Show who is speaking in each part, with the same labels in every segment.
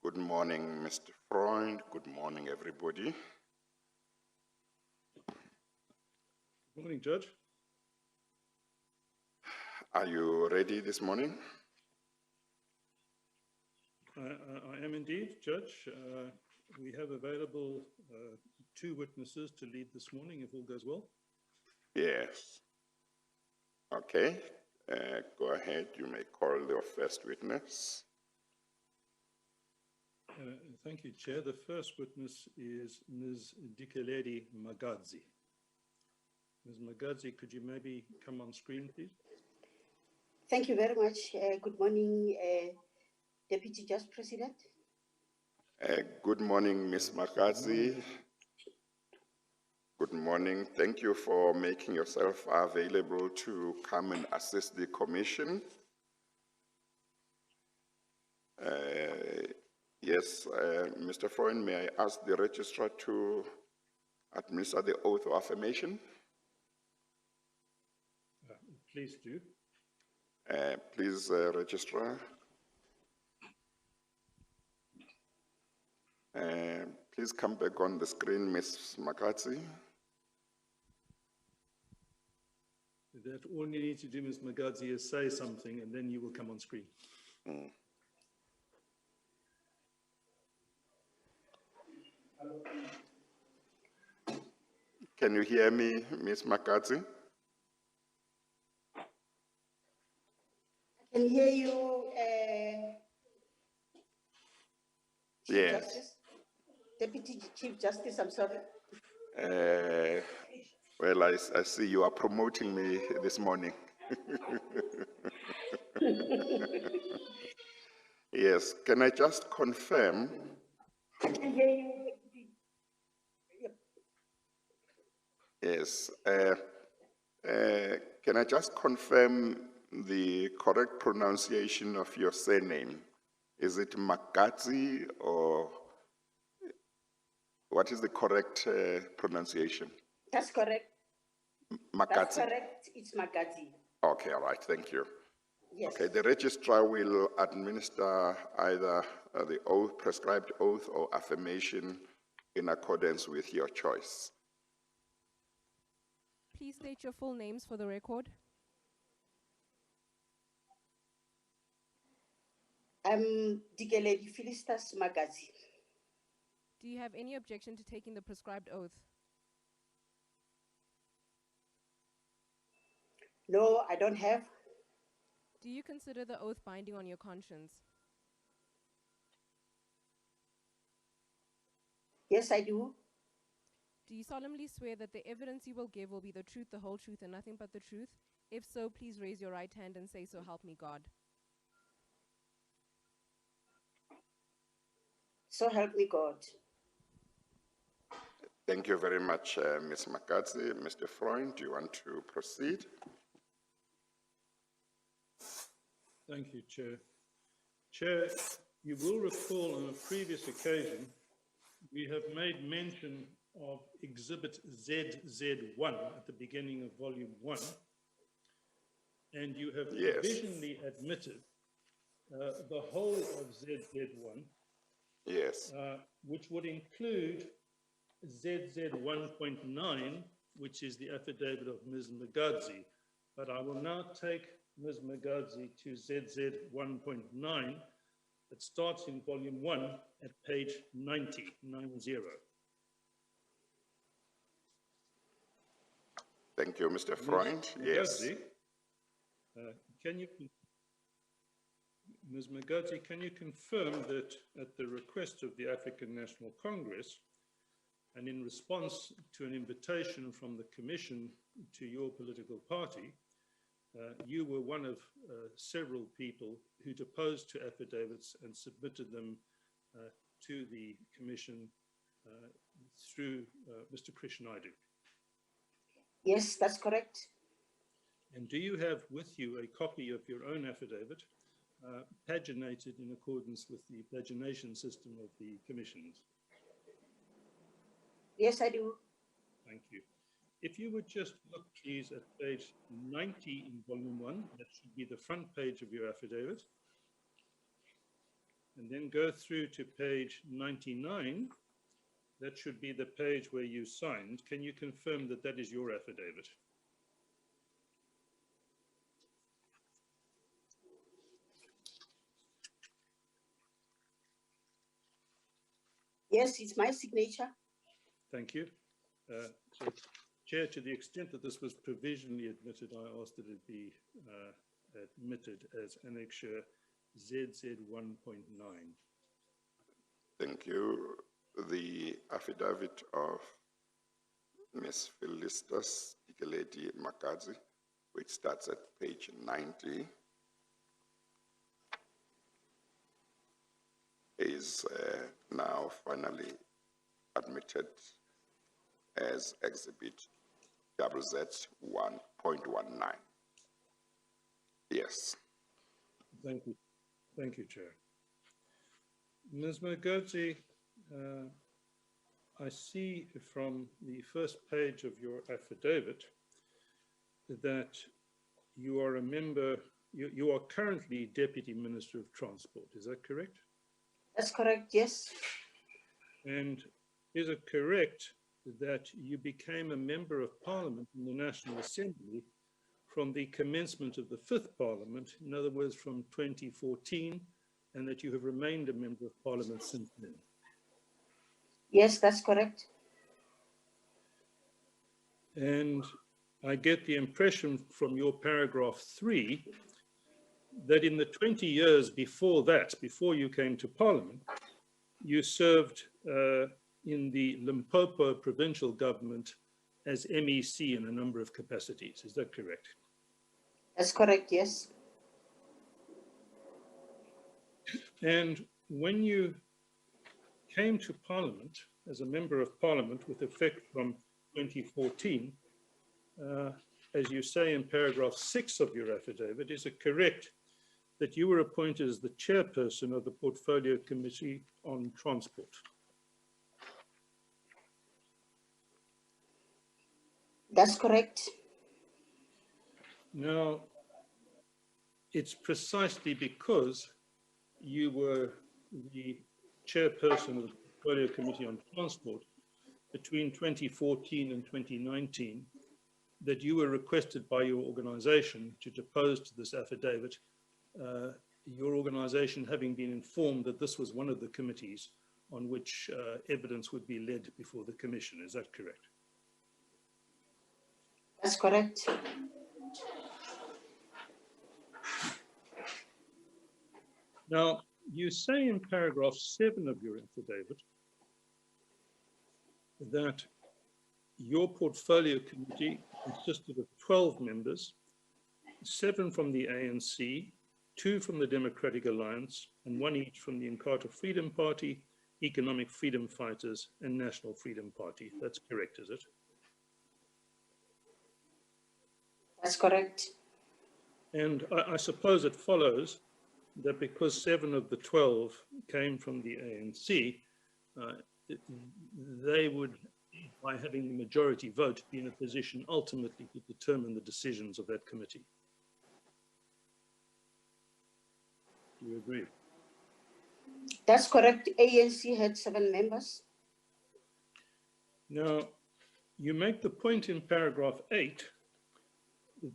Speaker 1: Good morning, Mr. Freund. Good morning, everybody.
Speaker 2: Good morning, Judge.
Speaker 1: Are you ready this morning?
Speaker 2: I am indeed, Judge. We have available 2 witnesses to lead this morning, if all goes well.
Speaker 1: Yes. Okay. Go ahead. You may call your first witness.
Speaker 2: Thank you, Chair. The first witness is Ms. Dikeledi Magadzi. Ms. Magadzi, could you maybe come on screen, please?
Speaker 3: Thank you very much. Good morning, Deputy Judge President.
Speaker 1: Good morning, Ms. Magadzi. Good morning. Thank you for making yourself available to come and assist the Commission. Yes, Mr. Freund, may I ask the Registrar to administer the oath of affirmation?
Speaker 2: Please do.
Speaker 1: Please, Registrar. Please come back on the screen, Ms. Magadzi.
Speaker 2: That all you need to do, Ms. Magadzi, is say something, and then you will come on screen.
Speaker 1: Can you hear me, Ms. Magadzi?
Speaker 3: I can hear you, Chief
Speaker 1: Yes.
Speaker 3: Justice. Deputy Chief Justice, I'm sorry.
Speaker 1: Well, I see you are promoting me this morning. Yes, can I just confirm?
Speaker 3: I can hear you. Yep.
Speaker 1: Yes. Can I just confirm the correct pronunciation of your surname? Is it Magadzi or what is the correct pronunciation?
Speaker 3: That's correct.
Speaker 1: Magadzi.
Speaker 3: That's correct. It's Magadzi.
Speaker 1: Okay, all right, thank you.
Speaker 3: Yes.
Speaker 1: Okay, the registrar will administer either the oath, prescribed oath or affirmation in accordance with your choice.
Speaker 4: Please state your full names for the record.
Speaker 3: I'm Dikeledi Philistas Magadzi.
Speaker 4: Do you have any objection to taking the prescribed oath?
Speaker 3: No, I don't have.
Speaker 4: Do you consider the oath binding on your conscience?
Speaker 3: Yes, I do.
Speaker 4: Do you solemnly swear that the evidence you will give will be the truth, the whole truth, and nothing but the truth? If so, please raise your right hand and say, "So help me God."
Speaker 3: So help me God.
Speaker 1: Thank you very much, Ms. Magadzi. Mr. Freund, do you want to proceed?
Speaker 2: Thank you, Chair. Chair, you will recall on a previous occasion, we have made mention of Exhibit ZZ1 at the beginning of Volume 1, and you have
Speaker 1: Yes.
Speaker 2: provisionally admitted the whole of ZZ1,
Speaker 1: Yes.
Speaker 2: which would include ZZ1.9, which is the affidavit of Ms. Magadzi. But I will now take Ms. Magadzi to ZZ1.9 that starts in Volume 1 at page 90.
Speaker 1: Thank you, Mr. Freund. Yes.
Speaker 2: Ms. Magadzi, can you confirm that at the request of the African National Congress and in response to an invitation from the Commission to your political party, you were one of several people who deposed to affidavits and submitted them to the Commission through Mr. Krishnaidu?
Speaker 3: Yes, that's correct.
Speaker 2: And do you have with you a copy of your own affidavit, paginated in accordance with the pagination system of the Commissions?
Speaker 3: Yes, I do.
Speaker 2: Thank you. If you would just look, please, at page 90 in Volume 1, that should be the front page of your affidavit. and then go through to page 99. That should be the page where you signed. Can you confirm that that is your affidavit?
Speaker 3: Yes, it's my signature.
Speaker 2: Thank you. So, Chair, to the extent that this was provisionally admitted, I ask that it be admitted as annexure ZZ 1.9.
Speaker 1: Thank you. The affidavit of Ms. Felicitas Ikeleti Makazi, which starts at page 90, is now finally admitted as exhibit WZ 1.19. Yes.
Speaker 2: Thank you. Thank you, Chair. Ms. Makazi, I see from the first page of your affidavit that you are a member, you are currently Deputy Minister of Transport. Is that correct?
Speaker 3: That's correct, yes.
Speaker 2: And is it correct that you became a member of Parliament in the National Assembly from the commencement of the 5th Parliament, in other words, from 2014, and that you have remained a member of Parliament since then?
Speaker 3: Yes, that's correct.
Speaker 2: And I get the impression from your paragraph 3 that in the 20 years before that, before you came to Parliament, you served in the Limpopo provincial government as MEC in a number of capacities. Is that correct?
Speaker 3: That's correct, yes.
Speaker 2: And when you came to Parliament as a member of Parliament with effect from 2014, as you say in paragraph 6 of your affidavit, is it correct that you were appointed as the chairperson of the Portfolio Committee on Transport?
Speaker 3: That's correct.
Speaker 2: Now, it's precisely because you were the chairperson of the Portfolio Committee on Transport between 2014 and 2019 that you were requested by your organization to depose to this affidavit, your organization having been informed that this was one of the committees on which evidence would be led before the Commission. Is that correct?
Speaker 3: That's correct.
Speaker 2: Now, you say in paragraph 7 of your affidavit that your portfolio committee consisted of 12 members, 7 from the ANC, 2 from the Democratic Alliance, and 1 each from the Inkatha Freedom Party, Economic Freedom Fighters, and National Freedom Party. That's correct, is it?
Speaker 3: That's correct.
Speaker 2: And I suppose it follows that because 7 of the 12 came from the ANC, they would, by having the majority vote, be in a position ultimately to determine the decisions of that committee. Do you agree?
Speaker 3: That's correct. ANC had 7 members.
Speaker 2: Now, you make the point in paragraph 8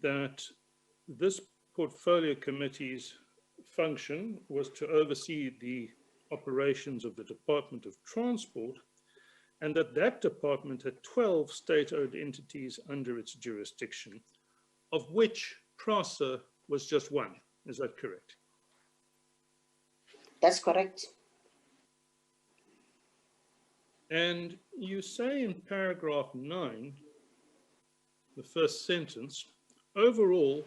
Speaker 2: that this portfolio committee's function was to oversee the operations of the Department of Transport, and that that department had 12 state-owned entities under its jurisdiction, of which PRASA was just one. Is that correct?
Speaker 3: That's correct.
Speaker 2: And you say in paragraph 9, the first sentence, overall,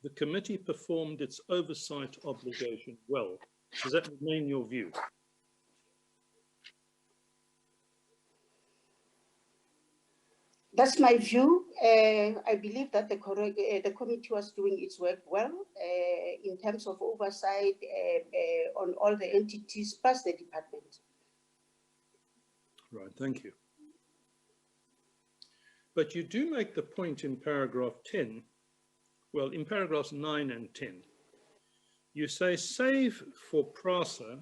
Speaker 2: the committee performed its oversight obligation well. Does that remain your view?
Speaker 3: That's my view. I believe that the committee was doing its work well in terms of oversight on all the entities plus the department.
Speaker 2: Right, thank you. But you do make the point in paragraph 10, well, in paragraphs 9 and 10, you say, save for PRASA,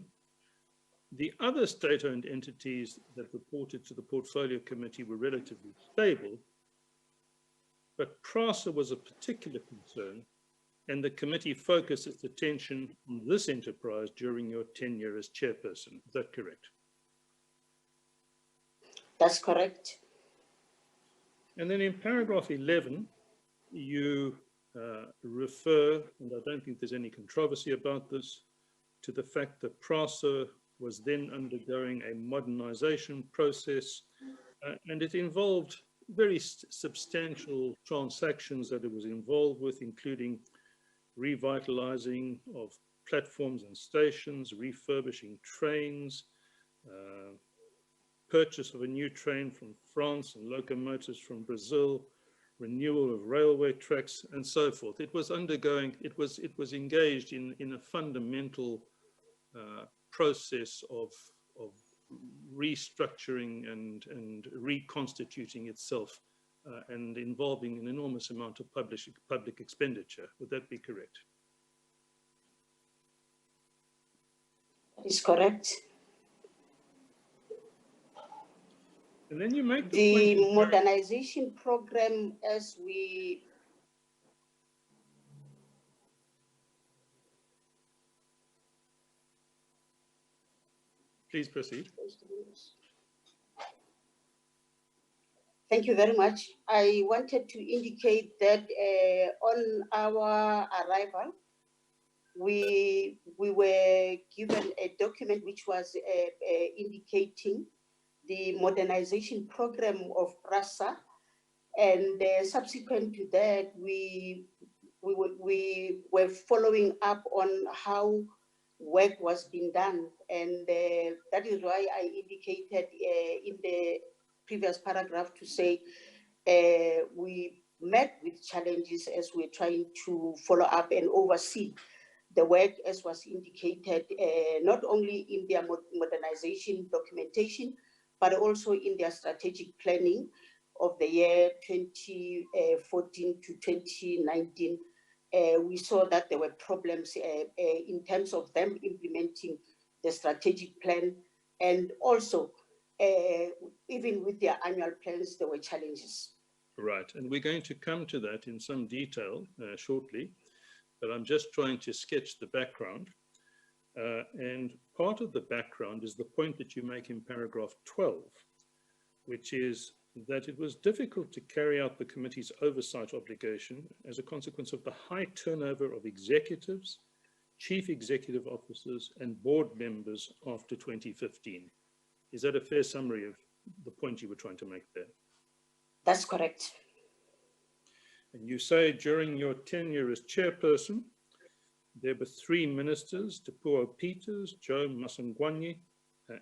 Speaker 2: The other state-owned entities that reported to the Portfolio Committee were relatively stable, but PRASA was a particular concern, and the committee focused its attention on this enterprise during your tenure as chairperson. Is that correct?
Speaker 3: That's correct.
Speaker 2: And then in paragraph 11, you refer, and I don't think there's any controversy about this, to the fact that PRASA was then undergoing a modernization process, and it involved very substantial transactions that it was involved with, including revitalizing of platforms and stations, refurbishing trains, purchase of a new train from France and locomotives from Brazil, renewal of railway tracks, and so forth. It was undergoing, it was engaged in a fundamental process of restructuring and reconstituting itself, and involving an enormous amount of public expenditure. Would that be correct?
Speaker 3: That is correct.
Speaker 2: And then you make
Speaker 3: the
Speaker 2: point
Speaker 3: modernization program, as we
Speaker 2: Please proceed.
Speaker 3: Thank you very much. I wanted to indicate that on our arrival, we were given a document which was indicating the modernization program of PRASA, and subsequent to that, we were following up on how work was being done, and that is why I indicated in the previous paragraph to say we met with challenges as we're trying to follow up and oversee the work, as was indicated, not only in their modernization documentation, but also in their strategic planning of the year 2014 to 2019. We saw that there were problems in terms of them implementing the strategic plan, and also even with their annual plans, there were challenges.
Speaker 2: Right, and we're going to come to that in some detail shortly, but I'm just trying to sketch the background. And part of the background is the point that you make in paragraph 12, which is that it was difficult to carry out the committee's oversight obligation as a consequence of the high turnover of executives, chief executive officers, and board members after 2015. Is that a fair summary of the point you were trying to make there?
Speaker 3: That's correct.
Speaker 2: And you say during your tenure as chairperson, there were 3 ministers, Tupuo Peters, Joe Masangwanye,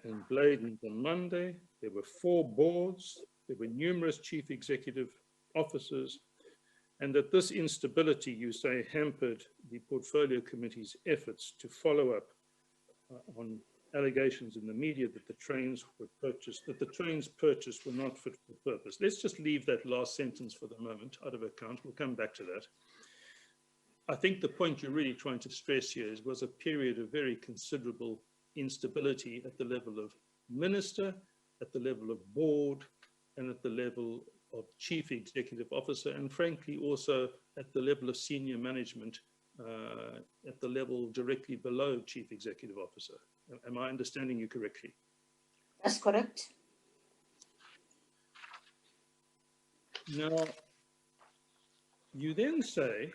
Speaker 2: and Blade Nzamande. There were 4 boards. There were numerous chief executive officers, and that this instability, you say, hampered the Portfolio Committee's efforts to follow up on allegations in the media that the trains purchased were not fit for purpose. Let's just leave that last sentence for the moment out of account. We'll come back to that. I think the point you're really trying to stress here was a period of very considerable instability at the level of minister, at the level of board, and at the level of chief executive officer, and frankly also at the level of senior management, at the level directly below chief executive officer. Am I understanding you correctly?
Speaker 3: That's correct.
Speaker 2: Now, you then say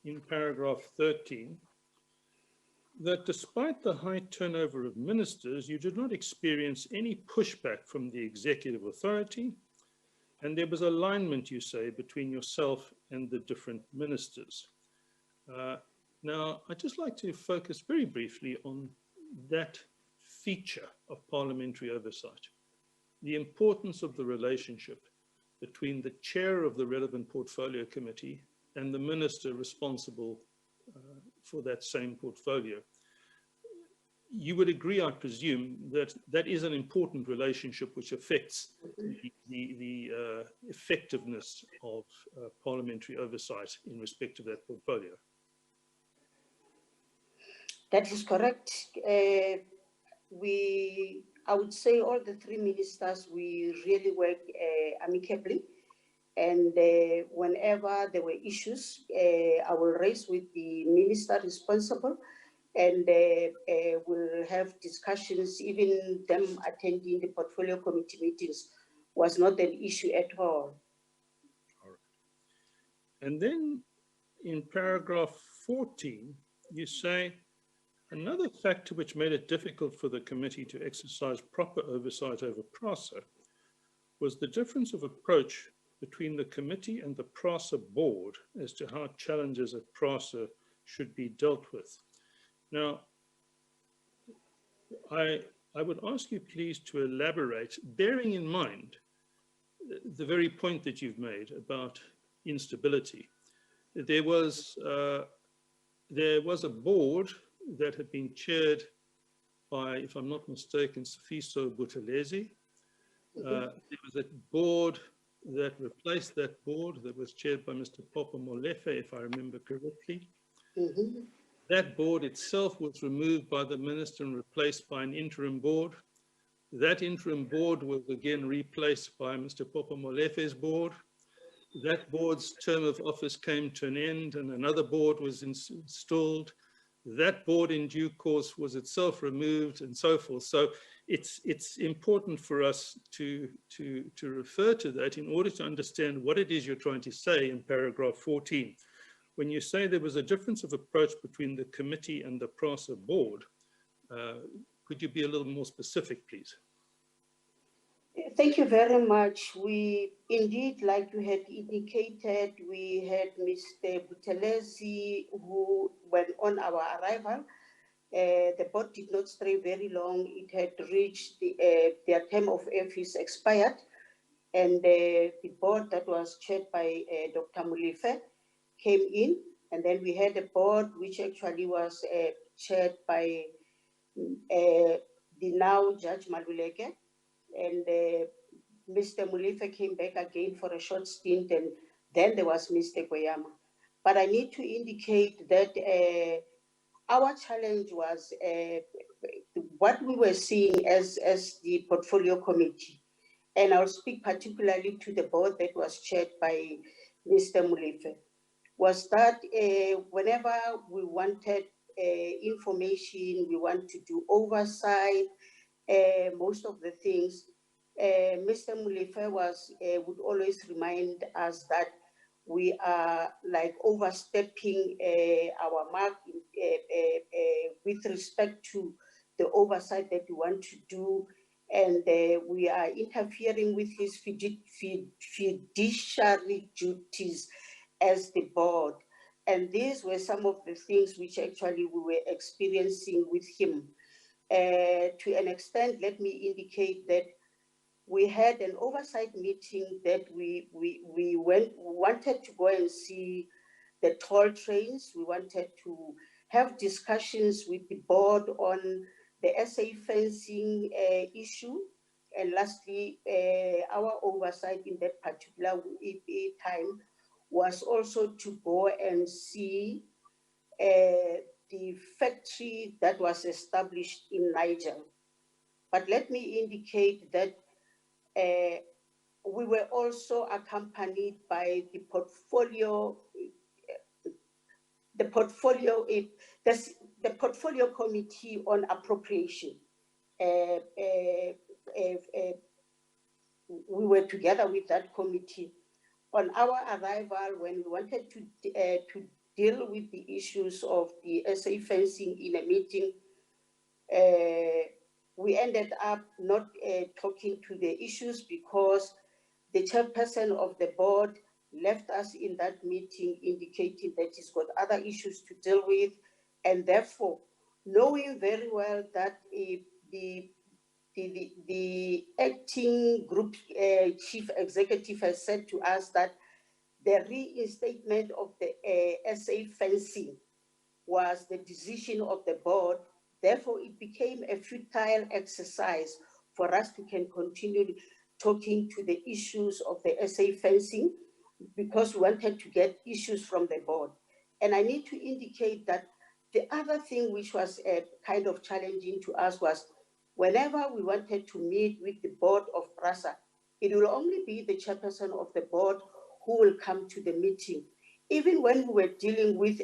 Speaker 2: in paragraph 13 that despite the high turnover of ministers, you did not experience any pushback from the executive authority, and there was alignment, you say, between yourself and the different ministers. Now, I'd just like to focus very briefly on that feature of parliamentary oversight, the importance of the relationship between the chair of the relevant portfolio committee and the minister responsible for that same portfolio. You would agree, I presume, that that is an important relationship which affects the effectiveness of parliamentary oversight in respect of that portfolio.
Speaker 3: That is correct. I would say all the three ministers, we really work amicably. And whenever there were issues, I will raise with the minister responsible, and we'll have discussions. Even them attending the portfolio committee meetings was not an issue at all.
Speaker 2: And then in paragraph 14, you say, another factor which made it difficult for the committee to exercise proper oversight over PRASA was the difference of approach between the committee and the PRASA board as to how challenges at PRASA should be dealt with. Now, I would ask you please to elaborate, bearing in mind the very point that you've made about instability. There was a board that had been chaired by, if I'm not mistaken, Sifiso Buthelezi. There was a board that replaced that board that was chaired by Mr. Popo Molefe, if I remember correctly. That board itself was removed by the minister and replaced by an interim board. That interim board was again replaced by Mr. Popo Molefe's board. That board's term of office came to an end and another board was installed. That board in due course was itself removed and so forth. So it's important for us to refer to that in order to understand what it is you're trying to say in paragraph 14. When you say there was a difference of approach between the committee and the PRASA board, could you be a little more specific, please?
Speaker 3: Thank you very much. We indeed, like you had indicated, we had Mr. Buthelezi, who, when on our arrival, the board did not stay very long. It had reached their term of office expired, and the board that was chaired by Dr. Molefe came in, and then we had a board which actually was chaired by the now Judge Maluleke, and Mr. Molefe came back again for a short stint, and then there was Mr. Koyama. But I need to indicate that our challenge was what we were seeing as the portfolio committee, and I'll speak particularly to the board that was chaired by Mr. Molefe, was that whenever we wanted information, we want to do oversight, most of the things, Mr. Molefe would always remind us that we are like overstepping our mark with respect to the oversight that we want to do, and we are interfering with his fiduciary duties as the board. And these were some of the things which actually we were experiencing with him. To an extent, let me indicate that we had an oversight meeting that we wanted to go and see the toll trains. We wanted to have discussions with the board on the SA fencing issue. And lastly, our oversight in that particular time was also to go and see the factory that was established in Niger. But let me indicate that we were also accompanied by the portfolio committee on appropriation. We were together with that committee. On our arrival, when we wanted to deal with the issues of the SA fencing in a meeting, we ended up not talking to the issues because the chairperson of the board left us in that meeting indicating that he's got other issues to deal with, and therefore, knowing very well that the acting group chief executive has said to us that the reinstatement of the SA fencing was the decision of the board. Therefore, it became a futile exercise for us to continue talking to the issues of the SA fencing because we wanted to get issues from the board. And I need to indicate that the other thing which was kind of challenging to us was whenever we wanted to meet with the board of PRASA, it will only be the chairperson of the board who will come to the meeting. Even when we were dealing with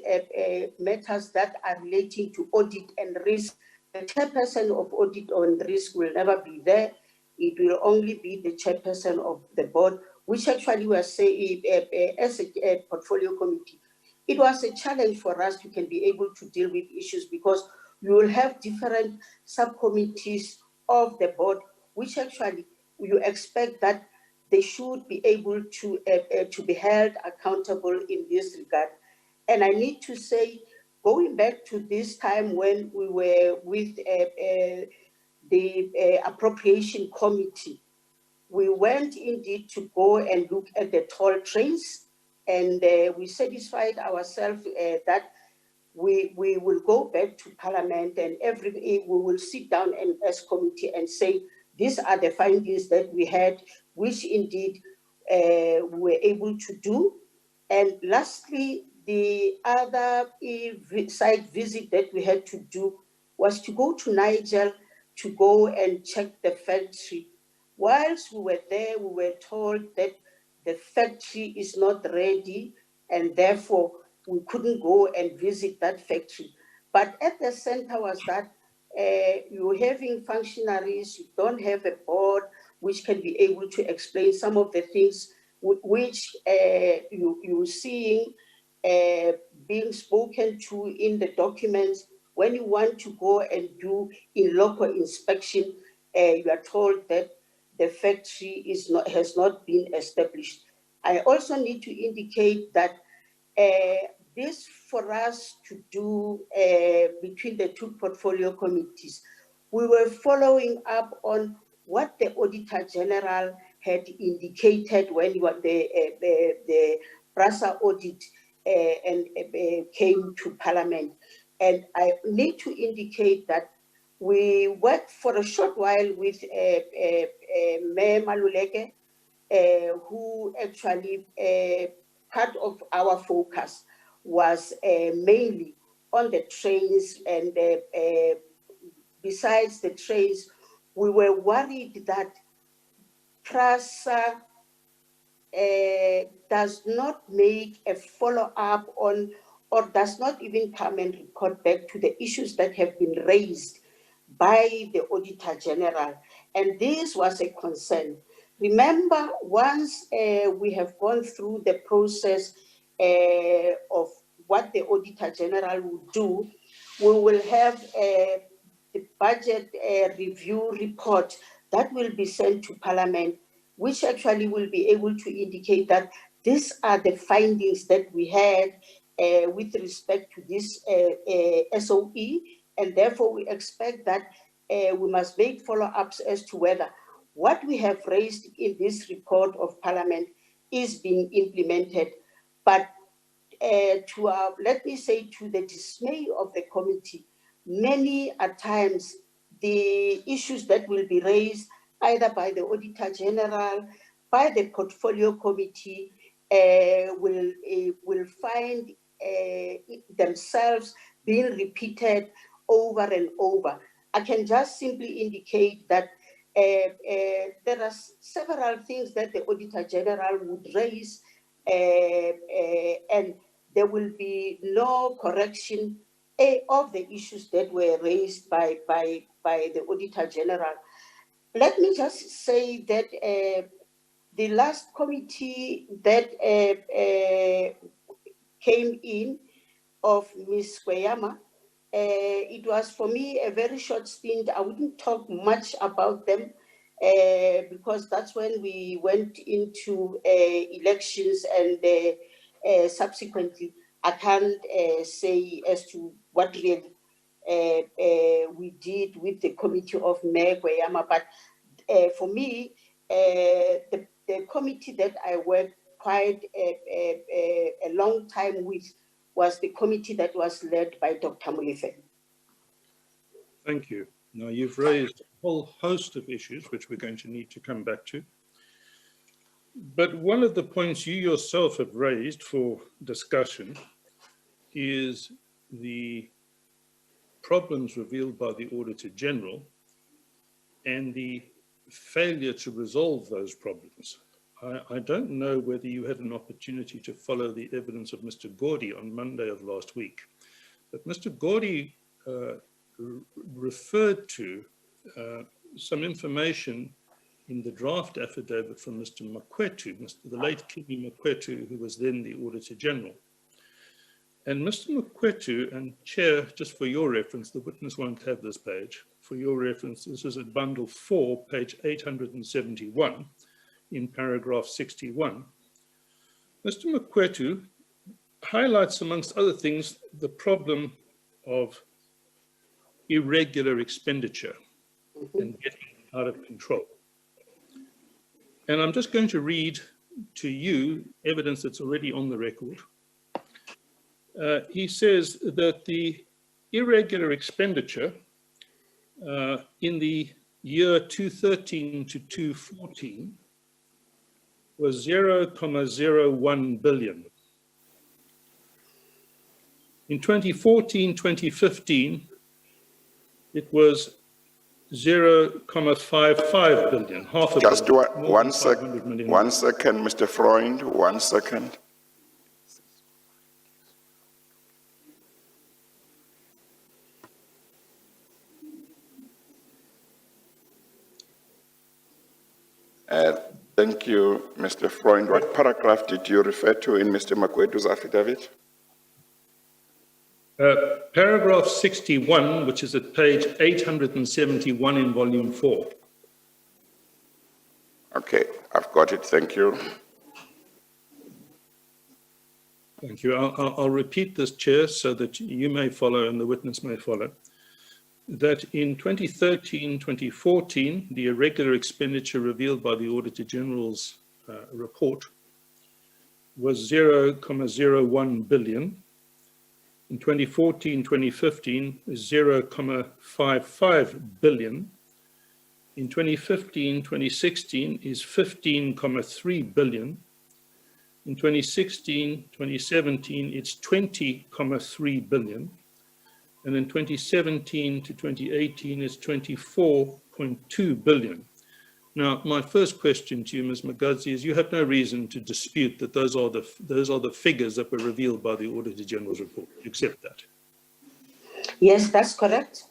Speaker 3: matters that are relating to audit and risk, the chairperson of audit and risk will never be there. It will only be the chairperson of the board, which actually was saying as a portfolio committee. It was a challenge for us to can be able to deal with issues because we will have different subcommittees of the board, which actually you expect that they should be able to be held accountable in this regard. And I need to say, going back to this time when we were with the appropriation committee, we went indeed to go and look at the toll trains, and we satisfied ourselves that we will go back to Parliament and we will sit down and as committee and say, these are the findings that we had, which indeed we were able to do. And lastly, the other site visit that we had to do was to go to Niger to go and check the factory. Whilst we were there, we were told that the factory is not ready and therefore we couldn't go and visit that factory. But at the center was that you're having functionaries, you don't have a board which can be able to explain some of the things which you're seeing being spoken to in the documents. When you want to go and do in local inspection, you are told that the factory has not been established. I also need to indicate that this for us to do between the two portfolio committees, we were following up on what the Auditor General had indicated when the PRASA audit came to Parliament. And I need to indicate that we worked for a short while with Mayor Maluleke, who actually part of our focus was mainly on the trains, and besides the trains, we were worried that PRASA does not make a follow-up on, or does not even come and report back to the issues that have been raised by the Auditor General. And this was a concern. Remember, once we have gone through the process of what the Auditor General will do, we will have the budget review report that will be sent to Parliament, which actually will be able to indicate that these are the findings that we had with respect to this SOE, and therefore we expect that we must make follow-ups as to whether what we have raised in this report of Parliament is being implemented. But let me say, to the dismay of the committee, many at times the issues that will be raised either by the Auditor General, by the Portfolio Committee, will find themselves being repeated over and over. I can just simply indicate that there are several things that the Auditor General would raise, and there will be no correction of the issues that were raised by the Auditor General. Let me just say that the last committee that came in of Ms. Kweyama, it was for me a very short stint. I wouldn't talk much about them because that's when we went into elections, and subsequently I can't say as to what really we did with the committee of Mayor Kweyama. But for me, the committee that I worked quite a long time with was the committee that was led by Dr. Molefe.
Speaker 2: Thank you. Now, you've raised a whole host of issues which we're going to need to come back to. But one of the points you yourself have raised for discussion is the problems revealed by the Auditor General and the failure to resolve those problems. I don't know whether you had an opportunity to follow the evidence of Mr. Gordy on Monday of last week, but Mr. Gordy referred to some information in the draft affidavit from Mr. Makwetu, the late Kimi Makwetu, who was then the Auditor General. And Mr. Makwetu, and Chair, just for your reference, the witness won't have this page. For your reference, this is at bundle 4, page 871, in paragraph 61. Mr. Makwetu highlights, amongst other things, the problem of irregular expenditure and getting out of control. And I'm just going to read to you evidence that's already on the record. He says that the irregular expenditure in the year 2013 to 2014 was 0.01 billion. In 2014-2015, it was 0.55 billion, half a
Speaker 1: Just
Speaker 2: billion.
Speaker 1: one second, Mr. Freund, 1 second. Thank you, Mr. Freund. What paragraph did you refer to in Mr. Makwetu's affidavit?
Speaker 2: Paragraph 61, which is at page 871 in volume 4.
Speaker 1: Okay, I've got it. Thank you.
Speaker 2: Thank you. I'll repeat this, Chair, so that you may follow and the witness may follow. That in 2013-2014, the irregular expenditure revealed by the Auditor General's report was 0.01 billion. In 2014-2015, 0.55 billion. In 2015-2016 is 15.3 billion. In 2016-2017, it's 20.3 billion. And in 2017 to 2018 is 24.2 billion. Now, my first question to you, Ms. Magadzi, is you have no reason to dispute that those are the figures that were revealed by the Auditor General's report. You accept that?
Speaker 3: Yes, that's correct.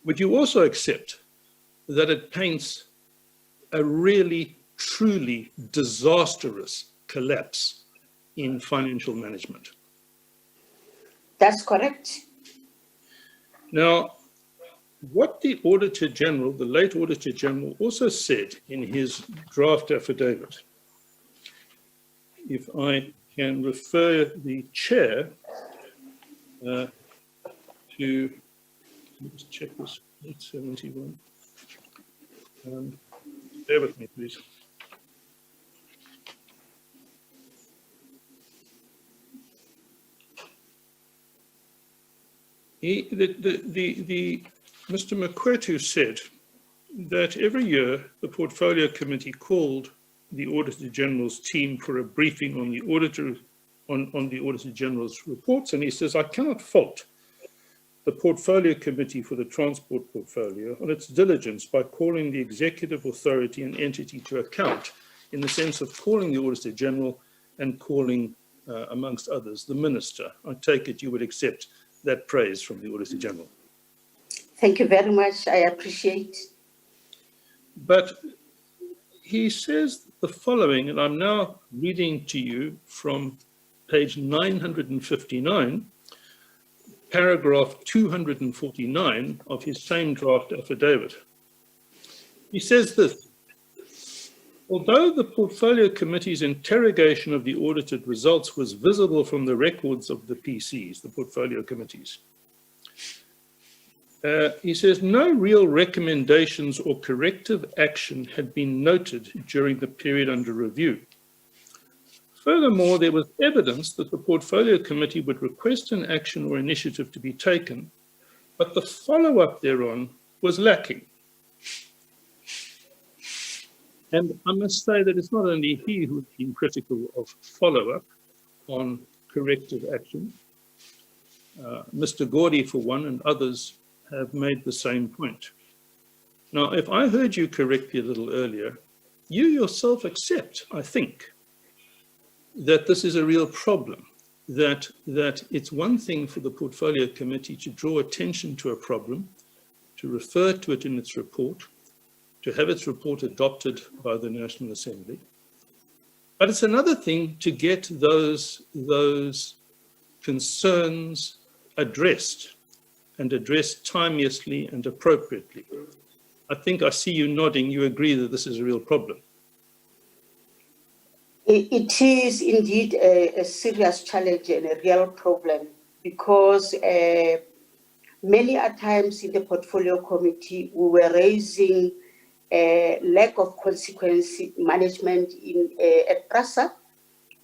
Speaker 2: Would you also accept that it paints a really, truly disastrous collapse in financial management?
Speaker 3: That's correct.
Speaker 2: Now, what the Auditor General, the late Auditor General, also said in his draft affidavit, if I can refer the Chair to, let's check this, 871. Bear with me, please. Mr. Makwetu said that every year the Portfolio Committee called the Auditor General's team for a briefing on the Auditor General's reports, and he says, I cannot fault the Portfolio Committee for the Transport Portfolio on its diligence by calling the executive authority and entity to account, in the sense of calling the Auditor General and calling, amongst others, the Minister. I take it you would accept that praise from the Auditor General.
Speaker 3: Thank you very much. I appreciate.
Speaker 2: But he says the following, and I'm now reading to you from page 959, paragraph 249 of his same draft affidavit. He says this: although the Portfolio Committee's interrogation of the audited results was visible from the records of the PCs, the Portfolio Committees, he says no real recommendations or corrective action had been noted during the period under review. Furthermore, there was evidence that the Portfolio Committee would request an action or initiative to be taken, but the follow-up thereon was lacking. And I must say that it's not only he who's been critical of follow-up on corrective action. Mr. Gordy, for one, and others have made the same point. Now, if I heard you correctly a little earlier, you yourself accept, I think, that this is a real problem, that it's one thing for the Portfolio Committee to draw attention to a problem, to refer to it in its report, to have its report adopted by the National Assembly. But it's another thing to get those concerns addressed, and addressed timeously and appropriately. I think I see you nodding. You agree that this is a real problem.
Speaker 3: It is indeed a serious challenge and a real problem, because many a times in the Portfolio Committee, we were raising lack of consequence management at PRASA,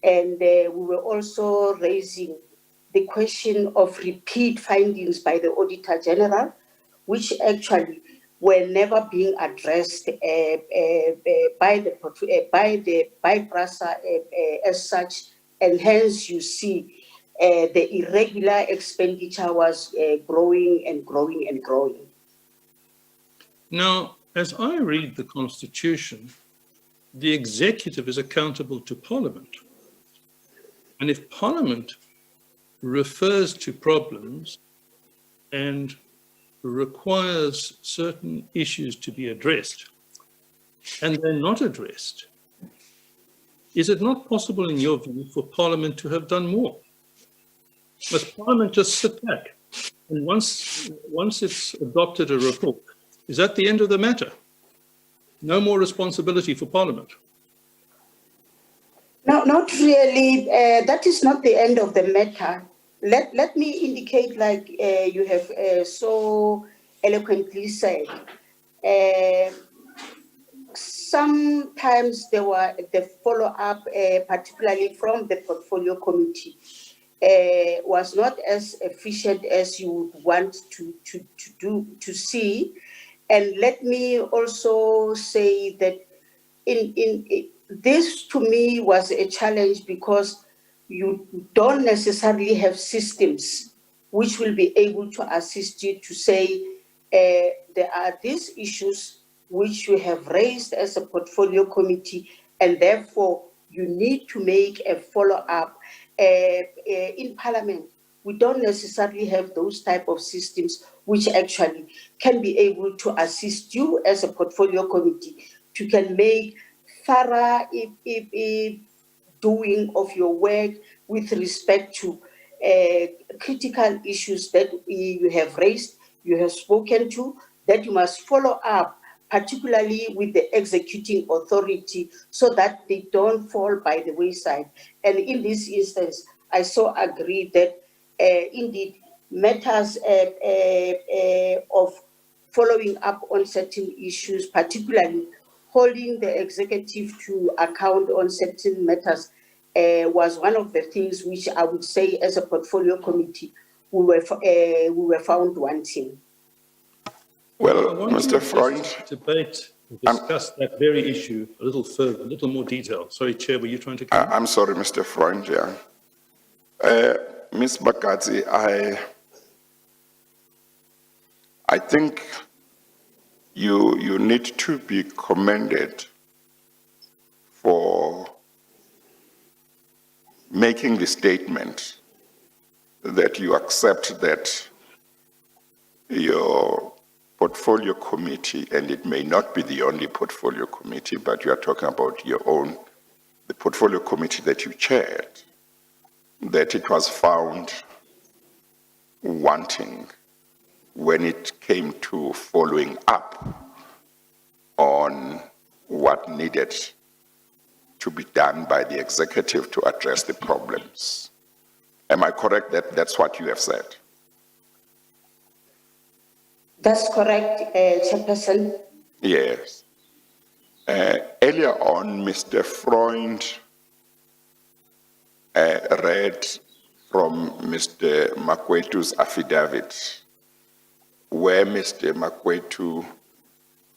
Speaker 3: and we were also raising the question of repeat findings by the Auditor General, which actually were never being addressed by PRASA as such, and hence you see the irregular expenditure was growing and growing and growing.
Speaker 2: Now, as I read the Constitution, the executive is accountable to Parliament. And if Parliament refers to problems and requires certain issues to be addressed, and they're not addressed, is it not possible, in your view, for Parliament to have done more? Must Parliament just sit back, and once it's adopted a report, is that the end of the matter? No more responsibility for Parliament?
Speaker 3: No, not really. That is not the end of the matter. Let me indicate, like you have so eloquently said, sometimes there were the follow-up, particularly from the Portfolio Committee, was not as efficient as you would want to see. And let me also say that this to me was a challenge, because you don't necessarily have systems which will be able to assist you to say there are these issues which you have raised as a Portfolio Committee, and therefore you need to make a follow-up. In Parliament, we don't necessarily have those type of systems which actually can be able to assist you as a Portfolio Committee to can make thorough doing of your work with respect to critical issues that you have raised, you have spoken to, that you must follow up, particularly with the executing authority, so that they don't fall by the wayside. And in this instance, I so agree that indeed matters of following up on certain issues, particularly holding the executive to account on certain matters, was one of the things which I would say as a Portfolio Committee we were found wanting.
Speaker 1: Well, Mr. Freund,
Speaker 2: Debate, discuss that very issue a little further, a little more detail. Sorry, Chair, were you trying to come?
Speaker 1: I'm sorry, Mr. Freund, yeah. Ms. Bakadzi, I think you need to be commended for making the statement that you accept that your Portfolio Committee, and it may not be the only Portfolio Committee, but you are talking about your own, the Portfolio Committee that you chaired, that it was found wanting when it came to following up on what needed to be done by the executive to address the problems. Am I correct that that's what you have said?
Speaker 3: That's correct, Chairperson.
Speaker 1: Yes. Earlier on, Mr. Freund read from Mr. Makwetu's affidavit, where Mr. Makwetu,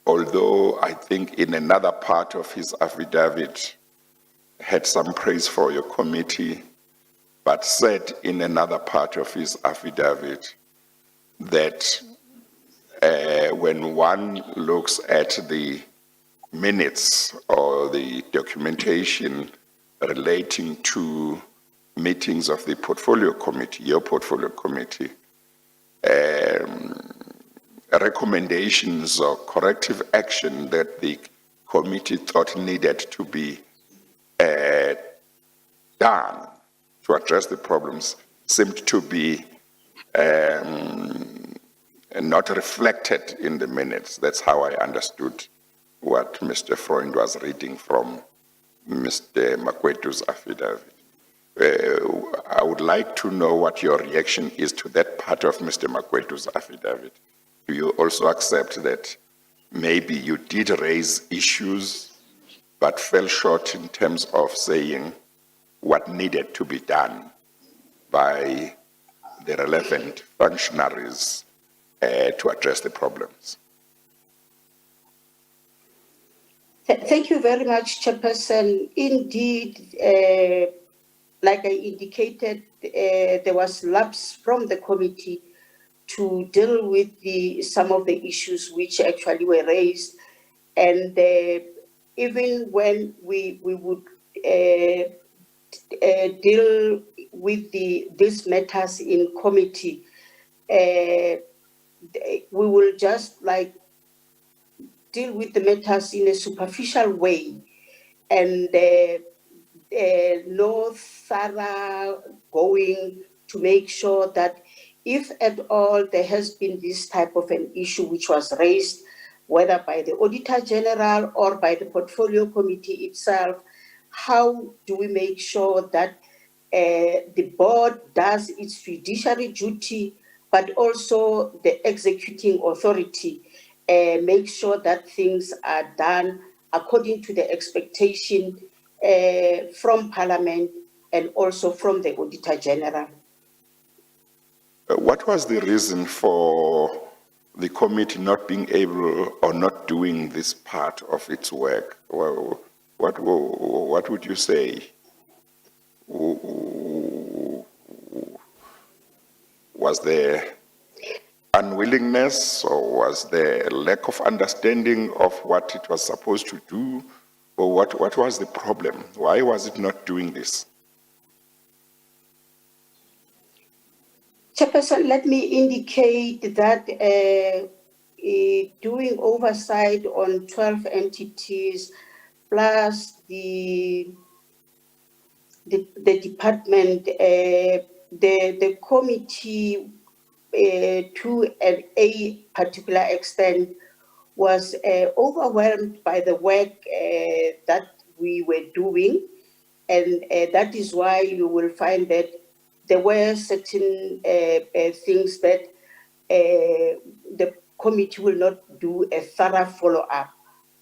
Speaker 1: although I think in another part of his affidavit had some praise for your committee, but said in another part of his affidavit that when one looks at the minutes or the documentation relating to meetings of the portfolio committee, your portfolio committee, recommendations or corrective action that the committee thought needed to be done to address the problems seemed to be not reflected in the minutes. That's how I understood what Mr. Freund was reading from Mr. Makwetu's affidavit. I would like to know what your reaction is to that part of Mr. Makwetu's affidavit. Do you also accept that maybe you did raise issues but fell short in terms of saying what needed to be done by the relevant functionaries to address the problems?
Speaker 3: Thank you very much, Chairperson. Indeed, like I indicated, there was lapse from the committee to deal with some of the issues which actually were raised. And even when we would deal with these matters in committee, we will just like deal with the matters in a superficial way and no thorough going to make sure that if at all there has been this type of an issue which was raised, whether by the Auditor General or by the Portfolio Committee itself, how do we make sure that the board does its fiduciary duty, but also the executing authority make sure that things are done according to the expectation from Parliament and also from the Auditor General.
Speaker 1: What was the reason for the committee not being able or not doing this part of its work? Well, what would you say? Was there unwillingness, or was there a lack of understanding of what it was supposed to do? Or what was the problem? Why was it not doing this?
Speaker 3: Chairperson, let me indicate that doing oversight on 12 entities plus the department, the committee to a particular extent was overwhelmed by the work that we were doing. And that is why you will find that there were certain things that the committee will not do a thorough follow-up.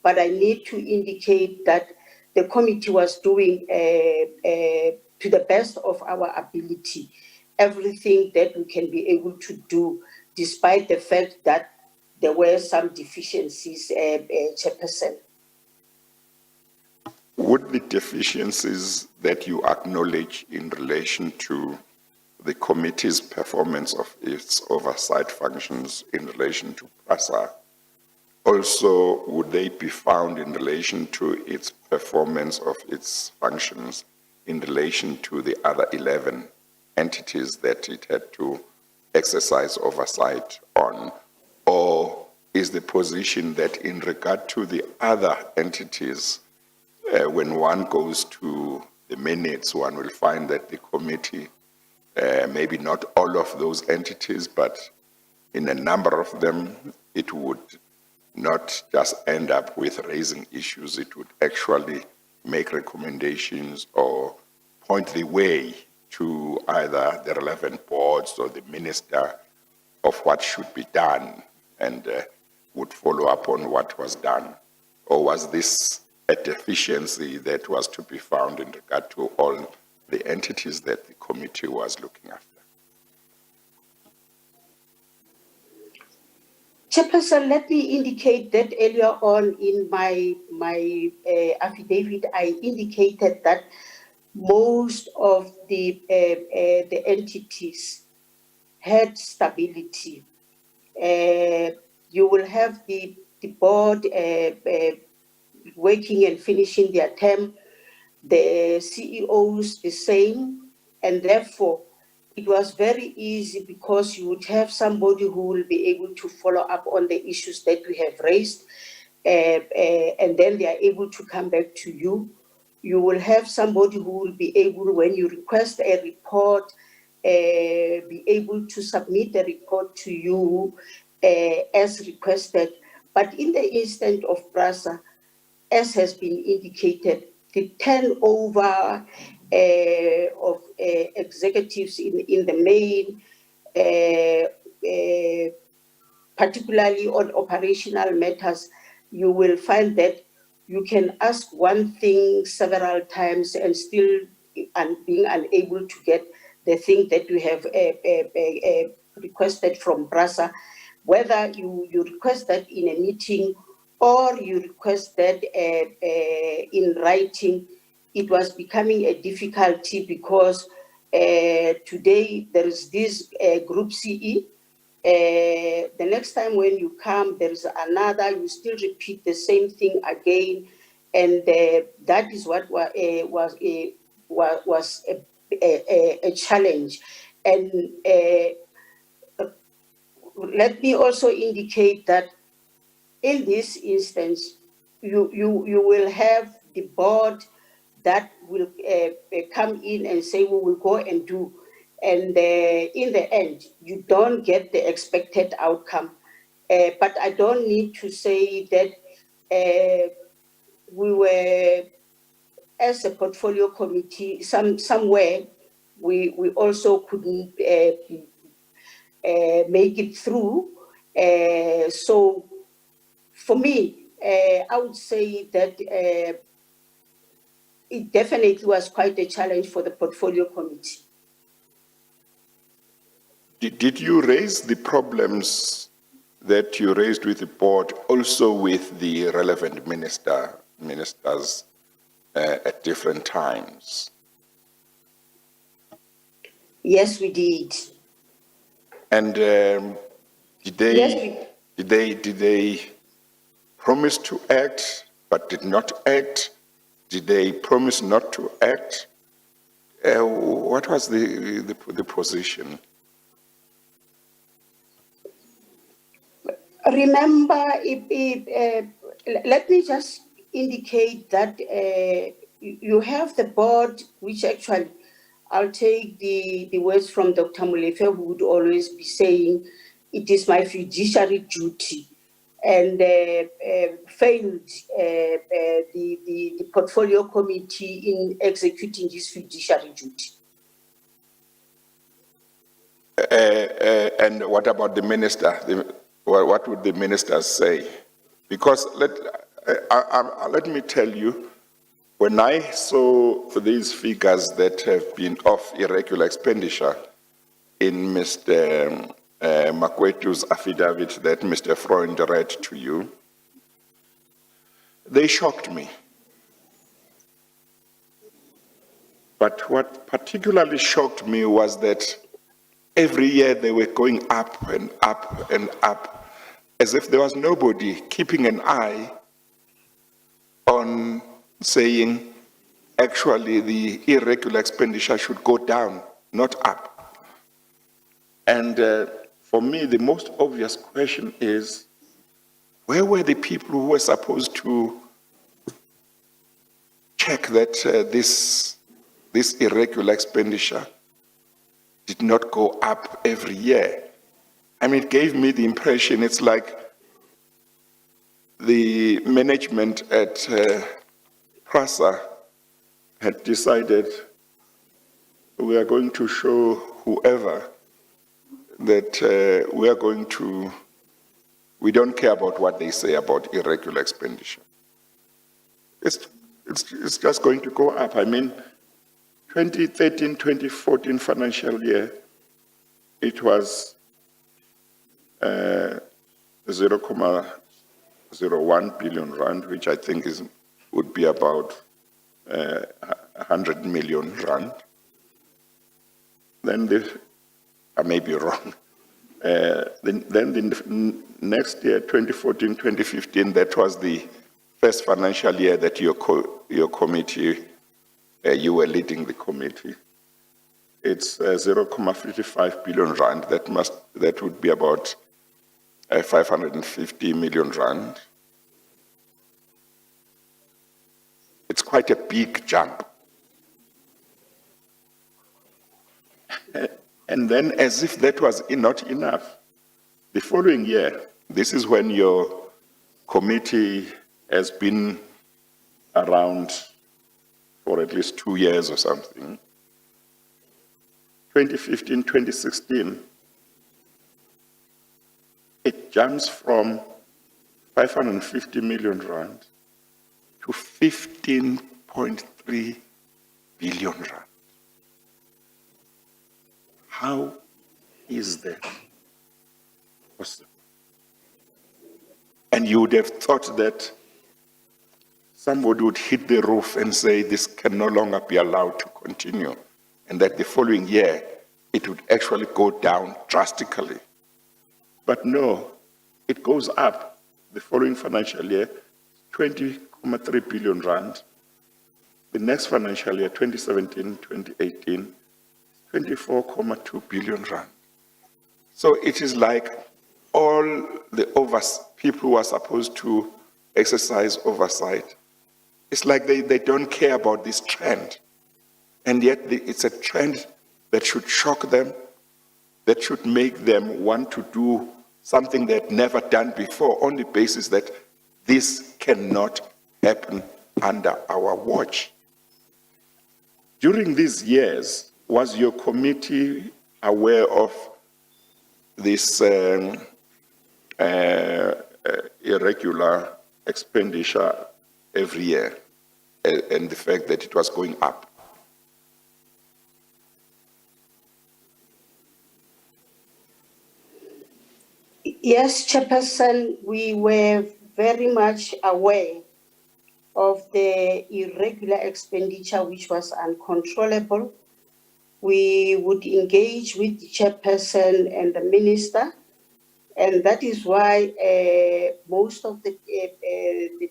Speaker 3: But I need to indicate that the committee was doing, to the best of our ability, everything that we can be able to do, despite the fact that there were some deficiencies, Chairperson.
Speaker 1: Would the deficiencies that you acknowledge in relation to the committee's performance of its oversight functions in relation to PRASA, also would they be found in relation to its performance of its functions in relation to the other 11 entities that it had to exercise oversight on? Or is the position that in regard to the other entities, when one goes to the minutes, one will find that the committee, maybe not all of those entities, but in a number of them, it would not just end up with raising issues, it would actually make recommendations or point the way to either the relevant boards or the minister of what should be done, and would follow up on what was done? Or was this a deficiency that was to be found in regard to all the entities that the committee was looking after?
Speaker 3: Chairperson, let me indicate that earlier on in my affidavit, I indicated that most of the entities had stability. You will have the board working and finishing their term, the CEOs the same, and therefore it was very easy because you would have somebody who will be able to follow up on the issues that we have raised, and then they are able to come back to you. You will have somebody who will be able, when you request a report, be able to submit the report to you as requested. But in the instance of PRASA, as has been indicated, the turnover of executives in the main, particularly on operational matters, you will find that you can ask one thing several times and still being unable to get the thing that you have requested from PRASA, whether you request that in a meeting or you request that in writing. It was becoming a difficulty because today there is this group CE. The next time when you come, there is another, you still repeat the same thing again. And that is what was a challenge. And let me also indicate that in this instance, you will have the board that will come in and say, we will go and do. And in the end, you don't get the expected outcome. But I don't need to say that we were, as a portfolio committee, somewhere we also couldn't make it through. So for me, I would say that it definitely was quite a challenge for the portfolio committee.
Speaker 1: Did you raise the problems that you raised with the board also with the relevant ministers at different times?
Speaker 3: Yes, we did.
Speaker 1: And did they promise to act but did not act? Did they promise not to act? What was the position?
Speaker 3: Remember, let me just indicate that you have the board, which actually, I'll take the words from Dr. Molefe, who would always be saying, it is my fiduciary duty, and failed the portfolio committee in executing this fiduciary duty.
Speaker 1: And what about the minister? What would the ministers say? Because let me tell you, when I saw these figures that have been of irregular expenditure in Mr. Makwetu's affidavit that Mr. Freund read to you, they shocked me. But what particularly shocked me was that every year they were going up and up and up, as if there was nobody keeping an eye on saying, actually, the irregular expenditure should go down, not up. And for me, the most obvious question is, where were the people who were supposed to check that this irregular expenditure did not go up every year? I mean, it gave me the impression it's like the management at PRASA had decided we are going to show whoever that we don't care about what they say about irregular expenditure. It's just going to go up. I mean, 2013, 2014 financial year, it was 0.01 billion rand, which I think would be about 100 million rand. Then I may be wrong. Then the next year, 2014, 2015, that was the first financial year that your committee, you were leading the committee. It's 0.55 billion rand. That would be about 550 million rand. It's quite a big jump. And then, as if that was not enough, the following year, this is when your committee has been around for at least 2 years or something. 2015, 2016, it jumps from 550 million rand to 15.3 billion rand. How is that possible? And you would have thought that somebody would hit the roof and say this can no longer be allowed to continue, and that the following year it would actually go down drastically. But no, it goes up. The following financial year, 20.3 billion rand. The next financial year, 2017, 2018, 24.2 billion rand. So it is like all the people who are supposed to exercise oversight, it's like they don't care about this trend. And yet it's a trend that should shock them, that should make them want to do something they've never done before, on the basis that this cannot happen under our watch. During these years, was your committee aware of this irregular expenditure every year and the fact that it was going up?
Speaker 3: Yes, Chairperson, we were very much aware of the irregular expenditure, which was uncontrollable. We would engage with the Chairperson and the Minister, and that is why most of the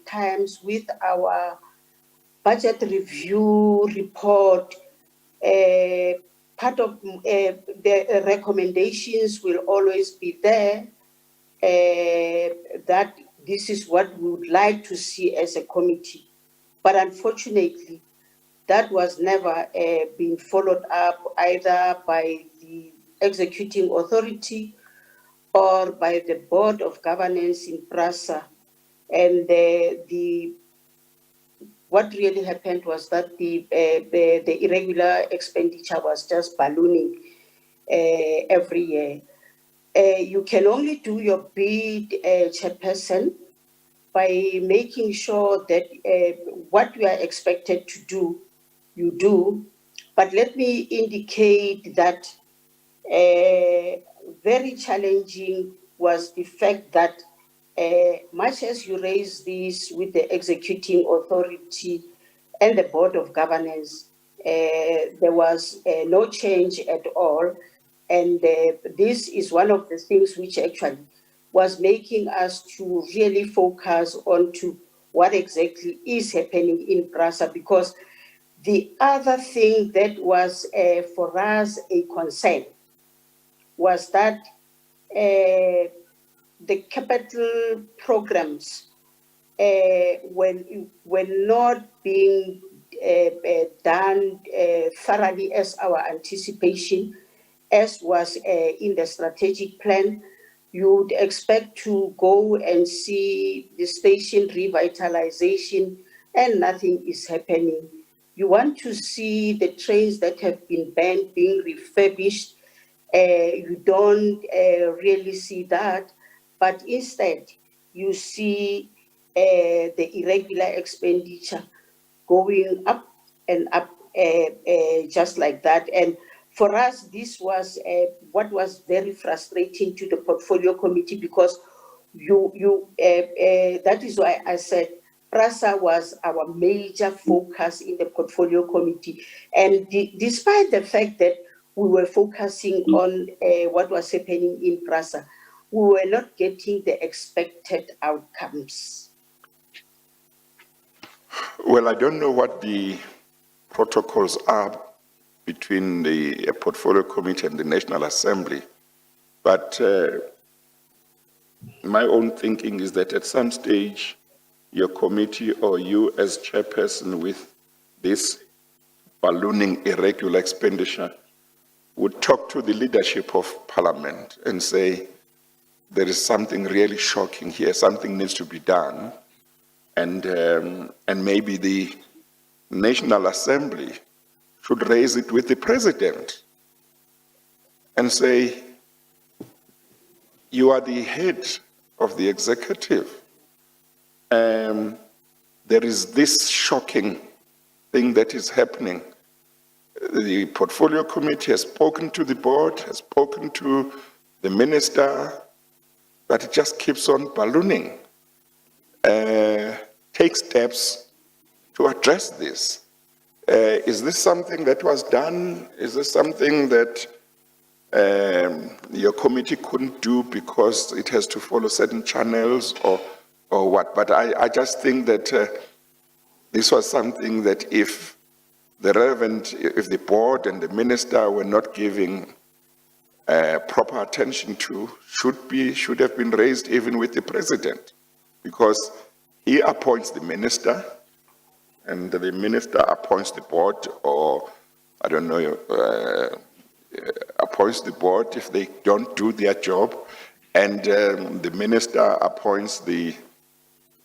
Speaker 3: times with our budget review report, part of the recommendations will always be there, that this is what we would like to see as a committee. But unfortunately, that was never being followed up either by the executing authority or by the Board of Governance in PRASA. And what really happened was that the irregular expenditure was just ballooning every year. You can only do your bid, Chairperson, by making sure that what you are expected to do, you do. But let me indicate that very challenging was the fact that much as you raise this with the executing authority and the Board of Governance, there was no change at all. And this is one of the things which actually was making us to really focus on to what exactly is happening in PRASA, because the other thing that was for us a concern was that the capital programs were not being done thoroughly as our anticipation, as was in the strategic plan. You would expect to go and see the station revitalization, and nothing is happening. You want to see the trains that have been banned being refurbished. You don't really see that, but instead you see the irregular expenditure going up and up just like that. And for us, this was what was very frustrating to the portfolio committee, because that is why I said PRASA was our major focus in the portfolio committee. And despite the fact that we were focusing on what was happening in PRASA. We were not getting the expected outcomes.
Speaker 1: Well, I don't know what the protocols are between the Portfolio Committee and the National Assembly, but my own thinking is that at some stage, your committee or you as chairperson with this ballooning irregular expenditure would talk to the leadership of Parliament and say, there is something really shocking here, something needs to be done, and maybe the National Assembly should raise it with the President and say, you are the head of the executive. There is this shocking thing that is happening. The Portfolio Committee has spoken to the board, has spoken to the minister, but it just keeps on ballooning. Take steps to address this. Is this something that was done? Is this something that your committee couldn't do because it has to follow certain channels or what? But I just think that this was something that if the board and the minister were not giving proper attention to, should have been raised even with the president, because he appoints the minister and the minister appoints the board, or I don't know, appoints the board if they don't do their job, and the minister appoints the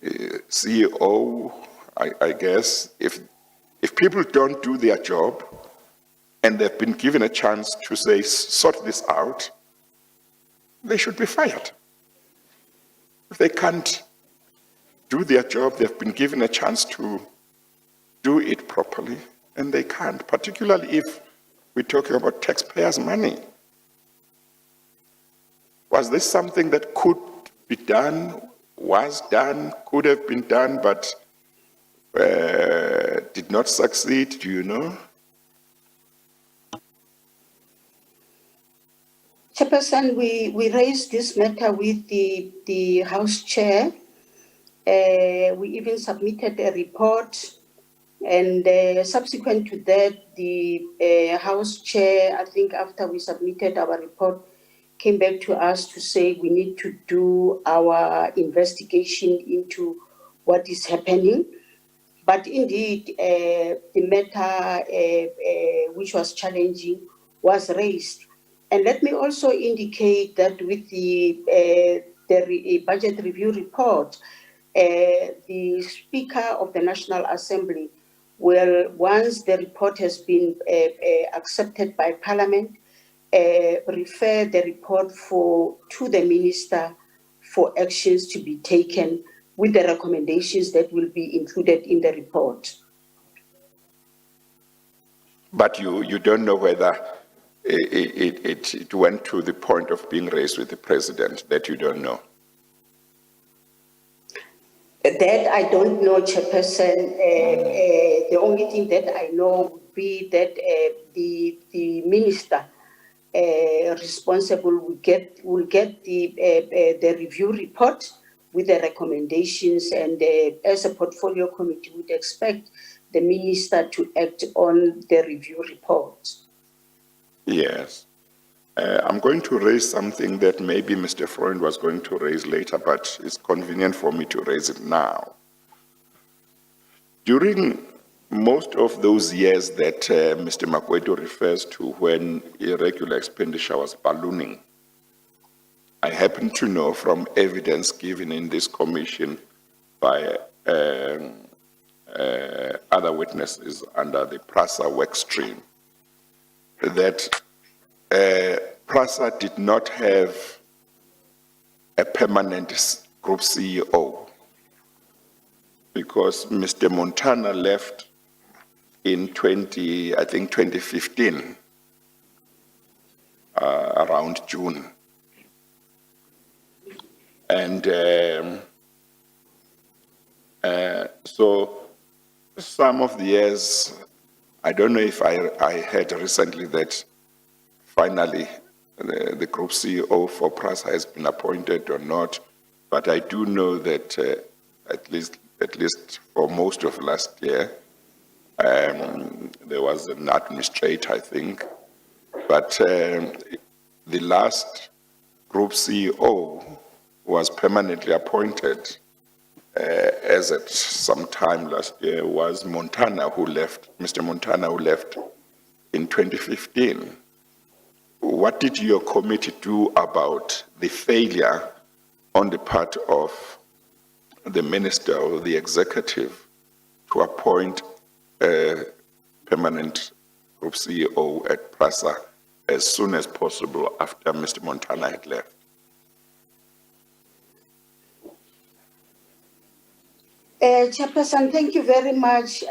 Speaker 1: CEO, I guess. If people don't do their job and they've been given a chance to say, sort this out, they should be fired. If they can't do their job, they've been given a chance to do it properly, and they can't, particularly if we're talking about taxpayers' money. Was this something that could be done, was done, could have been done, but did not succeed? Do you know?
Speaker 3: Chairperson, we raised this matter with the House Chair. We even submitted a report, and subsequent to that, the House Chair, I think after we submitted our report, came back to us to say we need to do our investigation into what is happening. But indeed, the matter which was challenging was raised. And let me also indicate that with the budget review report, the Speaker of the National Assembly will, once the report has been accepted by Parliament, refer the report to the Minister for actions to be taken with the recommendations that will be included in the report.
Speaker 1: But you don't know whether it went to the point of being raised with the president, that you don't know?
Speaker 3: That I don't know, Chairperson. The only thing that I know would be that the minister responsible will get the review report with the recommendations, and as a portfolio committee would expect the minister to act on the review report.
Speaker 1: Yes. I'm going to raise something that maybe Mr. Freund was going to raise later, but it's convenient for me to raise it now. During most of those years that Mr. Makwedu refers to when irregular expenditure was ballooning, I happen to know from evidence given in this commission by other witnesses under the PRASA work stream that PRASA did not have a permanent group CEO because Mr. Montana left in 2015, around June. And so some of the years, I don't know if I heard recently that finally the group CEO for PRASA has been appointed or not, but I do know that at least for most of last year, there was an administrator, I think, but the last group CEO was permanently appointed as at some time last year was Mr. Montana, who left in 2015. What did your committee do about the failure on the part of the minister or the executive to appoint a permanent group CEO at PRASA as soon as possible after Mr. Montana had left?
Speaker 3: Chairperson, thank you very much.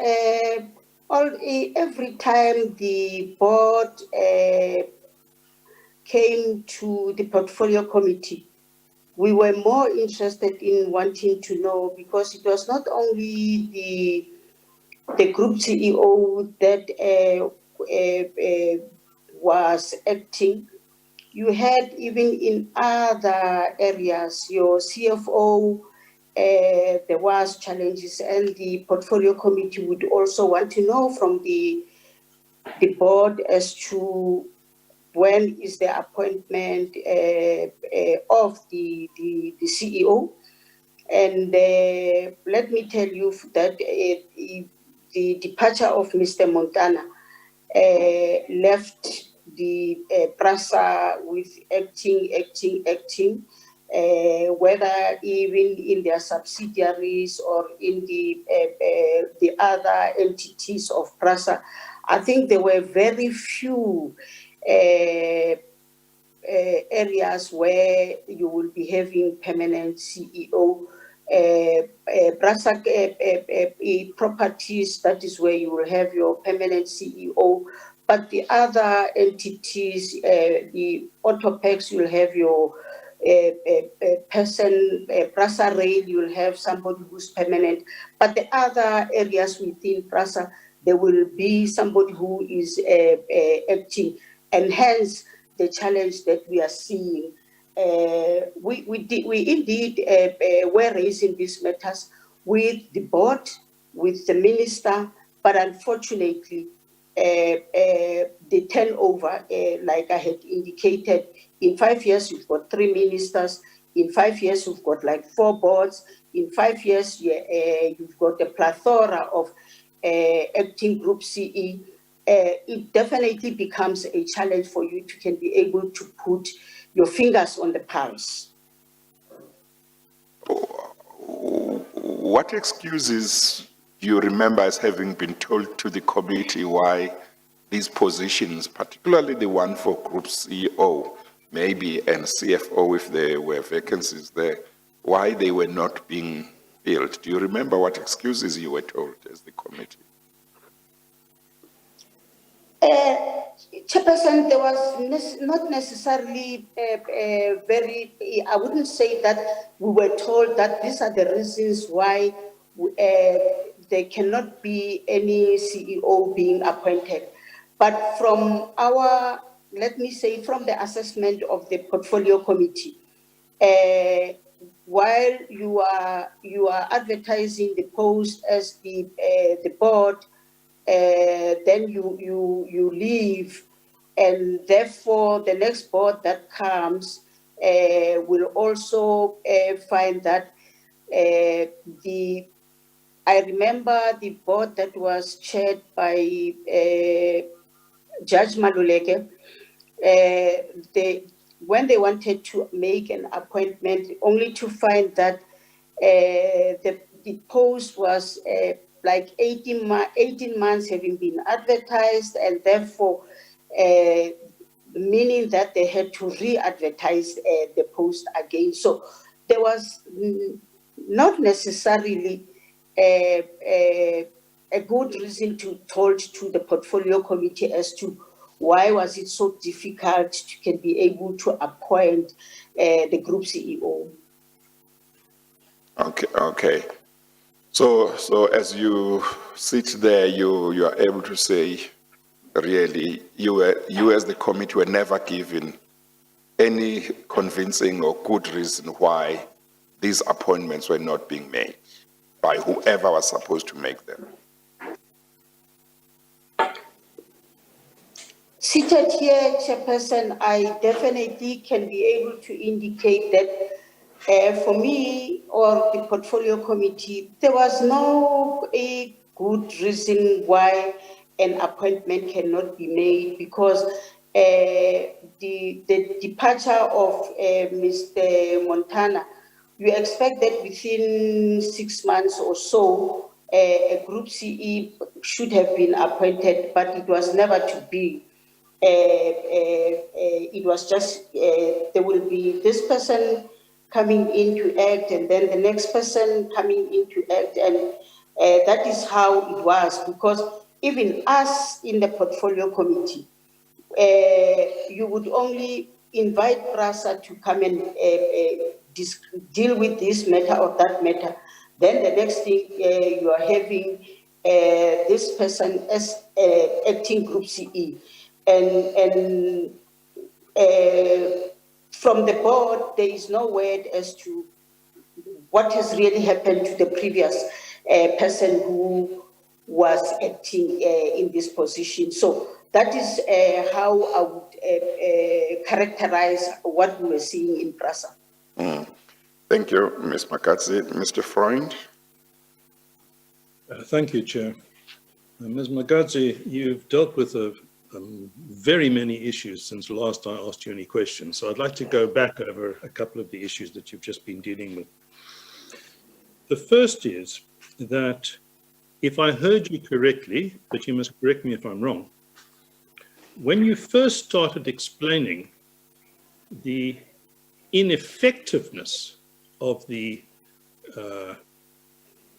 Speaker 3: Every time the board came to the portfolio committee, we were more interested in wanting to know, because it was not only the group CEO that was acting. You had even in other areas, your CFO, there was challenges, and the portfolio committee would also want to know from the board as to when is the appointment of the CEO. And let me tell you that the departure of Mr. Montana left the PRASA with acting, whether even in their subsidiaries or in the other entities of PRASA. I think there were very few areas where you will be having permanent CEO. PRASA properties, that is where you will have your permanent CEO. But the other entities, the autopex, you'll have your person, PRASA rail, you'll have somebody who's permanent. But the other areas within PRASA, there will be somebody who is acting, and hence the challenge that we are seeing. We indeed were raising these matters with the board, with the minister, but unfortunately, the turnover, like I had indicated, in 5 years, you've got 3 ministers. In 5 years, you've got like 4 boards. In 5 years, you've got a plethora of acting group CE. It definitely becomes a challenge for you to can be able to put your fingers on the pulse.
Speaker 1: What excuses do you remember as having been told to the committee why these positions, particularly the one for Group CEO, maybe, and CFO if there were vacancies there, why they were not being filled? Do you remember what excuses you were told as the committee?
Speaker 3: Chairperson, there was not necessarily very, I wouldn't say that we were told that these are the reasons why there cannot be any CEO being appointed. But from our, let me say, from the assessment of the portfolio committee, while you are advertising the post as the board, then you leave, and therefore the next board that comes will also find that I remember the board that was chaired by Judge Maluleke, when they wanted to make an appointment, only to find that the post was like 18 months having been advertised, and therefore meaning that they had to re-advertise the post again. So there was not necessarily a good reason told to the portfolio committee as to why was it so difficult to can be able to appoint the group CEO.
Speaker 1: Okay. So as you sit there, you are able to say really, you as the committee were never given any convincing or good reason why these appointments were not being made by whoever was supposed to make them.
Speaker 3: Seated here, Chairperson, I definitely can be able to indicate that for me or the portfolio committee, there was no a good reason why an appointment cannot be made, because the departure of Mr. Montana, you expect that within 6 months or so, a group CE should have been appointed, but it was never to be. It was just, there will be this person coming in to act, and then the next person coming in to act, and that is how it was, because even us in the portfolio committee, you would only invite PRASA to come and deal with this matter or that matter. Then the next thing, you are having this person as acting group CE. And from the board, there is no word as to what has really happened to the previous person who was acting in this position. So that is how I would characterize what we were seeing in PRASA.
Speaker 1: Thank you, Ms. Makatsi. Mr. Freund?
Speaker 2: Thank you, Chair. Ms. Magadzi, you've dealt with very many issues since last I asked you any questions. So I'd like to go back over a couple of the issues that you've just been dealing with. The first is that, if I heard you correctly, but you must correct me if I'm wrong, when you first started explaining the ineffectiveness of the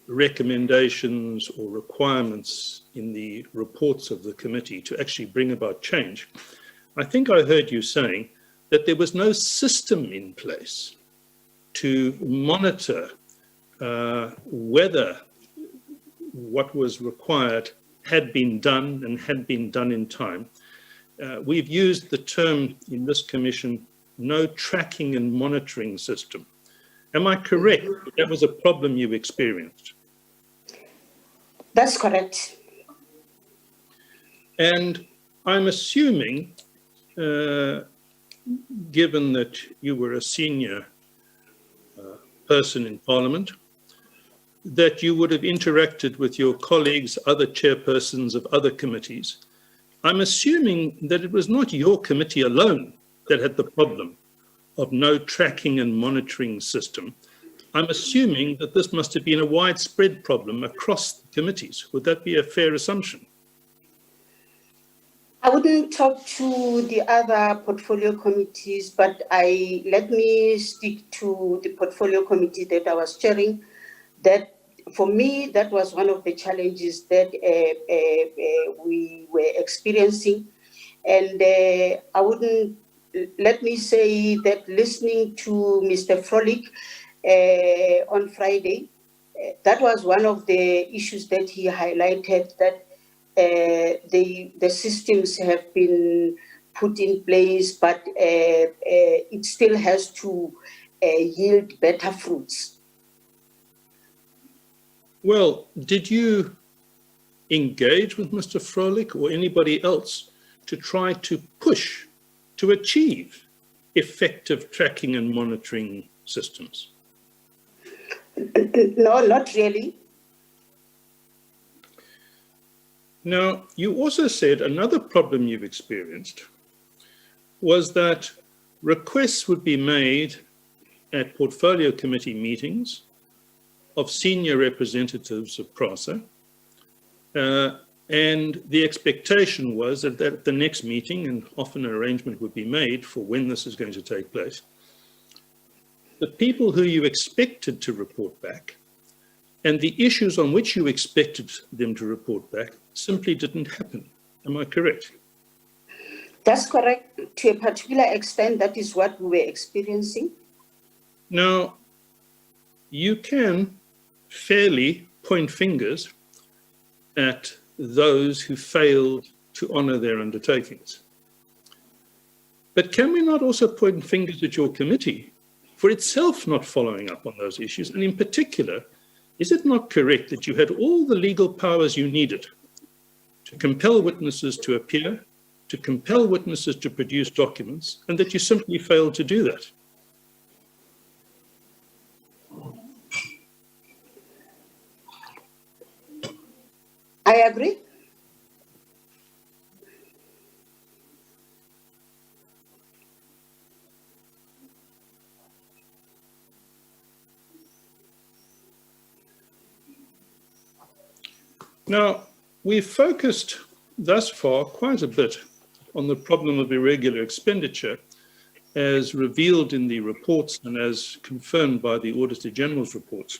Speaker 2: recommendations or requirements in the reports of the committee to actually bring about change, I think I heard you saying that there was no system in place to monitor whether what was required had been done and had been done in time. We've used the term in this commission, no tracking and monitoring system. Am I correct that that was a problem you experienced?
Speaker 3: That's correct.
Speaker 2: And I'm assuming, given that you were a senior person in Parliament, that you would have interacted with your colleagues, other chairpersons of other committees. I'm assuming that it was not your committee alone that had the problem of no tracking and monitoring system. I'm assuming that this must have been a widespread problem across the committees. Would that be a fair assumption?
Speaker 3: I wouldn't talk to the other portfolio committees, but let me stick to the portfolio committee that I was chairing. That, for me, that was one of the challenges that we were experiencing. And I wouldn't, let me say that listening to Mr. Frolick on Friday, that was one of the issues that he highlighted, that the systems have been put in place, but it still has to yield better fruits.
Speaker 2: Well, did you engage with Mr. Frolick or anybody else to try to push to achieve effective tracking and monitoring systems?
Speaker 3: No, not really.
Speaker 2: Now, you also said another problem you've experienced was that requests would be made at portfolio committee meetings of senior representatives of PRASA, and the expectation was that at the next meeting, and often an arrangement would be made for when this is going to take place, the people who you expected to report back and the issues on which you expected them to report back simply didn't happen. Am I correct?
Speaker 3: That's correct. To a particular extent, that is what we were experiencing.
Speaker 2: Now, you can fairly point fingers at those who failed to honour their undertakings. But can we not also point fingers at your committee for itself not following up on those issues? And in particular, is it not correct that you had all the legal powers you needed to compel witnesses to appear, to compel witnesses to produce documents, and that you simply failed to do that?
Speaker 3: I agree.
Speaker 2: Now, we've focused thus far quite a bit on the problem of irregular expenditure as revealed in the reports and as confirmed by the Auditor General's reports.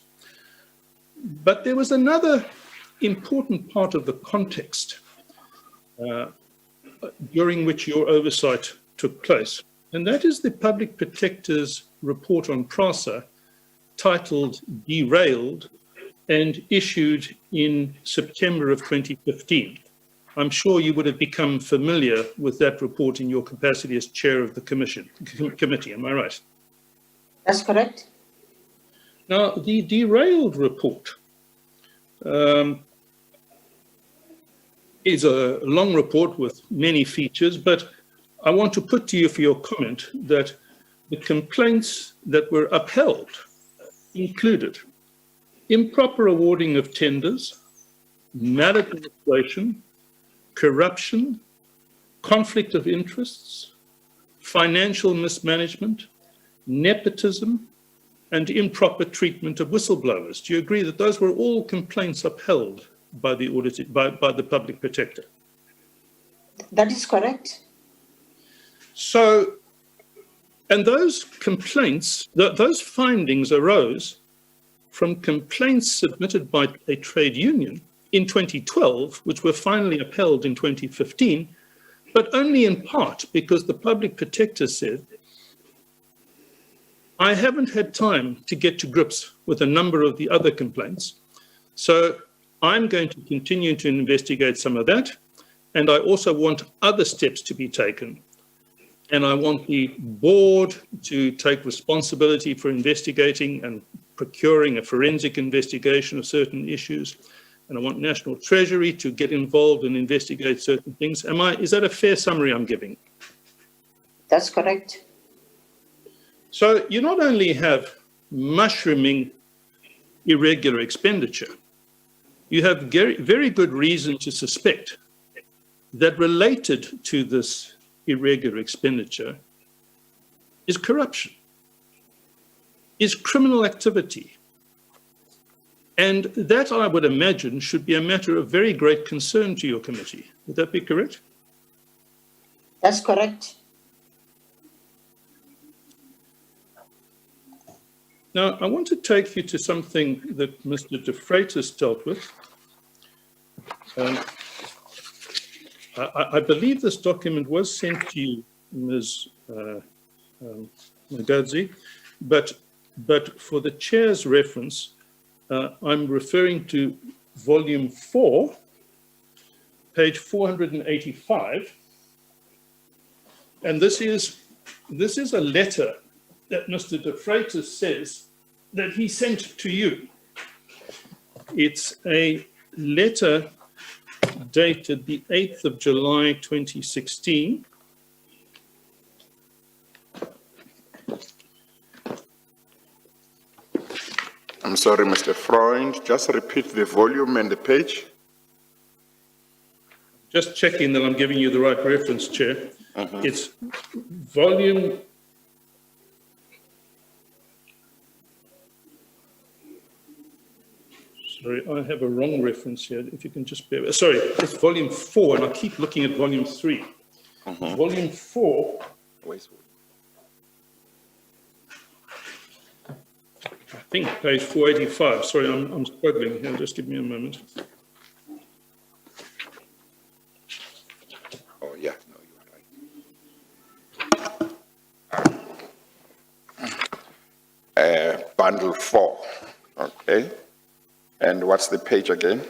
Speaker 2: But there was another important part of the context during which your oversight took place, and that is the Public Protector's report on PRASA, titled Derailed, and issued in September of 2015. I'm sure you would have become familiar with that report in your capacity as chair of the committee, am I right?
Speaker 3: That's correct.
Speaker 2: Now, the Derailed report is a long report with many features, but I want to put to you for your comment that the complaints that were upheld included improper awarding of tenders, maladministration, corruption, conflict of interests, financial mismanagement, nepotism, and improper treatment of whistleblowers. Do you agree that those were all complaints upheld by the Public Protector?
Speaker 3: That is correct.
Speaker 2: So, and those complaints, those findings arose from complaints submitted by a trade union in 2012, which were finally upheld in 2015, but only in part because the Public Protector said, I haven't had time to get to grips with a number of the other complaints, so I'm going to continue to investigate some of that, and I also want other steps to be taken. And I want the board to take responsibility for investigating and procuring a forensic investigation of certain issues. And I want National Treasury to get involved and investigate certain things. Is that a fair summary I'm giving?
Speaker 3: That's correct.
Speaker 2: So you not only have mushrooming irregular expenditure, you have very good reason to suspect that related to this irregular expenditure is corruption, is criminal activity. And that, I would imagine, should be a matter of very great concern to your committee. Would that be correct?
Speaker 3: That's correct.
Speaker 2: Now, I want to take you to something that Mr. De Freitas dealt with. I believe this document was sent to you, Ms. Magadzi, but for the chair's reference, I'm referring to volume 4, page 485, and this is a letter that Mr. De Freitas says that he sent to you. It's a letter dated the 8th of July 2016.
Speaker 1: I'm sorry, Mr. Freund, just repeat the volume and the page.
Speaker 2: Just checking that I'm giving you the right reference, Chair. It's volume... Sorry, I have a wrong reference here. If you can just bear with... Sorry, it's volume 4, and I keep looking at volume 3. Volume 4... I think page 485. Sorry, I'm struggling here. Just give me a moment.
Speaker 1: Oh, yeah, no, you're right. Bundle 4, okay. And what's the page again?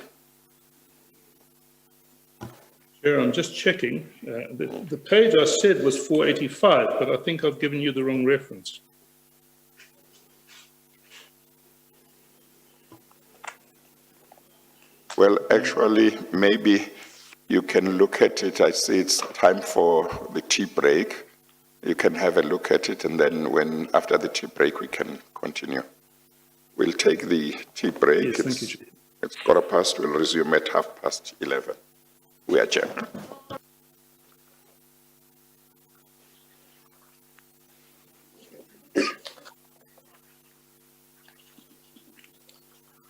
Speaker 2: Chair, I'm just checking. The page I said was 485, but I think I've given you the wrong reference.
Speaker 1: Well, actually, maybe you can look at it. I see it's time for the tea break. You can have a look at it, and then after the tea break, we can continue. We'll take the tea break.
Speaker 2: Yes, thank you, Chair.
Speaker 1: It's 11:15. We'll resume at 11:30. We adjourn.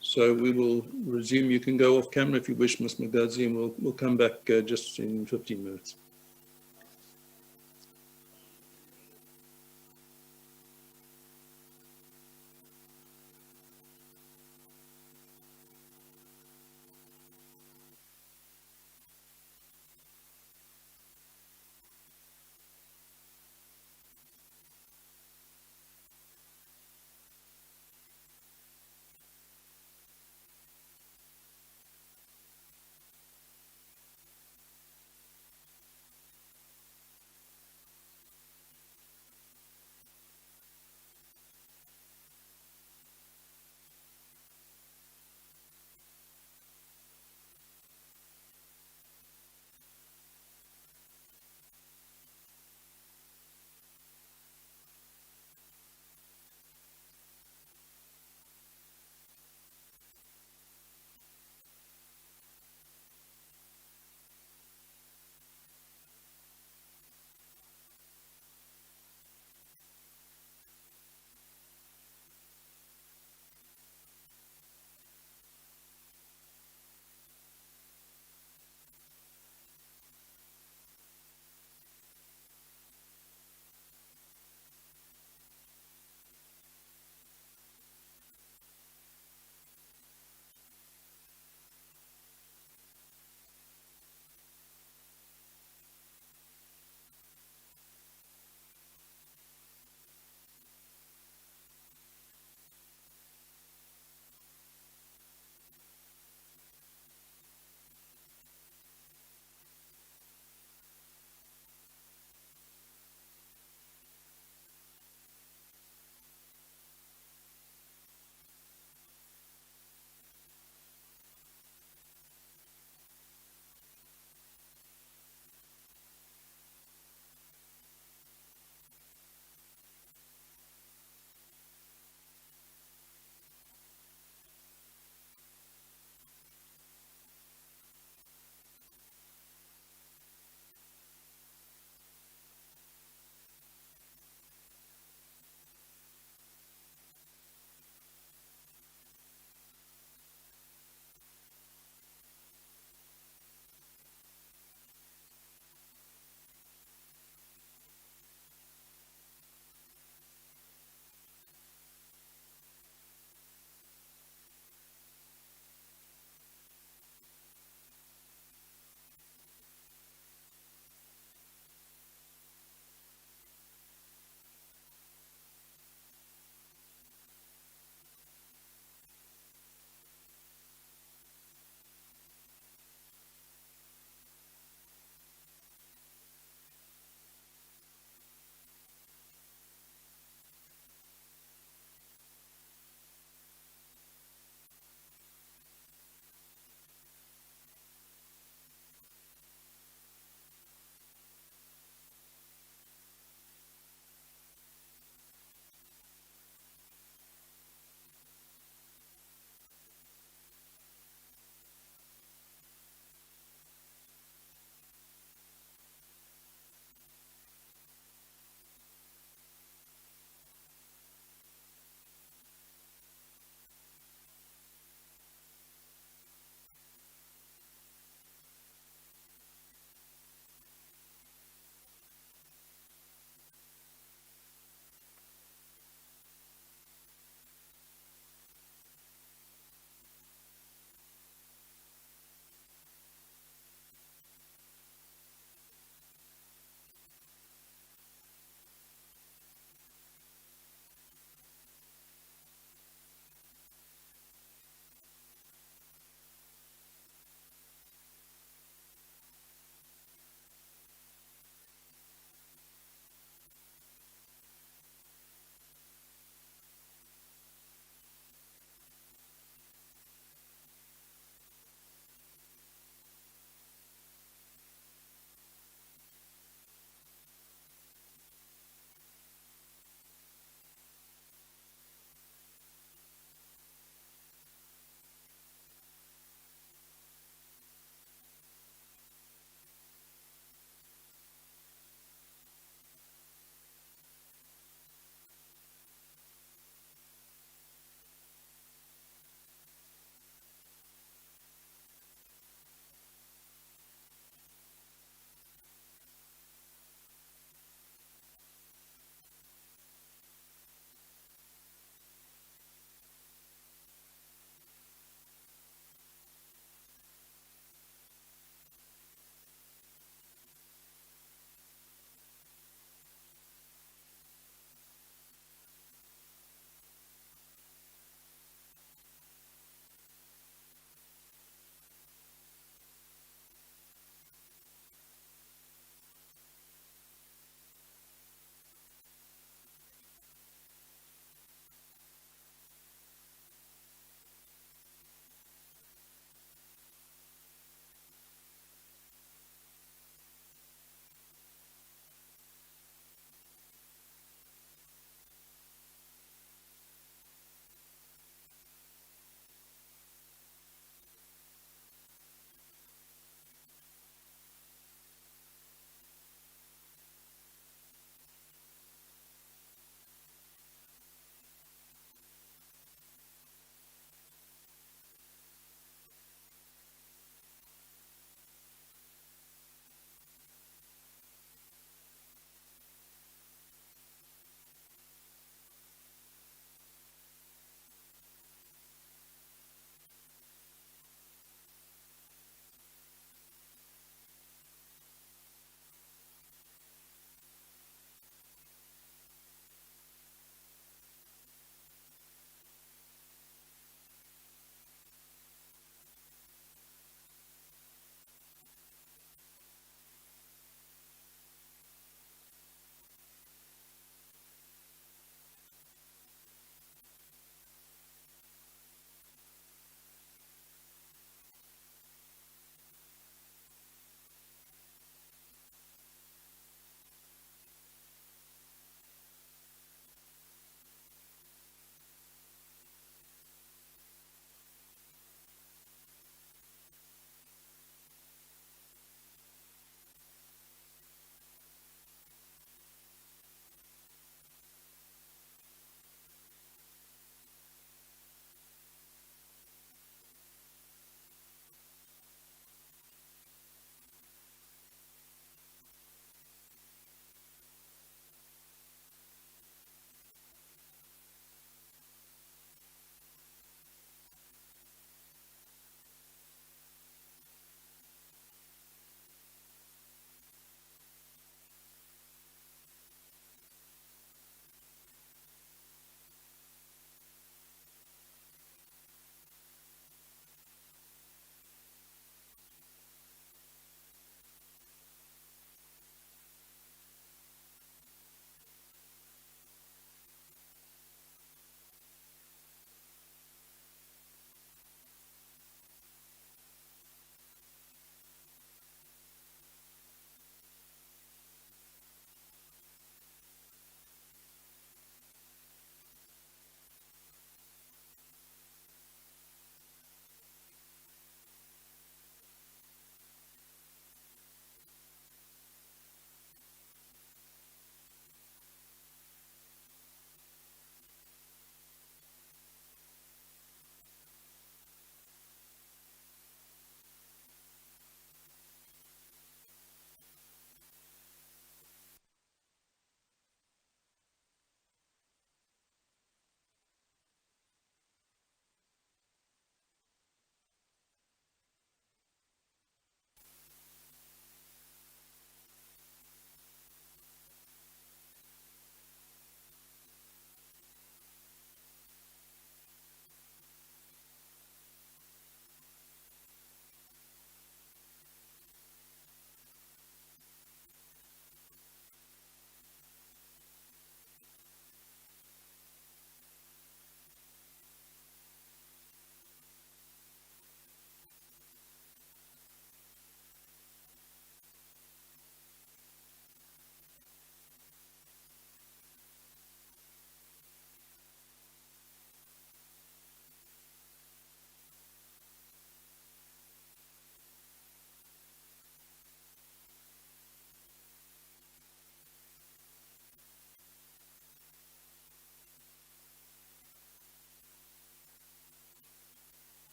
Speaker 2: So we will resume. You can go off camera if you wish, Ms. Magazi, and we'll come back just in 15 minutes.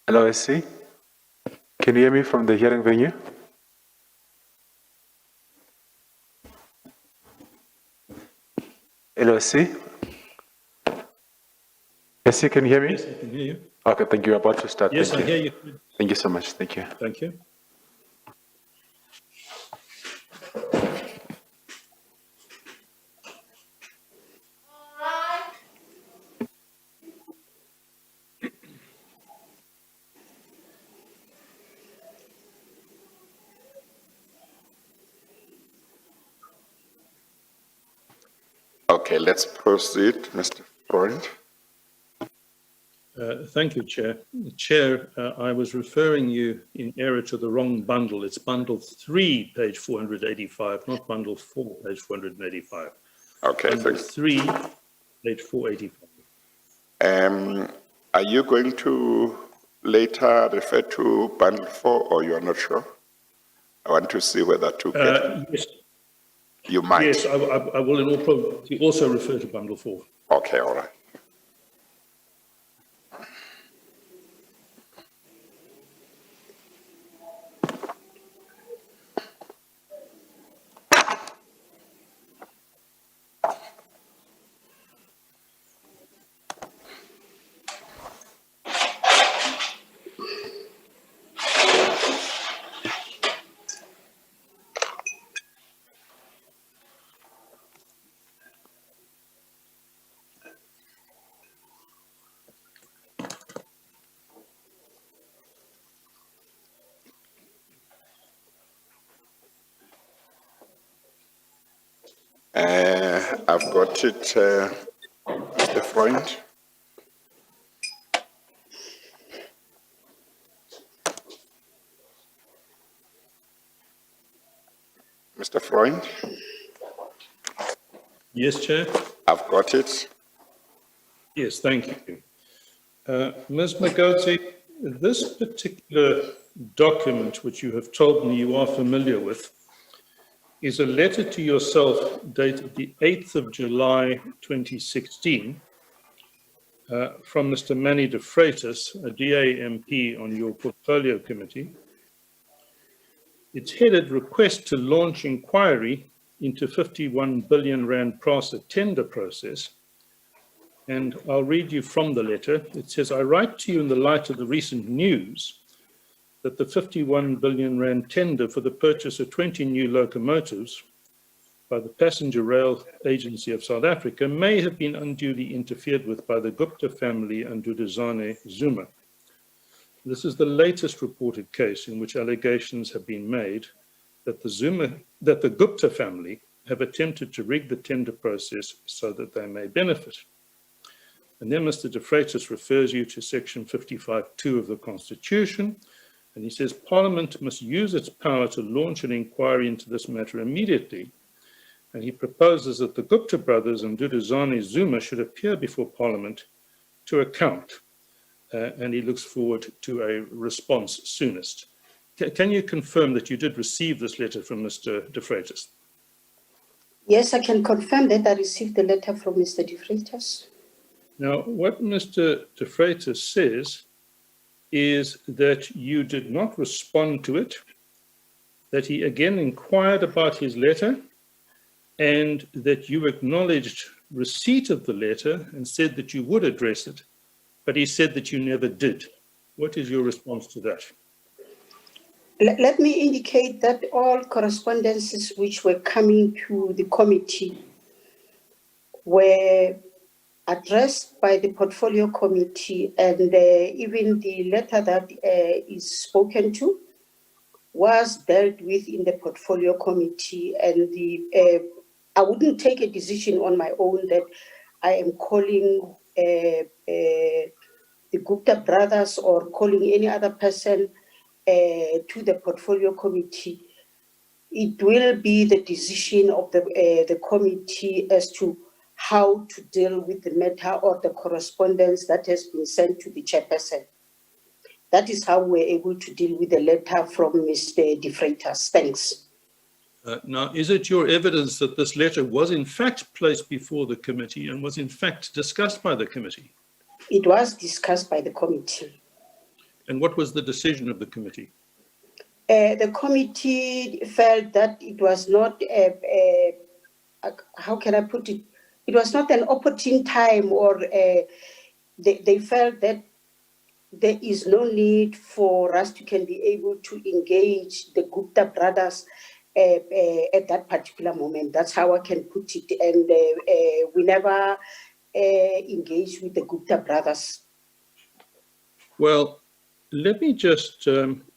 Speaker 5: Hello, SC. Can you hear me from the hearing venue? Hello, SC. SC, can you hear me?
Speaker 2: Yes, I can hear you.
Speaker 5: Okay, thank you. We're about to start.
Speaker 2: Yes,
Speaker 5: Thank
Speaker 2: I hear you.
Speaker 5: Thank you so much. Thank you.
Speaker 2: Thank you.
Speaker 1: Okay, let's proceed, Mr. Freund.
Speaker 2: Thank you, Chair. Chair, I was referring you in error to the wrong bundle. It's bundle 3, page 485, not bundle 4, page 485.
Speaker 1: Okay,
Speaker 2: Bundle
Speaker 1: thanks.
Speaker 2: 3, page 485.
Speaker 1: Are you going to later refer to bundle 4 or you are not sure? I want to see whether to get
Speaker 2: Yes,
Speaker 1: you might.
Speaker 2: yes, I will in all probability also refer to bundle 4.
Speaker 1: Okay, all right. I've got it, Mr. Freund. Mr. Freund,
Speaker 2: Yes, Chair.
Speaker 1: I've got it.
Speaker 2: Yes, thank you. Ms. Magoti, this particular document, which you have told me you are familiar with, is a letter to yourself dated the 8th of July 2016 from Mr. Manny de Freitas, a DA MP on your portfolio committee. It's headed Request to Launch Inquiry into 51 billion Rand PRASA tender process. And I'll read you from the letter. It says, I write to you in the light of the recent news that the 51 billion Rand tender for the purchase of 20 new locomotives by the Passenger Rail Agency of South Africa may have been unduly interfered with by the Gupta family and Duduzane Zuma. This is the latest reported case in which allegations have been made that the Gupta family have attempted to rig the tender process so that they may benefit. And then Mr. de Freitas refers you to section 55(2) of the Constitution, and he says Parliament must use its power to launch an inquiry into this matter immediately. And he proposes that the Gupta brothers and Duduzane Zuma should appear before Parliament to account. And he looks forward to a response soonest. Can you confirm that you did receive this letter from Mr. de Freitas?
Speaker 3: Yes, I can confirm that I received the letter from Mr. de Freitas.
Speaker 2: Now, what Mr. de Freitas says is that you did not respond to it, that he again inquired about his letter, and that you acknowledged receipt of the letter and said that you would address it, but he said that you never did. What is your response to that?
Speaker 3: Let me indicate that all correspondences which were coming to the committee were addressed by the portfolio committee, and even the letter that is spoken to was dealt with in the portfolio committee. And I wouldn't take a decision on my own that I am calling the Gupta brothers or calling any other person to the portfolio committee. It will be the decision of the committee as to how to deal with the matter or the correspondence that has been sent to the chairperson. That is how we're able to deal with the letter from Mr. de Freitas. Thanks.
Speaker 2: Now, is it your evidence that this letter was in fact placed before the committee and was in fact discussed by the committee?
Speaker 3: It was discussed by the committee.
Speaker 2: And what was the decision of the committee?
Speaker 3: The committee felt that it was not how can I put it? It was not an opportune time, or they felt that there is no need for us to can be able to engage the Gupta brothers at that particular moment. That's how I can put it. And we never engaged with the Gupta brothers.
Speaker 2: Well, let me just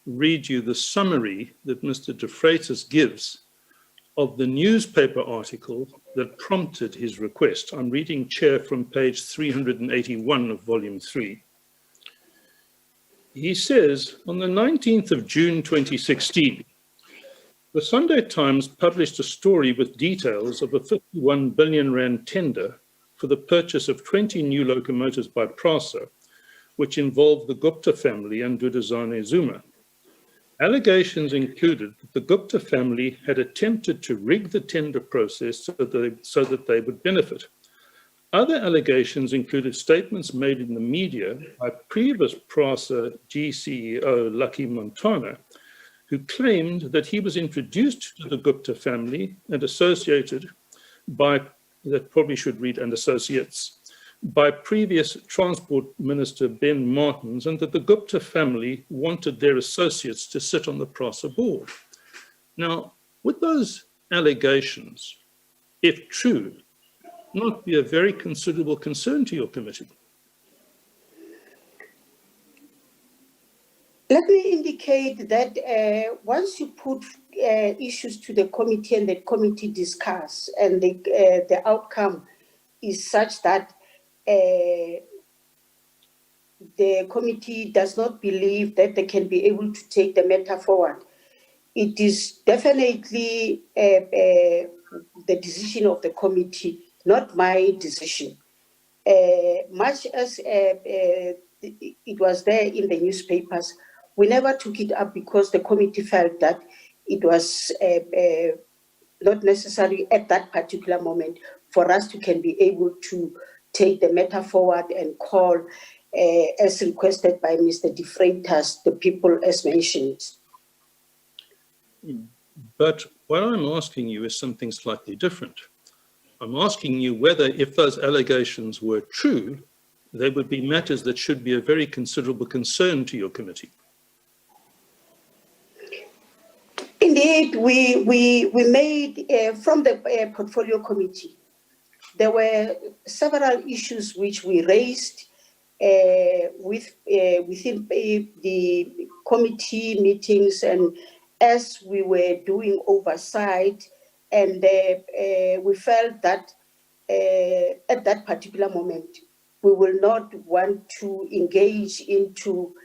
Speaker 2: read you the summary that Mr. De Freitas gives of the newspaper article that prompted his request. I'm reading, Chair, from page 381 of Volume 3. He says, on the 19th of June 2016, the Sunday Times published a story with details of a 51 billion rand tender for the purchase of 20 new locomotives by PRASA, which involved the Gupta family and Duduzane Zuma. Allegations included that the Gupta family had attempted to rig the tender process so that they would benefit. Other allegations included statements made in the media by previous PRASA GCEO Lucky Montana, who claimed that he was introduced to the Gupta family and associated by, that probably should read and associates, by previous Transport Minister Ben Martins, and that the Gupta family wanted their associates to sit on the PRASA board. Now, would those allegations, if true, not be a very considerable concern to your committee?
Speaker 3: Let me indicate that once you put issues to the committee and the committee discuss, and the outcome is such that the committee does not believe that they can be able to take the matter forward, it is definitely the decision of the committee, not my decision. Much as it was there in the newspapers, we never took it up because the committee felt that it was not necessary at that particular moment for us to can be able to take the matter forward and call, as requested by Mr. De Freitas, the people as mentioned.
Speaker 2: But what I'm asking you is something slightly different. I'm asking you whether, if those allegations were true, they would be matters that should be a very considerable concern to your committee.
Speaker 3: Indeed, we made, from the portfolio committee, there were several issues which we raised within the committee meetings, and as we were doing oversight, and we felt that at that particular moment, we will not want to engage into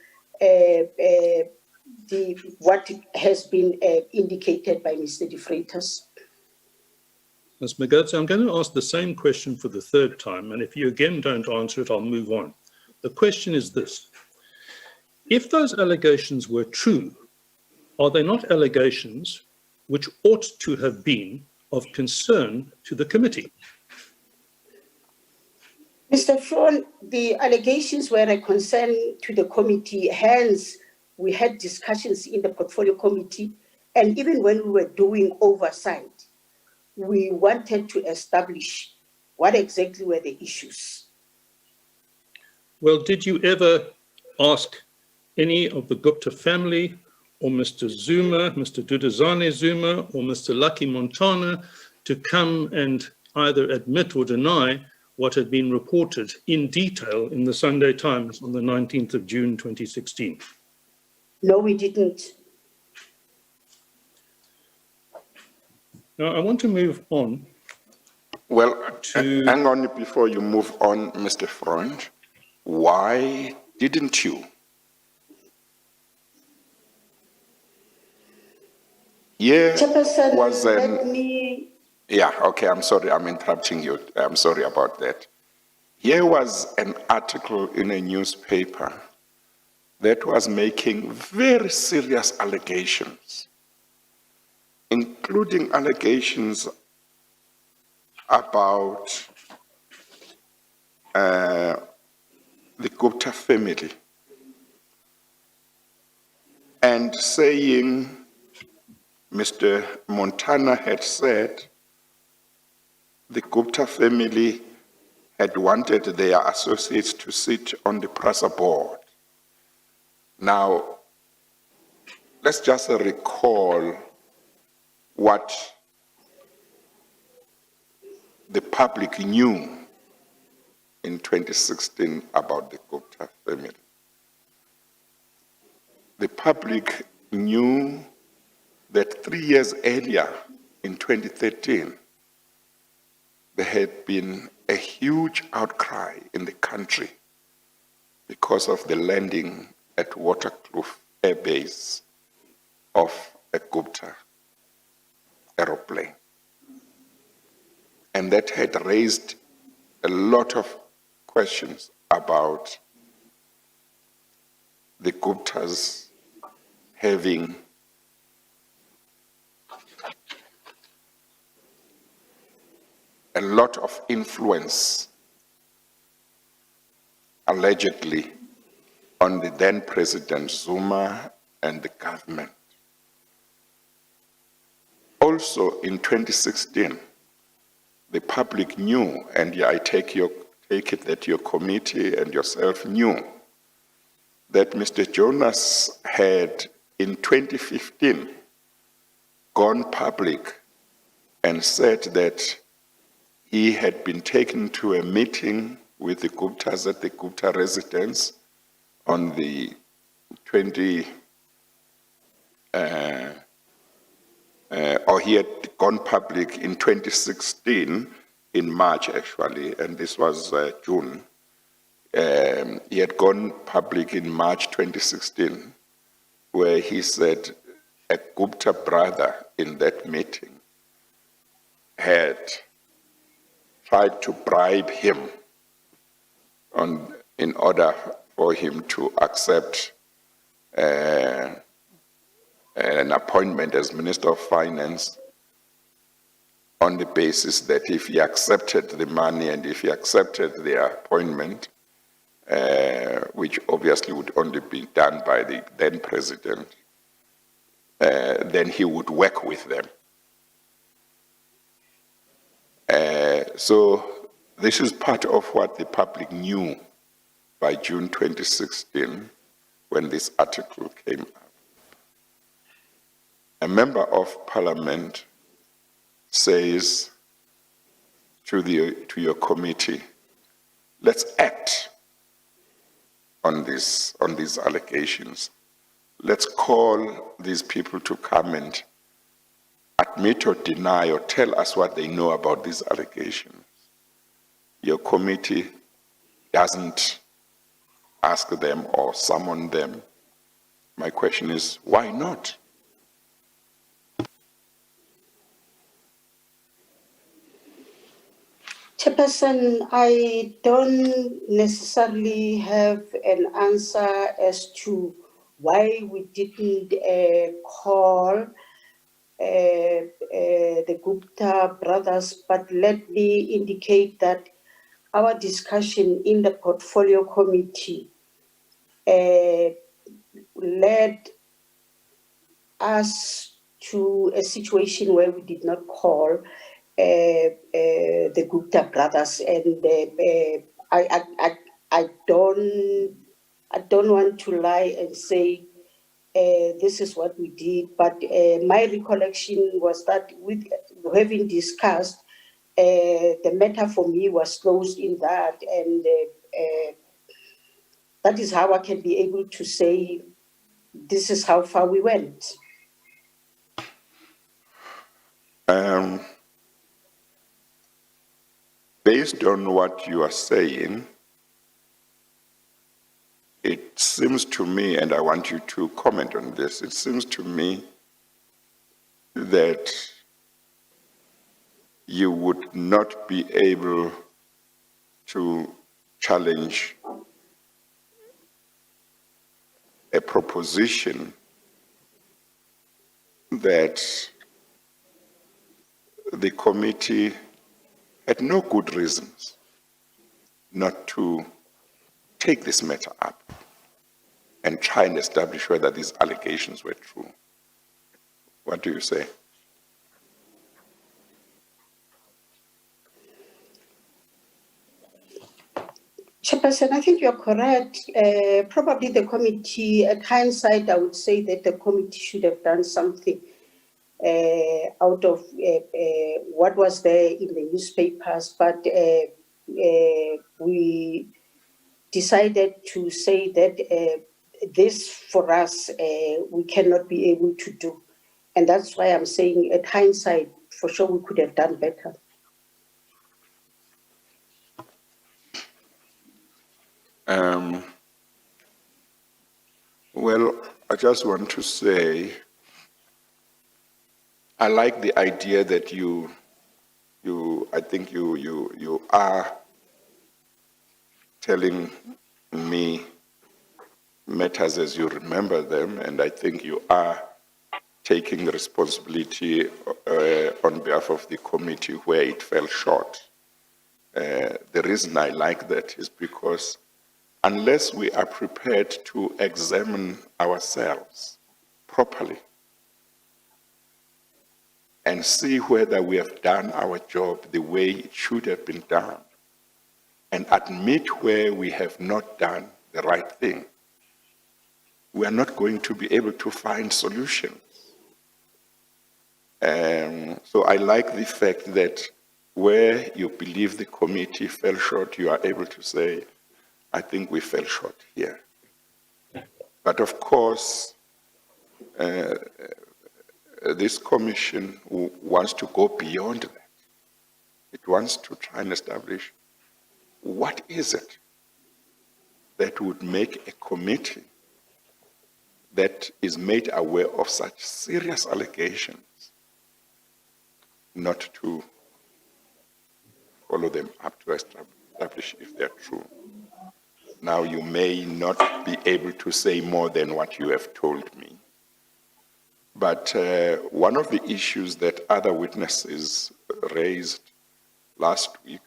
Speaker 3: what has been indicated by Mr. De Freitas.
Speaker 2: Ms. Magatse, I'm going to ask the same question for the third time, and if you again don't answer it, I'll move on. The question is this: if those allegations were true, are they not allegations which ought to have been of concern to the committee?
Speaker 3: Mr. Fron, the allegations were a concern to the committee, hence we had discussions in the portfolio committee, and even when we were doing oversight, we wanted to establish what exactly were the issues.
Speaker 2: Well, did you ever ask any of the Gupta family, or Mr. Zuma, Mr. Duduzane Zuma, or Mr. Lucky Montana to come and either admit or deny what had been reported in detail in the Sunday Times on the 19th of June 2016?
Speaker 3: No, we didn't.
Speaker 2: Now, I want to move on.
Speaker 1: Well, hang on before you move on, Mr. Freund. Why didn't you? Yeah, was yeah, okay, I'm sorry, I'm interrupting you. I'm sorry about that. Here was an article in a newspaper that was making very serious allegations, including allegations about the Gupta family and saying Mr. Montana had said the Gupta family had wanted their associates to sit on the PRASA board. Now, let's just recall what the public knew in 2016 about the Gupta family. The public knew that 3 years earlier, in 2013, there had been a huge outcry in the country because of the landing at Waterkloof Air Base of a Gupta aeroplane. And that had raised a lot of questions about the Guptas having a lot of influence, allegedly, on the then President Zuma and the government. Also in 2016, the public knew, and I take it that your committee and yourself knew, that Mr. Jonas had in 2015 gone public and said that he had been taken to a meeting with the Guptas at the Gupta residence on the 20, or he had gone public in 2016, in March actually, and this was June. He had gone public in March 2016, where he said a Gupta brother in that meeting had tried to bribe him in order for him to accept an appointment as Minister of Finance on the basis that if he accepted the money and if he accepted the appointment, which obviously would only be done by the then president, then he would work with them. So this is part of what the public knew by June 2016 when this article came up. A member of parliament says to your committee, let's act on these allegations. Let's call these people to come and admit or deny or tell us what they know about these allegations. Your committee doesn't ask them or summon them. My question is, why not?
Speaker 3: Chairperson, I don't necessarily have an answer as to why we didn't call the Gupta brothers, but let me indicate that our discussion in the portfolio committee led us to a situation where we did not call the Gupta brothers, and I don't want to lie and say this is what we did, but my recollection was that with having discussed, the matter for me was closed in that, and that is how I can be able to say this is how far we went.
Speaker 1: Based on what you are saying, it seems to me, and I want you to comment on this, it seems to me that you would not be able to challenge a proposition that the committee had no good reasons not to take this matter up and try and establish whether these allegations were true. What do you say?
Speaker 3: Chairperson, I think you're correct. Probably the committee, at hindsight, I would say that the committee should have done something out of what was there in the newspapers, but we decided to say that this for us, we cannot be able to do. And that's why I'm saying at hindsight, for sure, we could have done better.
Speaker 1: Well, I just want to say, I like the idea that you are telling me matters as you remember them, and I think you are taking responsibility on behalf of the committee where it fell short. The reason I like that is because unless we are prepared to examine ourselves properly and see whether we have done our job the way it should have been done, and admit where we have not done the right thing, we are not going to be able to find solutions. So I like the fact that where you believe the committee fell short, you are able to say, I think we fell short here. But of course, this commission wants to go beyond that. It wants to try and establish what is it that would make a committee that is made aware of such serious allegations not to follow them up to establish if they're true. Now, you may not be able to say more than what you have told me, but one of the issues that other witnesses raised last week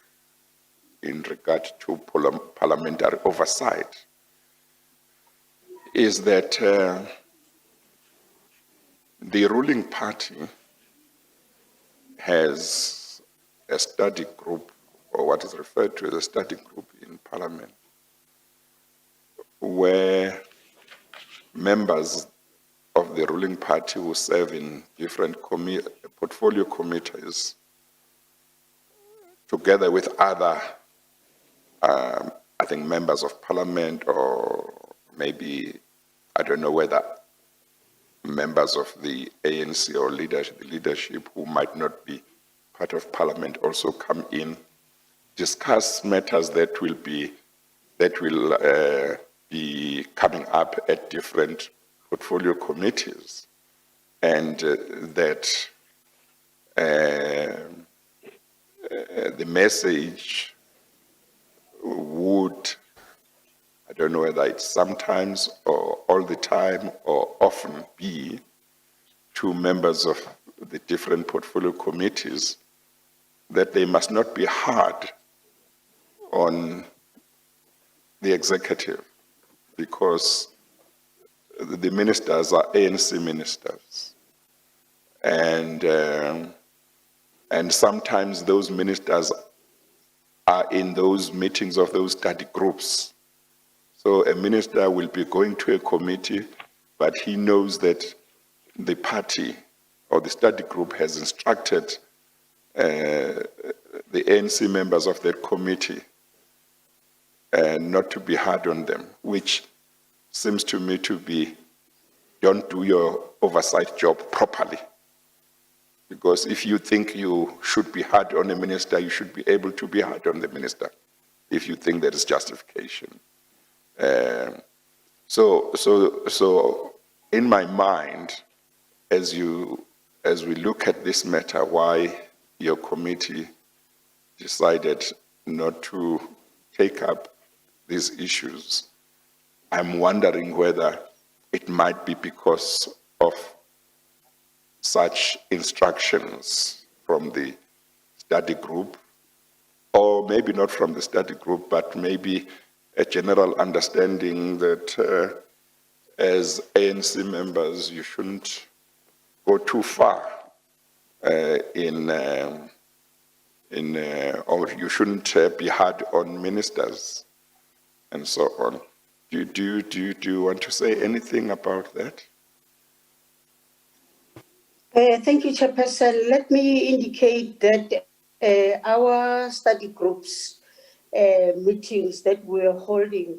Speaker 1: in regard to parliamentary oversight is that the ruling party has a study group, or what is referred to as a study group in Parliament, where members of the ruling party who serve in different portfolio committees, together with other, I think, members of Parliament, or maybe, I don't know whether members of the ANC or the leadership who might not be part of Parliament also come in, discuss matters that will be coming up at different portfolio committees, and that the message would, I don't know whether it's sometimes or all the time or often, be to members of the different portfolio committees that they must not be hard on the executive, because the ministers are ANC ministers, and sometimes those ministers are in those meetings of those study groups. So a minister will be going to a committee, but he knows that the party or the study group has instructed the ANC members of that committee not to be hard on them, which seems to me to be, don't do your oversight job properly. Because if you think you should be hard on a minister, you should be able to be hard on the minister, if you think there is justification. So in my mind, as we look at this matter, why your committee decided not to take up these issues, I'm wondering whether it might be because of such instructions from the study group, or maybe not from the study group, but maybe a general understanding that as ANC members, you shouldn't go too far or you shouldn't be hard on ministers and so on. Do you want to say anything about that?
Speaker 3: Thank you, Chairperson. Let me indicate that our study groups meetings that we're holding,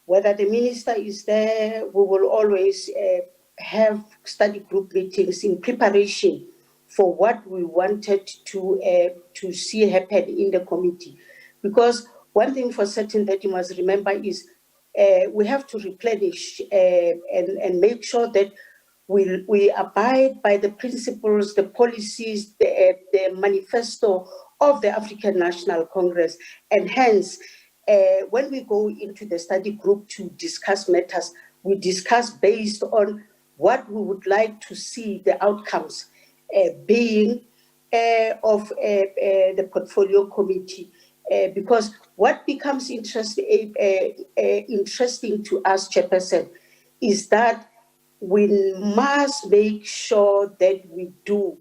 Speaker 3: whether the minister is there, we will always have study group meetings in preparation for what we wanted to see happen in the committee. Because one thing for certain that you must remember is we have to replenish and make sure that we abide by the principles, the policies, the manifesto of the African National Congress. And hence, when we go into the study group to discuss matters, we discuss based on what we would like to see the outcomes being of the portfolio committee. Because what becomes interesting to us, Chairperson, is that we must make sure that we do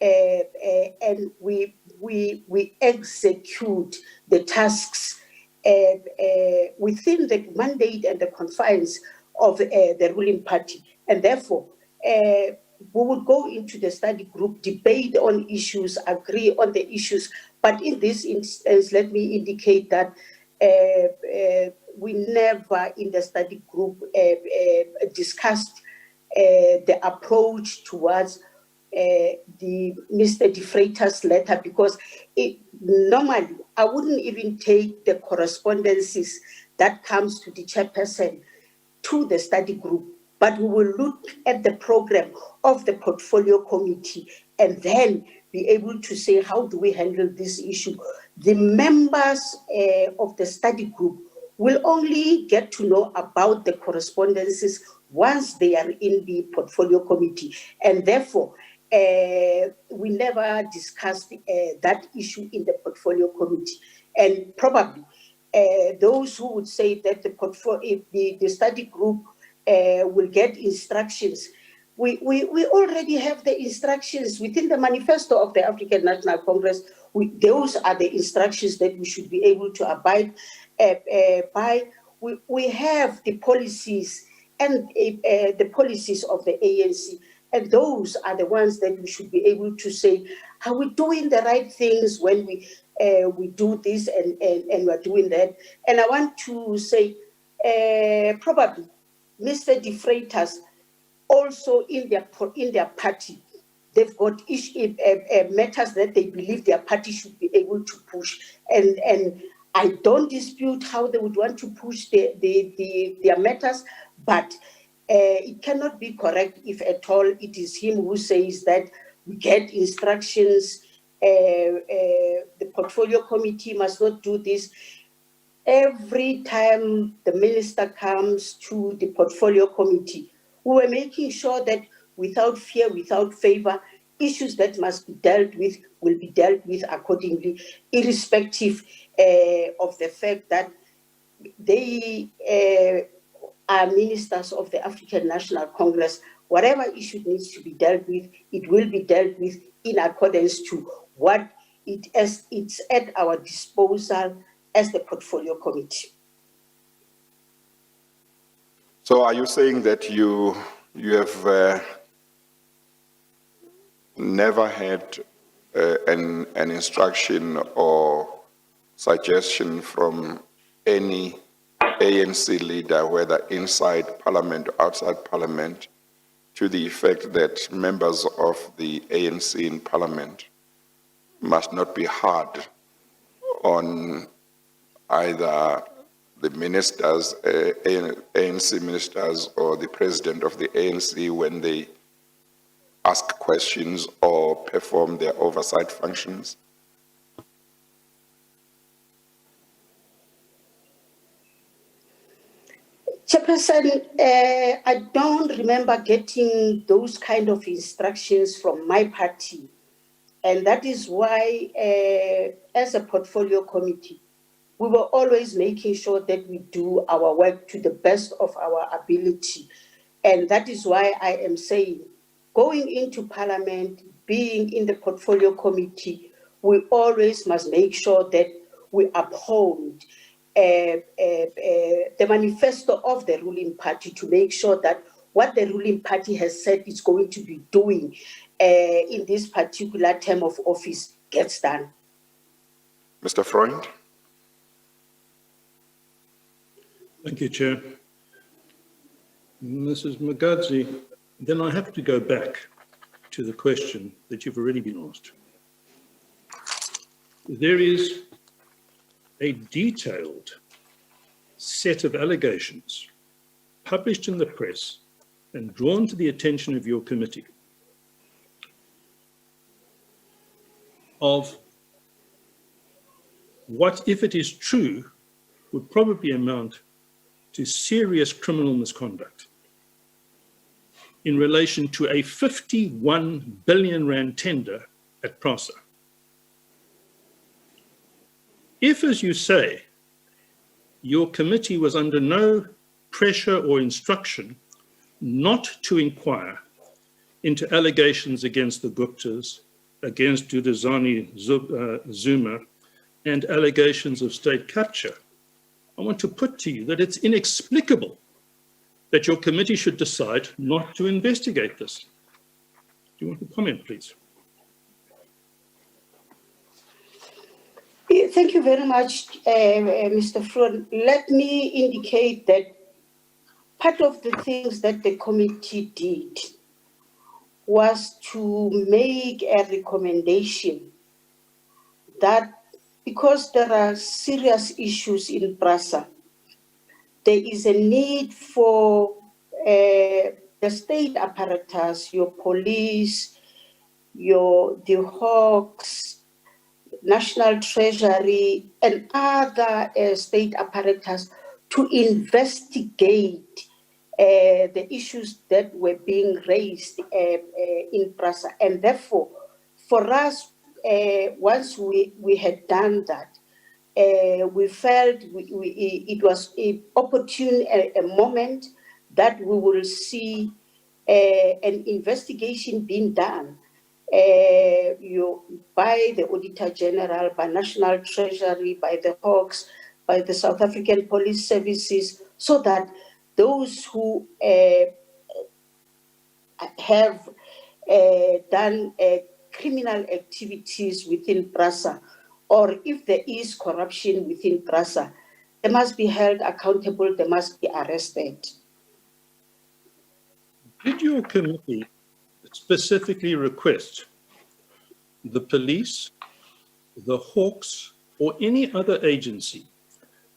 Speaker 3: and we execute the tasks within the mandate and the confines of the ruling party. And therefore, we would go into the study group, debate on issues, agree on the issues. But in this instance, let me indicate that we never in the study group discussed the approach towards the Mr. De Freitas letter, because normally I wouldn't even take the correspondences that comes to the chairperson to the study group, but we will look at the program of the portfolio committee and then be able to say, how do we handle this issue? The members of the study group will only get to know about the correspondences once they are in the portfolio committee. And therefore, we never discussed that issue in the portfolio committee. And probably those who would say that the study group will get instructions, we already have the instructions within the manifesto of the African National Congress. Those are the instructions that we should be able to abide by. We have the policies and the policies of the ANC, and those are the ones that we should be able to say, are we doing the right things when we do this and we're doing that? And I want to say, probably Mr. De Freitas, also in their party, they've got matters that they believe their party should be able to push. And I don't dispute how they would want to push their matters, but it cannot be correct if at all it is him who says that we get instructions, the portfolio committee must not do this. Every time the minister comes to the portfolio committee, we were making sure that without fear, without favor, issues that must be dealt with will be dealt with accordingly, irrespective of the fact that they are ministers of the African National Congress. Whatever issue needs to be dealt with, it will be dealt with in accordance to what it's at our disposal as the portfolio committee.
Speaker 1: So are you saying that you have never had an instruction or suggestion from any ANC leader, whether inside Parliament or outside Parliament, to the effect that members of the ANC in Parliament must not be hard on either the ministers, ANC ministers, or the president of the ANC when they ask questions or perform their oversight functions?
Speaker 3: Chairperson, I don't remember getting those kind of instructions from my party. And that is why, as a portfolio committee, we were always making sure that we do our work to the best of our ability. And that is why I am saying, going into Parliament, being in the Portfolio Committee, we always must make sure that we uphold the manifesto of the ruling party to make sure that what the ruling party has said is going to be doing in this particular term of office gets done.
Speaker 1: Mr. Freund?
Speaker 2: Thank you, Chair. Mrs. Mugadzi, then I have to go back to the question that you've already been asked. There is a detailed set of allegations published in the press and drawn to the attention of your committee of what, if it is true, would probably amount to serious criminal misconduct in relation to a 51 billion rand tender at PRASA. If, as you say, your committee was under no pressure or instruction not to inquire into allegations against the Guptas, against Dudazani Zuma, and allegations of state capture, I want to put to you that it's inexplicable that your committee should decide not to investigate this. Do you want to comment, please?
Speaker 3: Thank you very much, Mr. Freund. Let me indicate that part of the things that the committee did was to make a recommendation that because there are serious issues in PRASA, there is a need for the state apparatus, your police, the Hawks, National Treasury, and other state apparatus to investigate the issues that were being raised in PRASA. And therefore, for us, once we had done that, we felt it was an opportune a moment that we will see an investigation being done by the Auditor General, by National Treasury, by the Hawks, by the South African Police Services, so that those who have done criminal activities within PRASA, or if there is corruption within PRASA, they must be held accountable, they must be arrested.
Speaker 2: Did your committee specifically request the police, the Hawks, or any other agency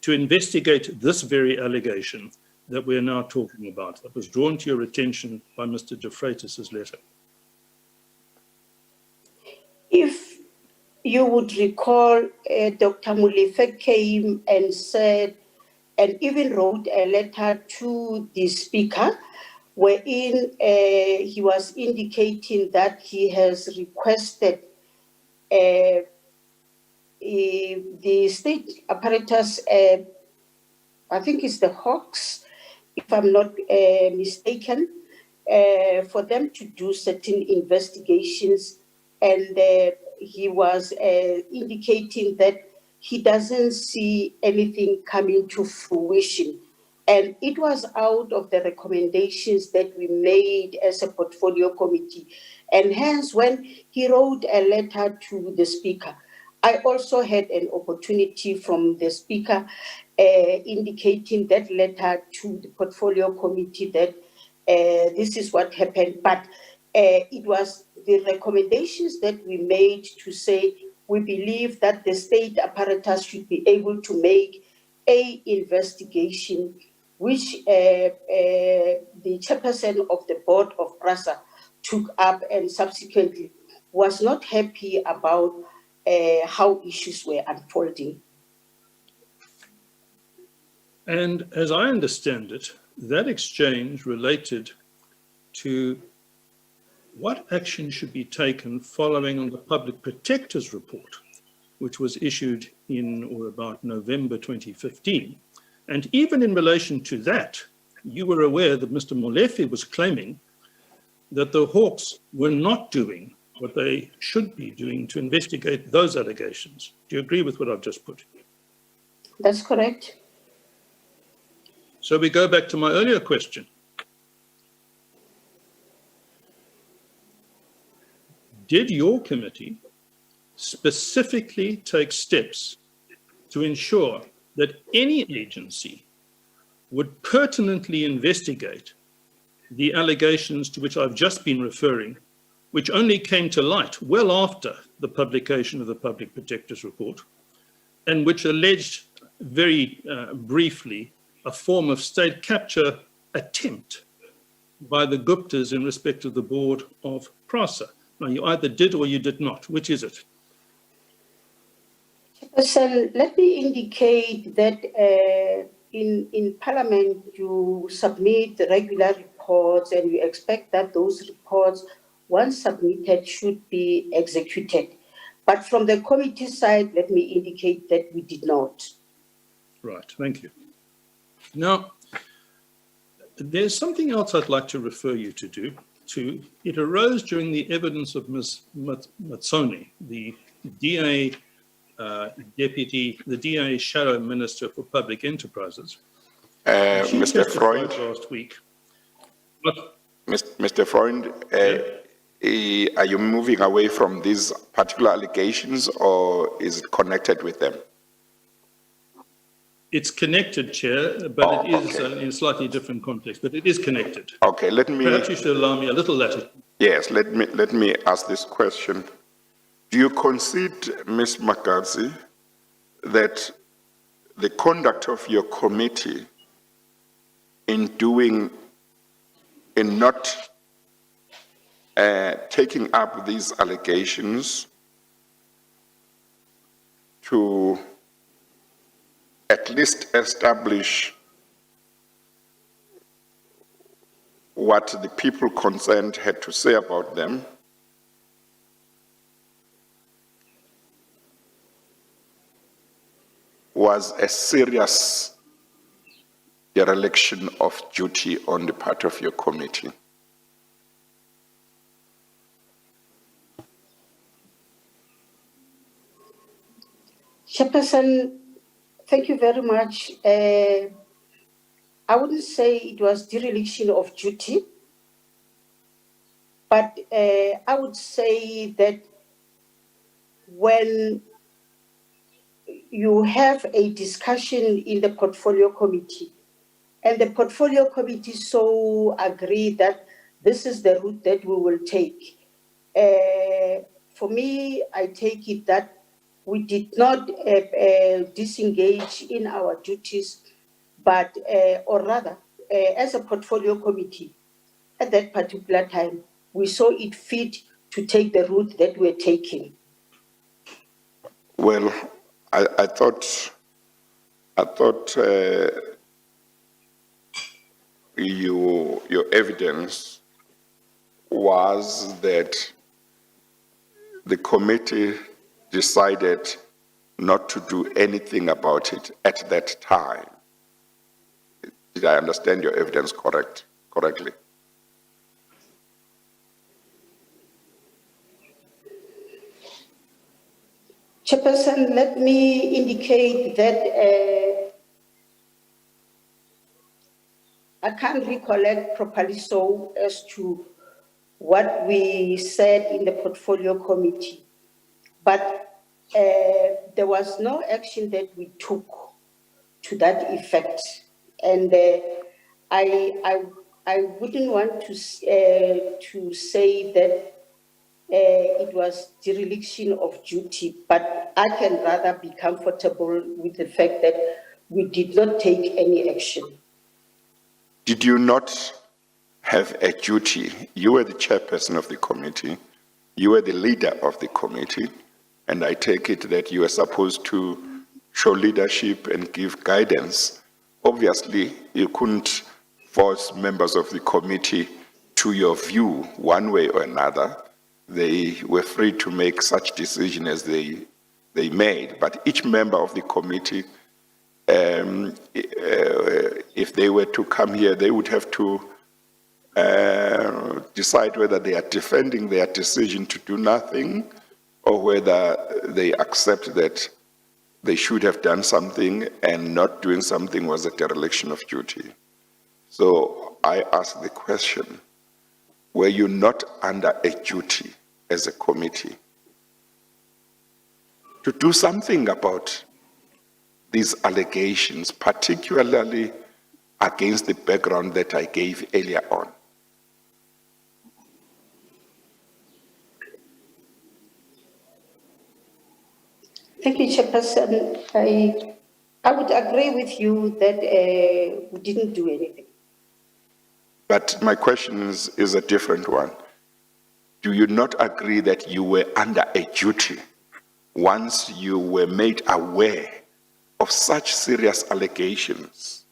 Speaker 2: to investigate this very allegation that we're now talking about, that was drawn to your attention by Mr. De Freitas's letter?
Speaker 3: If you would recall, Dr. Mulife came and said, and even wrote a letter to the Speaker, wherein he was indicating that he has requested the state apparatus, I think it's the Hawks, if I'm not mistaken, for them to do certain investigations. And he was indicating that he doesn't see anything coming to fruition. And it was out of the recommendations that we made as a portfolio committee. And hence, when he wrote a letter to the Speaker, I also had an opportunity from the Speaker indicating that letter to the portfolio committee that this is what happened. But it was the recommendations that we made to say we believe that the state apparatus should be able to make an investigation, which the chairperson of the board of PRASA took up and subsequently was not happy about how issues were unfolding.
Speaker 2: And as I understand it, that exchange related to what action should be taken following on the Public Protector's report which was issued in or about November 2015. And even in relation to that, you were aware that Mr. Molefe was claiming that the Hawks were not doing what they should be doing to investigate those allegations. Do you agree with what I've just put?
Speaker 3: That's correct.
Speaker 2: So we go back to my earlier question. Did your committee specifically take steps to ensure that any agency would pertinently investigate the allegations to which I've just been referring, which only came to light well after the publication of the Public Protector's Report, and which alleged very briefly a form of state capture attempt by the Guptas in respect of the board of PRASA? Now, you either did or you did not. Which is it?
Speaker 3: So let me indicate that in Parliament, you submit the regular reports and you expect that those reports, once submitted, should be executed. But from the committee side, let me indicate that we did not.
Speaker 2: Right, thank you. Now, there's something else I'd like to refer you to. It arose during the evidence of Ms. Matsoni, the DA deputy, the DA shadow minister for public enterprises. She
Speaker 1: Mr.
Speaker 2: testified
Speaker 1: Freund,
Speaker 2: last week. But
Speaker 1: Mr. Freund, are you moving away from these particular allegations or is it connected with them?
Speaker 2: it's connected, Chair, but it is in a slightly different context, but it is connected.
Speaker 1: Okay, let me...
Speaker 2: Perhaps you should allow me a little latitude.
Speaker 1: Yes, let me ask this question. Do you concede, Ms. Magazi, that the conduct of your committee in not taking up these allegations to at least establish what the people concerned had to say about them, was a serious dereliction of duty on the part of your committee?
Speaker 3: Chairperson, thank you very much. I wouldn't say it was dereliction of duty, but I would say that when you have a discussion in the portfolio committee, and the portfolio committee so agree that this is the route that we will take, for me, I take it that we did not disengage in our duties, but, or rather, as a portfolio committee, at that particular time, we saw it fit to take the route that we're taking.
Speaker 1: Well, I thought your evidence was that the committee decided not to do anything about it at that time. Did I understand your evidence correctly?
Speaker 3: Chairperson, let me indicate that I can't recollect properly so as to what we said in the portfolio committee, but there was no action that we took to that effect, and I wouldn't want to say that it was dereliction of duty, but I can rather be comfortable with the fact that we did not take any action.
Speaker 1: Did you not have a duty? You were the chairperson of the committee, you were the leader of the committee, and I take it that you are supposed to show leadership and give guidance. Obviously, you couldn't force members of the committee to your view one way or another. They were free to make such decision as they they made, but each member of the committee, if they were to come here, they would have to decide whether they are defending their decision to do nothing or whether they accept that they should have done something and not doing something was a dereliction of duty. So I ask the question, were you not under a duty as a committee to do something about these allegations, particularly against the background that I gave earlier on?
Speaker 3: Thank you, Chairperson. I would agree with you that we didn't do anything.
Speaker 1: But my question is a different one. Do you not agree that you were under a duty once you were made aware of such serious allegations?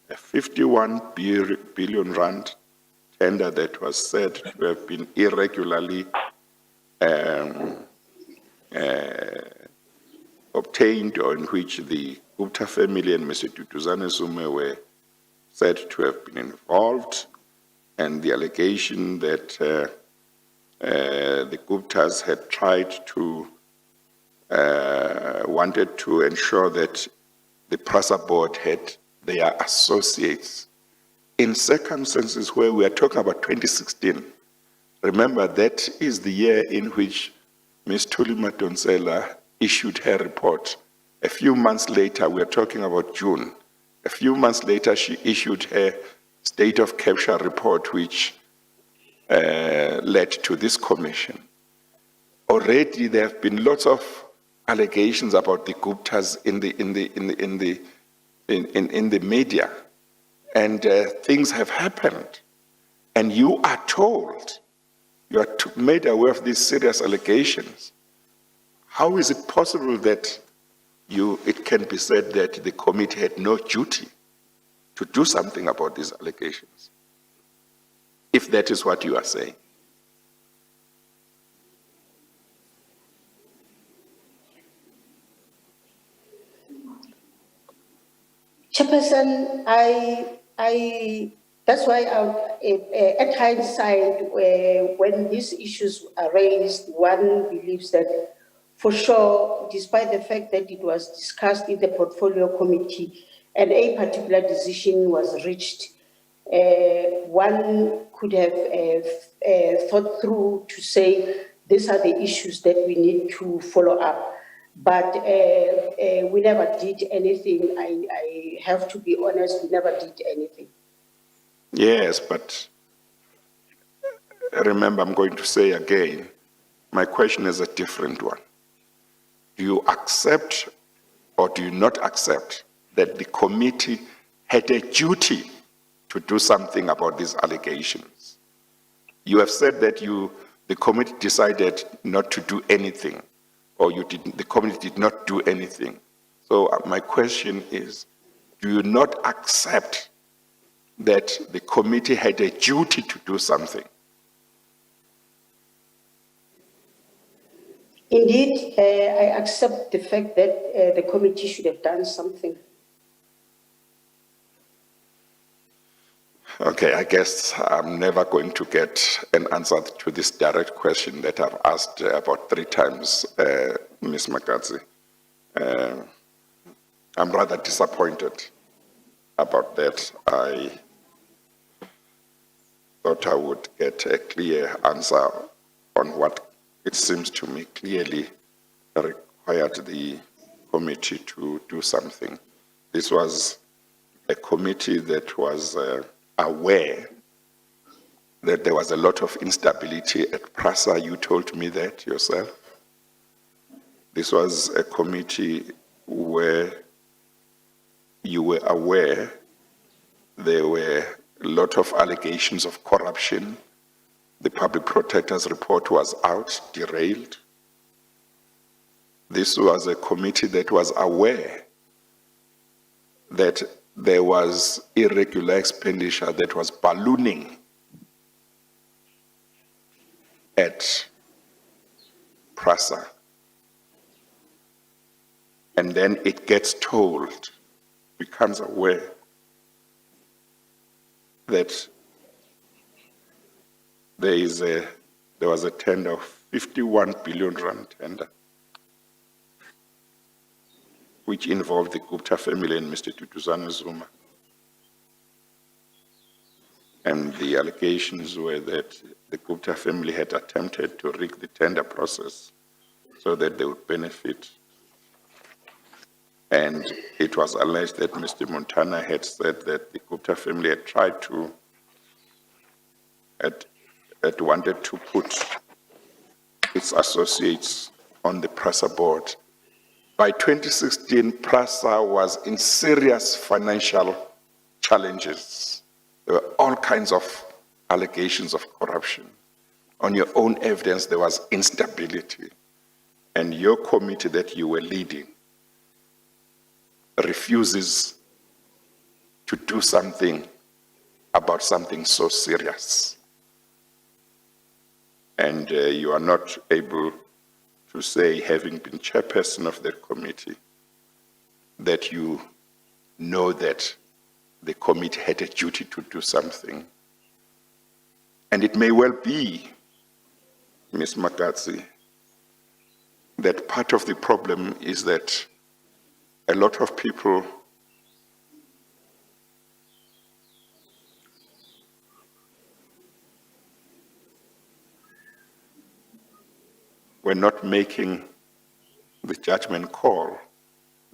Speaker 1: A 51 billion rand tender that was said to have been irregularly obtained, or in which the Gupta family and Mr. Duduzane Zume were said to have been involved, and the allegation that the Guptas had tried to, wanted to ensure that the PRASA board had their associates in circumstances where we are talking about 2016. Remember, that is the year in which Ms. Thuli Madonsela issued her report. A few months later, we are talking about June. A few months later, she issued her state of capture report, which led to this commission. Already, there have been lots of allegations about the Guptas in the media, and things have happened. And you are told, you are made aware of these serious allegations. How is it possible that it can be said that the committee had no duty to do something about these allegations, if that is what you are saying?
Speaker 3: Chairperson, that's why at hindsight, when these issues are raised, one believes that for sure, despite the fact that it was discussed in the portfolio committee and a particular decision was reached, one could have thought through to say, these are the issues that we need to follow up. But we never did anything. I have to be honest, we never did anything.
Speaker 1: Yes, but remember, I'm going to say again, my question is a different one. Do you accept or do you not accept that the committee had a duty to do something about these allegations? You have said that the committee decided not to do anything, or the committee did not do anything. So my question is, do you not accept that the committee had a duty to do something?
Speaker 3: Indeed, I accept the fact that the committee should have done something.
Speaker 1: Okay, I guess I'm never going to get an answer to this direct question that I've asked about 3 times, Ms. Makadzi. I'm rather disappointed about that. I thought I would get a clear answer on what it seems to me clearly required the committee to do something. This was a committee that was aware that there was a lot of instability at PRASA. You told me that yourself. This was a committee where you were aware there were a lot of allegations of corruption. The public protector's report was out, derailed. This was a committee that was aware that there was irregular expenditure that was ballooning at PRASA. and then it gets told, becomes aware that there was a tender of 51 billion rand tender, which involved the Gupta family and Mr. Tutuzana Zuma. And the allegations were that the Gupta family had attempted to rig the tender process so that they would benefit. And it was alleged that Mr. Montana had said that the Gupta family had tried to, had wanted to put its associates on the PRASA board. By 2016, PRASA was in serious financial challenges. There were all kinds of allegations of corruption. On your own evidence, there was instability. And your committee that you were leading refuses to do something about something so serious. And you are not able to say, having been chairperson of that committee, that you know that the committee had a duty to do something. And it may well be, Ms. Makatsi, that part of the problem is that a lot of people were not making the judgment call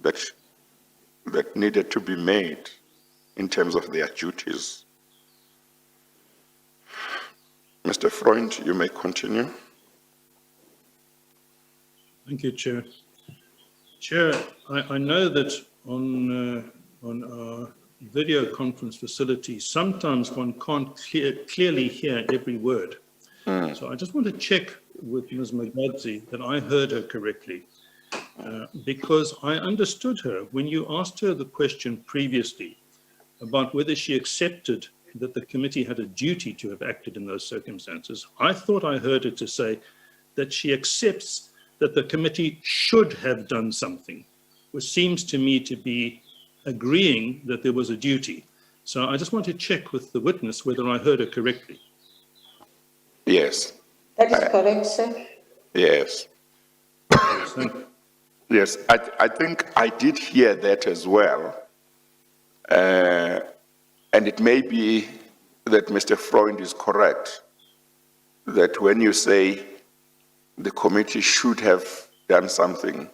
Speaker 1: that needed to be made in terms of their duties. Mr. Freund, you may continue.
Speaker 2: Thank you, Chair. Chair, I know that on our video conference facility, sometimes one can't clearly hear every word. So I just want to check with Ms. Magadzi that I heard her correctly, because I understood her when you asked her the question previously about whether she accepted that the committee had a duty to have acted in those circumstances. I thought I heard her to say that she accepts that the committee should have done something, which seems to me to be agreeing that there was a duty. So I just want to check with the witness whether I heard her correctly.
Speaker 1: Yes.
Speaker 3: That is correct, sir.
Speaker 1: Yes.
Speaker 2: Thank you.
Speaker 1: Yes, I think I did hear that as well. And it may be that Mr. Freund is correct, that when you say the committee should have done something,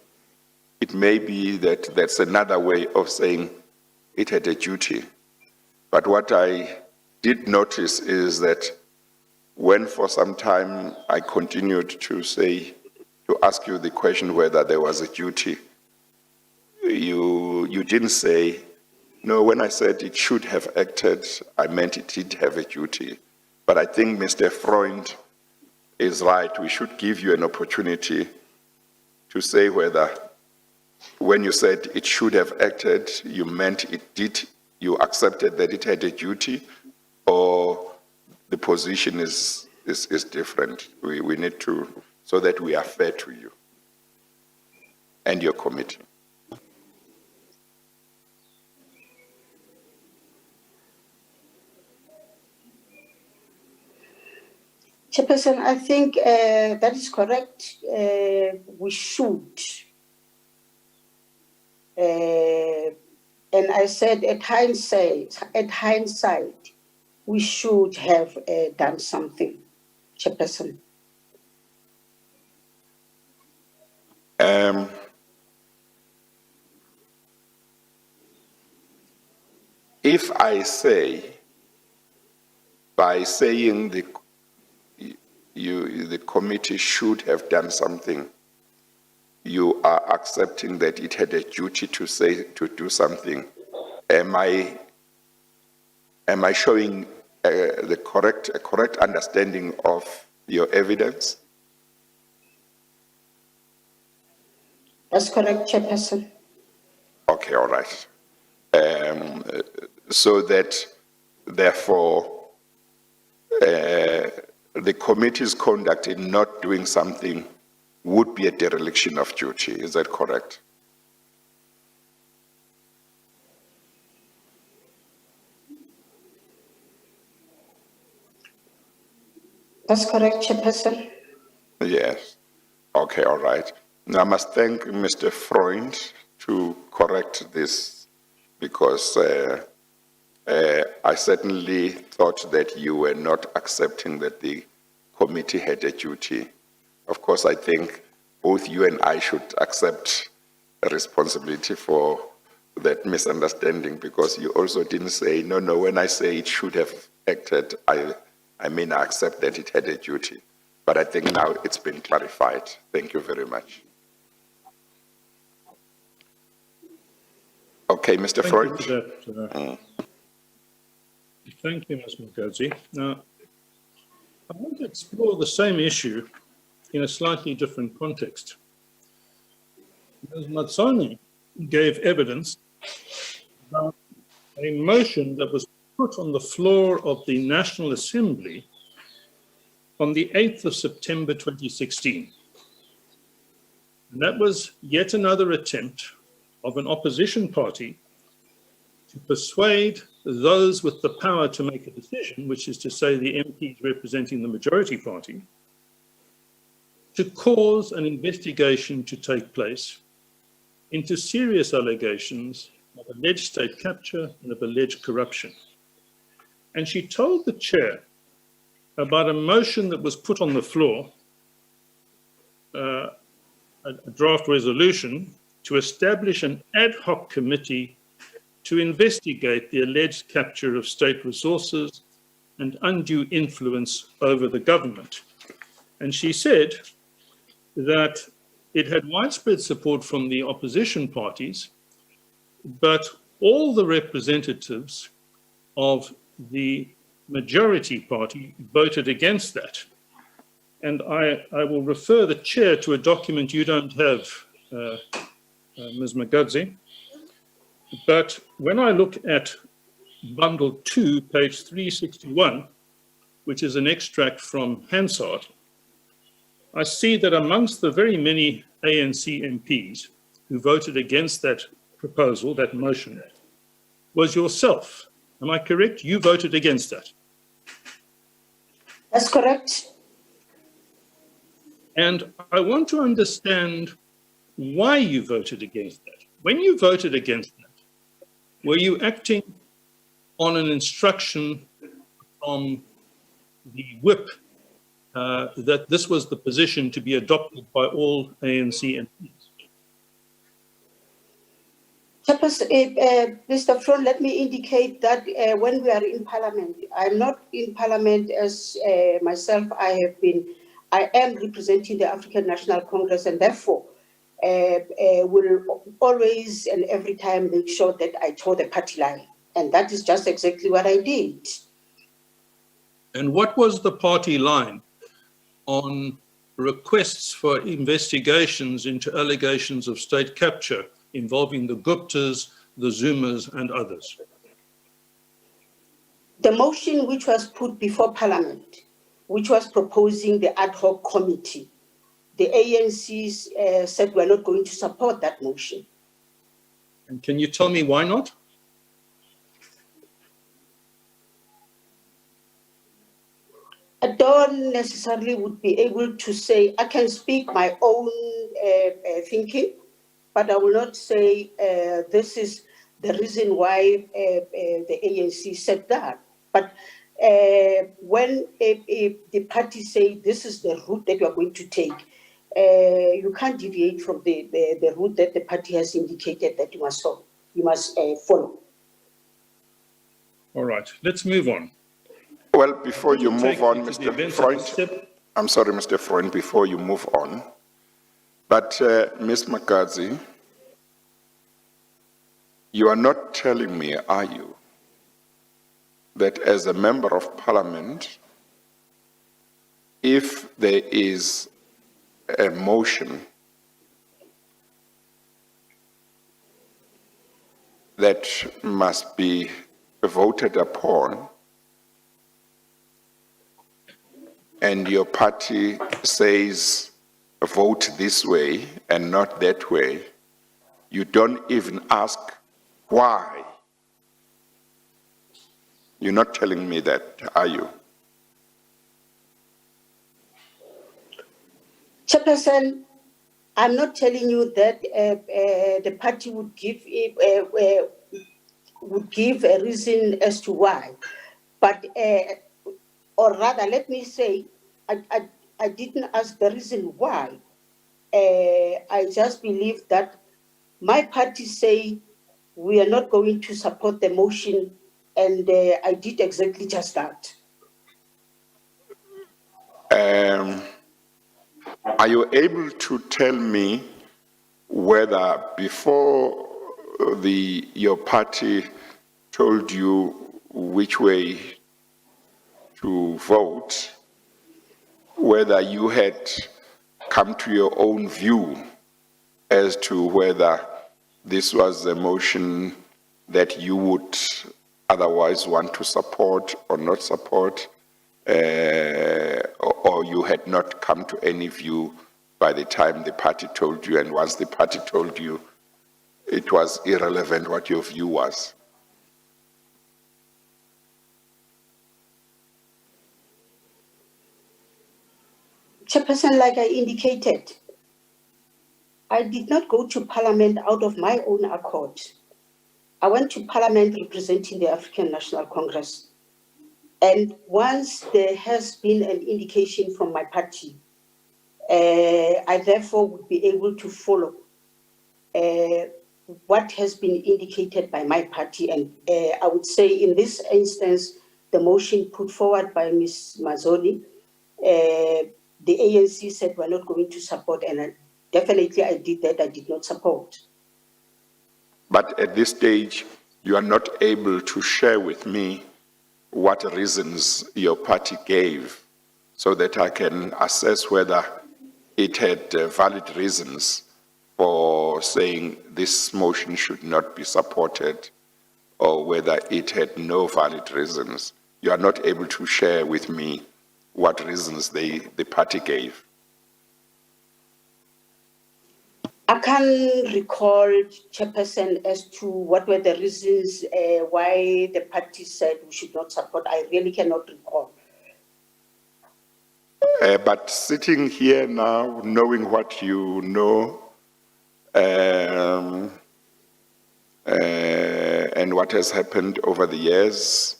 Speaker 1: it may be that that's another way of saying it had a duty. But what I did notice is that when for some time I continued to ask you the question whether there was a duty, you didn't say, no, when I said it should have acted, I meant it did have a duty. But I think Mr. Freund is right. We should give you an opportunity to say whether when you said it should have acted, you meant it did, you accepted that it had a duty, or the position is different. We need to, so that we are fair to you and your committee.
Speaker 3: Chairperson, I think that is correct. We should. And I said at hindsight, we should have done something, Chairperson.
Speaker 1: If I say, by saying the committee should have done something, you are accepting that it had a duty to do something. Am I showing a correct understanding of your evidence?
Speaker 3: That's correct, Chairperson.
Speaker 1: Okay, all right. So that, therefore, the committee's conduct in not doing something would be a dereliction of duty. Is that correct?
Speaker 3: That's correct, Chairperson.
Speaker 1: Yes. Okay, all right. Now, I must thank Mr. Freund to correct this because I certainly thought that you were not accepting that the committee had a duty. Of course, I think both you and I should accept a responsibility for that misunderstanding because you also didn't say, no, when I say it should have acted, I mean, I accept that it had a duty. But I think now it's been clarified. Thank you very much. Okay, Mr. Freund.
Speaker 2: Thank you for that. Thank you, Ms. Mukadzi. Now, I want to explore the same issue in a slightly different context. Ms. Matsoni gave evidence about a motion that was put on the floor of the National Assembly on the 8th of September 2016. And that was yet another attempt of an opposition party to persuade those with the power to make a decision, which is to say the MPs representing the majority party, to cause an investigation to take place into serious allegations of alleged state capture and of alleged corruption. And she told the chair about a motion that was put on the floor, a draft resolution to establish an ad hoc committee to investigate the alleged capture of state resources and undue influence over the government. And she said that it had widespread support from the opposition parties, but all the representatives of the majority party voted against that. And I will refer the chair to a document you don't have, Ms. Mukadzi. But when I look at bundle 2, page 361, which is an extract from Hansard, I see that amongst the very many ANC MPs who voted against that proposal, that motion, was yourself. Am I correct? You voted against that.
Speaker 3: That's correct.
Speaker 2: And I want to understand why you voted against that. When you voted against that, were you acting on an instruction from the whip that this was the position to be adopted by all ANC MPs?
Speaker 3: Mr. Freund, let me indicate that when we are in Parliament, I'm not in Parliament as myself. I am representing the African National Congress, and therefore will always and every time make sure that I toe the party line. And that is just exactly what I did.
Speaker 2: And what was the party line on requests for investigations into allegations of state capture involving the Guptas, the Zumas, and others?
Speaker 3: The motion which was put before Parliament, which was proposing the ad hoc committee, the ANCs said we're not going to support that motion.
Speaker 2: And can you tell me why not?
Speaker 3: I don't necessarily would be able to say, I can speak my own thinking, but I will not say this is the reason why the ANC said that. But when the party say this is the route that you are going to take, you can't deviate from the route that the party has indicated that you must follow.
Speaker 2: All right, let's move on.
Speaker 1: Well, before you move on, Mr. Freund,
Speaker 2: Step.
Speaker 1: I'm sorry, Mr. Freund, before you move on, but Ms. Mukadzi, you are not telling me, are you, that as a member of Parliament, if there is a motion that must be voted upon, and your party says vote this way and not that way, you don't even ask why? You're not telling me that, are you?
Speaker 3: Chairperson, I'm not telling you that the party would give a reason as to why, but or rather, let me say, I didn't ask the reason why. I just believe that my party say we are not going to support the motion, and I did exactly just that.
Speaker 1: Are you able to tell me whether before your party told you which way to vote, whether you had come to your own view as to whether this was a motion that you would otherwise want to support or not support, or you had not come to any view by the time the party told you, and once the party told you, it was irrelevant what your view was?
Speaker 3: Chairperson, like I indicated, I did not go to Parliament out of my own accord. I went to Parliament representing the African National Congress. And once there has been an indication from my party, I therefore would be able to follow what has been indicated by my party. And I would say in this instance, the motion put forward by Ms. Mazzoni, the ANC said we're not going to support, and definitely I did that, I did not support.
Speaker 1: But at this stage, you are not able to share with me what reasons your party gave so that I can assess whether it had valid reasons for saying this motion should not be supported or whether it had no valid reasons. You are not able to share with me what reasons the party gave.
Speaker 3: I can't recall, Chairperson, as to what were the reasons why the party said we should not support. I really cannot recall.
Speaker 1: But sitting here now, knowing what you know, and what has happened over the years,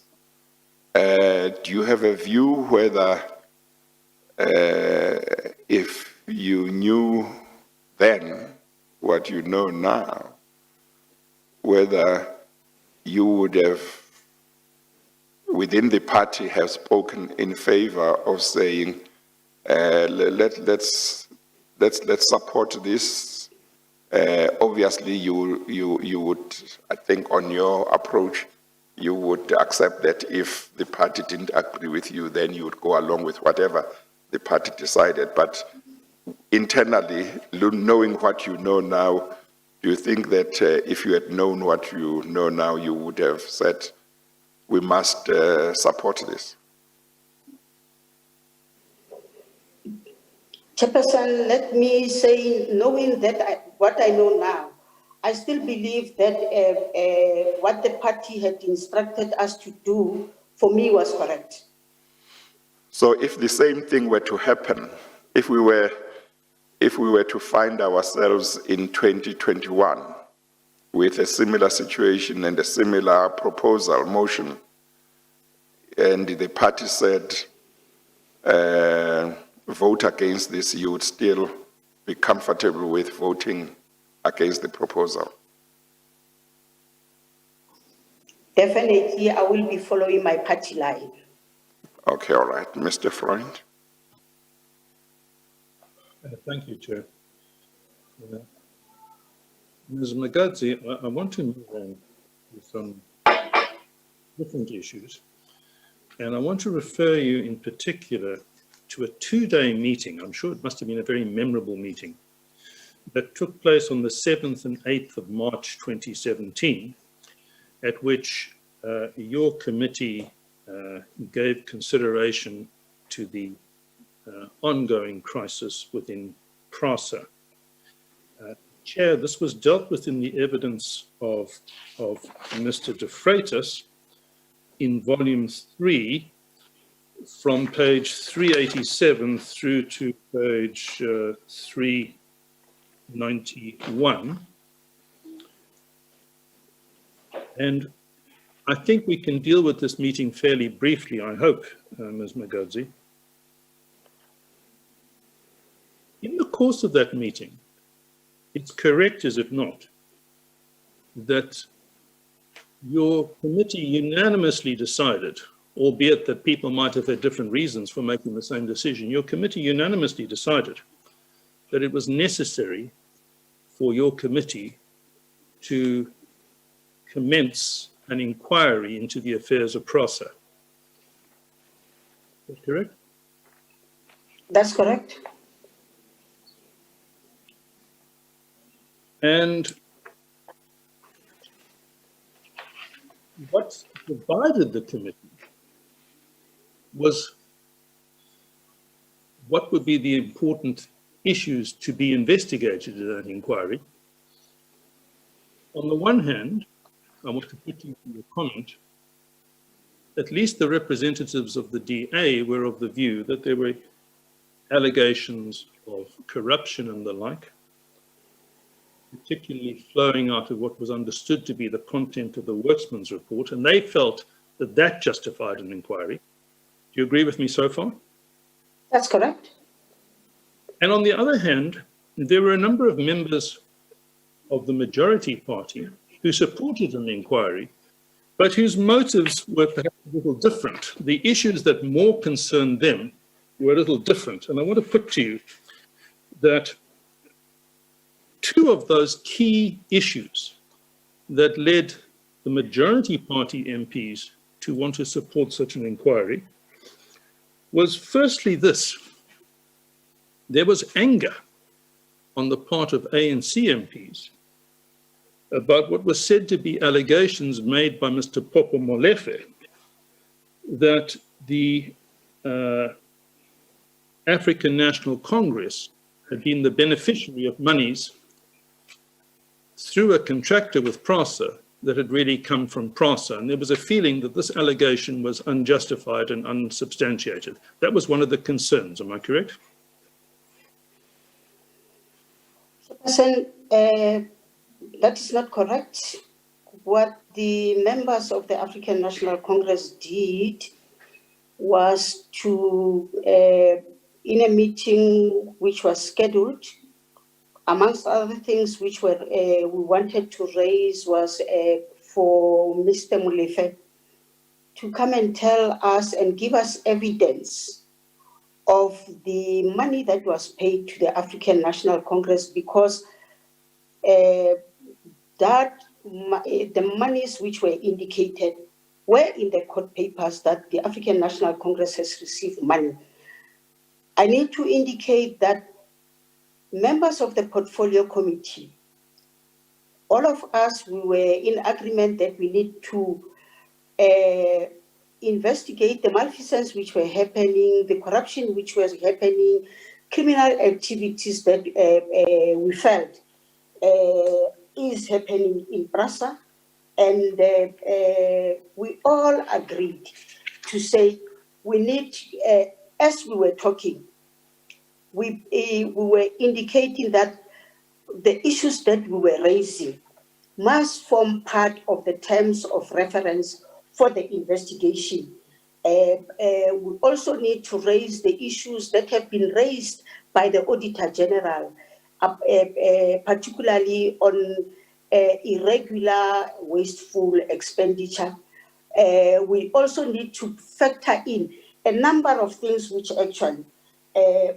Speaker 1: do you have a view whether if you knew then what you know now, whether you would have, within the party, have spoken in favor of saying, let's support this? Obviously, you would, I think, on your approach, you would accept that if the party didn't agree with you, then you would go along with whatever the party decided. But internally, knowing what you know now, do you think that if you had known what you know now, you would have said, we must support this?
Speaker 3: Chairperson, let me say, knowing that what I know now, I still believe that what the party had instructed us to do, for me, was correct.
Speaker 1: So if the same thing were to happen, if we were to find ourselves in 2021 with a similar situation and a similar proposal, motion, and the party said, vote against this, you would still be comfortable with voting against the proposal?
Speaker 3: Definitely, I will be following my party line.
Speaker 1: Okay, all right. Mr. Freund?
Speaker 2: Thank you, Chair. Ms. Magadzi, I want to move on to some different issues, and I want to refer you in particular to a two-day meeting. I'm sure it must have been a very memorable meeting that took place on the 7th and 8th of March 2017, at which your committee gave consideration to the ongoing crisis within PRASA. Chair, this was dealt with in the evidence of Mr. De Freitas in volume 3, from page 387 through to page 391. And I think we can deal with this meeting fairly briefly, I hope, Ms. Magodzi. In the course of that meeting, it's correct, is it not, that your committee unanimously decided, albeit that people might have had different reasons for making the same decision, your committee unanimously decided that it was necessary for your committee to commence an inquiry into the affairs of PROSA. Is that correct?
Speaker 3: That's correct.
Speaker 2: And what divided the committee was what would be the important issues to be investigated in that inquiry. On the one hand, I want to put you your comment, at least the representatives of the DA were of the view that there were allegations of corruption and the like, particularly flowing out of what was understood to be the content of the Worksman's report, and they felt that that justified an inquiry. Do you agree with me so far?
Speaker 3: That's correct.
Speaker 2: And on the other hand, there were a number of members of the majority party who supported an inquiry, but whose motives were perhaps a little different. The issues that more concerned them were a little different. And I want to put to you that two of those key issues that led the majority party MPs to want to support such an inquiry was firstly this. There was anger on the part of ANC MPs about what was said to be allegations made by Mr. Popo Molefe that the African National Congress had been the beneficiary of monies through a contractor with PRASA that had really come from PRASA. And there was a feeling that this allegation was unjustified and unsubstantiated. That was one of the concerns, am I correct?
Speaker 3: Chairperson, that is not correct. What the members of the African National Congress did was to, in a meeting which was scheduled, amongst other things which were we wanted to raise was for Mr. Molefe to come and tell us and give us evidence of the money that was paid to the African National Congress, because the monies which were indicated were in the court papers that the African National Congress has received money. I need to indicate that members of the portfolio committee, all of us, we were in agreement that we need to investigate the malfeasance which were happening, the corruption which was happening, criminal activities that we felt is happening in PRASA. And we all agreed to say we need, as we were talking, we were indicating that the issues that we were raising must form part of the terms of reference for the investigation. We also need to raise the issues that have been raised by the Auditor General, particularly on irregular, wasteful expenditure. We also need to factor in a number of things which actually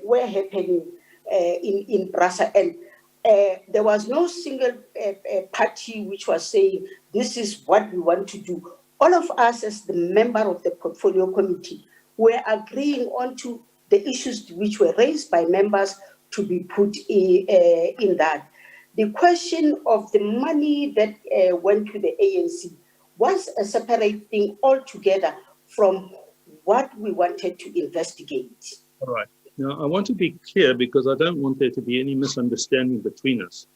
Speaker 3: were happening in PRASA, and there was no single party which was saying this is what we want to do. All of us as the member of the portfolio committee were agreeing on to the issues which were raised by members to be put in that. The question of the money that went to the ANC was a separate thing altogether from what we wanted to investigate.
Speaker 2: All right. Now, I want to be clear because I don't want there to be any misunderstanding between us.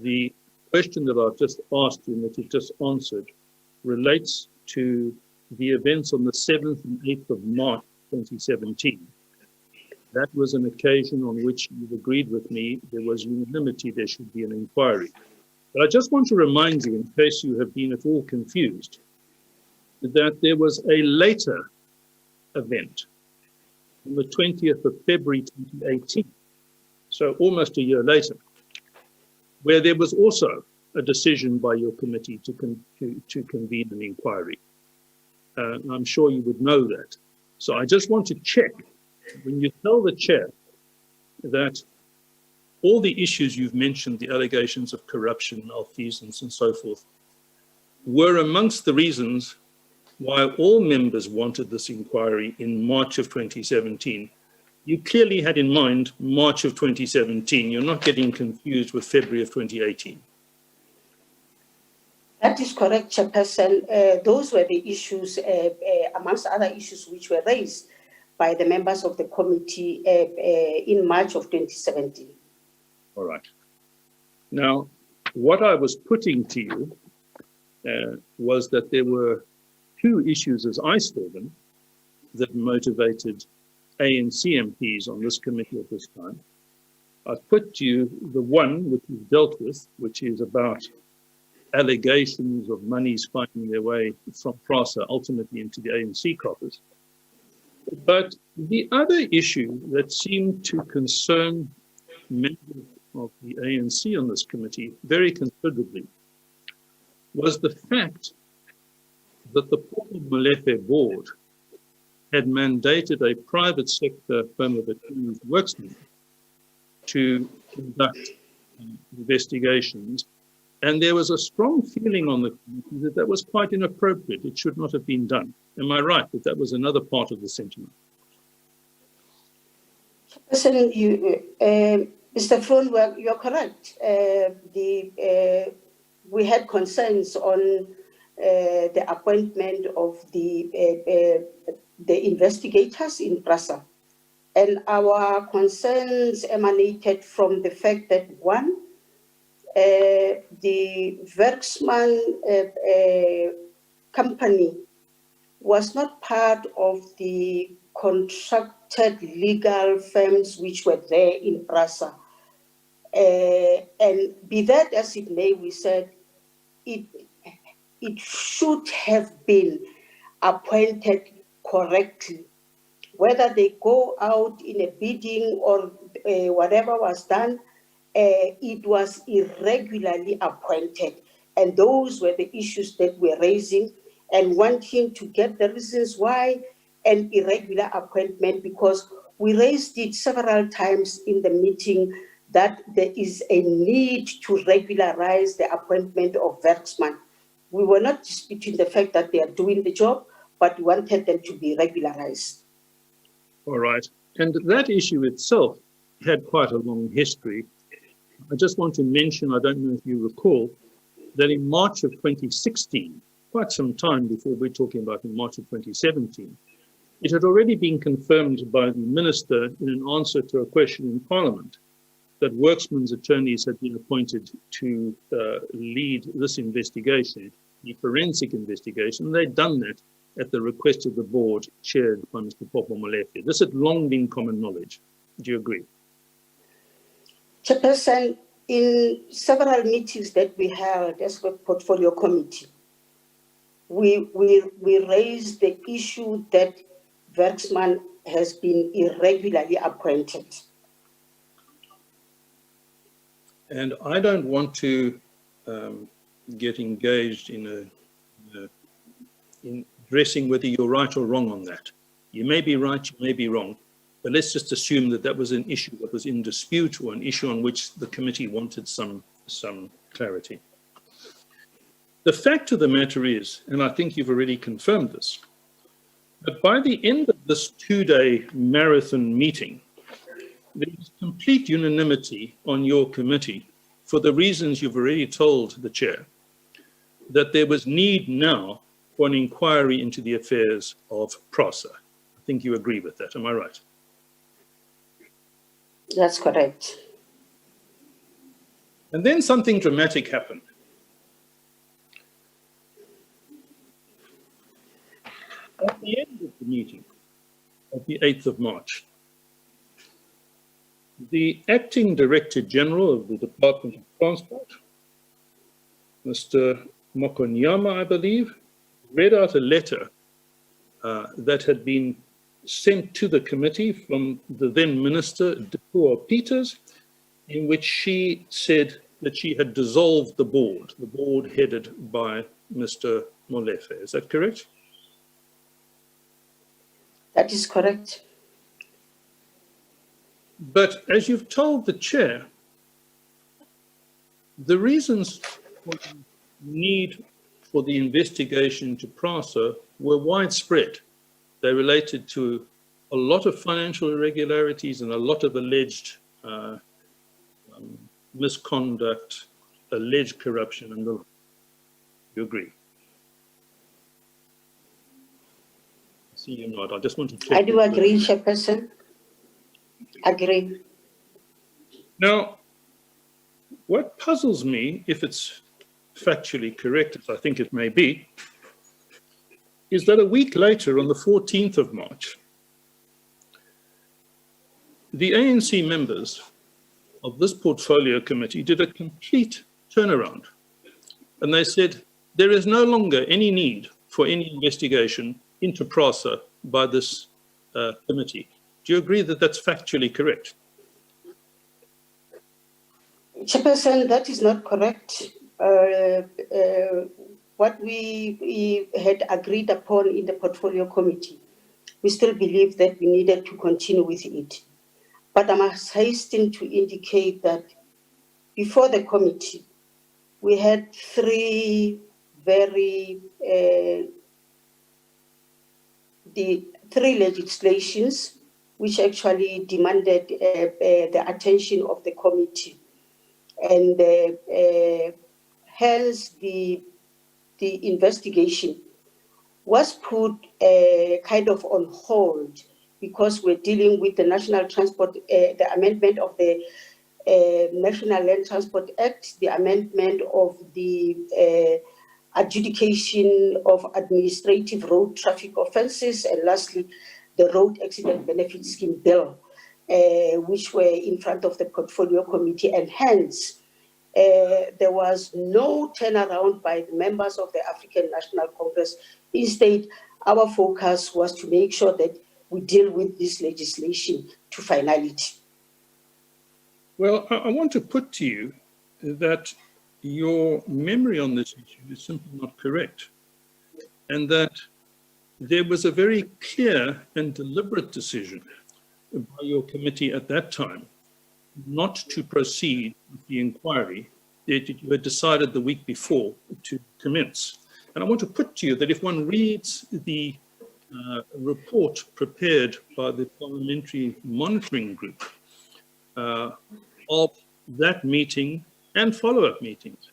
Speaker 2: The question that I've just asked you and that you've just answered relates to the events on the 7th and 8th of March 2017, that was an occasion on which you've agreed with me there was unanimity there should be an inquiry. But I just want to remind you, in case you have been at all confused, that there was a later event on the 20th of February 2018, so almost a year later, where there was also a decision by your committee to convene an inquiry. I'm sure you would know that. So I just want to check, when you tell the chair that all the issues you've mentioned, the allegations of corruption, malfeasance and so forth, were amongst the reasons why all members wanted this inquiry in March of 2017. You clearly had in mind March of 2017. You're not getting confused with February of 2018.
Speaker 3: That is correct, Chairperson. Those were the issues, amongst other issues, which were raised by the members of the committee in March of 2017.
Speaker 2: All right. Now, what I was putting to you was that there were two issues, as I saw them, that motivated ANC MPs on this committee at this time. I've put to you the one which we've dealt with, which is about allegations of monies finding their way from PRASA ultimately into the ANC coffers. But the other issue that seemed to concern members of the ANC on this committee very considerably was the fact that the Popo Molefe board had mandated a private sector firm of attorneys, Worksman, to conduct investigations. And there was a strong feeling on the committee that that was quite inappropriate. It should not have been done. Am I right that that was another part of the sentiment?
Speaker 3: Listen, Mr. Frohnberg, you're correct. We had concerns on the appointment of the investigators in PRASA. And our concerns emanated from the fact that, one, the Werksman company was not part of the contracted legal firms which were there in PRASA. And be that as it may, we said it should have been appointed correctly. Whether they go out in a bidding or whatever was done, it was irregularly appointed. And those were the issues that we're raising and wanting to get the reasons why an irregular appointment, because we raised it several times in the meeting that there is a need to regularize the appointment of Werksman. We were not disputing the fact that they are doing the job, but we wanted them to be regularized.
Speaker 2: All right. And that issue itself had quite a long history. I just want to mention, I don't know if you recall, that in March of 2016, quite some time before we're talking about in March of 2017, it had already been confirmed by the minister in an answer to a question in Parliament that Worksman's attorneys had been appointed to lead this investigation, the forensic investigation. They'd done that at the request of the board chaired by Mr. Popo Molefe. This had long been common knowledge. Do you agree?
Speaker 3: Chairperson, in several meetings that we held as a portfolio committee, we raised the issue that Werksman has been irregularly appointed.
Speaker 2: And I don't want to get engaged in addressing whether you're right or wrong on that. You may be right, you may be wrong, but let's just assume that that was an issue that was in dispute or an issue on which the committee wanted some clarity. The fact of the matter is, and I think you've already confirmed this, that by the end of this two-day marathon meeting, there is complete unanimity on your committee for the reasons you've already told the chair, that there was need now for an inquiry into the affairs of PRASA. I think you agree with that, am I right?
Speaker 3: That's correct.
Speaker 2: And then something dramatic happened. At the end of the meeting, of the 8th of March, the Acting Director General of the Department of Transport, Mr. Mokonyama, I believe, read out a letter that had been sent to the committee from the then Minister, Dipua Peters, in which she said that she had dissolved the board headed by Mr. Molefe. Is that correct?
Speaker 3: That is correct.
Speaker 2: But as you've told the chair, the reasons for the need for the investigation to PRASA were widespread. They related to a lot of financial irregularities and a lot of alleged misconduct, alleged corruption, and the like. You agree? I see you nod. I just want to check.
Speaker 3: I do agree, Chairperson. Agree.
Speaker 2: Now, what puzzles me, if it's factually correct, as I think it may be, is that a week later, on the 14th of March, the ANC members of this portfolio committee did a complete turnaround. And they said, there is no longer any need for any investigation into PRASA by this committee. Do you agree that that's factually correct?
Speaker 3: Chairperson, that is not correct. What we had agreed upon in the portfolio committee, we still believe that we needed to continue with it. But I must hasten to indicate that before the committee, we had three legislations which actually demanded the attention of the committee. And hence the investigation was put kind of on hold because we're dealing with the National Transport, the amendment of the National Land Transport Act, the amendment of the adjudication of administrative road traffic offences, and lastly, the Road Accident Benefit Scheme Bill, which were in front of the portfolio committee, and hence there was no turnaround by the members of the African National Congress. Instead, our focus was to make sure that we deal with this legislation to finality.
Speaker 2: Well, I want to put to you that your memory on this issue is simply not correct, and that there was a very clear and deliberate decision by your committee at that time not to proceed with the inquiry that you had decided the week before to commence. And I want to put to you that if one reads the report prepared by the Parliamentary Monitoring Group of that meeting and follow-up meetings,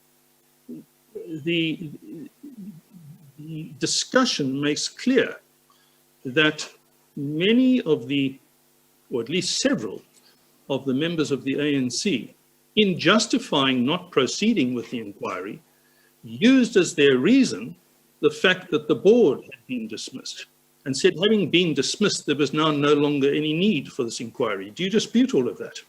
Speaker 2: the discussion makes clear that many of the, or at least several of the members of the ANC, in justifying not proceeding with the inquiry, used as their reason the fact that the board had been dismissed, and said, having been dismissed, there was now no longer any need for this inquiry. Do you dispute all of that?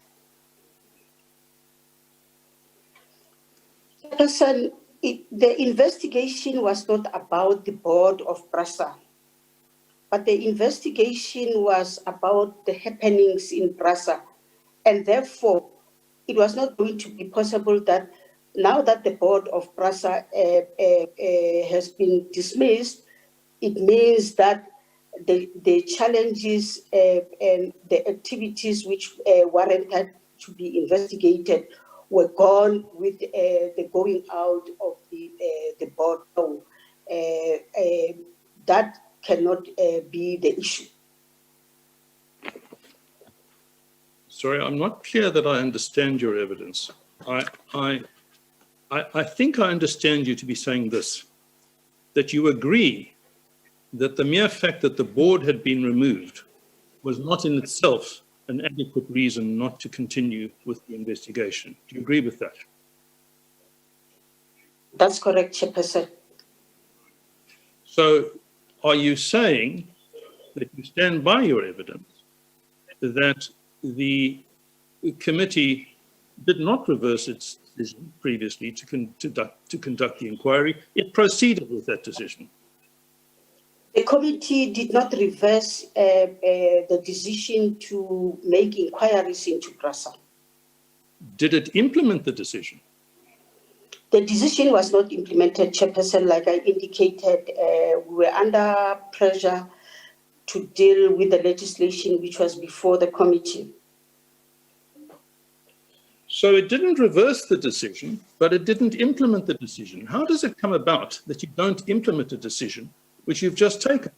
Speaker 3: Person, the investigation was not about the board of PRASA, but the investigation was about the happenings in PRASA. And therefore, it was not going to be possible that now that the board of PRASA has been dismissed, it means that the challenges and the activities which warranted to be investigated were gone with the going out of the board. So, that cannot be the issue.
Speaker 2: Sorry, I'm not clear that I understand your evidence. I think I understand you to be saying this, that you agree that the mere fact that the board had been removed was not in itself an adequate reason not to continue with the investigation. Do you agree with that?
Speaker 3: That's correct, Chairperson.
Speaker 2: So are you saying that you stand by your evidence that the committee did not reverse its decision previously to conduct the inquiry? It proceeded with that decision.
Speaker 3: The committee did not reverse the decision to make inquiries into PRASA.
Speaker 2: Did it implement the decision?
Speaker 3: The decision was not implemented, Chairperson. Like I indicated, we were under pressure to deal with the legislation which was before the committee.
Speaker 2: So it didn't reverse the decision, but it didn't implement the decision. How does it come about that you don't implement a decision which you've just taken?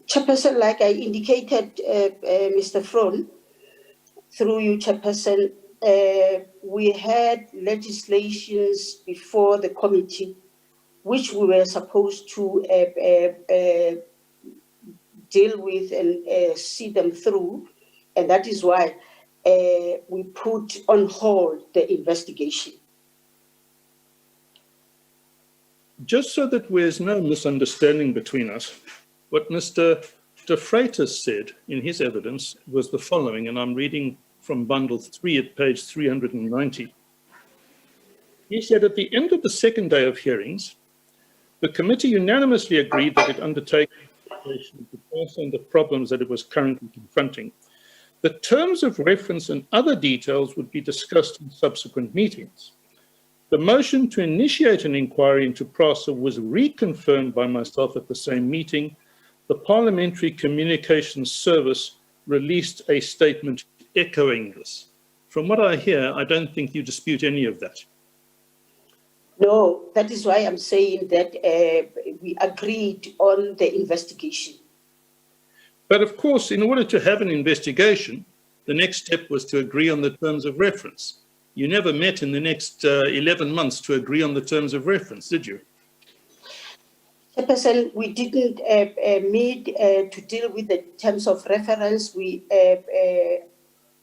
Speaker 3: Chairperson, like I indicated, Mr. Fron, through you, Chairperson, we had legislations before the committee which we were supposed to deal with and see them through, and that is why we put on hold the investigation.
Speaker 2: Just so that there's no misunderstanding between us, what Mr. De Freitas said in his evidence was the following, and I'm reading from bundle 3 at page 390. He said, at the end of the second day of hearings, the committee unanimously agreed that it undertake to pass on the problems that it was currently confronting. The terms of reference and other details would be discussed in subsequent meetings. The motion to initiate an inquiry into PRASA was reconfirmed by myself at the same meeting. The Parliamentary Communications Service released a statement echoing this. From what I hear, I don't think you dispute any of that.
Speaker 3: No, that is why I'm saying that we agreed on the investigation.
Speaker 2: But of course, in order to have an investigation, the next step was to agree on the terms of reference. You never met in the next 11 months to agree on the terms of reference, did you?
Speaker 3: Chairperson, we didn't meet to deal with the terms of reference.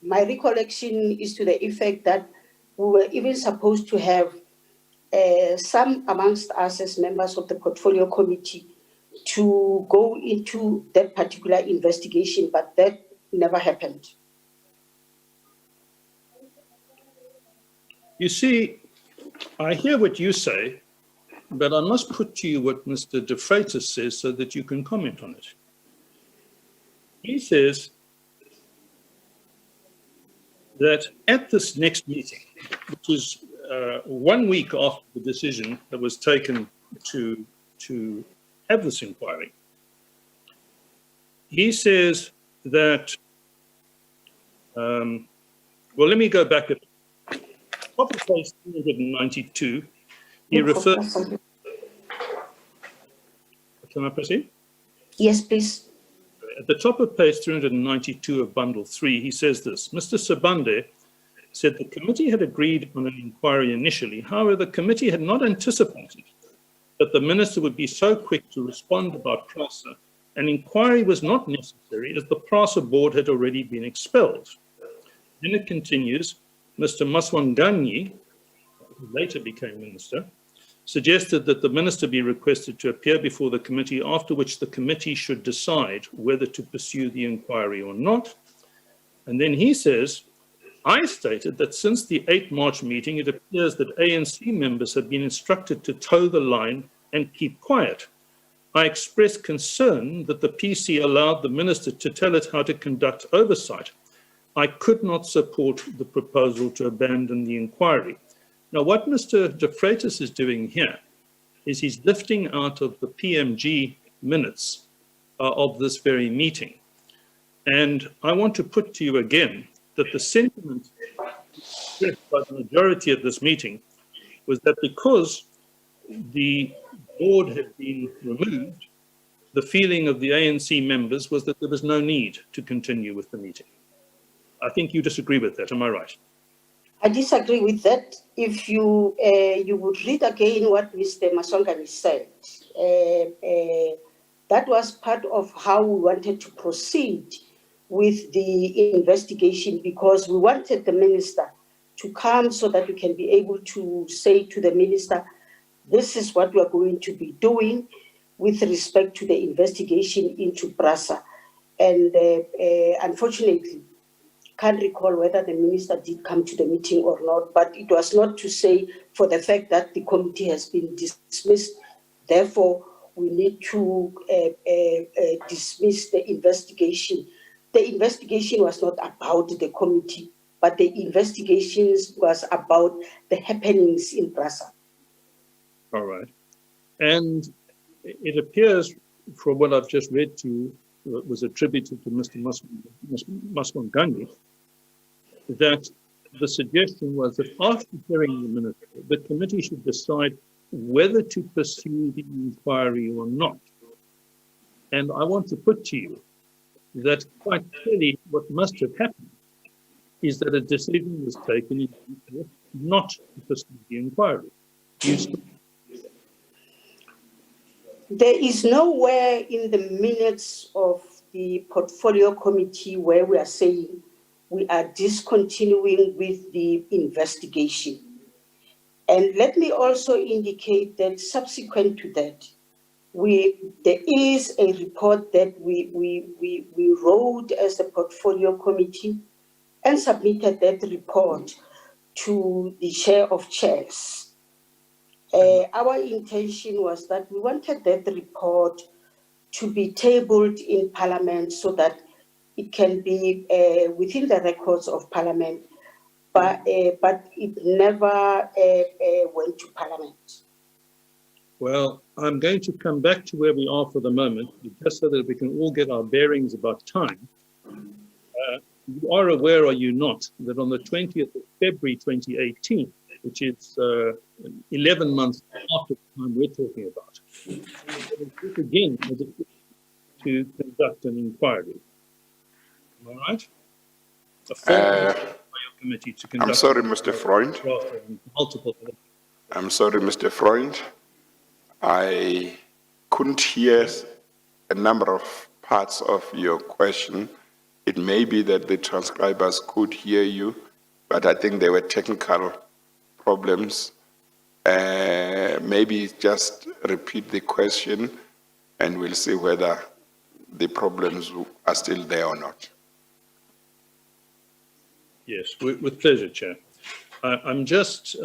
Speaker 3: My recollection is to the effect that we were even supposed to have some amongst us as members of the portfolio committee to go into that particular investigation, but that never happened.
Speaker 2: You see, I hear what you say, but I must put to you what Mr. De Freitas says so that you can comment on it. He says that at this next meeting, which is 1 week after the decision that was taken to have this inquiry, he says that, well, let me go back at top of page 392, he refers. Can I proceed?
Speaker 3: Yes, please.
Speaker 2: At the top of page 392 of bundle 3, he says this: Mr. Sabande said the committee had agreed on an inquiry initially. However, the committee had not anticipated that the minister would be so quick to respond about PRASA. An inquiry was not necessary as the PRASA board had already been expelled. Then it continues, Mr. Maswanganyi, who later became minister, suggested that the minister be requested to appear before the committee, after which the committee should decide whether to pursue the inquiry or not. And then he says, I stated that since the 8 March meeting, it appears that ANC members have been instructed to toe the line and keep quiet. I expressed concern that the PC allowed the minister to tell it how to conduct oversight. I could not support the proposal to abandon the inquiry. Now, what Mr. De Freitas is doing here is he's lifting out of the PMG minutes of this very meeting. And I want to put to you again that the sentiment expressed by the majority at this meeting was that because the board had been removed, the feeling of the ANC members was that there was no need to continue with the meeting. I think you disagree with that, am I right?
Speaker 3: I disagree with that. If you would read again what Mr. Masongani said, that was part of how we wanted to proceed with the investigation, because we wanted the minister to come so that we can be able to say to the minister, This is what we are going to be doing with respect to the investigation into PRASA. And unfortunately, can't recall whether the minister did come to the meeting or not, but it was not to say for the fact that the committee has been dismissed. Therefore, we need to dismiss the investigation. The investigation was not about the committee, but the investigation was about the happenings in PRASA.
Speaker 2: All right. And it appears from what I've just read to you, was attributed to Mr. Maswanganyi, that the suggestion was that after hearing the minister, the committee should decide whether to pursue the inquiry or not. And I want to put to you that quite clearly what must have happened is that a decision was taken not to pursue the inquiry.
Speaker 3: There is nowhere in the minutes of the portfolio committee where we are saying we are discontinuing with the investigation. And let me also indicate that subsequent to that, there is a report that we wrote as the portfolio committee and submitted that report to the chair of chairs. Our intention was that we wanted that report to be tabled in Parliament so that it can be within the records of Parliament, but it never went to Parliament.
Speaker 2: Well, I'm going to come back to where we are for the moment, just so that we can all get our bearings about time. You are aware, are you not, that on the 20th of February 2018, which is 11 months after the time we're talking about, again to conduct an inquiry. All right? A formal committee to conduct.
Speaker 1: I'm sorry, Mr. Freund.
Speaker 2: Multiple.
Speaker 1: I'm sorry, Mr. Freund. I couldn't hear a number of parts of your question. It may be that the transcribers could hear you, but I think there were technical problems. Maybe just repeat the question and we'll see whether the problems are still there or not.
Speaker 2: Yes, with pleasure, Chair. I'm just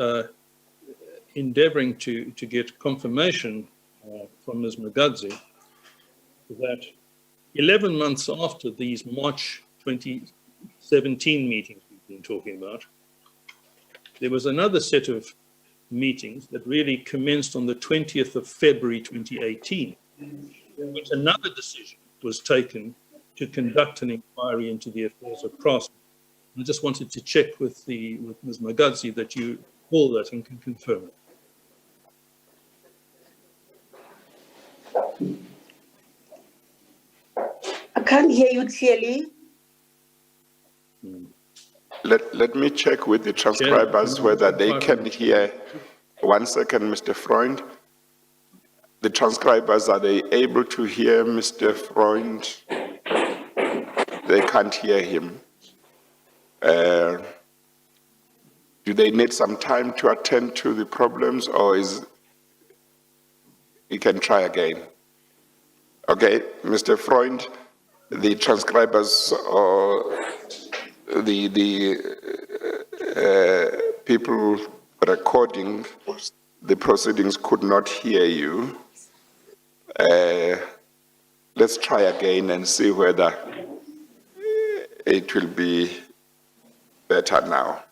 Speaker 2: endeavoring to get confirmation from Ms. Magadzi that 11 months after these March 2017 meetings we've been talking about, there was another set of meetings that really commenced on the 20th of February 2018, in which another decision was taken to conduct an inquiry into the affairs of craftsmen. I just wanted to check with Ms. Magadzi that you call that and can confirm it.
Speaker 3: I can't hear you clearly.
Speaker 1: Let me check with the transcribers whether they can hear. 1 second, Mr. Freund. The transcribers, are they able to hear Mr. Freund? They can't hear him. Do they need some time to attend to the problems, or you can try again? Okay, Mr. Freund, the transcribers or the people recording the proceedings could not hear you. Let's try again and see whether it will be better now.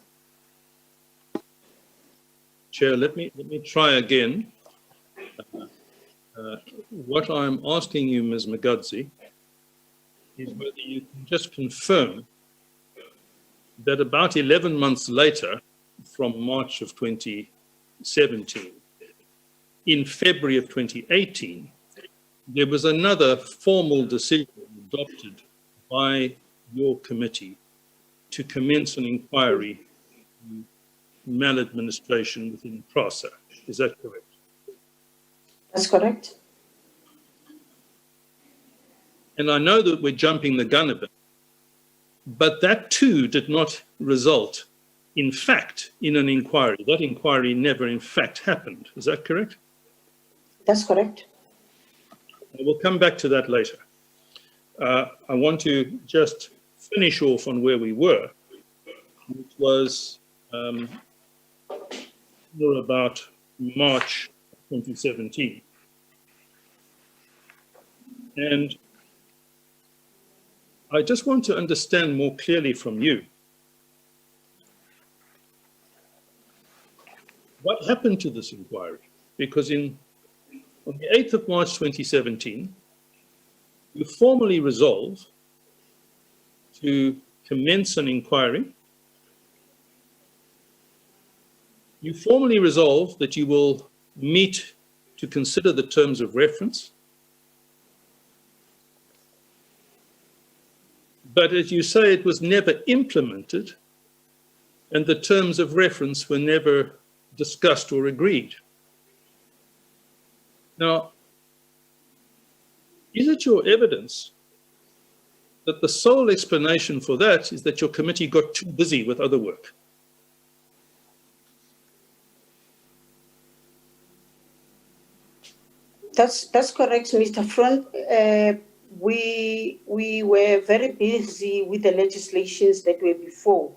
Speaker 2: Chair, let me try again. What I'm asking you, Ms. Magadzi, is whether you can just confirm that about 11 months later, from March of 2017, in February of 2018, there was another formal decision adopted by your committee to commence an inquiry into maladministration within PRASA. Is that correct?
Speaker 3: That's correct.
Speaker 2: And I know that we're jumping the gun a bit, but that too did not result in fact in an inquiry. That inquiry never in fact happened. Is that correct?
Speaker 3: That's correct.
Speaker 2: We'll come back to that later. I want to just finish off on where we were, which was about March 2017. And I just want to understand more clearly from you what happened to this inquiry, because on the 8th of March 2017, you formally resolve to commence an inquiry. You formally resolve that you will meet to consider the terms of reference. But as you say, it was never implemented, and the terms of reference were never discussed or agreed. Now, is it your evidence that the sole explanation for that is that your committee got too busy with other work?
Speaker 3: That's correct, Mr. Front. We were very busy with the legislations that were before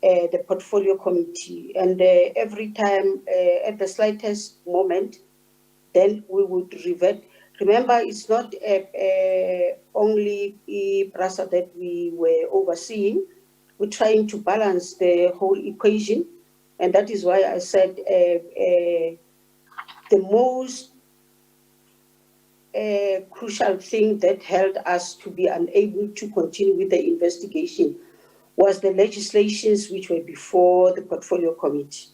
Speaker 3: the portfolio committee, and every time at the slightest moment, then we would revert. Remember, it's not only PRASA that we were overseeing. We're trying to balance the whole equation, and that is why I said the most crucial thing that held us to be unable to continue with the investigation was the legislations which were before the portfolio committee.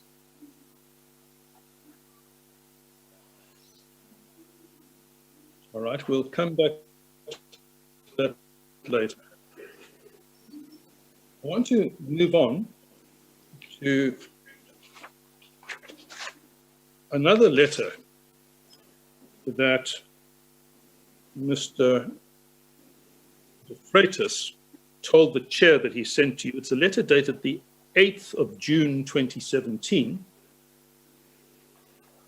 Speaker 2: All right, we'll come back to that later. I want to move on to another letter that Mr. De Freitas told the chair that he sent to you. It's a letter dated the 8th of June 2017,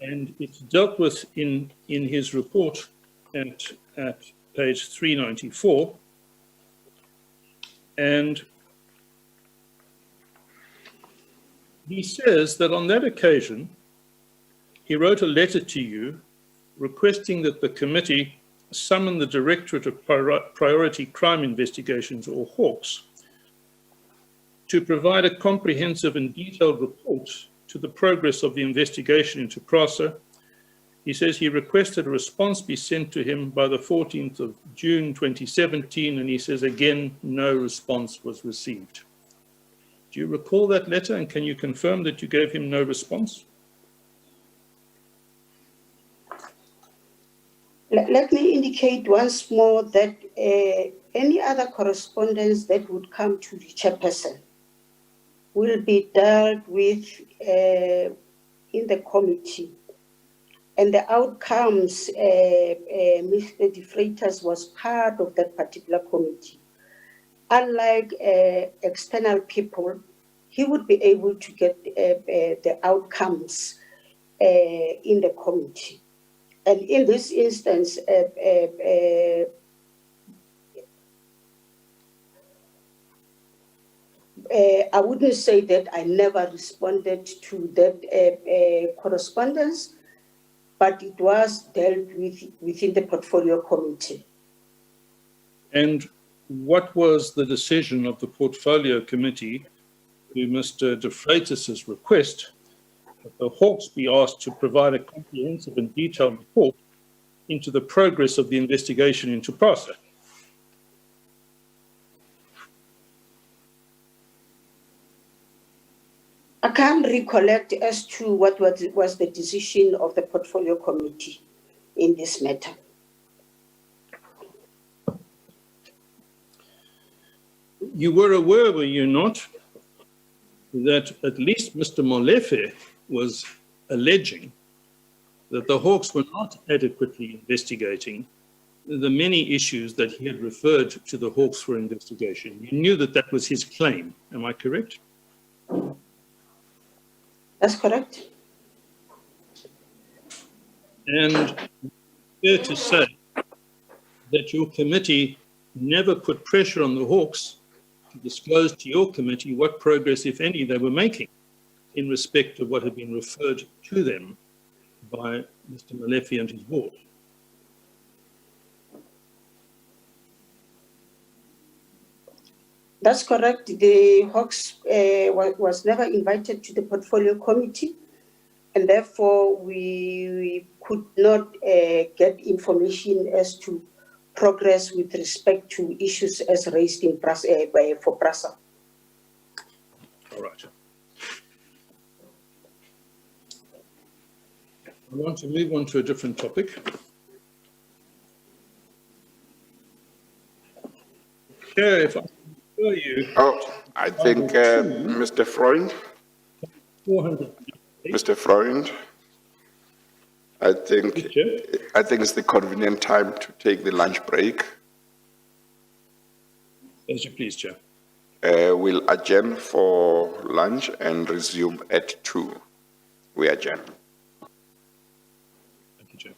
Speaker 2: and it's dealt with in his report at page 394. And he says that on that occasion, he wrote a letter to you requesting that the committee summon the Directorate of Priority Crime Investigations, or Hawks, to provide a comprehensive and detailed report to the progress of the investigation into PRASA. He says he requested a response be sent to him by the 14th of June 2017, and he says again, no response was received. Do you recall that letter, and can you confirm that you gave him no response?
Speaker 3: Let me indicate once more that any other correspondence that would come to the chairperson will be dealt with in the committee. And the outcomes, Mr. De Freitas was part of that particular committee. Unlike external people, he would be able to get the outcomes in the committee. And in this instance, I wouldn't say that I never responded to that correspondence, but it was dealt with within the portfolio committee.
Speaker 2: And what was the decision of the portfolio committee to Mr. De Freitas' request that the Hawks be asked to provide a comprehensive and detailed report into the progress of the investigation into PRASA?
Speaker 3: I can't recollect as to what was the decision of the portfolio committee in this matter.
Speaker 2: You were aware, were you not, that at least Mr. Molefe was alleging that the Hawks were not adequately investigating the many issues that he had referred to the Hawks for investigation? You knew that that was his claim, am I correct?
Speaker 3: That's correct.
Speaker 2: And fair to say that your committee never put pressure on the Hawks to disclose to your committee what progress, if any, they were making in respect of what had been referred to them by Mr. Molefe and his board.
Speaker 3: That's correct. The Hawks was never invited to the portfolio committee, and therefore we could not get information as to progress with respect to issues as raised in for PRASA.
Speaker 2: All right. I want to move on to a different topic. Chair, if I can refer you
Speaker 1: Oh, I think Mr. Freund,
Speaker 2: 400.
Speaker 1: Mr. Freund, I think
Speaker 2: Chair.
Speaker 1: it's the convenient time to take the lunch break.
Speaker 2: As you please, Chair.
Speaker 1: We'll adjourn for lunch and resume at 2. We adjourn.
Speaker 2: Thank you, Chair.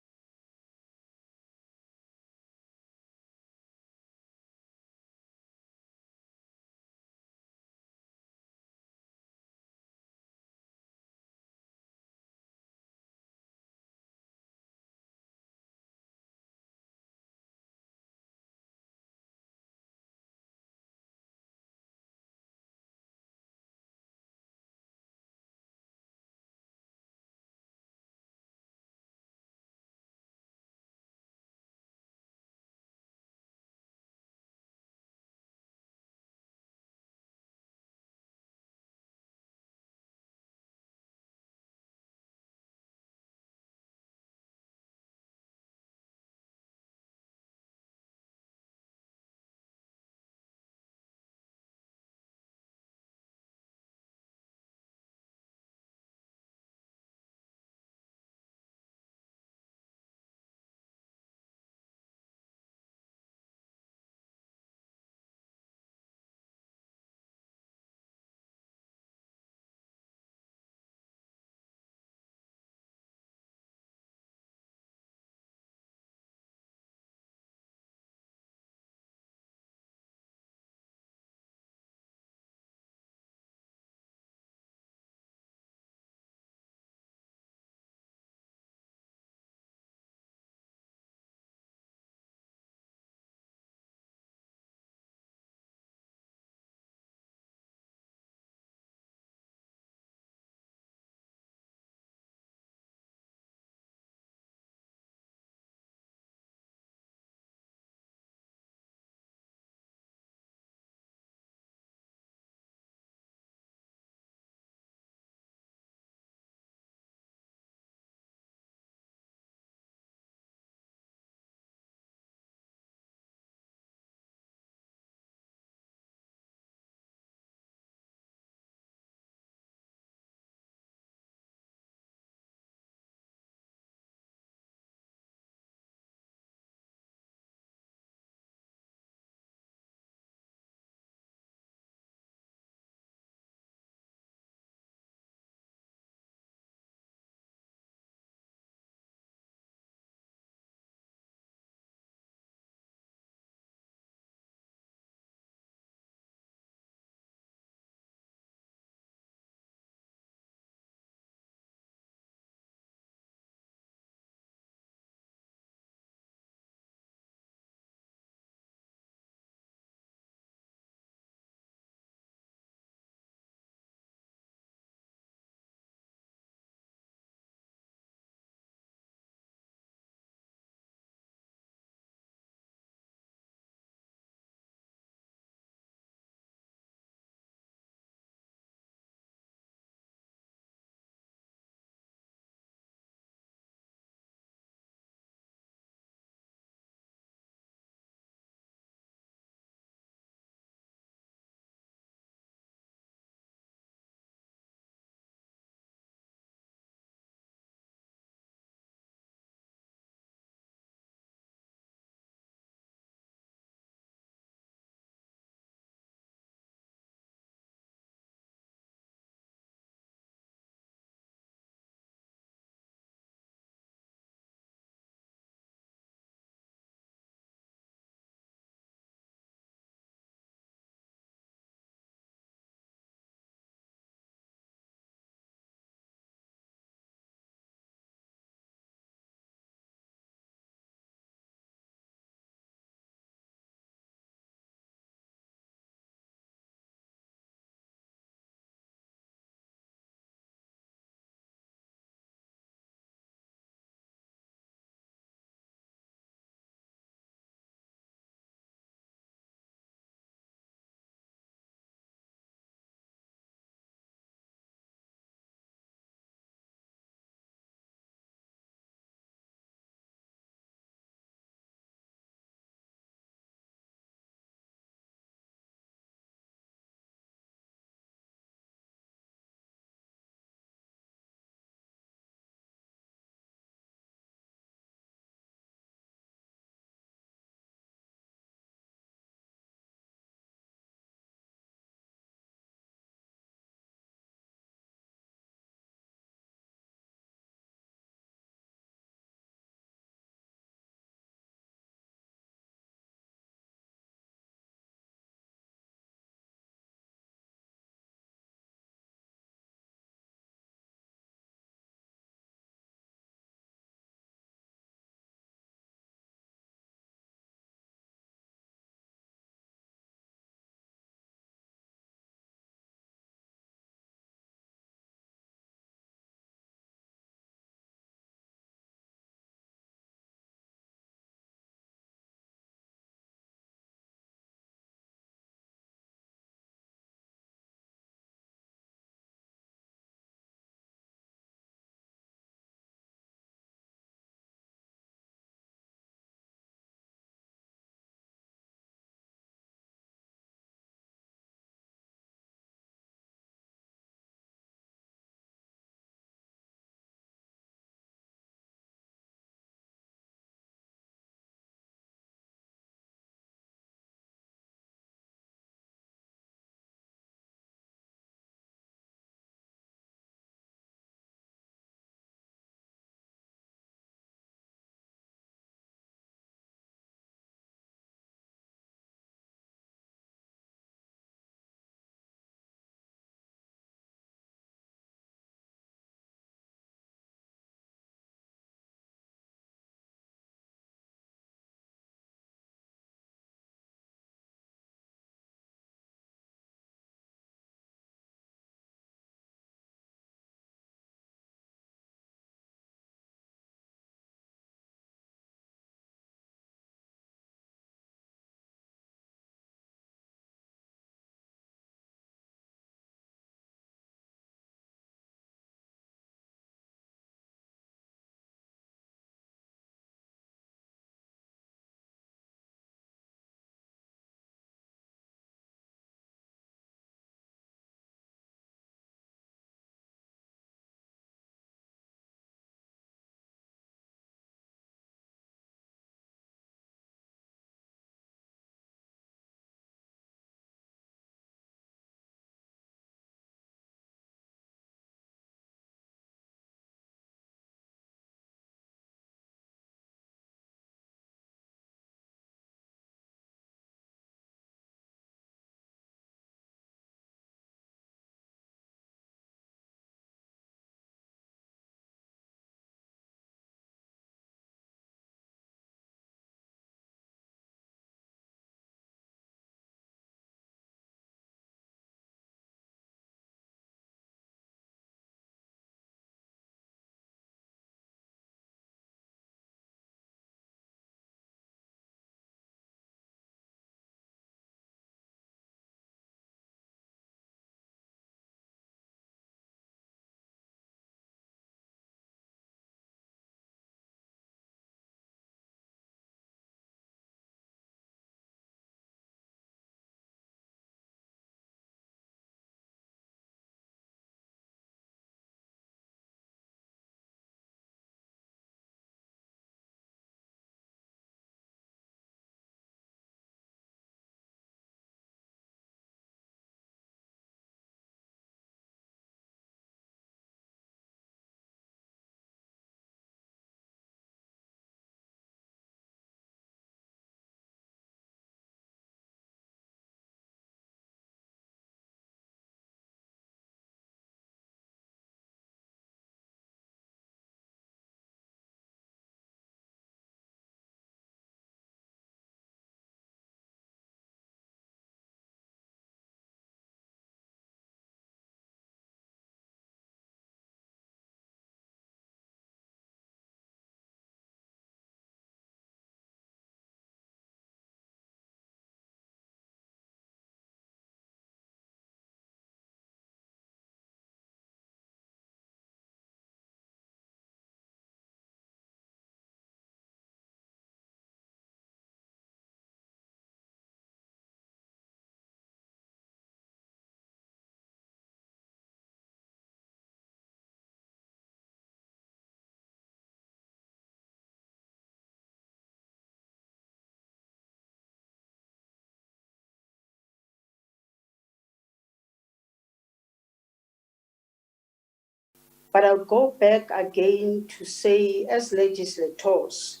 Speaker 3: But I'll go back again to say, as legislators,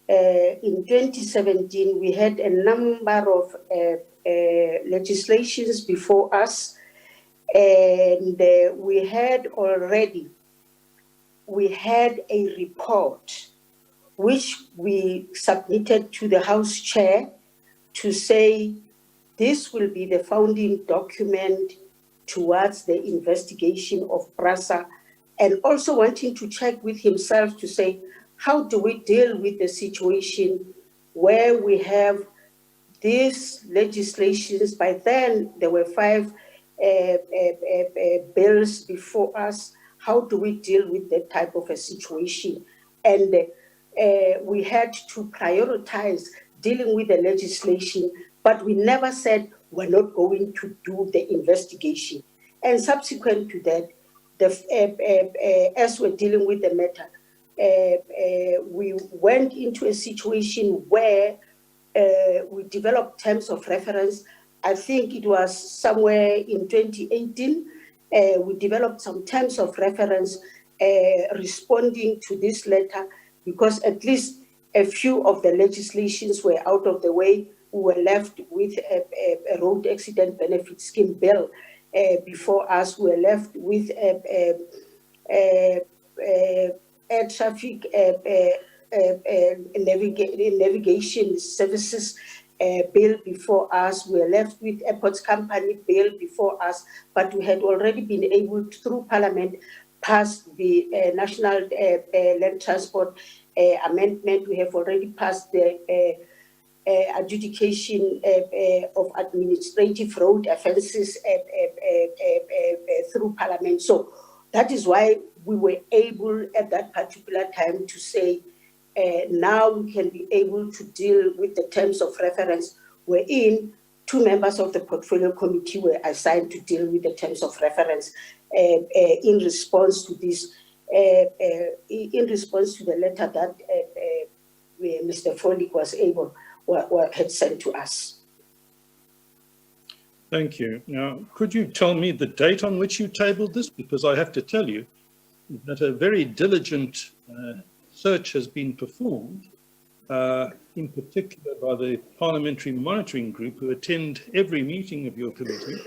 Speaker 3: in 2017, we had a number of legislations before us, and we had a report which we submitted to the House Chair to say this will be the founding document towards the investigation of PRASA, and also wanting to check with himself to say, how do we deal with the situation where we have these legislations? By then, there were 5 bills before us. How do we deal with that type of a situation? And we had to prioritize dealing with the legislation, but we never said we're not going to do the investigation. And subsequent to that, as we're dealing with the matter, we went into a situation where we developed terms of reference. I think it was somewhere in 2018, we developed some terms of reference responding to this letter, because at least a few of the legislations were out of the way. We were left with a road accident benefit scheme bill before us. We were left with air traffic navigation services bill before us. We were left with airports company bill before us, but we had already been able to, through Parliament, pass the National Land Transport Amendment. We have already passed the adjudication of administrative road offences through Parliament. So that is why we were able at that particular time to say, now we can be able to deal with the terms of reference, wherein 2 members of the Portfolio Committee were assigned to deal with the terms of reference in response to this, in response to the letter that Mr. Frolik had sent to us.
Speaker 2: Thank you. Now, could you tell me the date on which you tabled this? Because I have to tell you that a very diligent search has been performed, in particular by the Parliamentary Monitoring Group, who attend every meeting of your committee.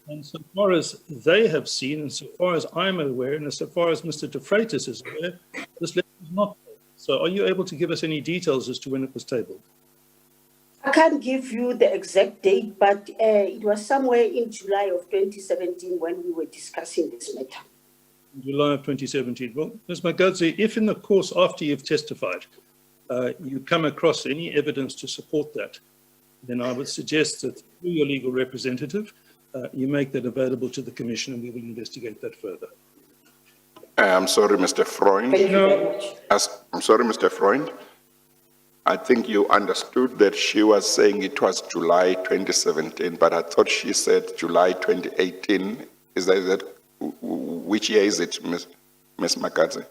Speaker 2: And so far as they have seen, and so far as I'm aware, and so far as Mr. De Freitas is aware, this letter is not tabled. So are you able to give us any details as to when it was tabled?
Speaker 3: I can't give you the exact date, but it was somewhere in July of 2017 when we were discussing this matter.
Speaker 2: July of 2017. Well, Ms. Magadze, if in the course after you've testified, you come across any evidence to support that, then I would suggest that through your legal representative, you make that available to the Commission, and we will investigate that further.
Speaker 1: I'm sorry, Mr. Freund.
Speaker 3: Thank you very much.
Speaker 1: I'm sorry, Mr. Freund. I think you understood that she was saying it was July 2017, but I thought she said July 2018. Is that which year is it, Ms. Magadze,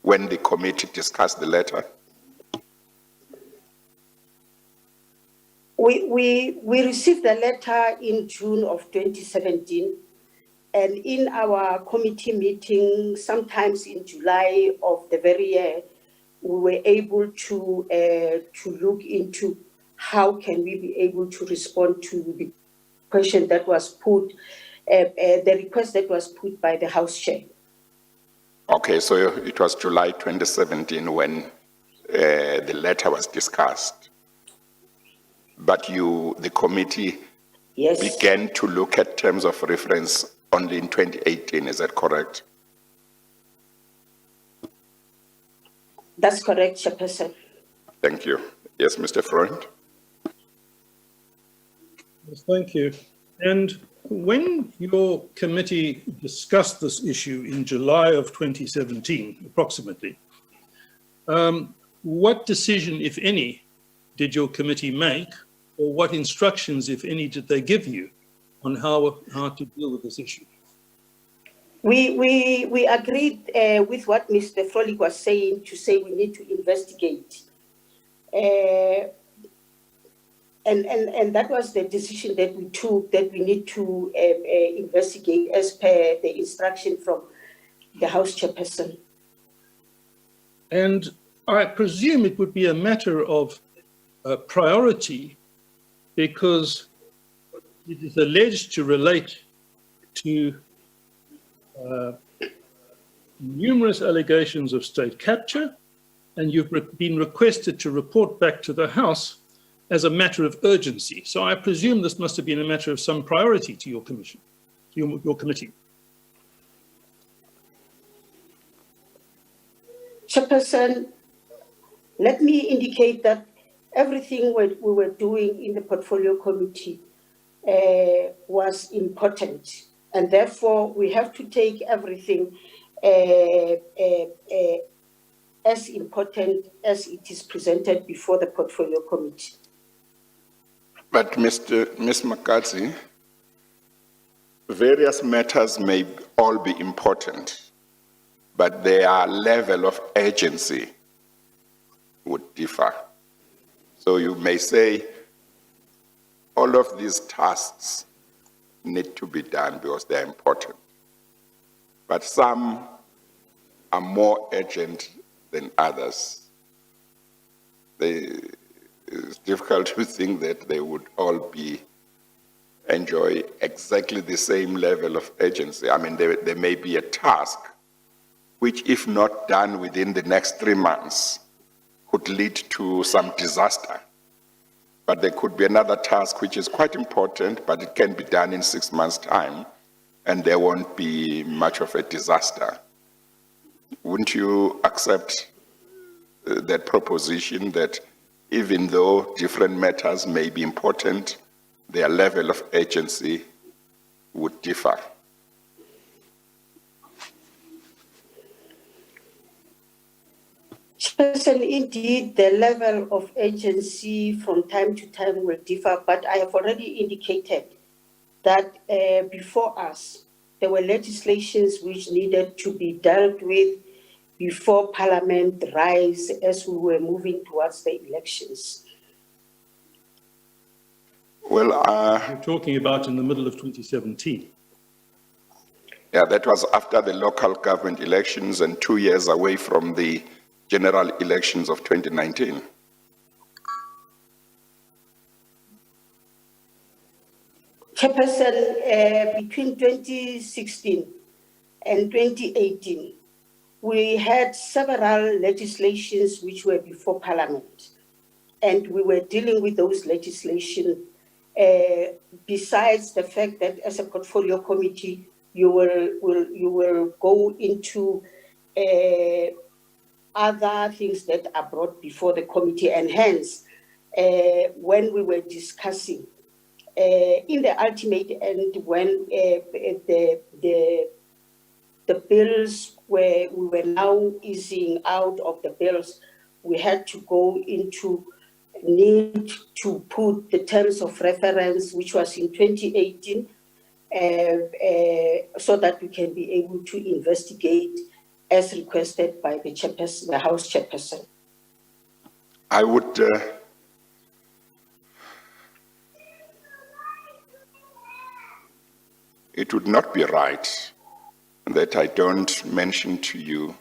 Speaker 1: when the committee discussed the letter?
Speaker 3: We received the letter in June of 2017, and in our committee meeting, sometimes in July of the very year, we were able to look into how can we be able to respond to the question that was put, the request that was put by the House Chair.
Speaker 1: Okay, so it was July 2017 when the letter was discussed. But the committee began to look at terms of reference only in 2018, is that correct?
Speaker 3: That's correct, Chairperson.
Speaker 1: Thank you. Yes, Mr. Freund.
Speaker 2: Yes, thank you. And when your committee discussed this issue in July of 2017, approximately, what decision, if any, did your committee make, or what instructions, if any, did they give you on how to deal with this issue?
Speaker 3: We agreed with what Mr. Frolik was saying, to say we need to investigate. And that was the decision that we took, that we need to investigate as per the instruction from the House Chairperson.
Speaker 2: And I presume it would be a matter of priority because it is alleged to relate to numerous allegations of state capture, and you've been requested to report back to the House as a matter of urgency. So I presume this must have been a matter of some priority to your commission, to your committee.
Speaker 3: Chairperson, let me indicate that everything we were doing in the portfolio committee was important, and therefore we have to take everything as important as it is presented before the portfolio committee.
Speaker 1: But Ms. McCarthy, various matters may all be important, but their level of urgency would differ. So you may say all of these tasks need to be done because they're important, but some are more urgent than others. It's difficult to think that they would all enjoy exactly the same level of urgency. I mean, there may be a task which, if not done within the next 3 months, could lead to some disaster. But there could be another task which is quite important, but it can be done in 6 months' time, and there won't be much of a disaster. Wouldn't you accept that proposition that even though different matters may be important, their level of urgency would differ?
Speaker 3: Chairperson, indeed, the level of urgency from time to time will differ, but I have already indicated that before us, there were legislations which needed to be dealt with before Parliament rise as we were moving towards the elections.
Speaker 1: Well,
Speaker 2: You're talking about in the middle of 2017.
Speaker 1: yeah, that was after the local government elections and 2 years away from the general elections of 2019.
Speaker 3: Chairperson, between 2016 and 2018, we had several legislations which were before Parliament, and we were dealing with those legislation. Besides the fact that as a portfolio committee, you will go into other things that are brought before the committee, and hence, when we were discussing, in the ultimate end, when the bills we were now easing out of the bills, we had to go into need to put the terms of reference, which was in 2018, so that we can be able to investigate as requested by the chairperson, the House Chairperson.
Speaker 1: I would it would not be right that I don't mention to you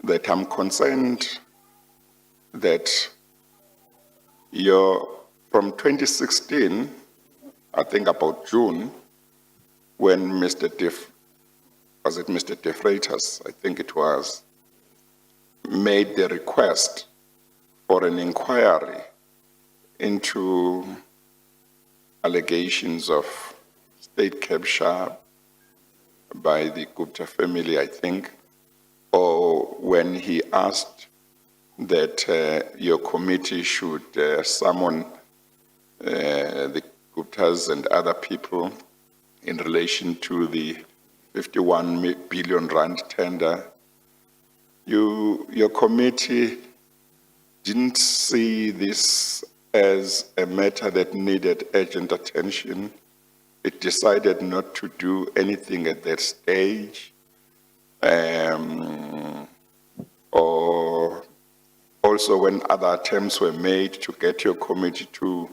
Speaker 1: that I'm concerned that from 2016, I think about June, when Mr. De Freitas, I think it was, made the request for an inquiry into allegations of state capture by the Gupta family, I think, or when he asked that your committee should summon the Guptas and other people in relation to the 51 billion rand tender, your committee didn't see this as a matter that needed urgent attention. It decided not to do anything at that stage, or also when other attempts were made to get your committee to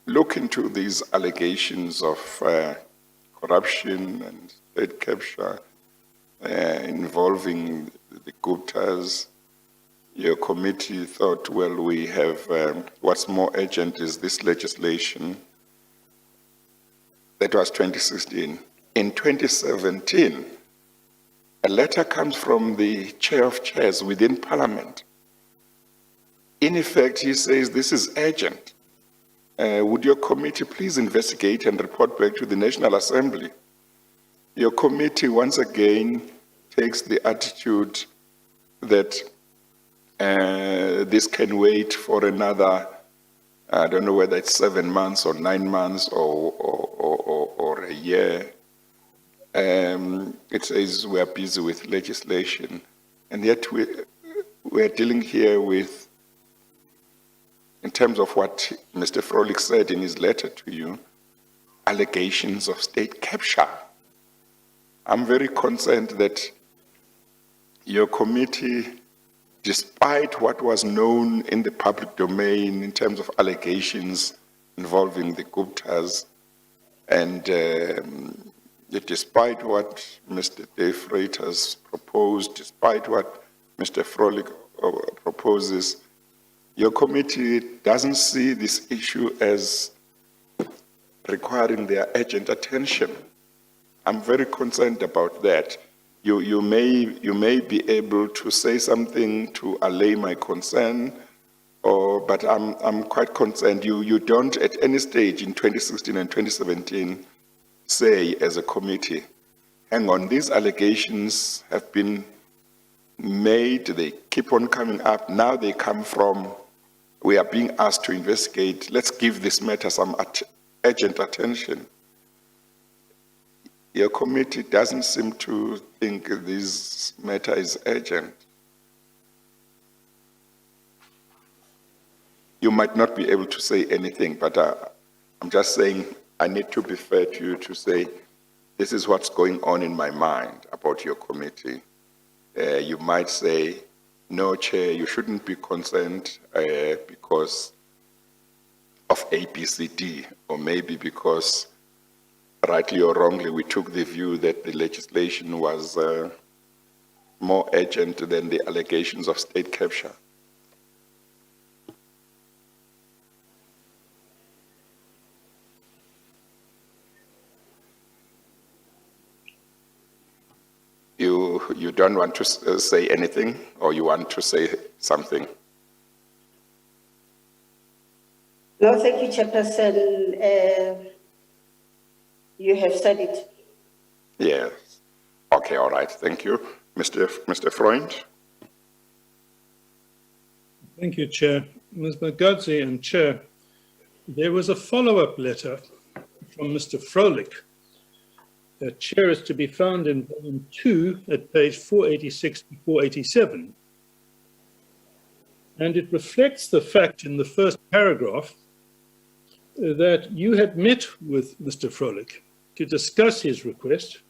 Speaker 1: look into these allegations of corruption and state capture, involving the Guptas, your committee thought, well, we have, what's more urgent is this legislation. That was 2016. In 2017, a letter comes from the chair of chairs within Parliament. In effect, he says, this is urgent. Would your committee please investigate and report back to the National Assembly? Your committee, once again, takes the attitude that this can wait for another, I don't know whether it's 7 months or 9 months or a year. It says we are busy with legislation, and yet we're dealing here with, in terms of what Mr. Froelich said in his letter to you, allegations of state capture. I'm very concerned that your committee, despite what was known in the public domain in terms of allegations involving the Guptas, and despite what Mr. Dave Freitas proposed, despite what Mr. Froelich proposes, your committee doesn't see this issue as requiring their urgent attention. I'm very concerned about that. You may be able to say something to allay my concern, but I'm quite concerned. You don't at any stage in 2016 and 2017 say as a committee, hang on, these allegations have been made, they keep on coming up, now they come from, we are being asked to investigate, let's give this matter some urgent attention. Your committee doesn't seem to think this matter is urgent. You might not be able to say anything, but I'm just saying I need to be fair to you to say this is what's going on in my mind about your committee. You might say, no, Chair, you shouldn't be concerned because of ABCD, or maybe because rightly or wrongly, we took the view that the legislation was more urgent than the allegations of state capture. You don't want to say anything, or you want to say something?
Speaker 3: No, thank you, Chairperson. You have said it.
Speaker 1: Yes. Okay, all right. Thank you. Mr. Freund?
Speaker 2: Thank you, Chair. Ms. Magadzi and Chair, there was a follow-up letter from Mr. Froelich. The Chair is to be found in volume 2 at page 486 to 487. And it reflects the fact in the first paragraph that you had met with Mr. Froelich to discuss his request,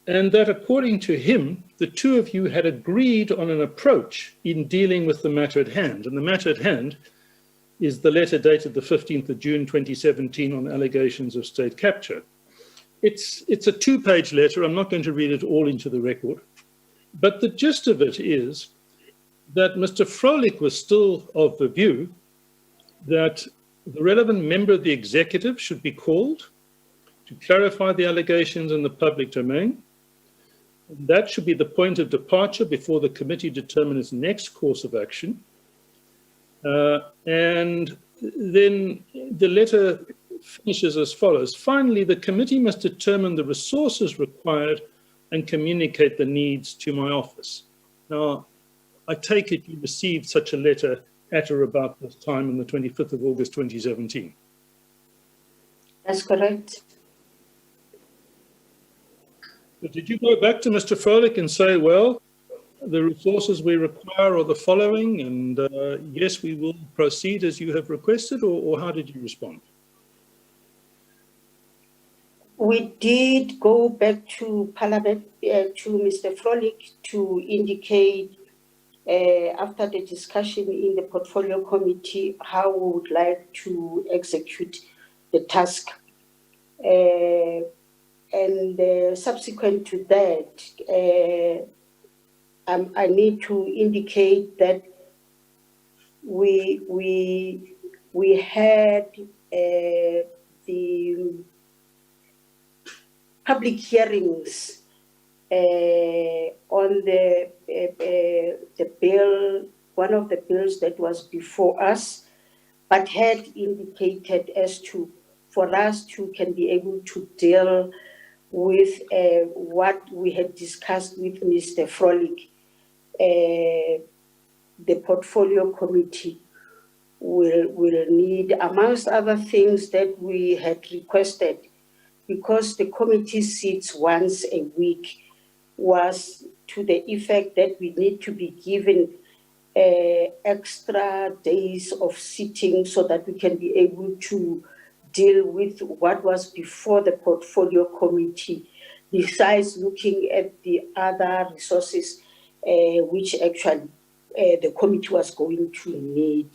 Speaker 2: and that according to him, the two of you had agreed on an approach in dealing with the matter at hand. And the matter at hand is the letter dated the 15th of June 2017 on allegations of state capture. It's a 2-page letter. I'm not going to read it all into the record, but the gist of it is that Mr. Froelich was still of the view that the relevant member of the executive should be called to clarify the allegations in the public domain. And that should be the point of departure before the committee determines its next course of action. And then the letter finishes as follows. Finally, the committee must determine the resources required and communicate the needs to my office. Now, I take it you received such a letter at or about this time on the 25th of August 2017.
Speaker 3: That's correct.
Speaker 2: But did you go back to Mr. Froelich and say, well, the resources we require are the following, and yes, we will proceed as you have requested, or how did you respond?
Speaker 3: We did go back to Parliament, to Mr. Froelich to indicate after the discussion in the portfolio committee how we would like to execute the task. subsequent to that, I need to indicate that we had the public hearings on the bill, one of the bills that was before us, but had indicated as to, for us to can be able to deal with what we had discussed with Mr. Frolick, the portfolio committee will need, amongst other things that we had requested, because the committee sits once a week, was to the effect that we need to be given extra days of sitting so that we can be able to deal with what was before the portfolio committee, besides looking at the other resources which actually the committee was going to need.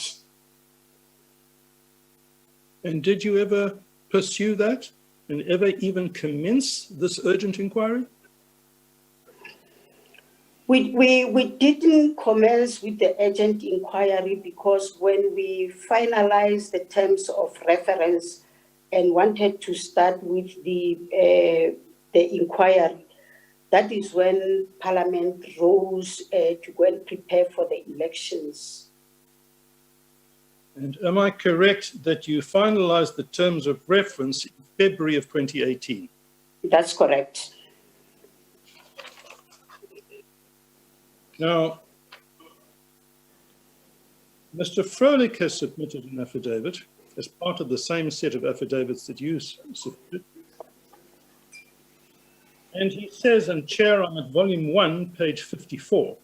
Speaker 2: And did you ever pursue that and ever even commence this urgent inquiry?
Speaker 3: We didn't commence with the urgent inquiry because when we finalized the terms of reference and wanted to start with the inquiry, that is when Parliament rose to go and prepare for the elections.
Speaker 2: And am I correct that you finalized the terms of reference in February of 2018?
Speaker 3: That's correct.
Speaker 2: Now, Mr. Frolick has submitted an affidavit as part of the same set of affidavits that you submitted. And he says, and Chair, I'm at volume 1, page 54.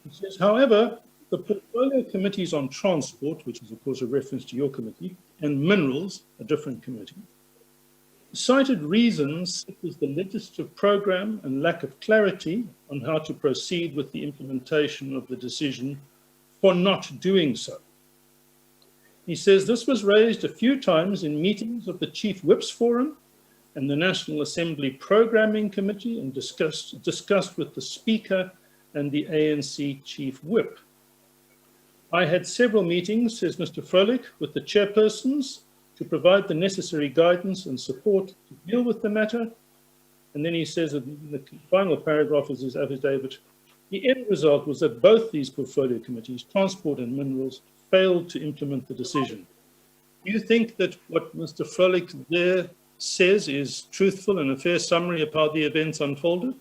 Speaker 2: He says, however, the portfolio committees on transport, which is of course a reference to your committee, and minerals, a different committee, cited reasons such as the legislative program and lack of clarity on how to proceed with the implementation of the decision for not doing so. He says this was raised a few times in meetings of the Chief Whips Forum and the National Assembly Programming Committee and discussed with the Speaker and the ANC Chief Whip. I had several meetings, says Mr. Frolick, with the chairpersons to provide the necessary guidance and support to deal with the matter. And then he says in the final paragraph of his affidavit, the end result was that both these portfolio committees, transport and minerals, failed to implement the decision. Do you think that what Mr. Frolick there says is truthful and a fair summary of how the events unfolded?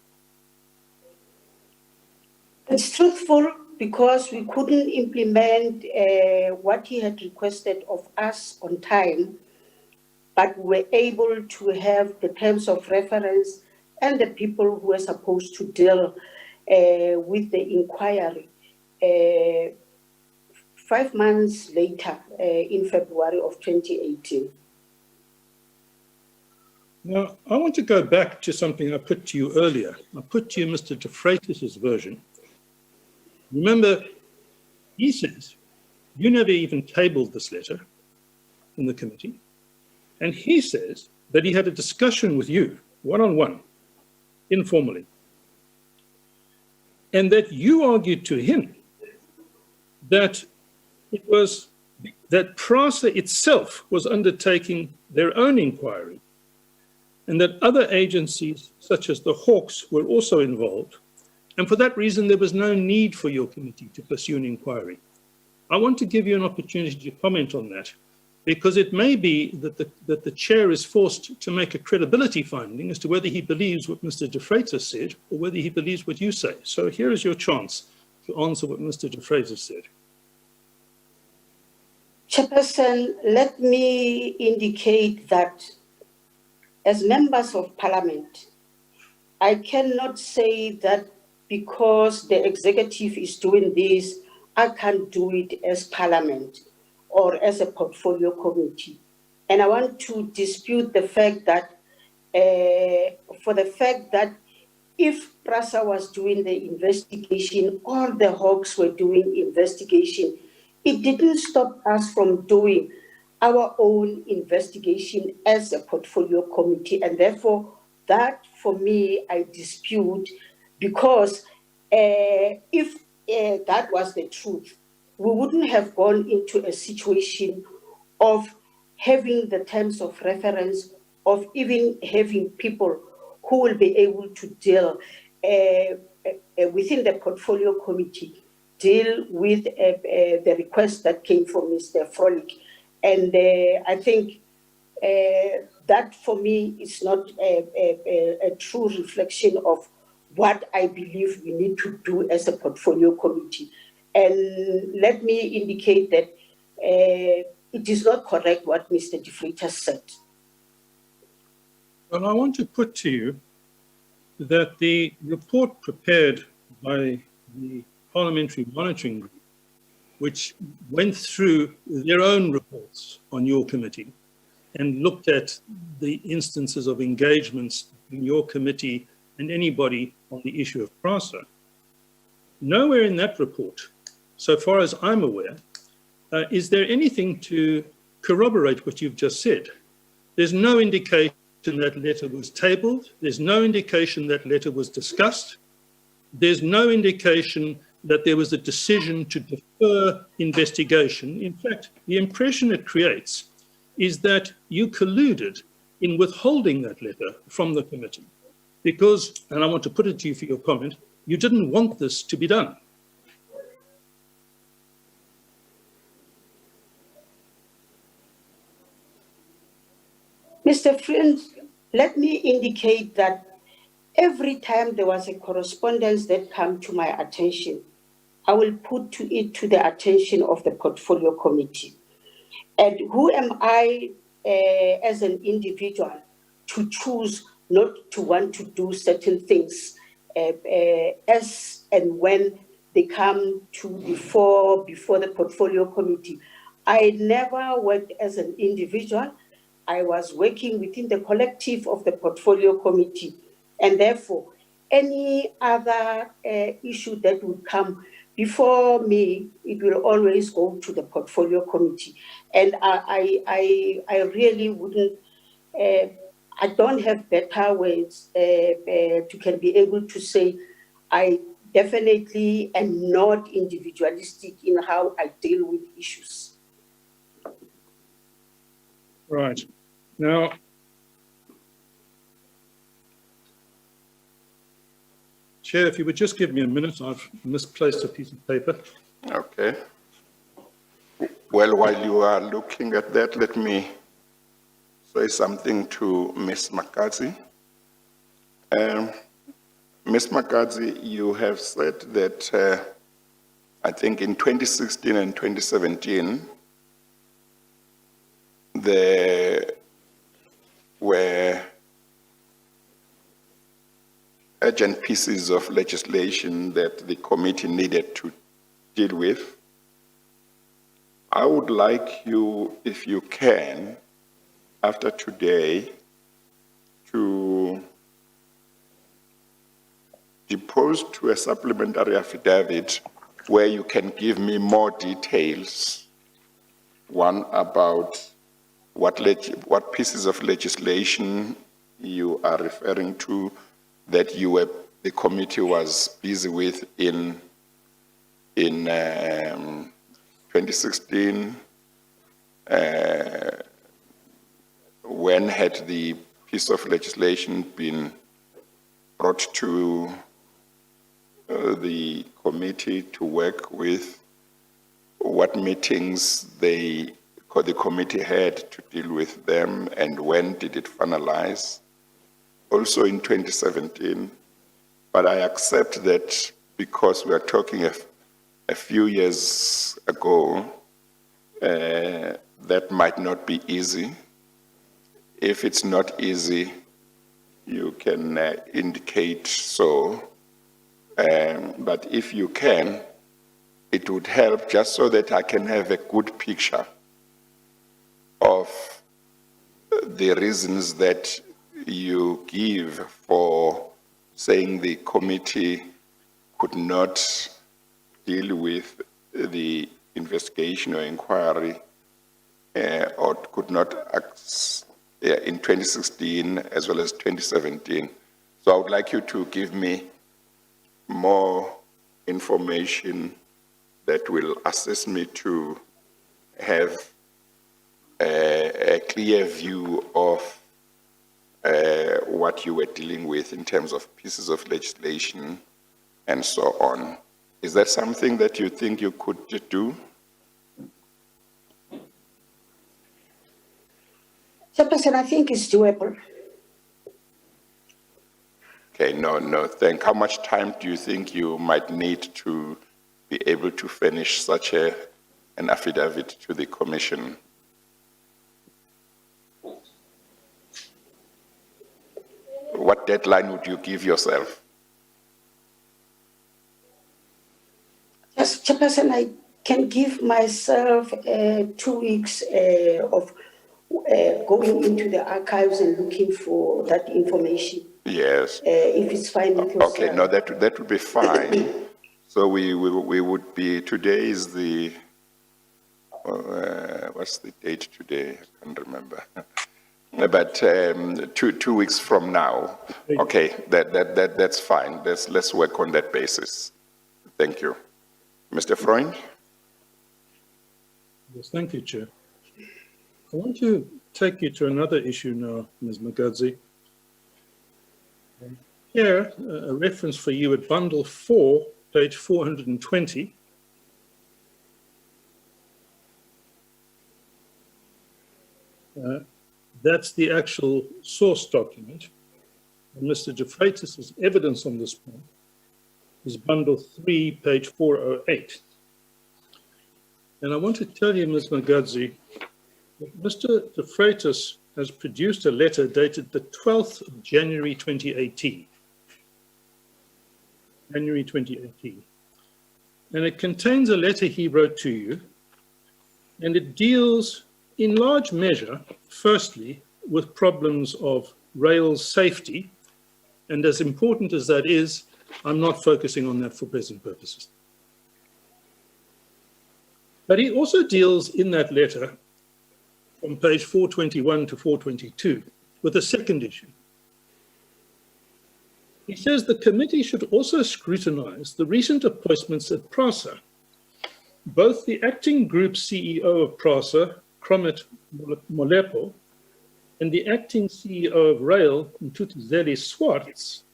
Speaker 3: It's truthful because we couldn't implement what he had requested of us on time, but we were able to have the terms of reference and the people who were supposed to deal with the inquiry 5 months later in February of 2018.
Speaker 2: Now, I want to go back to something I put to you earlier. I put to you Mr. De Freitas' version. Remember, he says, you never even tabled this letter in the committee. And he says that he had a discussion with you, one-on-one, informally. And that you argued to him that it was that PRASA itself was undertaking their own inquiry and that other agencies such as the Hawks were also involved. And for that reason, there was no need for your committee to pursue an inquiry. I want to give you an opportunity to comment on that, because it may be that the chair is forced to make a credibility finding as to whether he believes what Mr. De Freitas said or whether he believes what you say. So here is your chance to answer what Mr. De Freitas said.
Speaker 3: Chairperson, let me indicate that as members of Parliament, I cannot say that because the executive is doing this, I can't do it as Parliament or as a portfolio committee. And I want to dispute the fact that, for the fact that if PRASA was doing the investigation or the Hawks were doing investigation, it didn't stop us from doing our own investigation as a portfolio committee, and therefore that for me I dispute, because if that was the truth, we wouldn't have gone into a situation of having the terms of reference, of even having people who will be able to deal within the portfolio committee, deal with the request that came from Mr. Frolic. And I think that for me is not a true reflection of what I believe we need to do as a portfolio committee. And let me indicate that it is not correct what Mr. De Vries said.
Speaker 2: Well, I want to put to you that the report prepared by the Parliamentary Monitoring Group, which went through their own reports on your committee and looked at the instances of engagements in your committee and anybody on the issue of PRASA. Nowhere in that report, so far as I'm aware, is there anything to corroborate what you've just said. There's no indication that letter was tabled. There's no indication that letter was discussed. There's no indication that there was a decision to defer investigation. In fact, the impression it creates is that you colluded in withholding that letter from the committee because, and I want to put it to you for your comment, you didn't want this to be done.
Speaker 3: Mr. Friend, let me indicate that every time there was a correspondence that came to my attention, I will put it to the attention of the portfolio committee. And who am I as an individual to choose not to want to do certain things as and when they come to before the portfolio committee? I never worked as an individual. I was working within the collective of the portfolio committee, and therefore any other issue that would come before me, it will always go to the portfolio committee. And I really wouldn't, I don't have better words to can be able to say I definitely am not individualistic in how I deal with issues.
Speaker 2: Right. Now, Chair, if you would just give me a minute, I've misplaced a piece of paper.
Speaker 1: Okay. Well, while you are looking at that, let me say something to Ms. McCarthy. Ms. McCarthy, you have said that I think in 2016 and 2017, there were urgent pieces of legislation that the committee needed to deal with. I would like you, if you can, after today, to depose to a supplementary affidavit where you can give me more details. One about what pieces of legislation you are referring to that the committee was busy with in 2016. When had the piece of legislation been brought to the committee to work with? What meetings the committee had to deal with them, and when did it finalize? Also in 2017, but I accept that because we are talking a few years ago, that might not be easy. If it's not easy, you can indicate so, but if you can, it would help just so that I can have a good picture of the reasons that you give for saying the committee could not deal with the investigation or inquiry or could not in 2016 as well as 2017. So I would like you to give me more information that will assist me to have a clear view of what you were dealing with in terms of pieces of legislation and so on. Is that something that you think you could do?
Speaker 3: Chairperson, I think it's doable.
Speaker 1: Okay, no, thank. How much time do you think you might need to be able to finish such an affidavit to the Commission? What deadline would you give yourself?
Speaker 3: Yes, Chairperson, I can give myself 2 weeks of going into the archives and looking for that information.
Speaker 1: Yes.
Speaker 3: If it's fine with yourself.
Speaker 1: Okay, no, that would be fine. So we would be, today is the, what's the date today? I can't remember. But 2 weeks from now, okay, that's fine. Let's work on that basis. Thank you. Mr. Freund?
Speaker 2: Yes, thank you, Chair. I want to take you to another issue now, Ms. Magadzi. Here, a reference for you at Bundle 4, page 420. That's the actual source document. And Mr. De Freitas' evidence on this point is Bundle 3, page 408. And I want to tell you, Ms. Magadzi, that Mr. De Freitas has produced a letter dated the 12th of January 2018. January 2018. And it contains a letter he wrote to you, and it deals in large measure, firstly, with problems of rail safety. And as important as that is, I'm not focusing on that for present purposes. But he also deals in that letter from page 421 to 422 with a second issue. He says the committee should also scrutinize the recent appointments at PRASA. Both the acting group CEO of PRASA, Cromet Molepo, and the acting CEO of Rail, Mtutuzeli Swartz,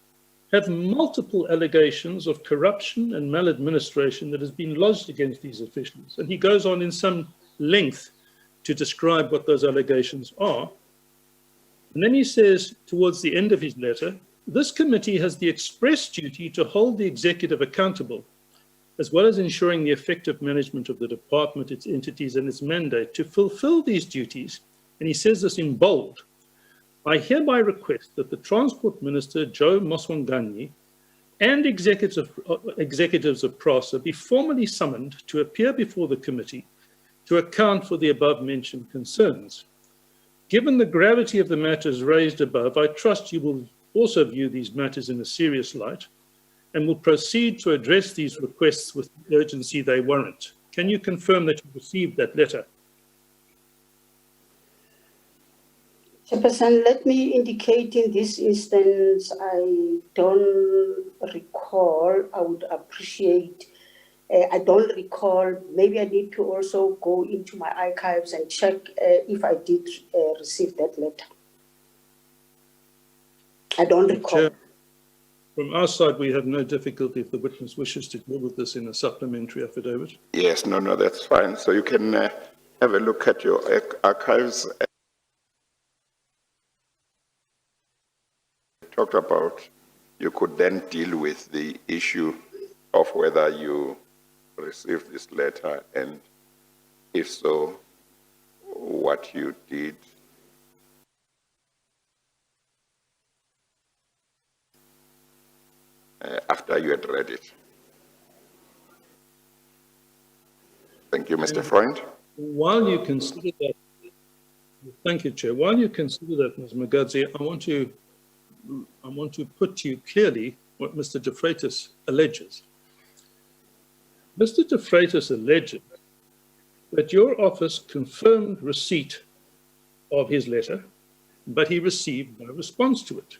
Speaker 2: have multiple allegations of corruption and maladministration that has been lodged against these officials. And he goes on in some length to describe what those allegations are. And then he says, towards the end of his letter, this committee has the express duty to hold the executive accountable, as well as ensuring the effective management of the department, its entities, and its mandate. To fulfill these duties, and he says this in bold, I hereby request that the Transport Minister, Joe Moswanganyi, and executives of PRASA be formally summoned to appear before the committee to account for the above-mentioned concerns. Given the gravity of the matters raised above, I trust you will also view these matters in a serious light and will proceed to address these requests with the urgency they warrant. Can you confirm that you received that letter?
Speaker 3: Chairperson, let me indicate in this instance, I don't recall. I would appreciate, I don't recall. Maybe I need to also go into my archives and check if I did receive that letter. I don't recall.
Speaker 2: Chair, from our side, we have no difficulty if the witness wishes to deal with this in a supplementary affidavit.
Speaker 1: Yes, no, that's fine. So you can have a look at your archives. Talked about, you could then deal with the issue of whether you received this letter, and if so, what you did. After you had read it. Thank you, Mr. Freund.
Speaker 2: While you consider that, thank you, Chair. While you consider that, Ms. Magadzi, I want to put to you clearly what Mr. De Freitas alleges. Mr. De Freitas alleges that your office confirmed receipt of his letter, but he received no response to it.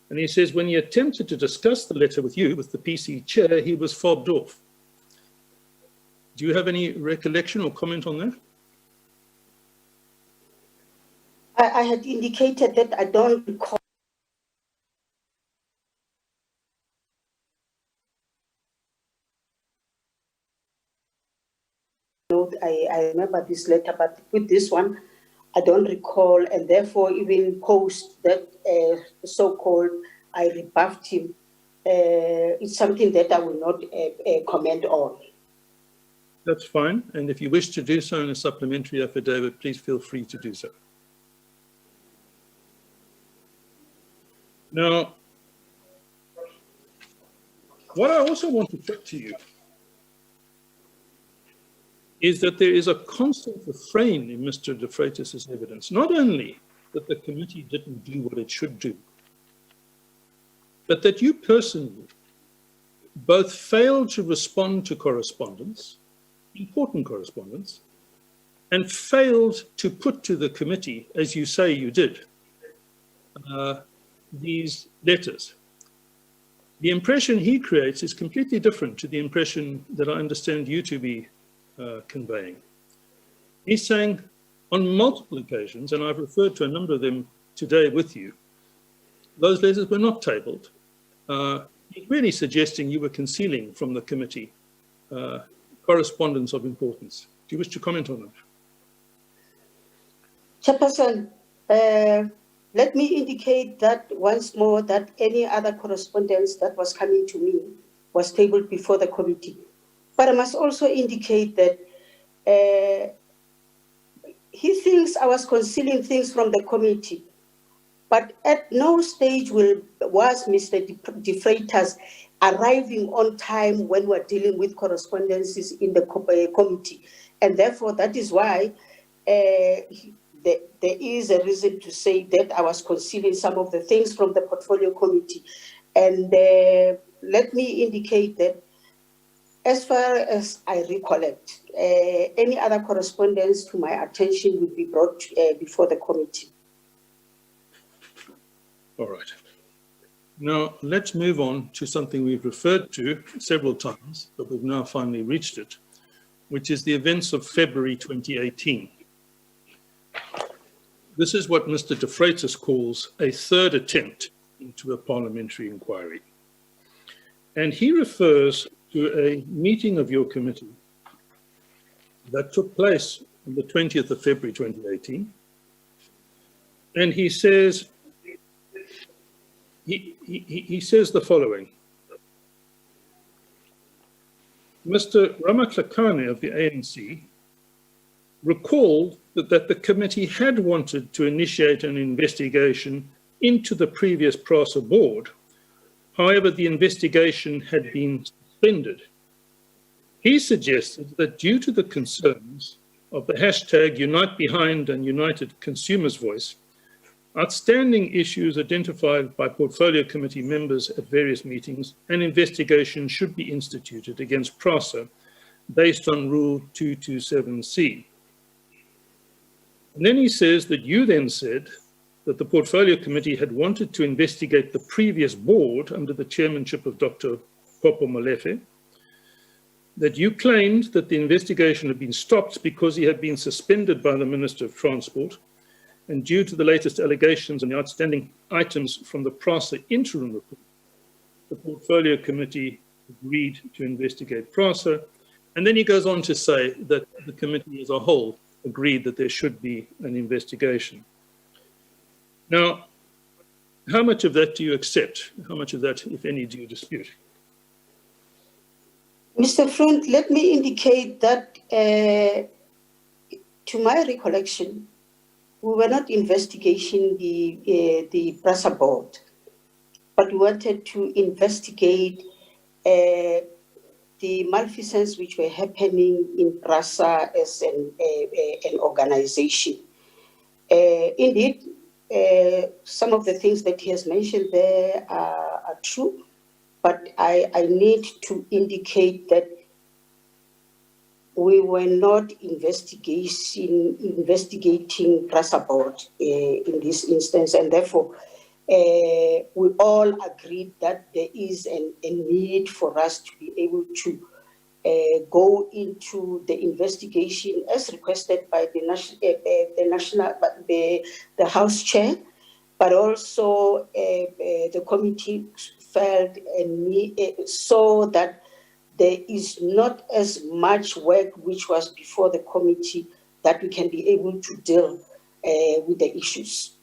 Speaker 2: And he says when he attempted to discuss the letter with you, with the PC chair, he was fobbed off. Do you have any recollection or comment on that?
Speaker 3: I had indicated that I don't recall. I remember this letter, but with this one, I don't recall, and therefore even post that so-called I rebuffed him, it's something that I will not comment on.
Speaker 2: That's fine. And if you wish to do so in a supplementary affidavit, please feel free to do so. Now, what I also want to put to you is that there is a constant refrain in Mr. De Freitas' evidence, not only that the committee didn't do what it should do, but that you personally both failed to respond to correspondence, important correspondence, and failed to put to the committee, as you say you did, these letters. The impression he creates is completely different to the impression that I understand you to be conveying. He's saying on multiple occasions, and I've referred to a number of them today with you, those letters were not tabled. He's really suggesting you were concealing from the committee correspondence of importance. Do you wish to comment on that?
Speaker 3: Chairperson, let me indicate that once more that any other correspondence that was coming to me was tabled before the committee. But I must also indicate that he thinks I was concealing things from the committee, but at no stage was Mr. De Freitas arriving on time when we're dealing with correspondences in the committee. And therefore, that is why there is a reason to say that I was concealing some of the things from the portfolio committee. And let me indicate that as far as I recollect, any other correspondence to my attention would be brought before the committee.
Speaker 2: All right. Now, let's move on to something we've referred to several times, but we've now finally reached it, which is the events of February 2018. This is what Mr. De Freitas calls a third attempt into a parliamentary inquiry. And he refers to a meeting of your committee that took place on the 20th of February 2018. And he says, he says the following. Mr. Ramatlakane of the ANC recalled that the committee had wanted to initiate an investigation into the previous PRASA board. However, the investigation had been suspended. He suggested that due to the concerns of the hashtag Unite Behind and United Consumers Voice, outstanding issues identified by portfolio committee members at various meetings, an investigation should be instituted against PRASA based on Rule 227C. And then he says that you then said that the portfolio committee had wanted to investigate the previous board under the chairmanship of Dr. Popo Molefe, that you claimed that the investigation had been stopped because he had been suspended by the Minister of Transport, and due to the latest allegations and the outstanding items from the PRASA interim report, the portfolio committee agreed to investigate PRASA. And then he goes on to say that the committee as a whole agreed that there should be an investigation. Now, how much of that do you accept? How much of that, if any, do you dispute?
Speaker 3: Mr. Friend, let me indicate that to my recollection, we were not investigating the PRASA board, but we wanted to investigate the malfeasance which were happening in PRASA as an organization. Indeed, some of the things that he has mentioned there are true, but I need to indicate that we were not investigating Prasabot in this instance, and therefore we all agreed that there is a need for us to be able to go into the investigation as requested by the House Chair, but also the committee felt a need, saw that there is not as much work which was before the committee that we can be able to deal with the issues.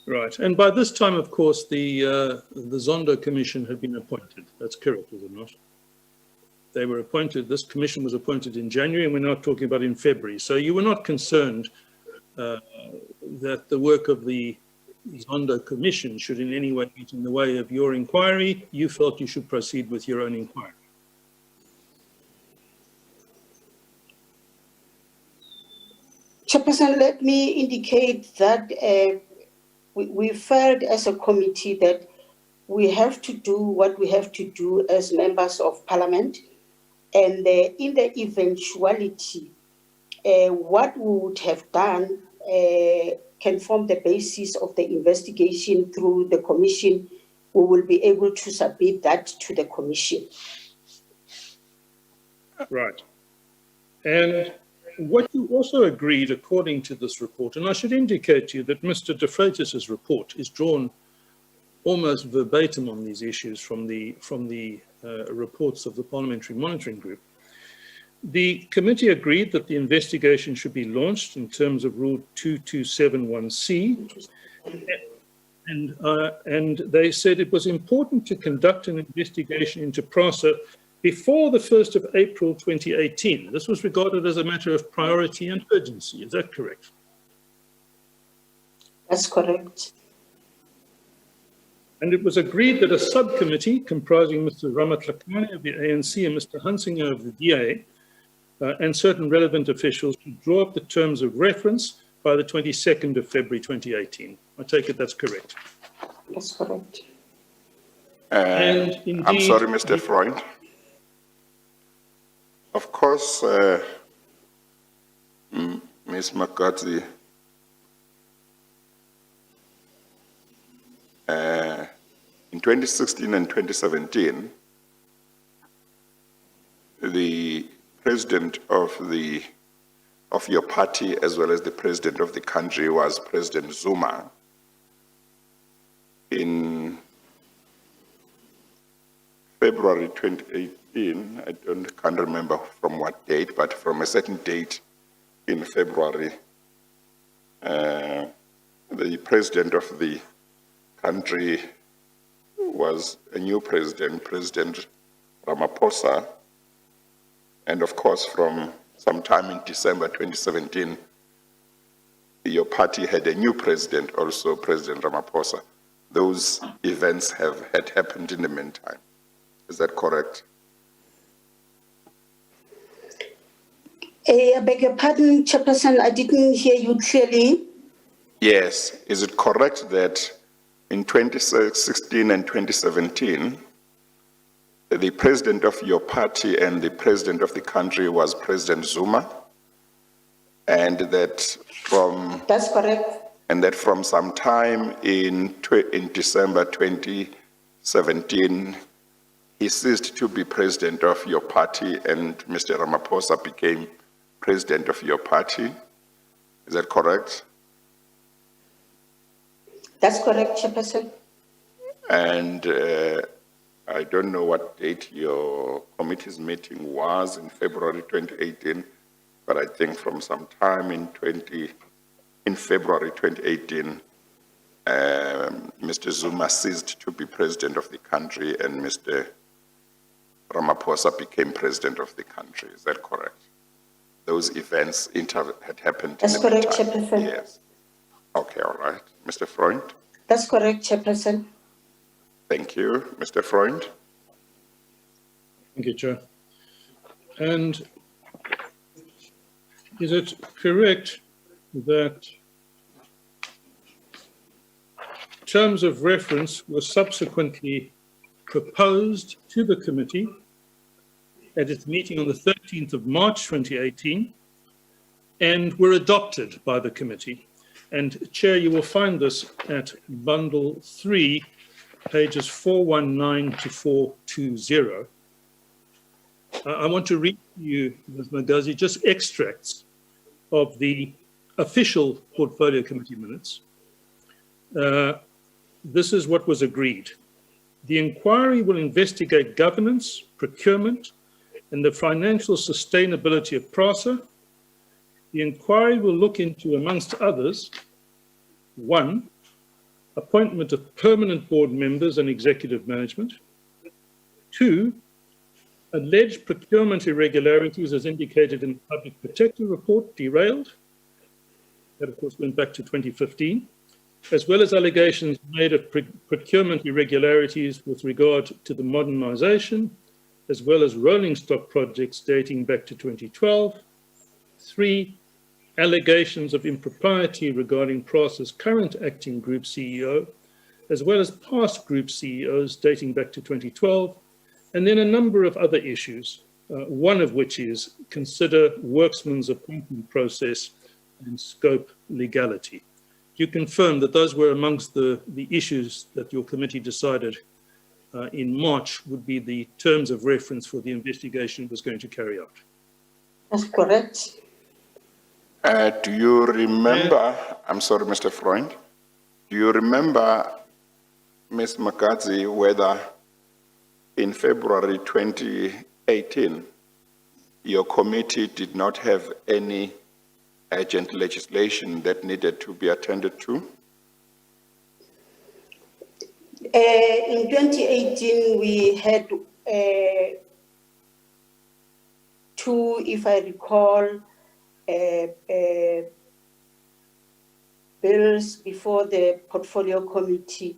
Speaker 2: Right. And by this time, of course, the Zondo Commission had been appointed. That's correct, is it not? They were appointed, this commission was appointed in January, and we're now talking about in February. So you were not concerned that the work of the Zondo Commission should in any way get in the way of your inquiry. You felt you should proceed with your own inquiry.
Speaker 3: Chairperson, let me indicate that we felt as a committee that we have to do what we have to do as members of Parliament. And in the eventuality, what we would have done can form the basis of the investigation through the commission. We will be able to submit that to the commission.
Speaker 2: Right. And what you also agreed, according to this report, and I should indicate to you that Mr. De Freitas's report is drawn almost verbatim on these issues from the reports of the Parliamentary Monitoring Group. The committee agreed that the investigation should be launched in terms of Rule 2271C, and they said it was important to conduct an investigation into PRASA before the 1st of April 2018. This was regarded as a matter of priority and urgency. Is that correct?
Speaker 3: That's correct.
Speaker 2: And it was agreed that a subcommittee comprising Mr. Ramatlakane of the ANC and Mr. Hunsinger of the DA and certain relevant officials to draw up the terms of reference by the 22nd of February 2018. I take it that's correct.
Speaker 3: That's correct.
Speaker 2: And indeed,
Speaker 1: I'm sorry, Mr. Freund. Of course, Ms. McCarthy, in 2016 and 2017, the president of your party, as well as the president of the country, was President Zuma. In February 2018, I can't remember from what date, but from a certain date in February, the president of the country was a new president, President Ramaphosa. And of course, from sometime in December 2017, your party had a new president, also President Ramaphosa. Those events had happened in the meantime. Is that correct?
Speaker 3: I beg your pardon, Chairperson, I didn't hear you clearly.
Speaker 1: Yes. Is it correct that in 2016 and 2017, the president of your party and the president of the country was President Zuma? And that from...
Speaker 3: That's correct.
Speaker 1: And that from some time in December 2017, he ceased to be president of your party and Mr. Ramaphosa became president of your party. Is that correct?
Speaker 3: That's correct, Chairperson.
Speaker 1: And I don't know what date your committee's meeting was in February 2018, but I think from some time in February 2018, Mr. Zuma ceased to be president of the country and Mr. Ramaphosa became president of the country. Is that correct? Those events had happened.
Speaker 3: That's correct, Chairperson.
Speaker 1: Yes. Okay, all right. Mr. Freund?
Speaker 3: That's correct, Chairperson.
Speaker 1: Thank you. Mr. Freund?
Speaker 2: thank you, Chair. And is it correct that terms of reference were subsequently proposed to the committee at its meeting on the 13th of March 2018 and were adopted by the committee. And Chair, you will find this at bundle 3, pages 419 to 420. I want to read to you, Ms. Magazi, just extracts of the official Portfolio Committee minutes. This is what was agreed. The inquiry will investigate governance, procurement, and the financial sustainability of PRASA. The inquiry will look into, amongst others, 1, appointment of permanent board members and executive management. 2, alleged procurement irregularities as indicated in the Public Protector Report derailed. That, of course, went back to 2015, as well as allegations made of procurement irregularities with regard to the modernisation, as well as rolling stock projects dating back to 2012. 3, allegations of impropriety regarding PRASA's current acting group CEO, as well as past group CEOs dating back to 2012, and then a number of other issues, one of which is consider worksman's appointment process and scope legality. You confirm that those were amongst the issues that your committee decided in March would be the terms of reference for the investigation it was going to carry out.
Speaker 3: That's correct.
Speaker 1: Do you remember, I'm sorry, Mr. Freund, do you remember, Ms. Magazi, whether in February 2018, your committee did not have any urgent legislation that needed to be attended to?
Speaker 3: In 2018, we had 2, if I recall, bills before the portfolio committee,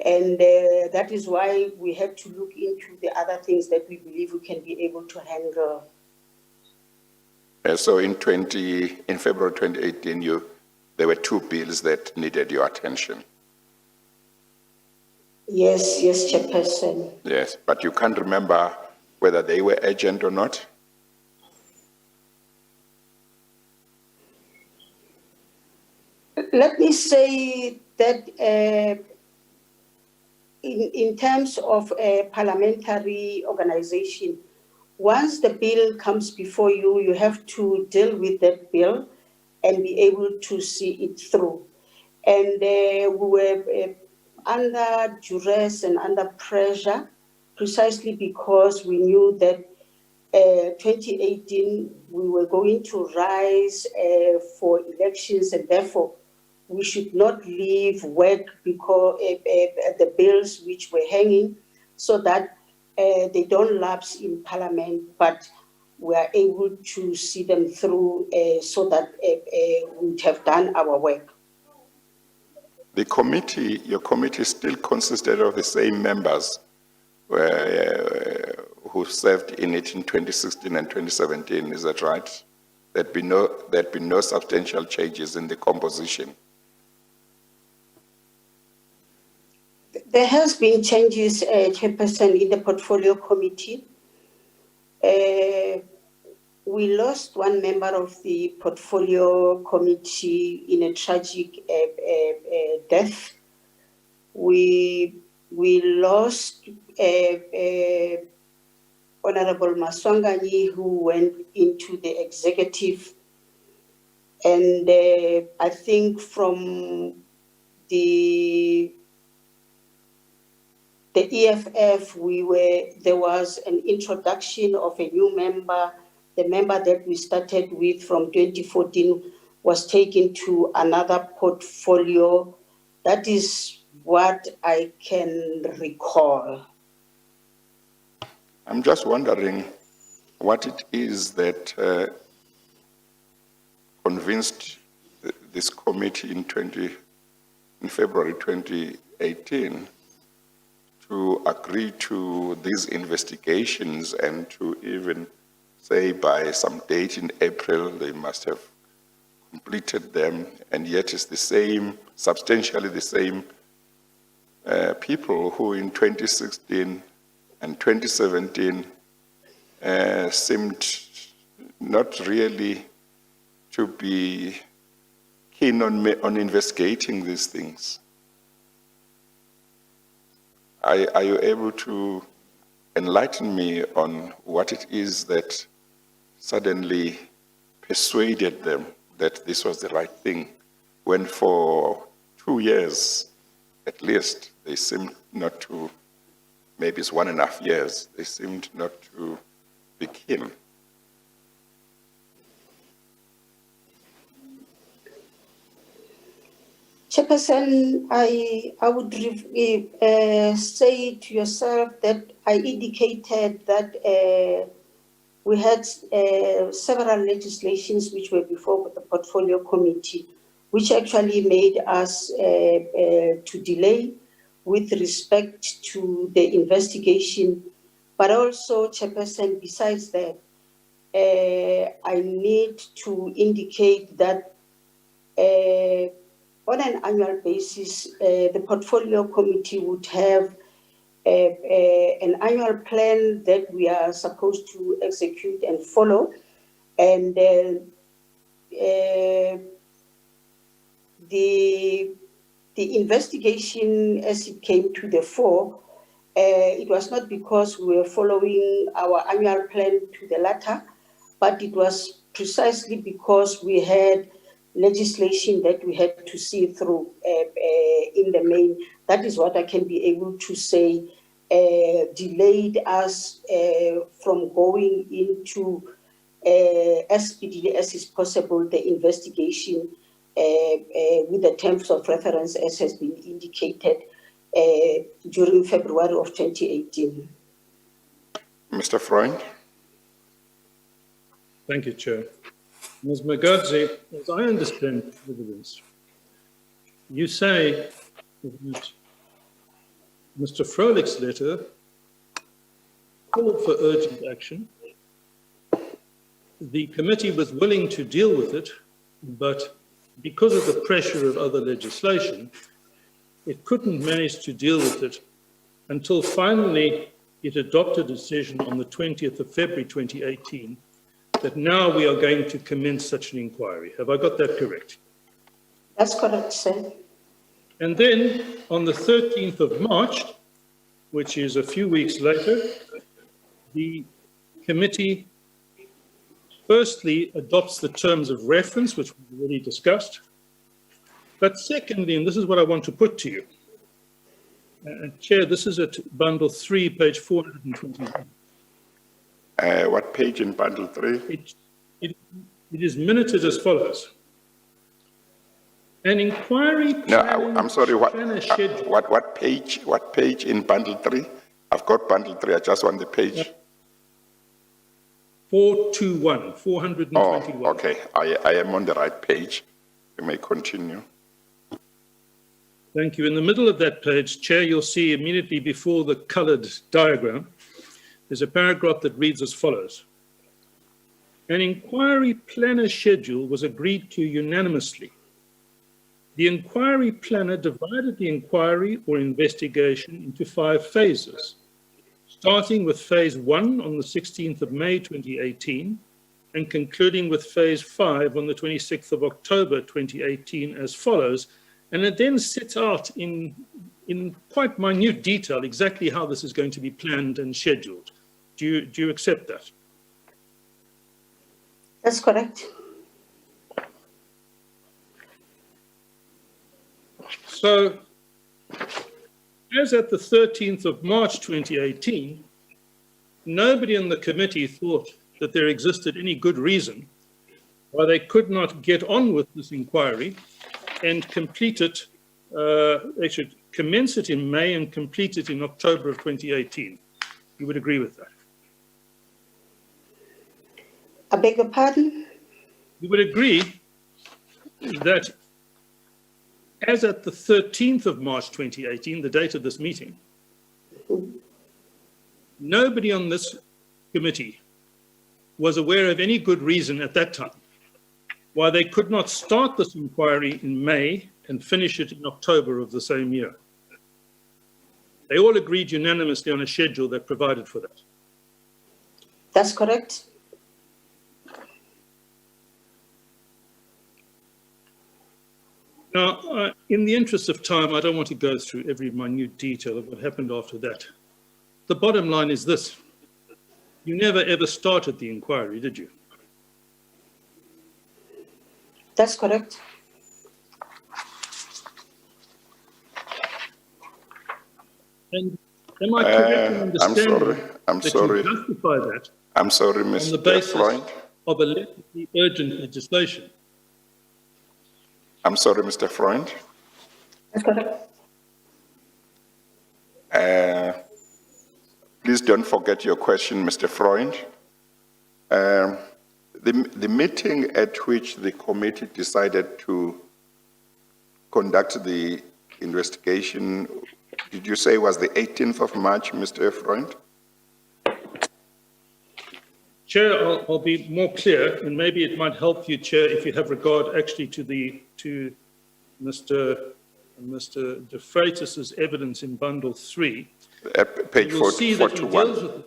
Speaker 3: and that is why we had to look into the other things that we believe we can be able to handle.
Speaker 1: So in February 2018, there were 2 bills that needed your attention.
Speaker 3: Yes, Chairperson.
Speaker 1: Yes, but you can't remember whether they were urgent or not?
Speaker 3: Let me say that in terms of a parliamentary organization, once the bill comes before you, you have to deal with that bill and be able to see it through. And we were under duress and under pressure precisely because we knew that 2018 we were going to rise for elections, and therefore we should not leave work because the bills which were hanging, so that they don't lapse in Parliament, but we are able to see them through so that we have done our work.
Speaker 1: The committee, your committee still consisted of the same members who served in it in 2016 and 2017, is that right? There'd been no substantial changes in the composition.
Speaker 3: There has been changes, Chairperson, in the portfolio committee. We lost one member of the portfolio committee in a tragic death. We lost Honorable Maswangani, who went into the executive, and I think from the EFF, there was an introduction of a new member. The member that we started with from 2014 was taken to another portfolio. That is what I can recall.
Speaker 1: I'm just wondering what it is that convinced this committee in February 2018 to agree to these investigations and to even say by some date in April they must have completed them, and yet it's the same, substantially the same people who in 2016 and 2017 seemed not really to be keen on investigating these things. Are you able to enlighten me on what it is that suddenly persuaded them that this was the right thing, when for 2 years, at least, they seemed not to, maybe it's 1.5 years, they seemed not to be keen?
Speaker 3: Chairperson, I would say to yourself that I indicated that we had several legislations which were before the Portfolio Committee, which actually made us to delay with respect to the investigation. But also, Chairperson, besides that, I need to indicate that on an annual basis, the Portfolio Committee would have an annual plan that we are supposed to execute and follow. And the investigation, as it came to the fore, it was not because we were following our annual plan to the latter, but it was precisely because we had legislation that we had to see through in the main. That is what I can be able to say delayed us from going into as speedily as is possible the investigation with the terms of reference as has been indicated during February of 2018.
Speaker 1: Mr. Freund?
Speaker 2: Thank you, Chair. Ms. Magadze, as I understand the evidence, you say that Mr. Froelic's letter called for urgent action. The committee was willing to deal with it, but because of the pressure of other legislation, it couldn't manage to deal with it until finally it adopted a decision on the 20th of February 2018 that now we are going to commence such an inquiry. Have I got that correct?
Speaker 3: That's correct, sir.
Speaker 2: And then on the 13th of March, which is a few weeks later, the committee firstly adopts the terms of reference, which we've already discussed. But secondly, and this is what I want to put to you, Chair, this is at bundle 3, page 421.
Speaker 1: What page in bundle 3?
Speaker 2: It is minuted as follows. An inquiry
Speaker 1: No,
Speaker 2: plan,
Speaker 1: I'm sorry, what
Speaker 2: schedule.
Speaker 1: what page in bundle 3? I've got bundle 3, I just want the page.
Speaker 2: 421, 421.
Speaker 1: Oh, okay, I am on the right page. You may continue.
Speaker 2: Thank you. In the middle of that page, Chair, you'll see immediately before the colored diagram, there's a paragraph that reads as follows. An inquiry planner schedule was agreed to unanimously. The inquiry planner divided the inquiry or investigation into 5 phases, starting with phase 1 on the 16th of May 2018 and concluding with phase 5 on the 26th of October 2018 as follows. And it then sets out in quite minute detail exactly how this is going to be planned and scheduled. Do you accept that?
Speaker 3: That's correct.
Speaker 2: So, as at the 13th of March 2018, nobody in the committee thought that there existed any good reason why they could not get on with this inquiry and complete it, they should commence it in May and complete it in October of 2018. You would agree with that?
Speaker 3: I beg your pardon?
Speaker 2: You would agree that as at the 13th of March 2018, the date of this meeting, nobody on this committee was aware of any good reason at that time why they could not start this inquiry in May and finish it in October of the same year. They all agreed unanimously on a schedule that provided for that.
Speaker 3: That's correct.
Speaker 2: Now, in the interest of time, I don't want to go through every minute detail of what happened after that. The bottom line is this. You never ever started the inquiry, did you?
Speaker 3: That's correct.
Speaker 2: And am I correct in understanding
Speaker 1: I'm
Speaker 2: that
Speaker 1: sorry.
Speaker 2: you justify that
Speaker 1: I'm sorry,
Speaker 2: on the
Speaker 1: Mr.
Speaker 2: basis
Speaker 1: Freund.
Speaker 2: of allegedly urgent legislation?
Speaker 1: I'm sorry, Mr. Freund.
Speaker 3: That's correct.
Speaker 1: Please don't forget your question, Mr. Freund. The meeting at which the committee decided to conduct the investigation, did you say was the 18th of March, Mr. Freund?
Speaker 2: Chair, I'll be more clear, and maybe it might help you, Chair, if you have regard actually to Mr. De Freitas's evidence in bundle 3.
Speaker 1: At page
Speaker 2: You will see that
Speaker 1: 41.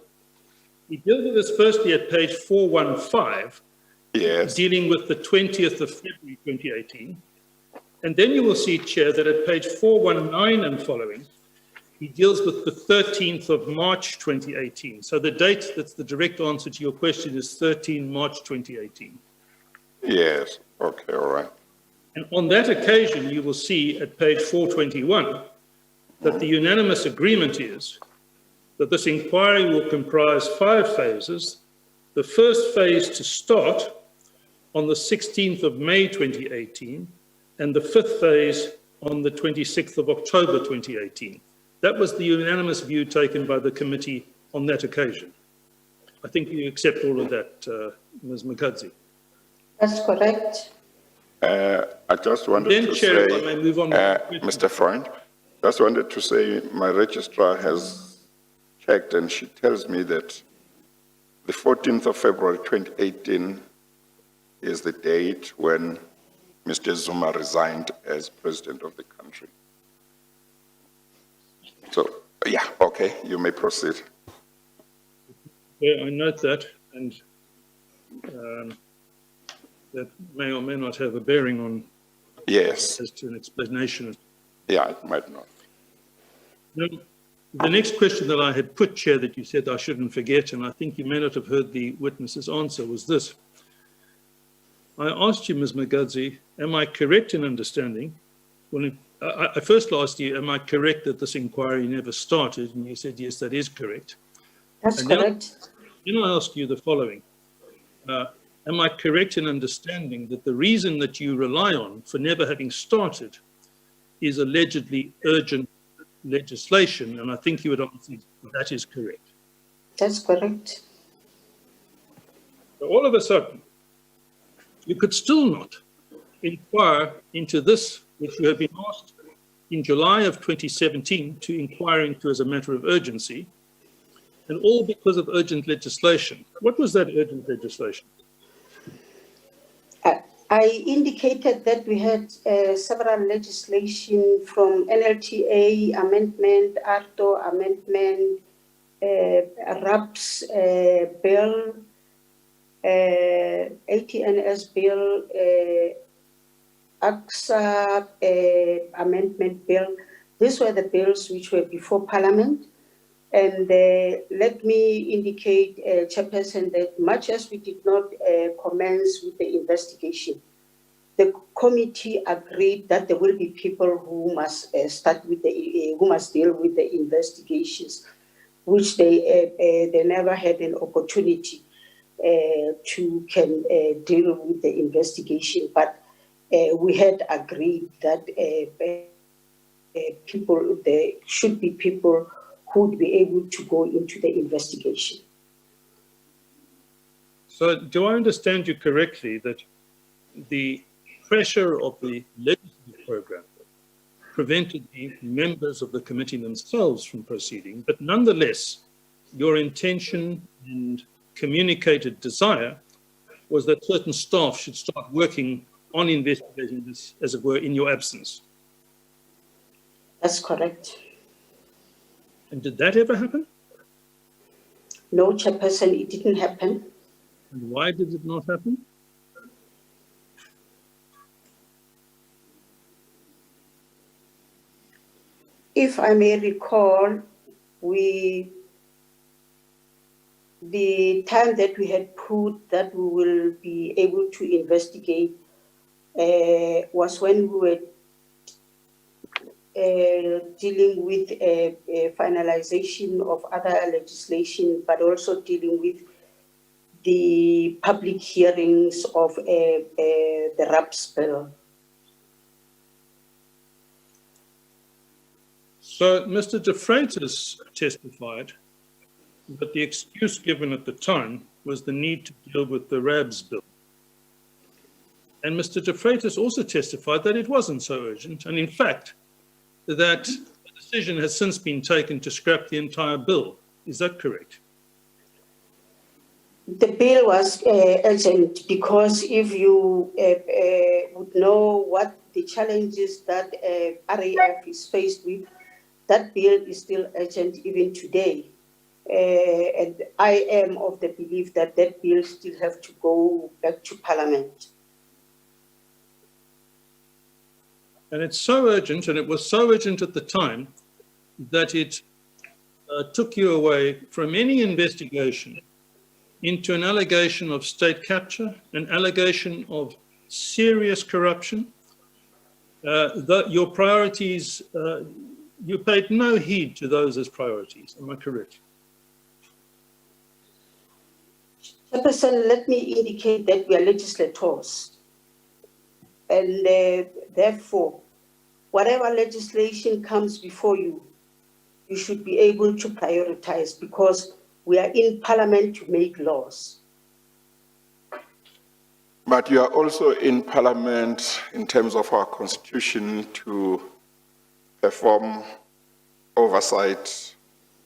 Speaker 2: he deals with this firstly at page 415,
Speaker 1: Yes.
Speaker 2: dealing with the 20th of February 2018. And then you will see, Chair, that at page 419 and following, he deals with the 13th of March 2018. So the date that's the direct answer to your question is 13 March 2018.
Speaker 1: Yes. Okay, all right.
Speaker 2: And on that occasion, you will see at page 421 that the unanimous agreement is that this inquiry will comprise 5 phases. The first phase to start on the 16th of May 2018 and the 5th phase on the 26th of October 2018. That was the unanimous view taken by the committee on that occasion. I think you accept all of that, Ms. Mukadzi.
Speaker 3: That's correct.
Speaker 1: I just wanted
Speaker 2: Then,
Speaker 1: to
Speaker 2: Chair,
Speaker 1: say,
Speaker 2: if I may move on.
Speaker 1: Mr. Freund, just wanted to say my registrar has checked and she tells me that the 14th of February 2018 is the date when Mr. Zuma resigned as president of the country. So, yeah, okay, you may proceed.
Speaker 2: Yeah, I note that, and that may or may not have a bearing on
Speaker 1: Yes,
Speaker 2: as to an explanation.
Speaker 1: yeah, it might not.
Speaker 2: Now, the next question that I had put, Chair, that you said I shouldn't forget, and I think you may not have heard the witness's answer, was this. I asked you, Ms. Mukadzi, am I correct in understanding? Well, I first asked you, am I correct that this inquiry never started? And you said, yes, that is correct.
Speaker 3: That's
Speaker 2: And
Speaker 3: correct.
Speaker 2: Then I asked you the following. Am I correct in understanding that the reason that you rely on for never having started is allegedly urgent legislation? And I think you would answer that is correct.
Speaker 3: That's correct.
Speaker 2: So all of a sudden, you could still not inquire into this, which you have been asked in July of 2017 to inquire into as a matter of urgency, and all because of urgent legislation. What was that urgent legislation?
Speaker 3: I indicated that we had several legislation from NLTA amendment, ARTO amendment, RAPS bill, ATNS bill, AXA amendment bill. These were the bills which were before Parliament. And let me indicate, Chairperson, that much as we did not commence with the investigation, the committee agreed that there will be people who must who must deal with the investigations, which they never had an opportunity to deal with the investigation. But we had agreed that there should be people who would be able to go into the investigation.
Speaker 2: So do I understand you correctly that the pressure of the legislative program prevented the members of the committee themselves from proceeding, but nonetheless, your intention and communicated desire was that certain staff should start working on investigating this, as it were, in your absence?
Speaker 3: That's correct.
Speaker 2: And did that ever happen?
Speaker 3: No, Chairperson, it didn't happen.
Speaker 2: And why did it not happen?
Speaker 3: If I may recall, the time that we had put that we will be able to investigate was when we were dealing with finalization of other legislation, but also dealing with the public hearings of the RAPS bill.
Speaker 2: So Mr. De Freitas testified that the excuse given at the time was the need to deal with the RABS bill. And Mr. De Freitas also testified that it wasn't so urgent, and in fact, that a decision has since been taken to scrap the entire bill. Is that correct?
Speaker 3: The bill was urgent because if you would know what the challenges that RAF is faced with, that bill is still urgent even today. And I am of the belief that that bill still have to go back to Parliament.
Speaker 2: And it's so urgent, and it was so urgent at the time, that it took you away from any investigation into an allegation of state capture, an allegation of serious corruption. Your priorities, you paid no heed to those as priorities. Am I correct?
Speaker 3: Chairperson, let me indicate that we are legislators. And therefore, whatever legislation comes before you, you should be able to prioritize because we are in Parliament to make laws.
Speaker 1: But you are also in Parliament in terms of our Constitution to perform oversight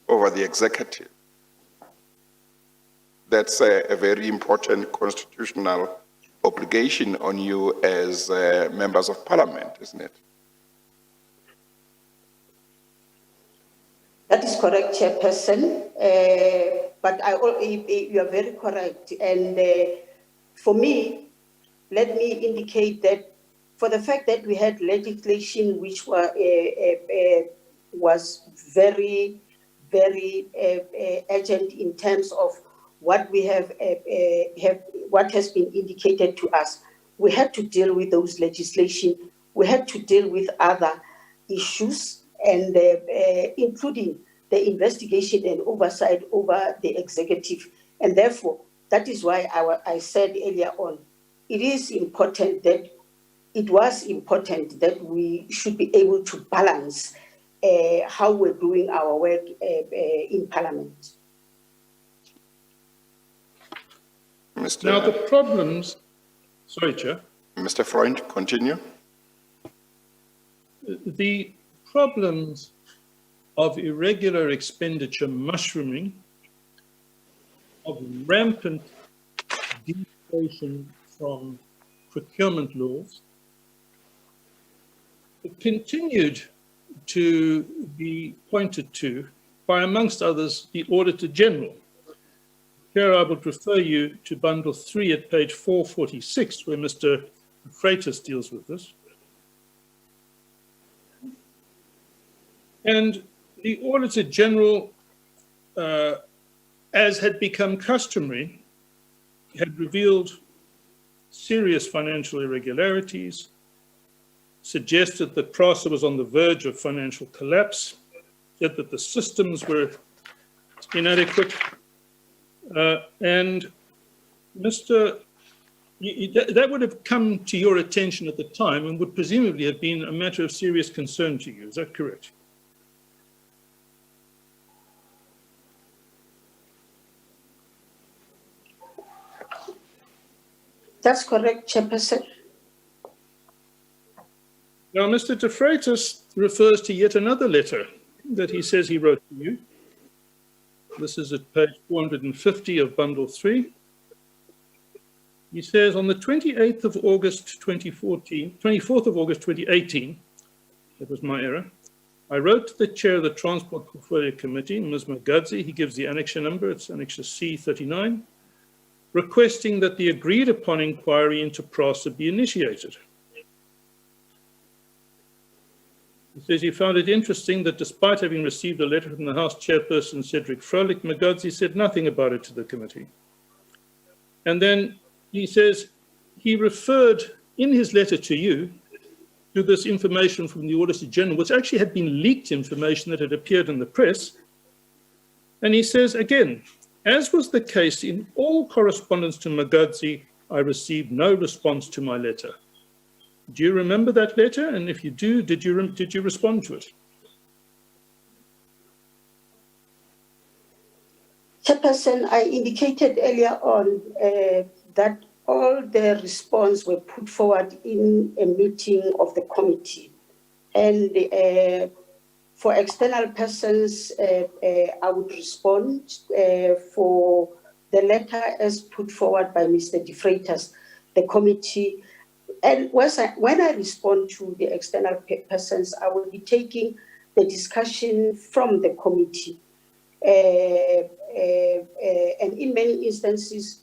Speaker 1: over the executive. That's a very important constitutional obligation on you as members of Parliament, isn't it?
Speaker 3: That is correct, Chairperson, but you are very correct. And for me, let me indicate that for the fact that we had legislation which was very, very urgent in terms of what we have what has been indicated to us, we had to deal with those legislation. We had to deal with other issues, and including the investigation and oversight over the executive. And therefore, that is why I said earlier on, it was important that we should be able to balance how we're doing our work in Parliament.
Speaker 2: Now the problems, sorry, Chair.
Speaker 1: Mr. Freund, continue.
Speaker 2: The problems of irregular expenditure mushrooming, of rampant deviation from procurement laws, continued to be pointed to by, amongst others, the Auditor General. Here I would refer you to Bundle 3 at page 446, where Mr. Freitas deals with this. And the Auditor General, as had become customary, had revealed serious financial irregularities, suggested that PRASA was on the verge of financial collapse, said that the systems were inadequate, and that would have come to your attention at the time and would presumably have been a matter of serious concern to you. Is that correct?
Speaker 3: That's correct, Chairperson.
Speaker 2: Now, Mr. De Freitas refers to yet another letter that he says he wrote to you. This is at page 450 of Bundle 3. He says, on the 28th of August 2014, 24th of August 2018, that was my error, I wrote to the chair of the Transport Portfolio Committee, Ms. Magadzi, he gives the annexure number, it's annexure C39, requesting that the agreed upon inquiry into PRASA be initiated. He says he found it interesting that despite having received a letter from the House chairperson, Cedric Froelich, Magadzi said nothing about it to the committee. And then he says he referred in his letter to you to this information from the Auditor General, which actually had been leaked information that had appeared in the press. And he says, again, as was the case in all correspondence to Magadzi, I received no response to my letter. Do you remember that letter? And if you do, did you respond to it?
Speaker 3: Chairperson, I indicated earlier on that all the response were put forward in a meeting of the committee. And for external persons, I would respond for the letter as put forward by Mr. De Freitas, the committee. And when I respond to the external persons, I will be taking the discussion from the committee. And in many instances,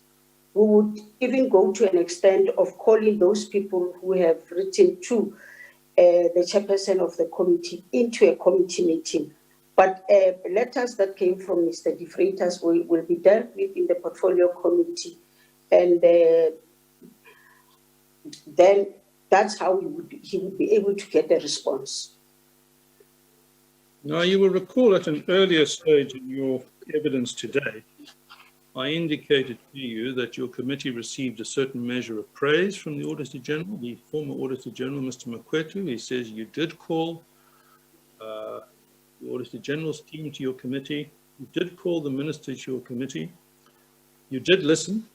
Speaker 3: we would even go to an extent of calling those people who have written to the chairperson of the committee into a committee meeting. But letters that came from Mr. De Freitas will be dealt with in the portfolio committee. And then that's how he would be able to get a response.
Speaker 2: Now, you will recall at an earlier stage in your evidence today, I indicated to you that your committee received a certain measure of praise from the Auditor General, the former Auditor General, Mr. Makwetu. He says you did call the Auditor General's team to your committee, you did call the Minister to your committee, you did listen,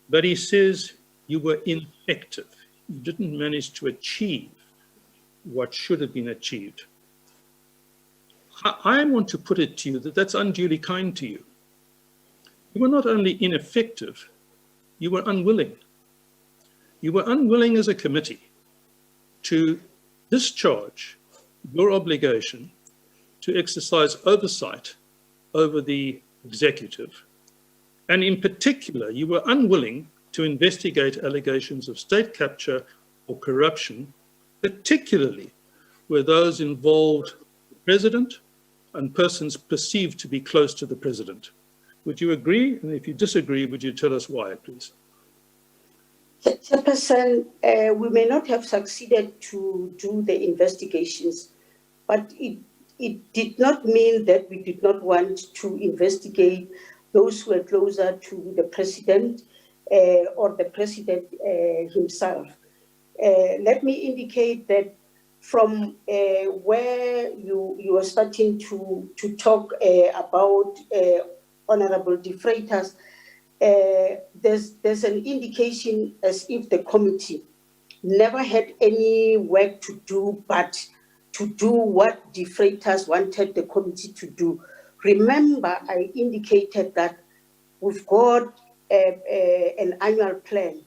Speaker 2: but he says you were ineffective. You didn't manage to achieve what should have been achieved. I want to put it to you that that's unduly kind to you. You were not only ineffective, you were unwilling. You were unwilling as a committee to discharge your obligation to exercise oversight over the executive. And in particular, you were unwilling to investigate allegations of state capture or corruption, particularly where those involved the president and persons perceived to be close to the president. Would you agree? And if you disagree, would you tell us why, please?
Speaker 3: Chairperson, we may not have succeeded to do the investigations, but it did not mean that we did not want to investigate those who were closer to the president or the president himself. Let me indicate that from where you are starting to talk about Honorable De Freitas, there's an indication as if the committee never had any work to do but to do what De Freitas wanted the committee to do. Remember, I indicated that we've got an annual plan.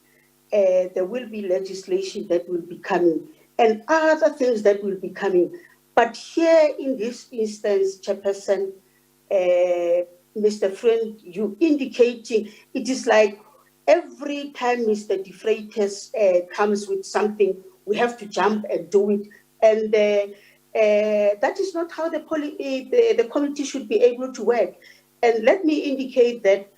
Speaker 3: There will be legislation that will be coming and other things that will be coming. But here in this instance, Chairperson, Mr. Friend, you indicating it is like every time Mr. De Freitas comes with something, we have to jump and do it. And that is not how the committee should be able to work. And let me indicate that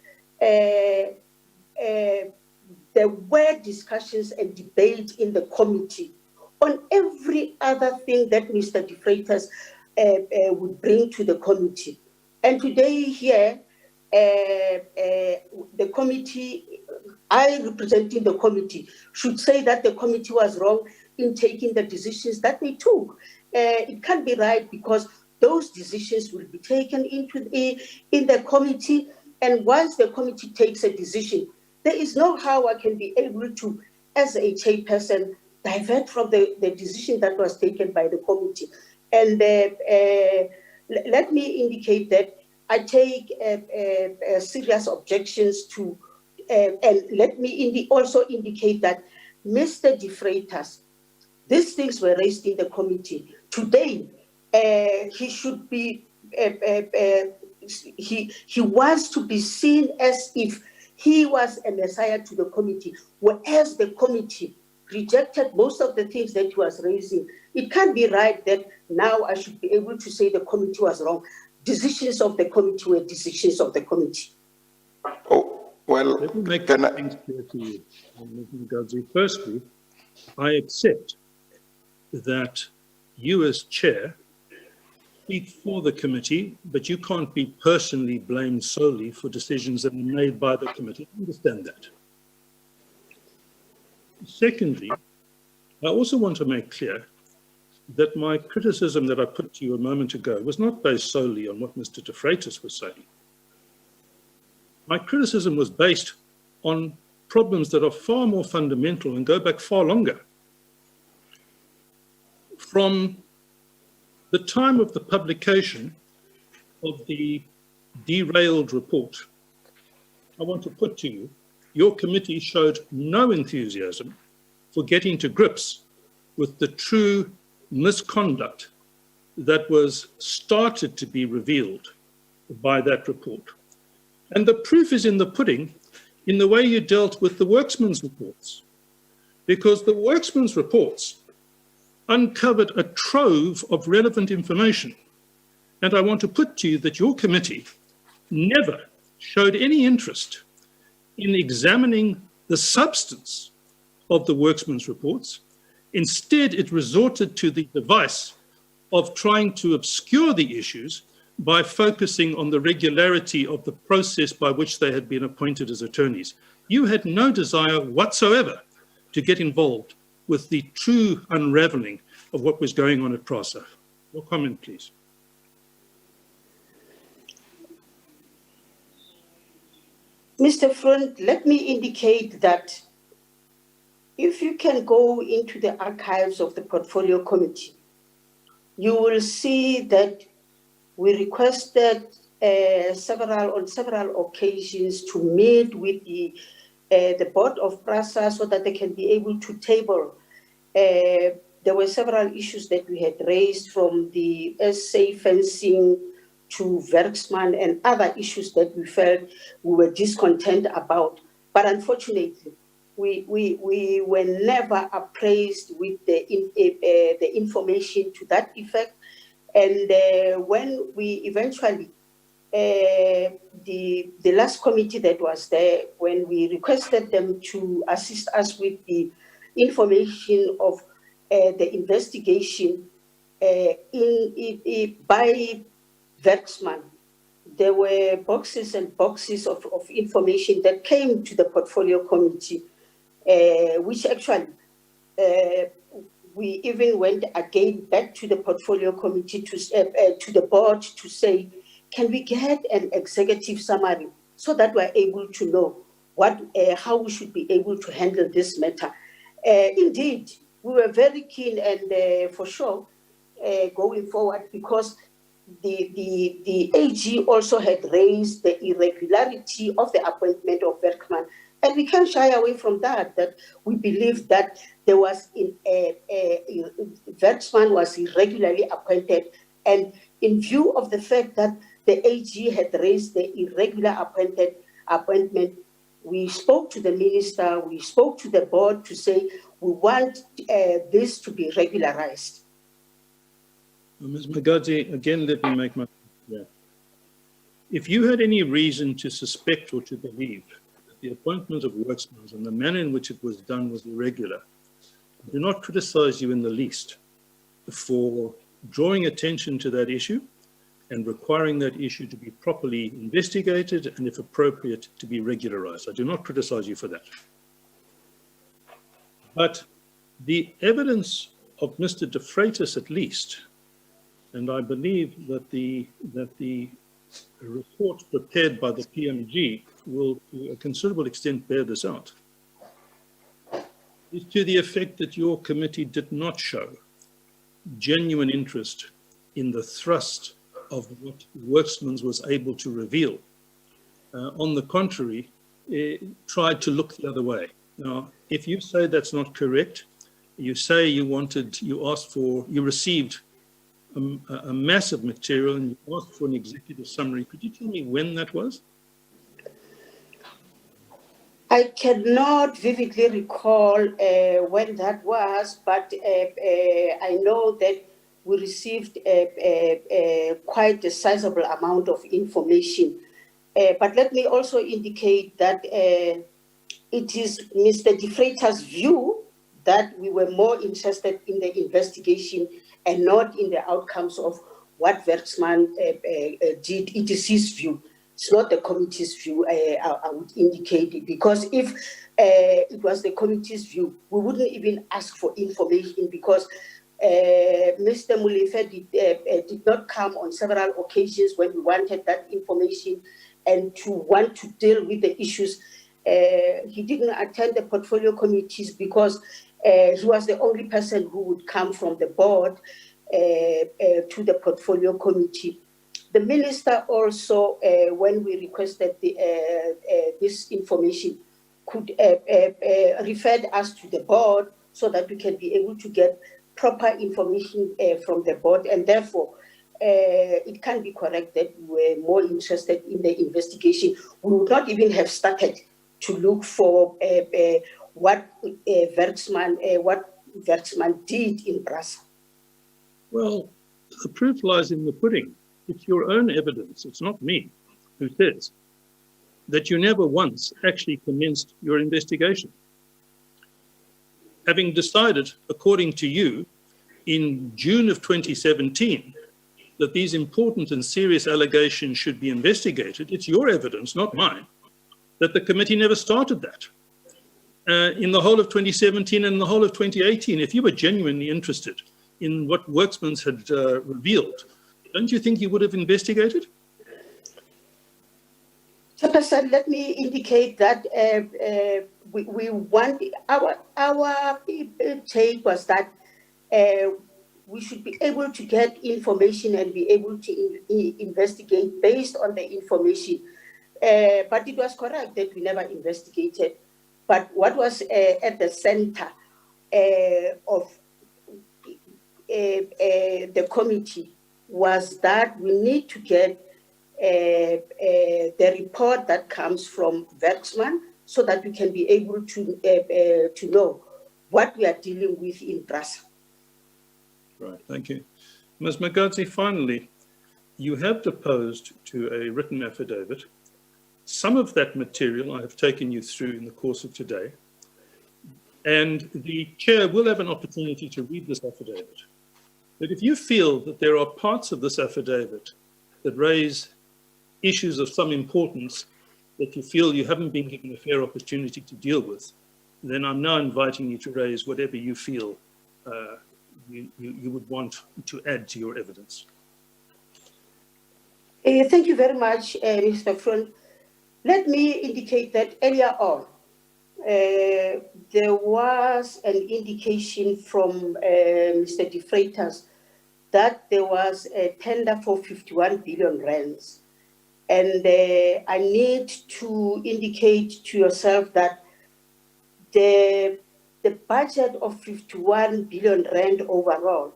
Speaker 3: there were discussions and debate in the committee on every other thing that Mr. De Freitas would bring to the committee. And today here, the committee, I representing the committee, should say that the committee was wrong in taking the decisions that they took. It can't be right because those decisions will be taken in the committee. And once the committee takes a decision, there is no how I can be able to, as a chairperson, divert from the decision that was taken by the committee. And let me indicate that I take serious objections to, and let me also indicate that Mr. De Freitas, these things were raised in the committee today he should be, he wants to be seen as if he was a messiah to the committee, whereas the committee rejected most of the things that he was raising. It can't be right that now I should be able to say the committee was wrong. Decisions of the committee were decisions of the committee.
Speaker 1: Oh, well,
Speaker 2: Let me make
Speaker 1: can
Speaker 2: things clear to you, Ms. Mgazi. Firstly, I accept that you as chair speak for the committee, but you can't be personally blamed solely for decisions that are made by the committee. I understand that. Secondly, I also want to make clear that my criticism that I put to you a moment ago was not based solely on what Mr. De Freitas was saying. My criticism was based on problems that are far more fundamental and go back far longer. From the time of the publication of the derailed report, I want to put to you, your committee showed no enthusiasm for getting to grips with the true misconduct that was started to be revealed by that report. And the proof is in the pudding in the way you dealt with the worksman's reports, because the worksman's reports uncovered a trove of relevant information. And I want to put to you that your committee never showed any interest in examining the substance of the worksman's reports. Instead, it resorted to the device of trying to obscure the issues by focusing on the regularity of the process by which they had been appointed as attorneys. You had no desire whatsoever to get involved with the true unraveling of what was going on at PRASA. Your comment, please.
Speaker 3: Mr. Front, let me indicate that if you can go into the archives of the Portfolio Committee, you will see that we requested on several occasions to meet with the board of PRASA so that they can be able to table. There were several issues that we had raised, from the SA fencing to Werksman and other issues that we felt we were discontent about. But unfortunately, we were never appraised with the information to that effect. And when we eventually, the last committee that was there, when we requested them to assist us with the information of the investigation by Werksman, there were boxes and boxes of information that came to the Portfolio Committee, which actually we even went again back to the Portfolio Committee to the board to say, can we get an executive summary so that we're able to know how we should be able to handle this matter. Indeed, we were very keen and for sure going forward, because the AG also had raised the irregularity of the appointment of Werkman. And we can't shy away from that we believe that there was Werksman was irregularly appointed. And in view of the fact that the AG had raised the irregular appointment, we spoke to the minister, we spoke to the board to say, we want this to be regularized.
Speaker 2: Ms. Mgazi, again, let me make my point clear. If you had any reason to suspect or to believe that the appointment of worksmen and the manner in which it was done was irregular, I do not criticize you in the least for drawing attention to that issue and requiring that issue to be properly investigated and, if appropriate, to be regularized. I do not criticize you for that. But the evidence of Mr. De Freitas, at least, and I believe that the report prepared by the PMG will, to a considerable extent, bear this out, is to the effect that your committee did not show genuine interest in the thrust of what Worksman's was able to reveal. On the contrary, it tried to look the other way. Now, if you say that's not correct, you say you received a massive material and you asked for an executive summary. Could you tell me when that was?
Speaker 3: I cannot vividly recall when that was, but I know that we received quite a sizable amount of information. But let me also indicate that it is Mr. De Vryter's view that we were more interested in the investigation and not in the outcomes of what Werksman did. It is his view. It's not the committee's view, I would indicate it, because if it was the committee's view, we wouldn't even ask for information, because Mr. Molefe did not come on several occasions when we wanted that information and to want to deal with the issues. He didn't attend the portfolio committees because he was the only person who would come from the board to the portfolio committee. The minister also, when we requested this information, could refer us to the board so that we can be able to get proper information from the board, and therefore it can be correct that we were more interested in the investigation. We would not even have started to look for what Werksman did in Brussels.
Speaker 2: Well, the proof lies in the pudding. It's your own evidence, it's not me, who says that you never once actually commenced your investigation. Having decided, according to you, in June of 2017, that these important and serious allegations should be investigated, it's your evidence, not mine, that the committee never started that. In the whole of 2017 and the whole of 2018, if you were genuinely interested in what Werksman's had revealed, don't you think you would have investigated?
Speaker 3: Chairperson, let me indicate that we want, our take was that we should be able to get information and be able to investigate based on the information. But it was correct that we never investigated. But what was at the center of the committee was that we need to get the report that comes from Werksman so that we can be able to know what we are dealing with in Brussels.
Speaker 2: Right, thank you. Ms. Magadzi, finally, you have deposed to a written affidavit. Some of that material I have taken you through in the course of today, and the chair will have an opportunity to read this affidavit. But if you feel that there are parts of this affidavit that raise issues of some importance that you feel you haven't been given a fair opportunity to deal with, then I'm now inviting you to raise whatever you feel you would want to add to your evidence.
Speaker 3: Thank you very much, Mr. Front. Let me indicate that earlier on, there was an indication from Mr. De Vryter that there was a tender for 51 billion rands. And I need to indicate to yourself that the budget of 51 billion rand overall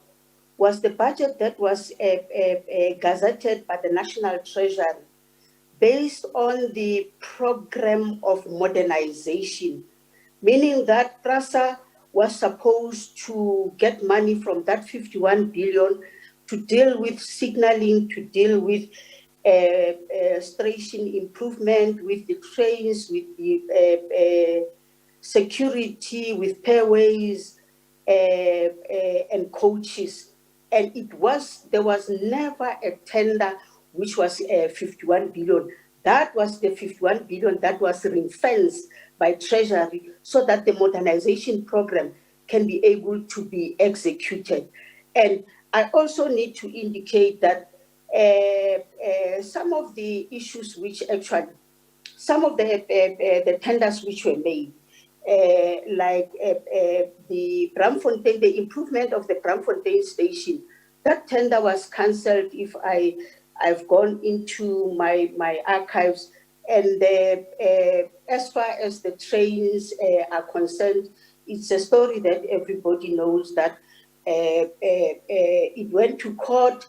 Speaker 3: was the budget that was gazetted by the National Treasury based on the program of modernization, meaning that PRASA was supposed to get money from that 51 billion to deal with signaling, to deal with station improvement, with the trains, with the security, with pairways and coaches. And there was never a tender which was 51 billion. That was the 51 billion that was ring-fenced by Treasury so that the modernization program can be able to be executed. And I also need to indicate that some of the issues which actually, some of the tenders which were made, like the Bramfontein, the improvement of the Bramfontein station, that tender was cancelled. If I've gone into my archives, and as far as the trains are concerned, it's a story that everybody knows that It went to court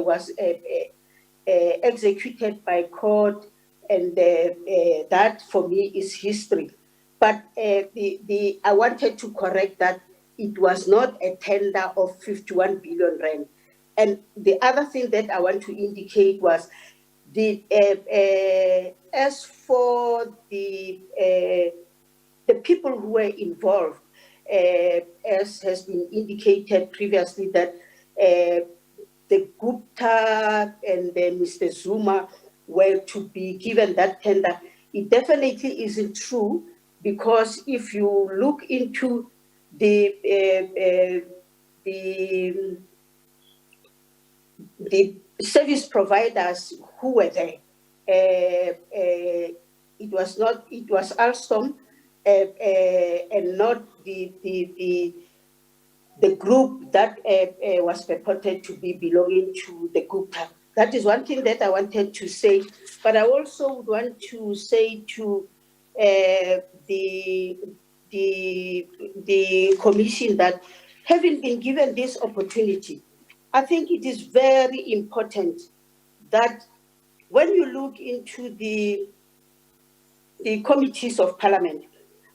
Speaker 3: was executed by court, and that for me is history. But I wanted to correct that it was not a tender of 51 billion rand. And the other thing that I want to indicate was as for the people who were involved, as has been indicated previously, that the Gupta and Mr. Zuma were to be given that tender. It definitely isn't true, because if you look into the service providers who were there, it was Alstom and not the group that was purported to be belonging to the Gupta. That is one thing that I wanted to say. But I also would want to say to the commission that, having been given this opportunity, I think it is very important that when you look into the committees of parliament,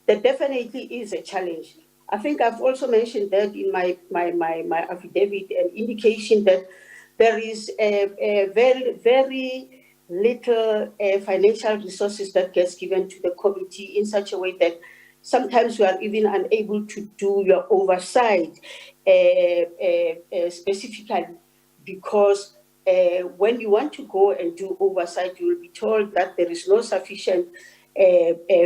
Speaker 3: there definitely is a challenge. I think I've also mentioned that in my affidavit, an indication that there is a very, very little financial resources that gets given to the committee, in such a way that sometimes you are even unable to do your oversight specifically, because when you want to go and do oversight, you will be told that there is no sufficient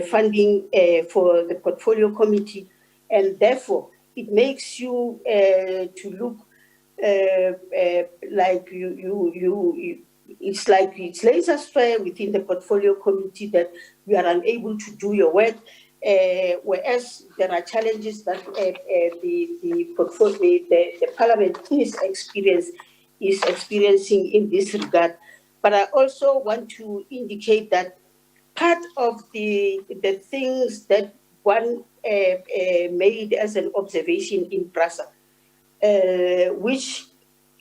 Speaker 3: funding for the portfolio committee, and therefore it makes you to look like it's laser square within the portfolio committee, that you are unable to do your work, whereas there are challenges that the parliament is experiencing in this regard. But I also want to indicate that part of the things that one made as an observation in Brasa, which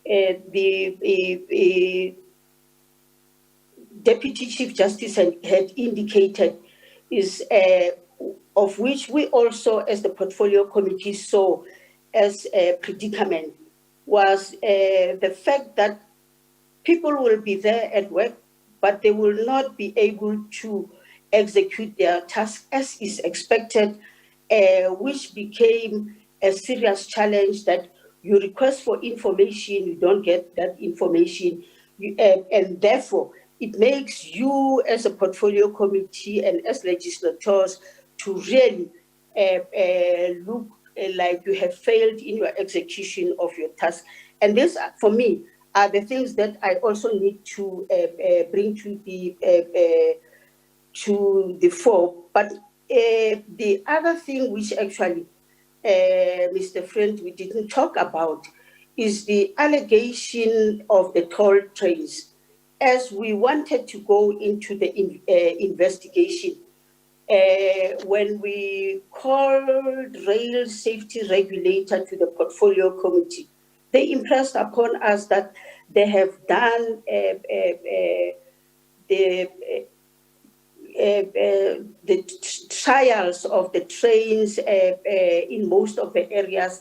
Speaker 3: the Deputy Chief Justice had indicated, is of which we also, as the portfolio committee, saw as a predicament, was the fact that people will be there at work, but they will not be able to execute their task as is expected, which became a serious challenge, that you request for information, you don't get that information, and therefore it makes you as a portfolio committee and as legislators to really look like you have failed in your execution of your task. And this, for me, are the things that I also need to bring to the fore. But the other thing which actually, Mr. Friend, we didn't talk about, is the allegation of the toll trains. As we wanted to go into the investigation, when we called rail safety regulator to the portfolio committee, they impressed upon us that they have done the trials of the trains in most of the areas,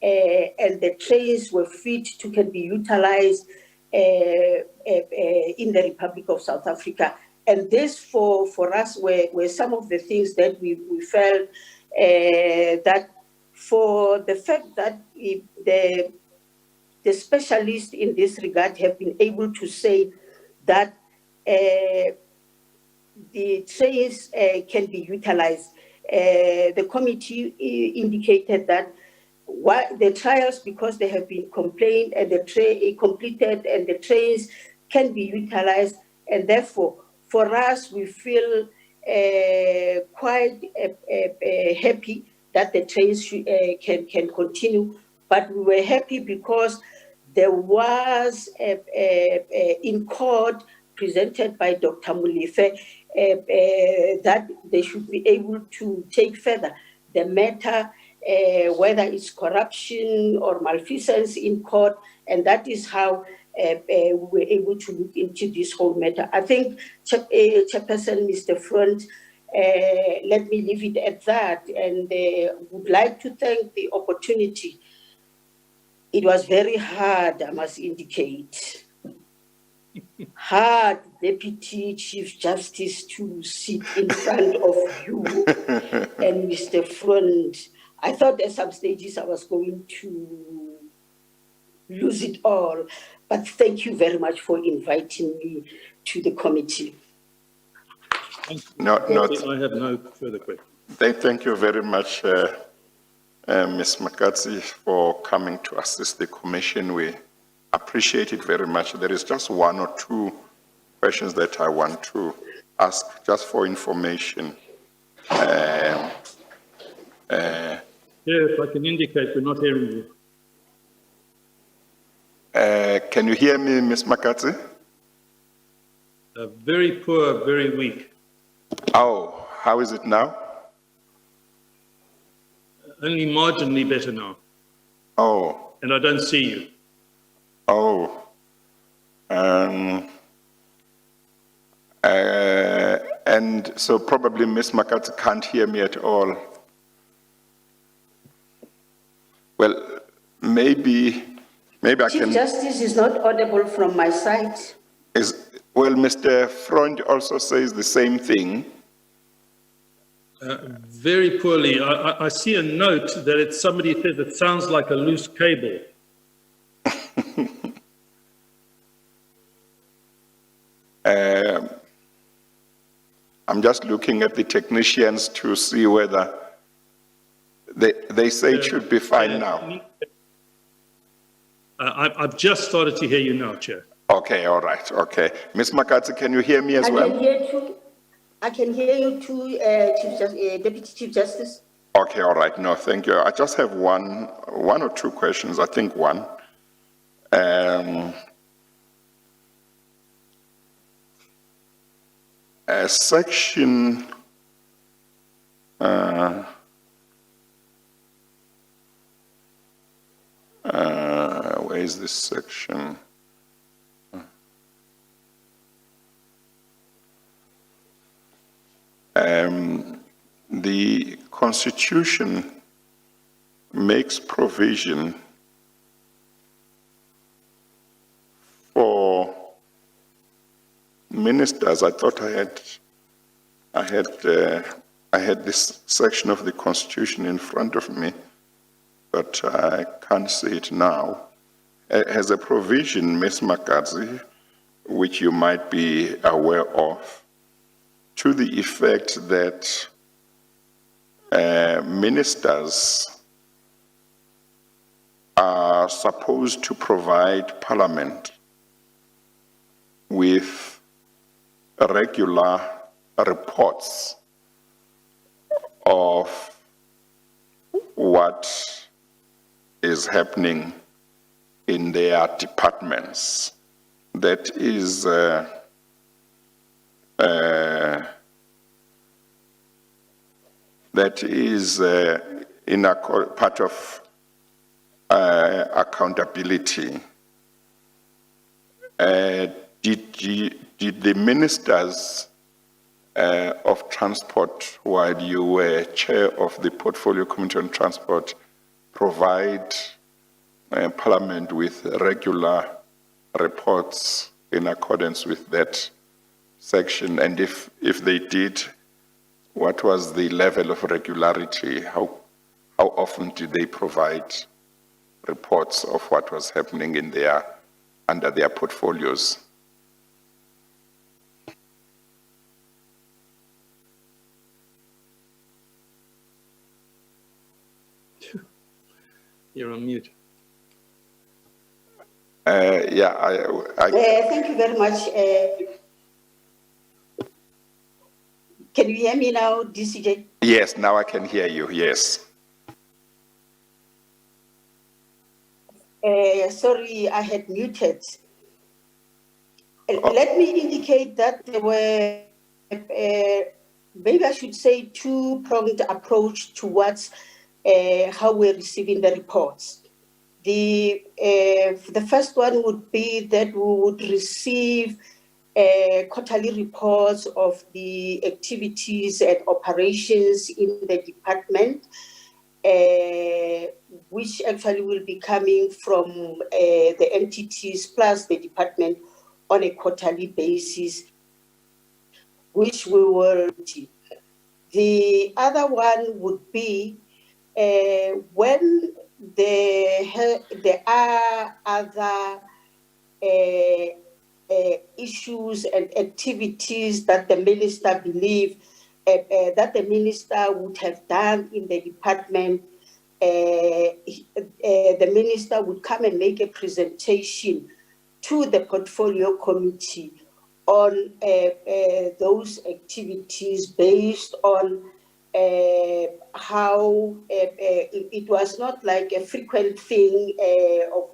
Speaker 3: and the trains were fit to can be utilized in the Republic of South Africa. And this for us were some of the things that we felt that, for the fact that the specialists in this regard have been able to say that the trains can be utilized. The committee indicated that the trials, because they have been completed and the trains can be utilized, and therefore for us we feel quite happy that the trains can continue. But we were happy because there was in court presented by Dr. Molefe that they should be able to take further the matter whether it's corruption or malfeasance in court, and that is how we were able to look into this whole matter. I think, Chairperson, Mr. Front, let me leave it at that, and would like to thank the opportunity. It was very hard, I must indicate. Hard, Deputy Chief Justice, to sit in front of you and Mr. Front. I thought at some stages I was going to lose it all, but thank you very much for inviting me to the committee.
Speaker 1: No,
Speaker 2: I have no further questions.
Speaker 1: thank you very much, Ms. Makatsi, for coming to assist the commission. We appreciate it very much. There is just one or two questions that I want to ask, just for information.
Speaker 2: If I can indicate, we're not hearing you.
Speaker 1: Can you hear me, Ms. Makatsi?
Speaker 2: Very poor, very weak.
Speaker 1: Oh, how is it now?
Speaker 2: Only marginally better now.
Speaker 1: Oh,
Speaker 2: And I don't see you.
Speaker 1: oh. And so probably Ms. Makatsi can't hear me at all. Well, maybe I
Speaker 3: Chief
Speaker 1: can.
Speaker 3: Justice is not audible from my side.
Speaker 1: Well, Mr. Freund also says the same thing.
Speaker 2: Very poorly. I see a note that it's somebody said it sounds like a loose cable.
Speaker 1: I'm just looking at the technicians to see whether they say it should be fine now.
Speaker 2: I've just started to hear you now, Chair.
Speaker 1: Okay, all right, okay. Ms. Makatsi, can you hear me as well?
Speaker 3: I can hear you too, Deputy Chief Justice.
Speaker 1: Okay, all right. No, thank you. I just have one or two questions. I think one. Section where is this section? The Constitution makes provision for ministers. I thought I had this section of the Constitution in front of me, but I can't see it now. It has a provision, Ms. Makatsi, which you might be aware of, to the effect that ministers are supposed to provide Parliament with regular reports of what is happening in their departments. That is in a part of accountability. Did the ministers of transport, while you were chair of the Portfolio Committee on Transport, provide Parliament with regular reports in accordance with that section? And if they did, what was the level of regularity? How often did they provide reports of what was happening in under their portfolios?
Speaker 2: You're on mute.
Speaker 3: Thank you very much. Can you hear me now, DCJ?
Speaker 1: Yes, now I can hear you, yes.
Speaker 3: Sorry, I had muted. Let me indicate that there were, maybe I should say, two-pronged approach towards how we're receiving the reports. The first one would be that we would receive quarterly reports of the activities and operations in the department, which actually will be coming from the entities plus the department on a quarterly basis, which we will do. The other one would be when there are other issues and activities that the minister believes that the minister would have done in the department, the minister would come and make a presentation to the portfolio committee on those activities based on how it was not like a frequent thing of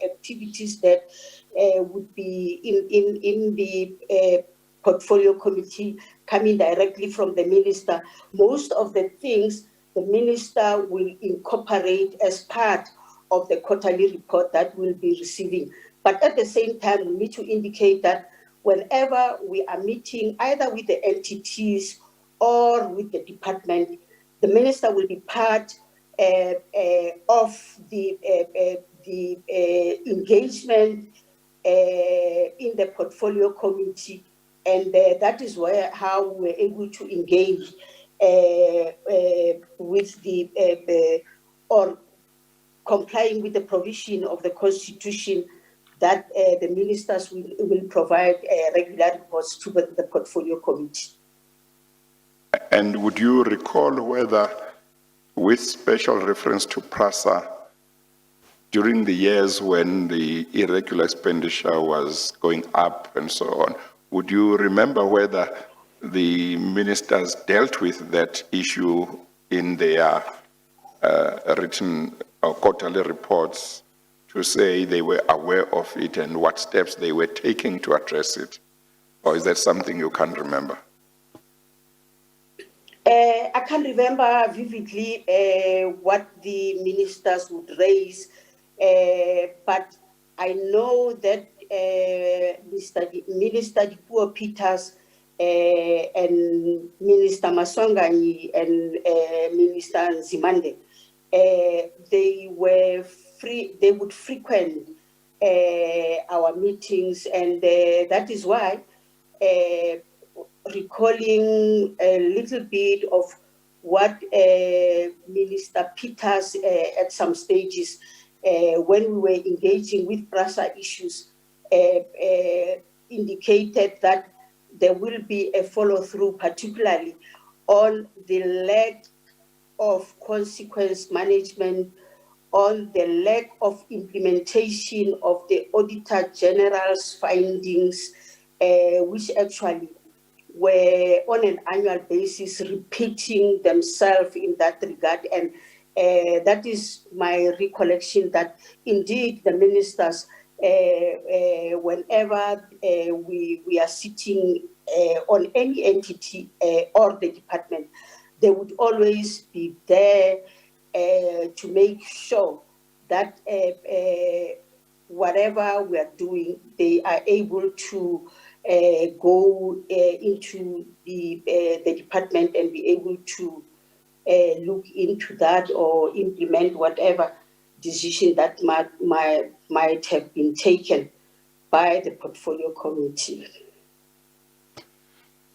Speaker 3: activities that would be in the portfolio committee coming directly from the minister. Most of the things the minister will incorporate as part of the quarterly report that we'll be receiving. But at the same time, we need to indicate that whenever we are meeting either with the entities or with the department, the minister will be part of the engagement in the portfolio committee, and that is how we're able to engage with or complying with the provision of the Constitution that the ministers will provide regular reports to the portfolio committee.
Speaker 1: And would you recall whether, with special reference to PRASA, during the years when the irregular expenditure was going up and so on, would you remember whether the ministers dealt with that issue in their written or quarterly reports to say they were aware of it and what steps they were taking to address it? Or is that something you can't remember?
Speaker 3: I can't remember vividly what the ministers would raise, but I know that Minister Dipuo Peters and Minister Masongani and Minister Nzimande, they would frequent our meetings, and that is why recalling a little bit of what Minister Peters at some stages when we were engaging with PRASA issues indicated that there will be a follow-through, particularly on the lack of consequence management, on the lack of implementation of the Auditor General's findings, which actually were on an annual basis repeating themselves in that regard. And that is my recollection that indeed the ministers, whenever we are sitting on any entity or the department, they would always be there to make sure that whatever we are doing, they are able to go into the department and be able to look into that or implement whatever decision that might have been taken by the portfolio committee.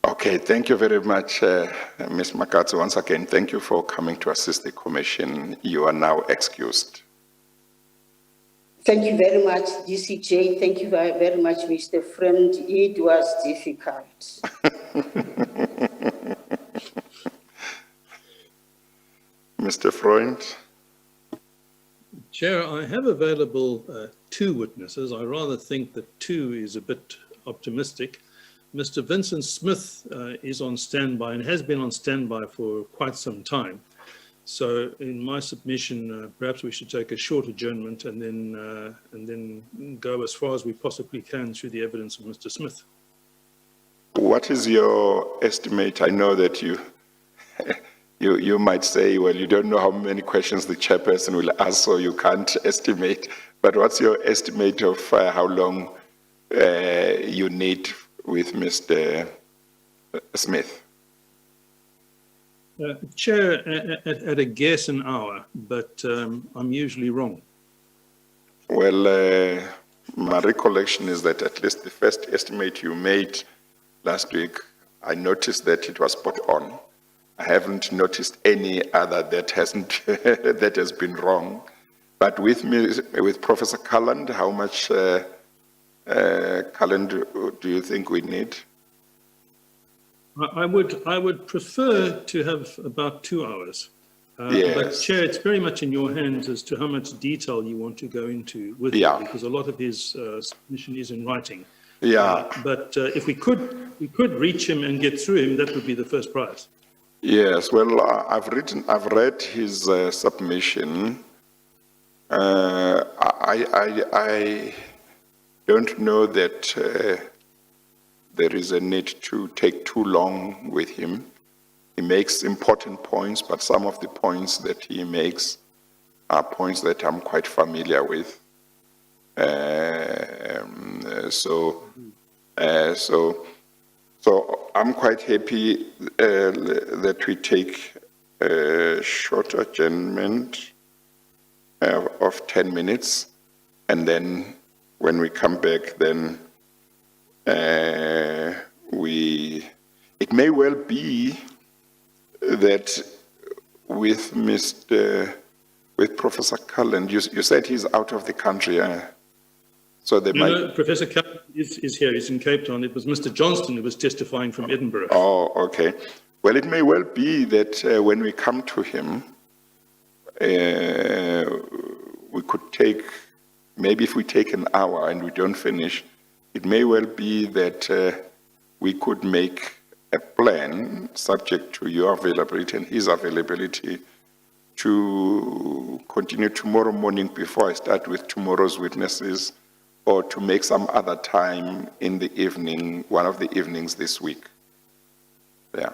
Speaker 1: Okay, thank you very much, Ms. Makatsu. Once again, thank you for coming to assist the Commission. You are now excused.
Speaker 3: Thank you very much, DCJ. Thank you very much, Mr. Friend. It was difficult.
Speaker 1: Mr. Freund?
Speaker 2: Chair, I have available two witnesses. I rather think that two is a bit optimistic. Mr. Vincent Smith is on standby and has been on standby for quite some time. So in my submission, perhaps we should take a short adjournment and then go as far as we possibly can through the evidence of Mr. Smith.
Speaker 1: What is your estimate? I know that you might say, well, you don't know how many questions the chairperson will ask, so you can't estimate. But what's your estimate of how long you need with Mr. Smith?
Speaker 2: Chair, at a guess an hour, but I'm usually wrong.
Speaker 1: Well, my recollection is that at least the first estimate you made last week, I noticed that it was spot on. I haven't noticed any other that hasn't that has been wrong. But with Professor Calland, how much Calland do you think we need?
Speaker 2: I would prefer to have about 2 hours. But
Speaker 1: Yes.
Speaker 2: Chair, it's very much in your hands as to how much detail you want to go into with
Speaker 1: Yeah.
Speaker 2: him, because a lot of his submission is in writing.
Speaker 1: Yeah.
Speaker 2: But if we could reach him and get through him, that would be the first prize.
Speaker 1: Yes, well, I've read his submission. I don't know that there is a need to take too long with him. He makes important points, but some of the points that he makes are points that I'm quite familiar with. So I'm quite happy that we take a short adjournment of 10 minutes, and then when we come back, then it may well be that with Professor Cullen, you said he's out of the country, so they might.
Speaker 2: No, Professor Cullen is here. He's in Cape Town. It was Mr. Johnston who was testifying from Edinburgh.
Speaker 1: Oh, okay. Well, it may well be that when we come to him, we could take, maybe if we take an hour and we don't finish, it may well be that we could make a plan subject to your availability and his availability to continue tomorrow morning before I start with tomorrow's witnesses, or to make some other time in the evening, one of the evenings this week. Yeah.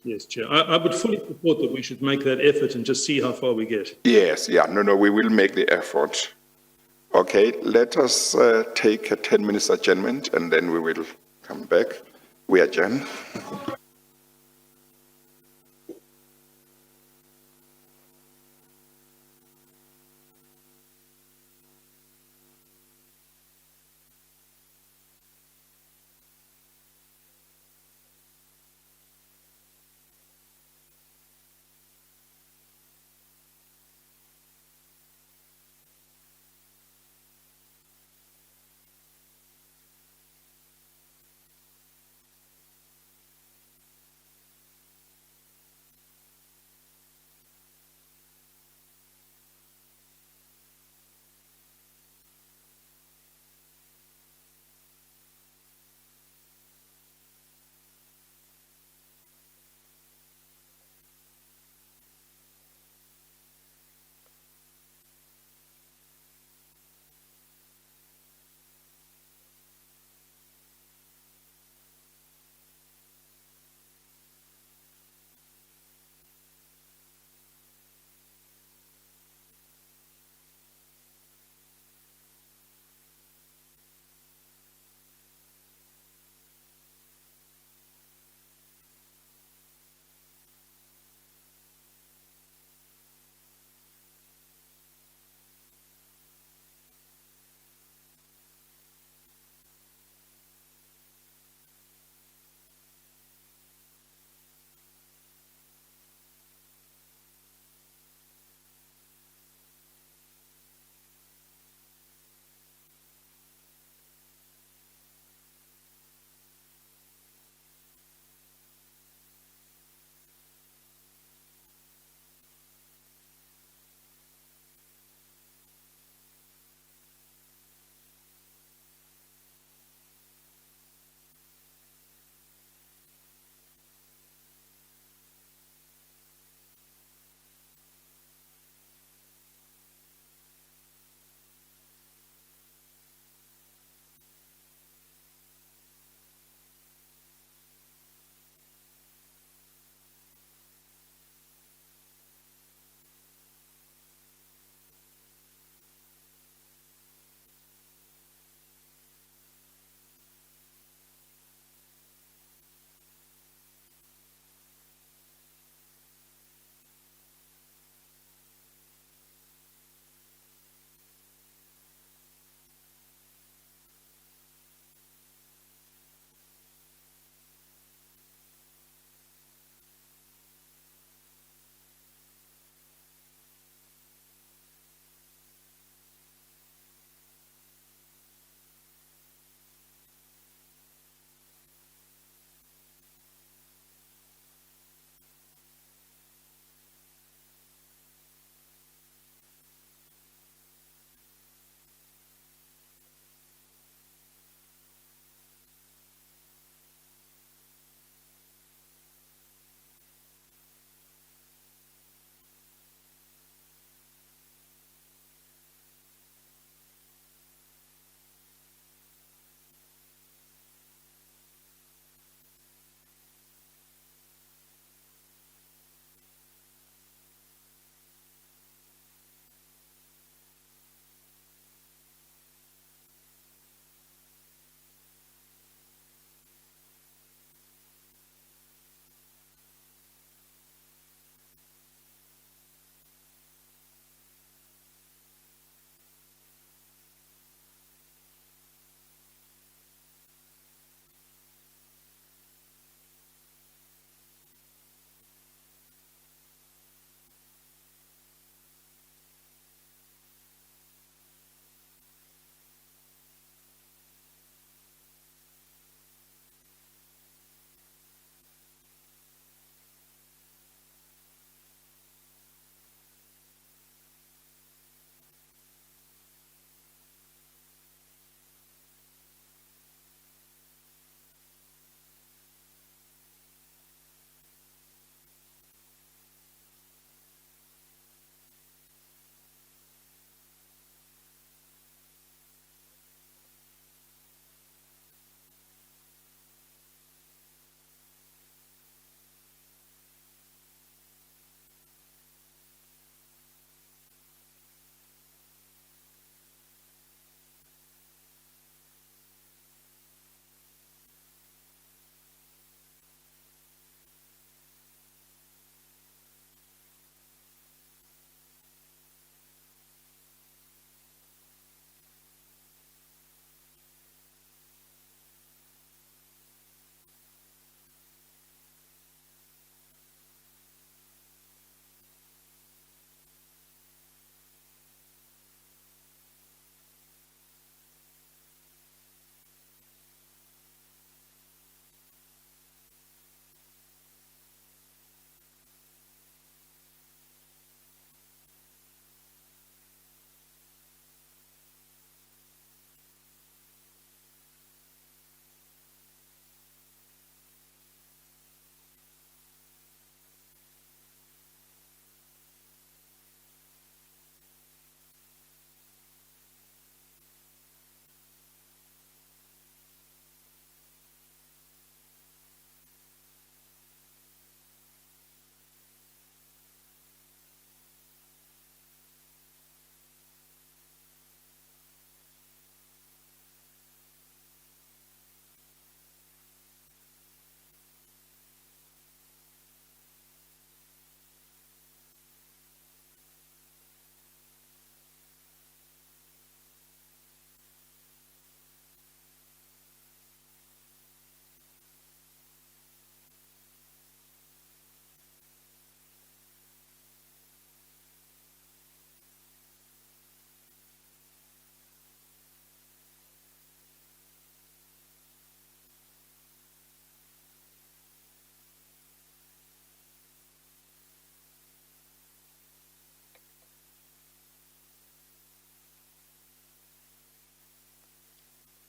Speaker 2: Yes, Chair. I would fully support that we should make that effort and just see how far we get.
Speaker 1: Yes, yeah, no, we will make the effort. Okay, let us take a 10 minutes adjournment and then we will come back. We adjourn.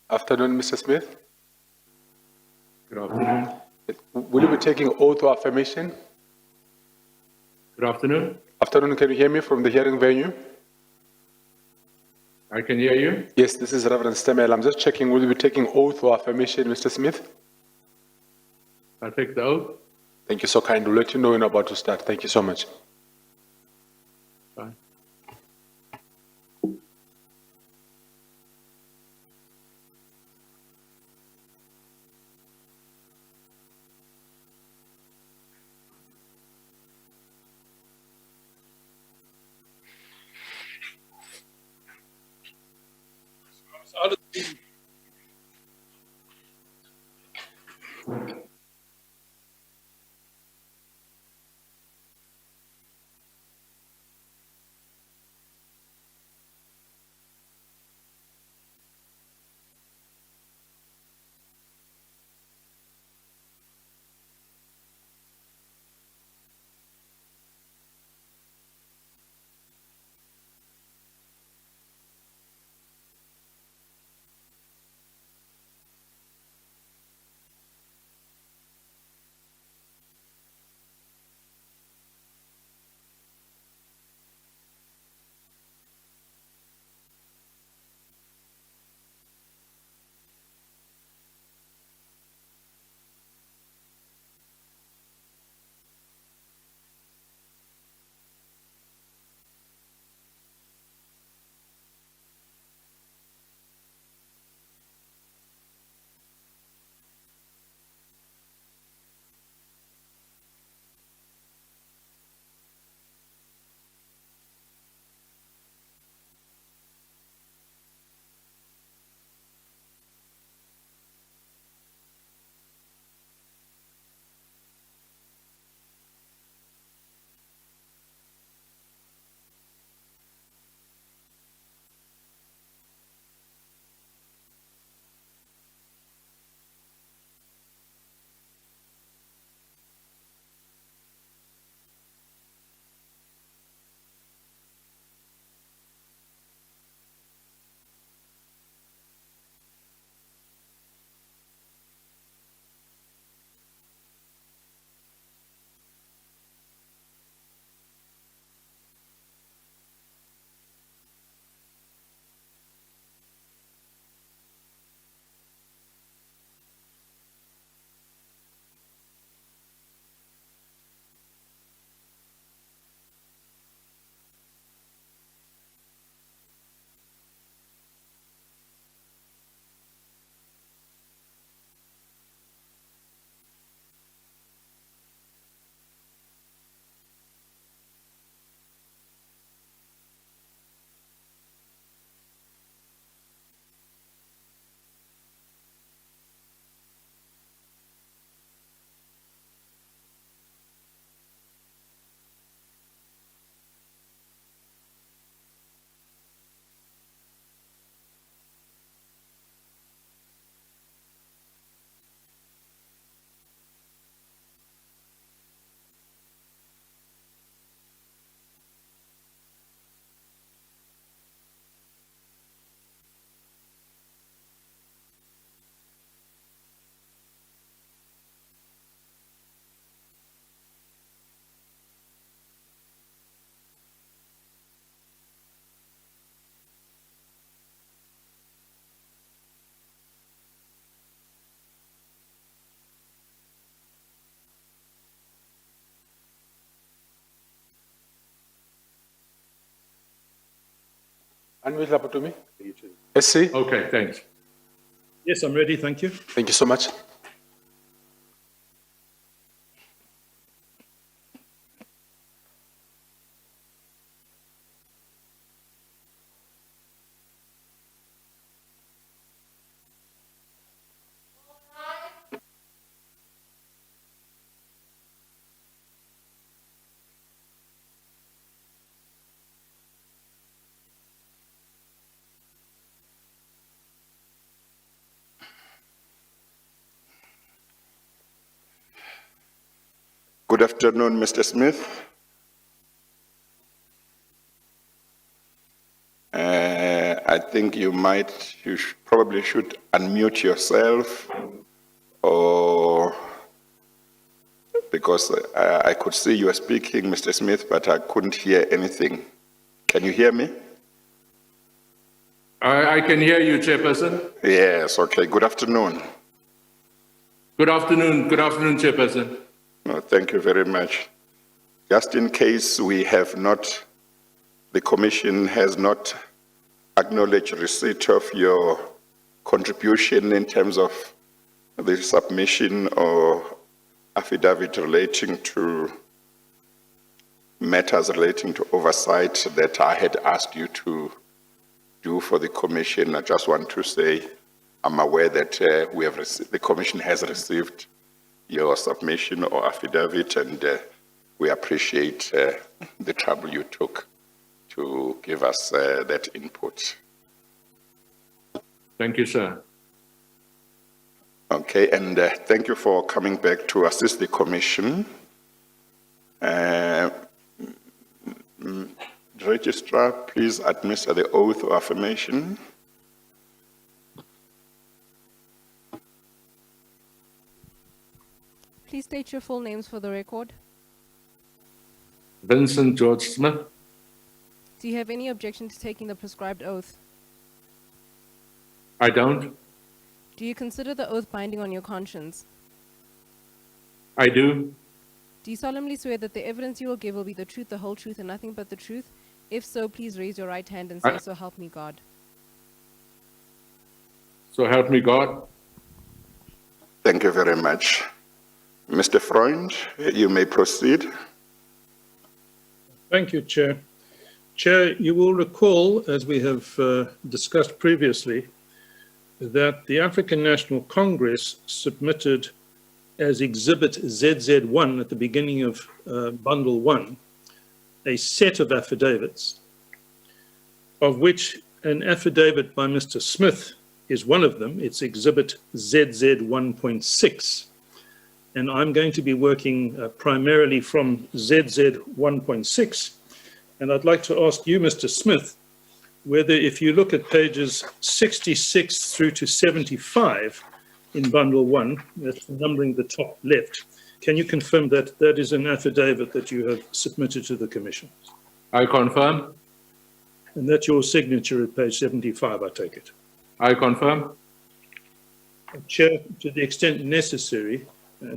Speaker 5: Afternoon, Mr. Smith.
Speaker 6: Good afternoon.
Speaker 5: Will you be taking oath or affirmation?
Speaker 6: Good afternoon.
Speaker 5: Afternoon, can you hear me from the hearing venue?
Speaker 6: I can hear you.
Speaker 5: Yes, this is Reverend Stemel. I'm just checking, will you be taking oath or affirmation, Mr. Smith?
Speaker 6: I'll take the oath.
Speaker 5: Thank you so kind. We'll let you know when we're about to start. Thank you so much.
Speaker 6: Fine.
Speaker 5: Unmute Laputumi. SC.
Speaker 6: Okay, thanks.
Speaker 2: Yes, I'm ready, thank you.
Speaker 5: Thank you so much.
Speaker 1: Good afternoon, Mr. Smith. I think you probably should unmute yourself, or because I could see you were speaking, Mr. Smith, but I couldn't hear anything. Can you hear me?
Speaker 6: I can hear you, Chairperson.
Speaker 1: Yes, okay. Good afternoon.
Speaker 6: Good afternoon, Chairperson.
Speaker 1: No, thank you very much. Just in case the Commission has not acknowledged receipt of your contribution in terms of the submission or affidavit relating to matters relating to oversight that I had asked you to do for the Commission. I just want to say I'm aware that the Commission has received your submission or affidavit, and we appreciate the trouble you took to give us that input.
Speaker 6: Thank you, sir.
Speaker 1: Okay, and thank you for coming back to assist the Commission. Registrar, please administer the oath of affirmation.
Speaker 4: Please state your full names for the record.
Speaker 6: Vincent George Smith.
Speaker 4: Do you have any objection to taking the prescribed oath?
Speaker 6: I don't.
Speaker 4: Do you consider the oath binding on your conscience?
Speaker 6: I do.
Speaker 4: Do you solemnly swear that the evidence you will give will be the truth, the whole truth, and nothing but the truth? If so, please raise your right hand and say, "So help me God."
Speaker 6: So help me God.
Speaker 1: Thank you very much. Mr. Freund, you may proceed.
Speaker 2: Thank you, Chair. Chair, you will recall, as we have discussed previously, that the African National Congress submitted as Exhibit ZZ1 at the beginning of Bundle 1 a set of affidavits, of which an affidavit by Mr. Smith is one of them. It's Exhibit ZZ1.6. And I'm going to be working primarily from ZZ1.6. And I'd like to ask you, Mr. Smith, whether if you look at pages 66 through to 75 in Bundle 1, that's numbering the top left, can you confirm that that is an affidavit that you have submitted to the Commission?
Speaker 6: I confirm.
Speaker 2: And that's your signature at page 75, I take it.
Speaker 6: I confirm.
Speaker 2: Chair, to the extent necessary,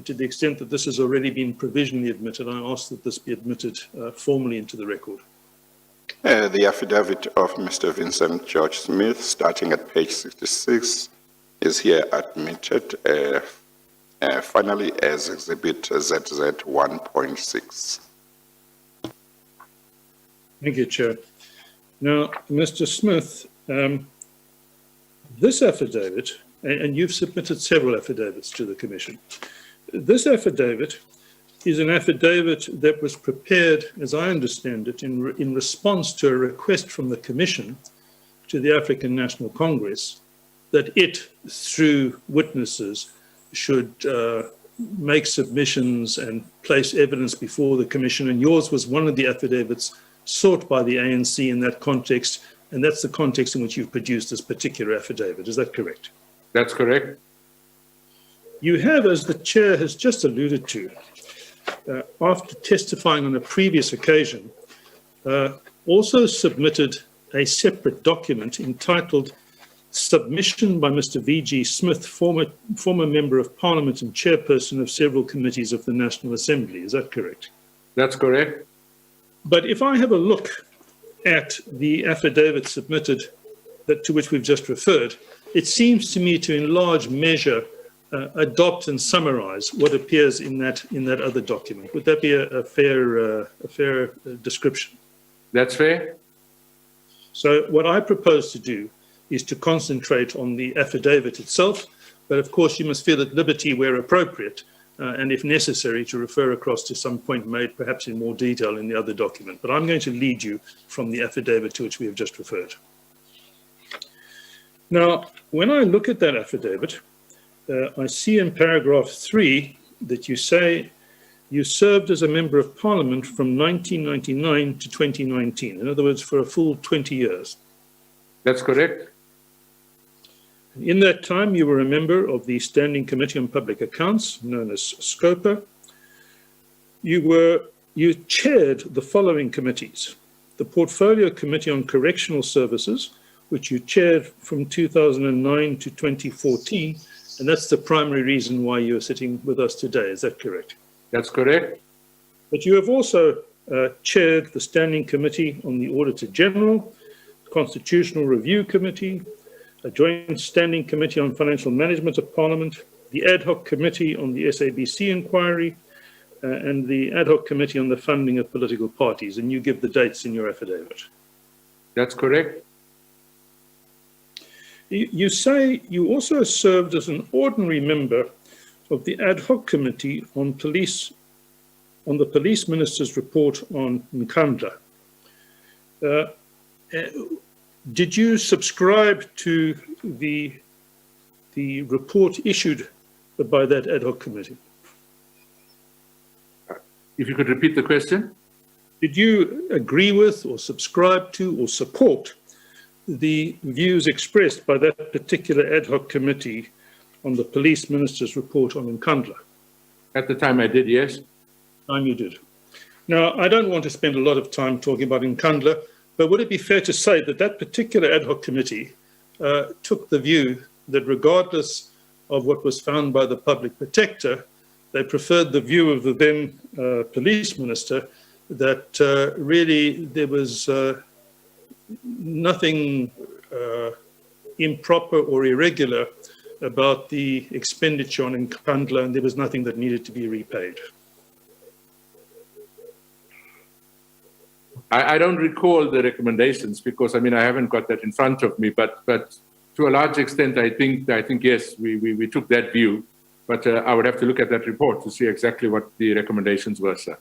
Speaker 2: to the extent that this has already been provisionally admitted, I ask that this be admitted formally into the record.
Speaker 1: The affidavit of Mr. Vincent George Smith, starting at page 66, is here admitted finally as Exhibit ZZ 1.6.
Speaker 2: Thank you, Chair. Now, Mr. Smith, this affidavit, and you've submitted several affidavits to the Commission, this affidavit is an affidavit that was prepared, as I understand it, in response to a request from the Commission to the African National Congress that it, through witnesses, should make submissions and place evidence before the Commission. And yours was one of the affidavits sought by the ANC in that context, and that's the context in which you've produced this particular affidavit. Is that correct?
Speaker 6: That's correct.
Speaker 2: You have, as the Chair has just alluded to, after testifying on a previous occasion, also submitted a separate document entitled Submission by Mr. V.G. Smith, former Member of Parliament and Chairperson of several committees of the National Assembly. Is that correct?
Speaker 6: That's correct.
Speaker 2: But if I have a look at the affidavit submitted to which we've just referred, it seems to me to in large measure adopt and summarize what appears in that other document. Would that be a fair description?
Speaker 6: That's fair.
Speaker 2: So what I propose to do is to concentrate on the affidavit itself, but of course you must feel at liberty where appropriate, and if necessary to refer across to some point made perhaps in more detail in the other document. But I'm going to lead you from the affidavit to which we have just referred. Now, when I look at that affidavit, I see in paragraph 3 that you say you served as a Member of Parliament from 1999 to 2019. In other words, for a full 20 years.
Speaker 6: That's correct.
Speaker 2: In that time, you were a member of the Standing Committee on Public Accounts, known as SCOPA. You chaired the following committees: the Portfolio Committee on Correctional Services, which you chaired from 2009 to 2014, and that's the primary reason why you're sitting with us today. Is that correct?
Speaker 6: That's correct.
Speaker 2: But you have also chaired the Standing Committee on the Auditor General, Constitutional Review Committee, a Joint Standing Committee on Financial Management of Parliament, the Ad Hoc Committee on the SABC Inquiry, and the Ad Hoc Committee on the Funding of Political Parties, and you give the dates in your affidavit.
Speaker 6: That's correct.
Speaker 2: You say you also served as an ordinary member of the Ad Hoc Committee on the Police Minister's report on Nkandla. Did you subscribe to the report issued by that ad hoc committee?
Speaker 6: If you could repeat the question.
Speaker 2: Did you agree with or subscribe to or support the views expressed by that particular ad hoc committee on the Police Minister's report on Nkandla?
Speaker 6: At the time I did, yes.
Speaker 2: Time you did. Now, I don't want to spend a lot of time talking about Nkandla, but would it be fair to say that that particular ad hoc committee took the view that regardless of what was found by the public protector, they preferred the view of the then police minister that really there was nothing improper or irregular about the expenditure on Nkandla, and there was nothing that needed to be repaid?
Speaker 6: I don't recall the recommendations because, I mean, I haven't got that in front of me, but to a large extent, I think yes, we took that view, but I would have to look at that report to see exactly what the recommendations were, sir.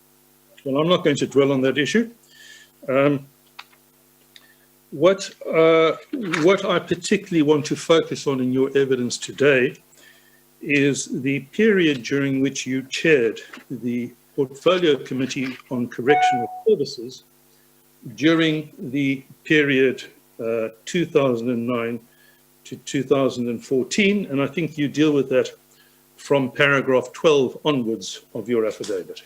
Speaker 2: Well, I'm not going to dwell on that issue. What I particularly want to focus on in your evidence today is the period during which you chaired the Portfolio Committee on Correctional Services during the period 2009 to 2014, and I think you deal with that from paragraph 12 onwards of your affidavit.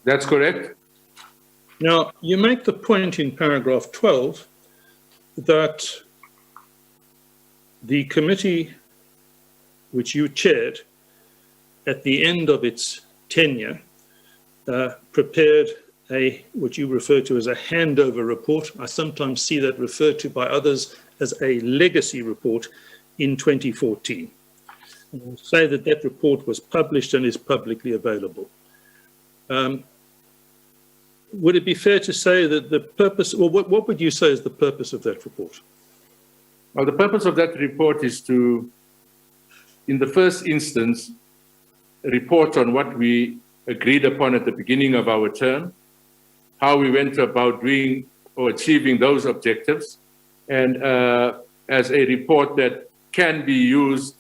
Speaker 6: That's correct.
Speaker 2: Now, you make the point in paragraph 12 that the committee which you chaired at the end of its tenure prepared what you refer to as a handover report. I sometimes see that referred to by others as a legacy report in 2014. And I'll say that that report was published and is publicly available. Would it be fair to say that the purpose, or what would you say is the purpose of that report?
Speaker 6: Well, the purpose of that report is to, in the first instance, report on what we agreed upon at the beginning of our term, how we went about doing or achieving those objectives, and as a report that can be used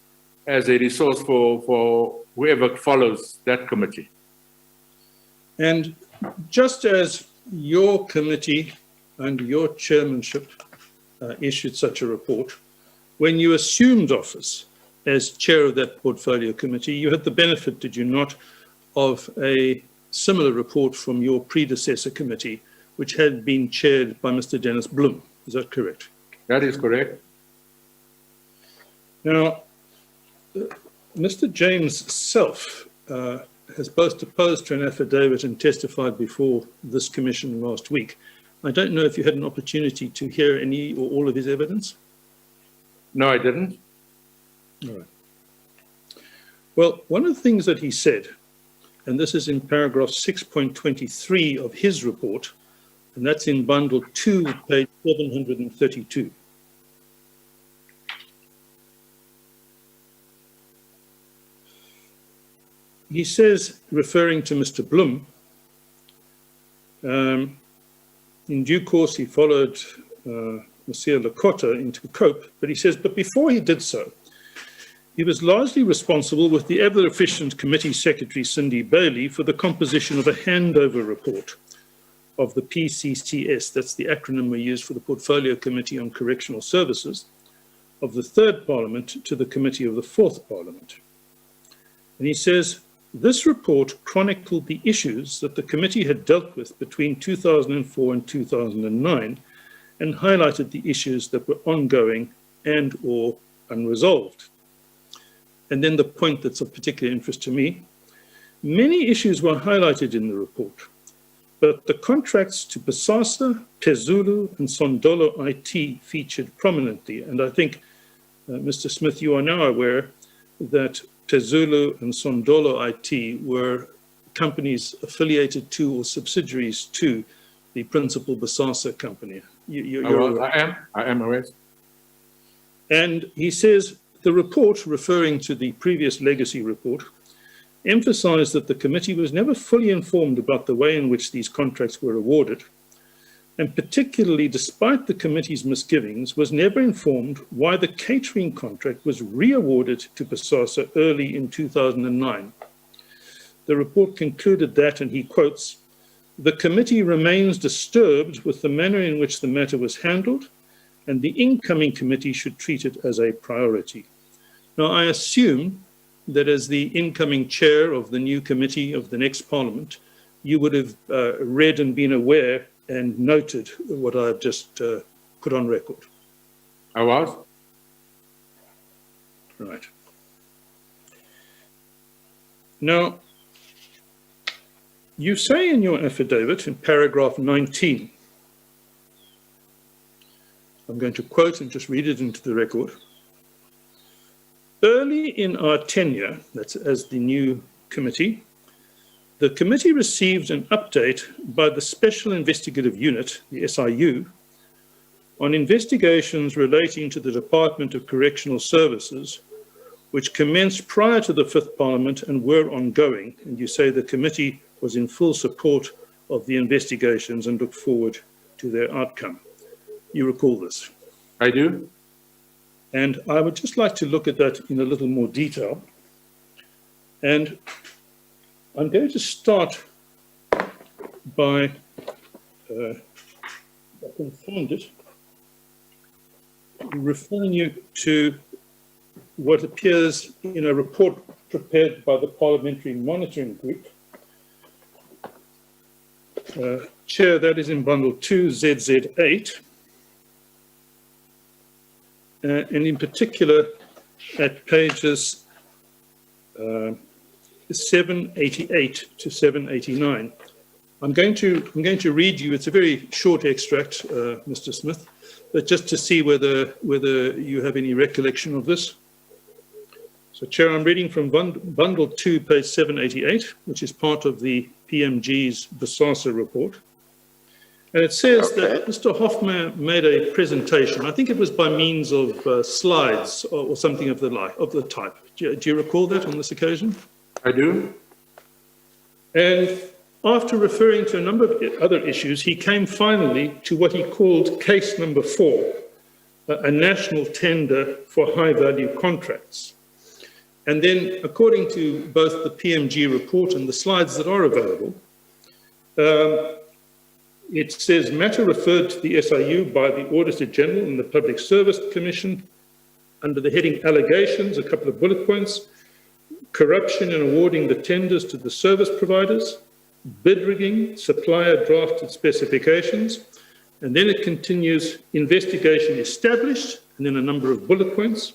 Speaker 6: as a resource for whoever follows that committee.
Speaker 2: And just as your committee under your chairmanship issued such a report, when you assumed office as chair of that portfolio committee, you had the benefit, did you not, of a similar report from your predecessor committee, which had been chaired by Mr. Dennis Bloem. Is that correct?
Speaker 6: That is correct.
Speaker 2: Now, Mr. James Self has both opposed to an affidavit and testified before this commission last week. I don't know if you had an opportunity to hear any or all of his evidence.
Speaker 6: No, I didn't.
Speaker 2: All right. Well, one of the things that he said, and this is in paragraph 6.23 of his report, and that's in bundle 2, page 732. He says, referring to Mr. Bloem, in due course he followed Monsieur Lakota into COPE, but he says, but before he did so, he was largely responsible with the ever-efficient committee secretary, Cindy Bailey, for the composition of a handover report of the PCCS, that's the acronym we use for the Portfolio Committee on Correctional Services, of the Third Parliament to the Committee of the Fourth Parliament. And he says, this report chronicled the issues that the committee had dealt with between 2004 and 2009 and highlighted the issues that were ongoing and or unresolved. And then the point that's of particular interest to me, many issues were highlighted in the report, but the contracts to Bosasa, Phezulu and Sondolo IT featured prominently. And I think, Mr. Smith, you are now aware that Phezulu and Sondolo IT were companies affiliated to or subsidiaries to the principal Bosasa company.
Speaker 6: I am aware.
Speaker 2: And he says the report, referring to the previous legacy report, emphasized that the committee was never fully informed about the way in which these contracts were awarded, and particularly, despite the committee's misgivings, was never informed why the catering contract was re-awarded to Bosasa early in 2009. The report concluded that, and he quotes, "The committee remains disturbed with the manner in which the matter was handled, and the incoming committee should treat it as a priority." Now, I assume that as the incoming chair of the new committee of the next parliament, you would have read and been aware and noted what I've just put on record.
Speaker 6: I was.
Speaker 2: Right. Now, you say in your affidavit in paragraph 19, I'm going to quote and just read it into the record. Early in our tenure, that's as the new committee, the committee received an update by the Special Investigative Unit, the SIU, on investigations relating to the Department of Correctional Services, which commenced prior to the Fifth Parliament and were ongoing. And you say the committee was in full support of the investigations and looked forward to their outcome. You recall this?
Speaker 6: I do.
Speaker 2: And I would just like to look at that in a little more detail. And I'm going to start by, if I can find it, referring you to what appears in a report prepared by the Parliamentary Monitoring Group. Chair, that is in bundle 2, ZZ8. And in particular, at pages 788 to 789. I'm going to read you. It's a very short extract, Mr. Smith, but just to see whether you have any recollection of this. So, Chair, I'm reading from bundle 2, page 788, which is part of the PMG's Bosasa report. And it says that Mr. Hofmeyr made a presentation. I think it was by means of slides or something of the type. Do you recall that on this occasion?
Speaker 6: I do.
Speaker 2: And after referring to a number of other issues, he came finally to what he called case number 4, a national tender for high-value contracts. And then, according to both the PMG report and the slides that are available, it says, matter referred to the SIU by the Auditor General and the Public Service Commission under the heading allegations, a couple of bullet points, corruption in awarding the tenders to the service providers, bid rigging, supplier drafted specifications, and then it continues, investigation established, and then a number of bullet points,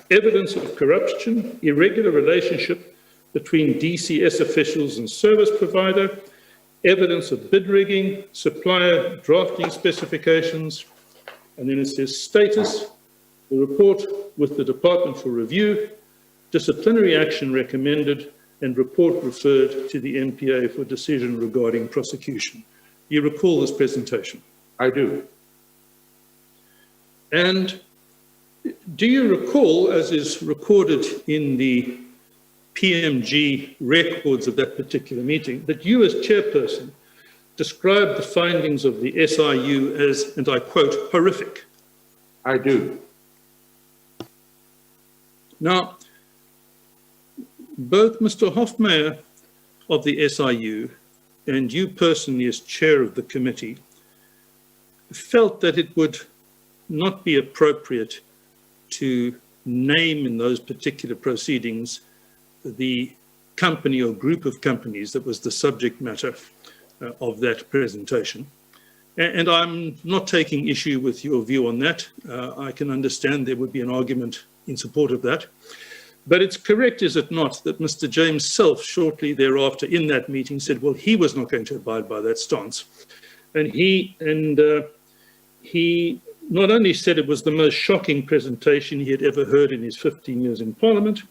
Speaker 2: evidence of corruption, irregular relationship between DCS officials and service provider, evidence of bid rigging, supplier drafting specifications, and then it says status, the report with the department for review, disciplinary action recommended, and report referred to the NPA for decision regarding prosecution. You recall this presentation?
Speaker 6: I do.
Speaker 2: And do you recall, as is recorded in the PMG records of that particular meeting, that you as chairperson described the findings of the SIU as, and I quote, horrific?
Speaker 6: I do.
Speaker 2: Now, both Mr. Hofmeyr of the SIU and you personally as chair of the committee felt that it would not be appropriate to name in those particular proceedings the company or group of companies that was the subject matter of that presentation. And I'm not taking issue with your view on that. I can understand there would be an argument in support of that. But it's correct, is it not, that Mr. James Self, shortly thereafter in that meeting, said, well, he was not going to abide by that stance. And he not only said it was the most shocking presentation he had ever heard in his 15 years in Parliament,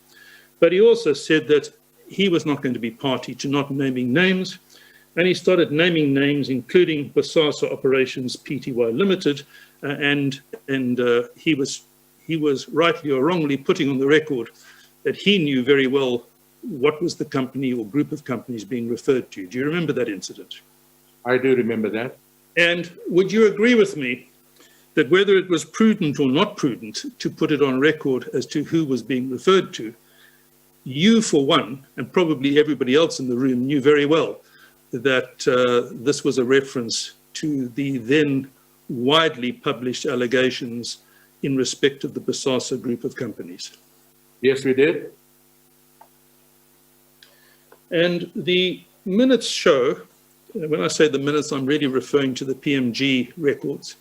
Speaker 2: but he also said that he was not going to be party to not naming names. And he started naming names, including Bosasa Operations Pty Limited, and he was rightly or wrongly putting on the record that he knew very well what was the company or group of companies being referred to. Do you remember that incident?
Speaker 6: I do remember that.
Speaker 2: And would you agree with me that whether it was prudent or not prudent to put it on record as to who was being referred to, you for one, and probably everybody else in the room knew very well that this was a reference to the then widely published allegations in respect of the Bosasa group of companies?
Speaker 6: Yes, we did. And
Speaker 2: the minutes show, when I say the minutes, I'm really referring to the PMG records,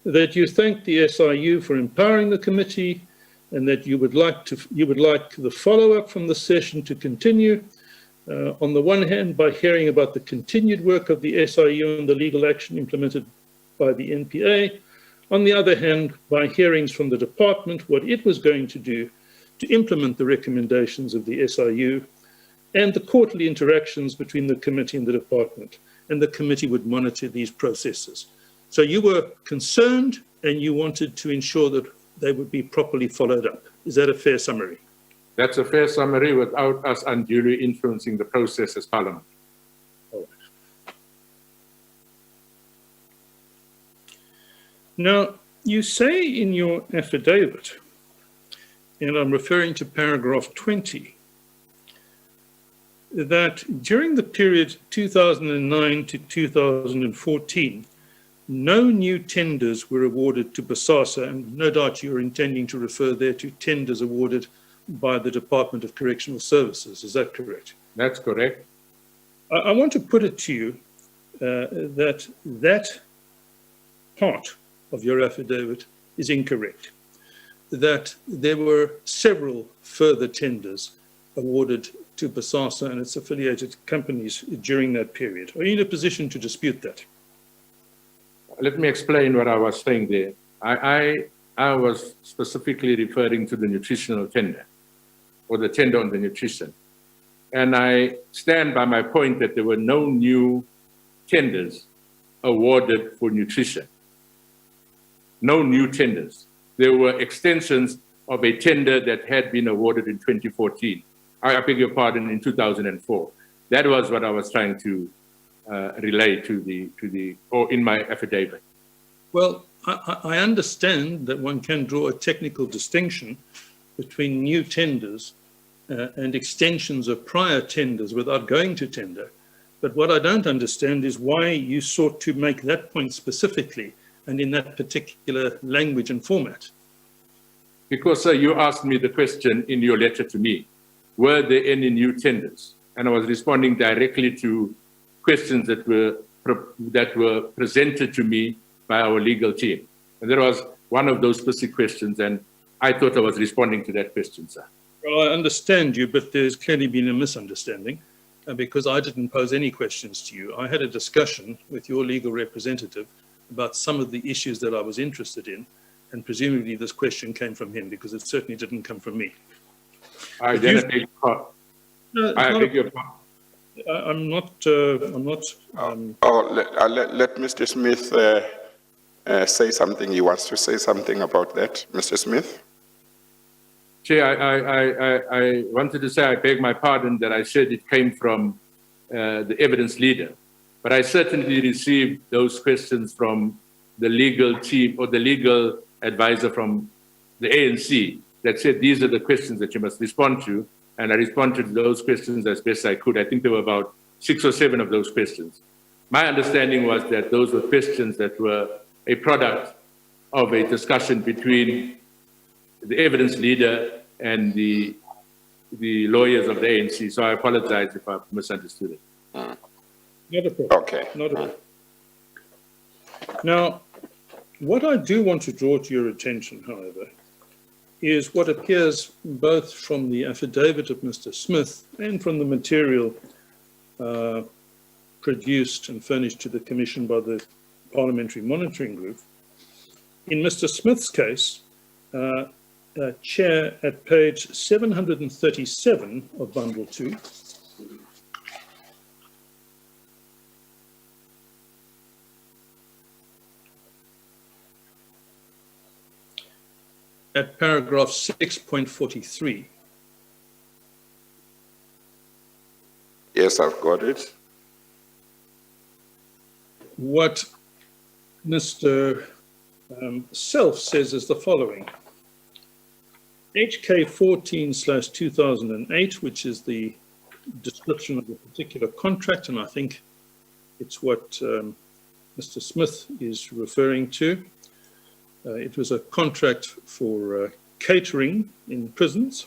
Speaker 2: that you thanked the SIU for empowering the committee and that you would like the follow-up from the session to continue. On the one hand, by hearing about the continued work of the SIU and the legal action implemented by the NPA. On the other hand, by hearings from the department, what it was going to do to implement the recommendations of the SIU, and the quarterly interactions between the committee and the department, and the committee would monitor these processes. So you were concerned and you wanted to ensure that they would be properly followed up. Is that a fair summary?
Speaker 6: That's a fair summary without us unduly influencing the process as Parliament.
Speaker 2: All right. Now, you say in your affidavit, and I'm referring to paragraph 20, that during the period 2009 to 2014, no new tenders were awarded to Bosasa, and no doubt you're intending to refer there to tenders awarded by the Department of Correctional Services. Is that correct?
Speaker 6: That's correct.
Speaker 2: I want to put it to you that part of your affidavit is incorrect, that there were several further tenders awarded to Bosasa and its affiliated companies during that period. Are you in a position to dispute that?
Speaker 6: Let me explain what I was saying there. I was specifically referring to the nutritional tender, or the tender on the nutrition. And I stand by my point that there were no new tenders awarded for nutrition. No new tenders. There were extensions of a tender that had been awarded in 2014. I beg your pardon, in 2004. That was what I was trying to relay or in my affidavit.
Speaker 2: Well, I understand that one can draw a technical distinction between new tenders and extensions of prior tenders without going to tender. But what I don't understand is why you sought to make that point specifically and in that particular language and format.
Speaker 6: Because, sir, you asked me the question in your letter to me, were there any new tenders? And I was responding directly to questions that were presented to me by our legal team. And there was one of those specific questions, and I thought I was responding to that question, sir.
Speaker 2: Well, I understand you, but there's clearly been a misunderstanding because I didn't pose any questions to you. I had a discussion with your legal representative about some of the issues that I was interested in, and presumably this question came from him because it certainly didn't come from me.
Speaker 6: I beg your pardon.
Speaker 2: I'm not.
Speaker 1: Let Mr. Smith say something. He wants to say something about that. Mr. Smith?
Speaker 6: Chair, I wanted to say I beg my pardon that I said it came from the evidence leader. But I certainly received those questions from the legal team or the legal advisor from the ANC that said these are the questions that you must respond to. And I responded to those questions as best I could. I think there were about 6 or 7 of those questions. My understanding was that those were questions that were a product of a discussion between the evidence leader and the lawyers of the ANC. So I apologize if I've misunderstood it.
Speaker 2: Not a problem.
Speaker 1: Okay.
Speaker 2: Not a problem. Now, what I do want to draw to your attention, however, is what appears both from the affidavit of Mr. Smith and from the material produced and furnished to the Commission by the Parliamentary Monitoring Group. In Mr. Smith's case, Chair, at page 737 of Bundle 2, at paragraph 6.43.
Speaker 1: Yes, I've got it.
Speaker 2: What Mr. Self says is the following. HK 14/2008, which is the description of the particular contract, and I think it's what Mr. Smith is referring to. It was a contract for catering in prisons,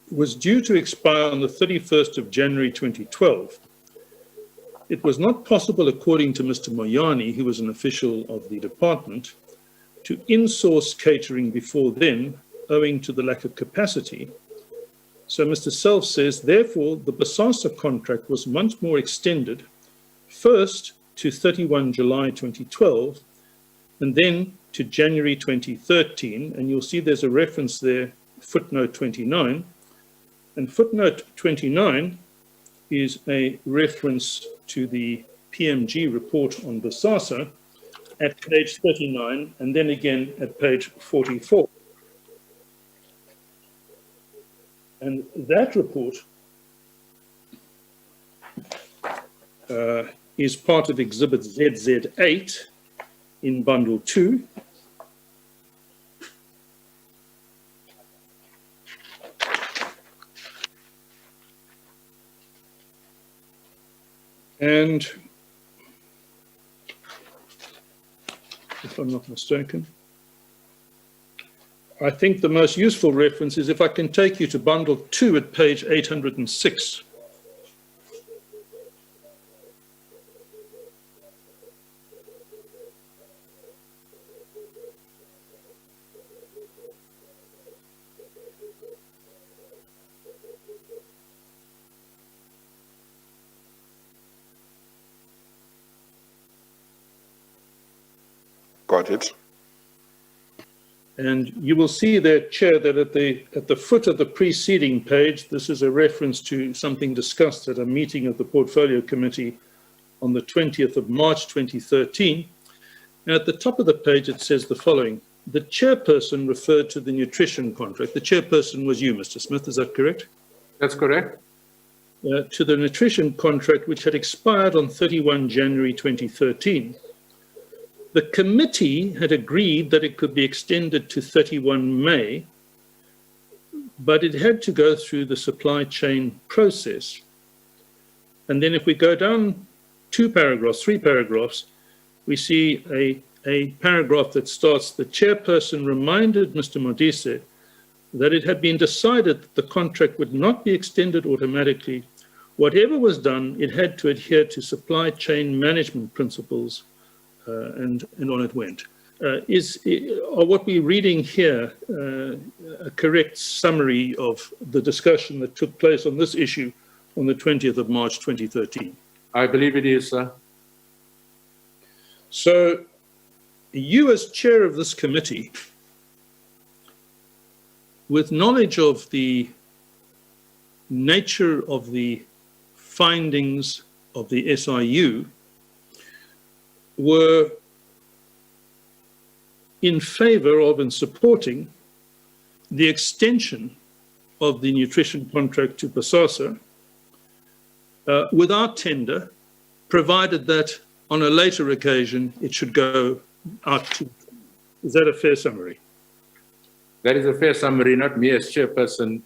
Speaker 2: was due to expire on the 31st of January 2012. It was not possible, according to Mr. Moyani, who was an official of the department, to insource catering before then, owing to the lack of capacity. So Mr. Self says, therefore, the Bosasa contract was once more extended, first to 31 July 2012, and then to January 2013. And you'll see there's a reference there, footnote 29. And footnote 29 is a reference to the PMG report on Bosasa at page 39, and then again at page 44. And that report is part of Exhibit ZZ8 in Bundle 2. And if I'm not mistaken, I think the most useful reference is if I can take you to Bundle 2 at page 806.
Speaker 1: Got it.
Speaker 2: And you will see there, Chair, that at the foot of the preceding page, this is a reference to something discussed at a meeting of the Portfolio Committee on the 20th of March 2013. And at the top of the page, it says the following. The chairperson referred to the nutrition contract. The chairperson was you, Mr. Smith, is that correct?
Speaker 6: That's correct.
Speaker 2: To the nutrition contract, which had expired on 31 January 2013. The committee had agreed that it could be extended to 31 May, but it had to go through the supply chain process. And then if we go down 3 paragraphs, we see a paragraph that starts, the chairperson reminded Mr. Modise that it had been decided that the contract would not be extended automatically. Whatever was done, it had to adhere to supply chain management principles. And on it went. Are what we're reading here a correct summary of the discussion that took place on this issue on the 20th of March 2013?
Speaker 6: I believe it is, sir.
Speaker 2: So you as chair of this committee, with knowledge of the nature of the findings of the SIU, were in favor of and supporting the extension of the nutrition contract to Bosasa without tender, provided that on a later occasion it should go out to. Is that a fair summary?
Speaker 6: That is a fair summary, not me as chairperson,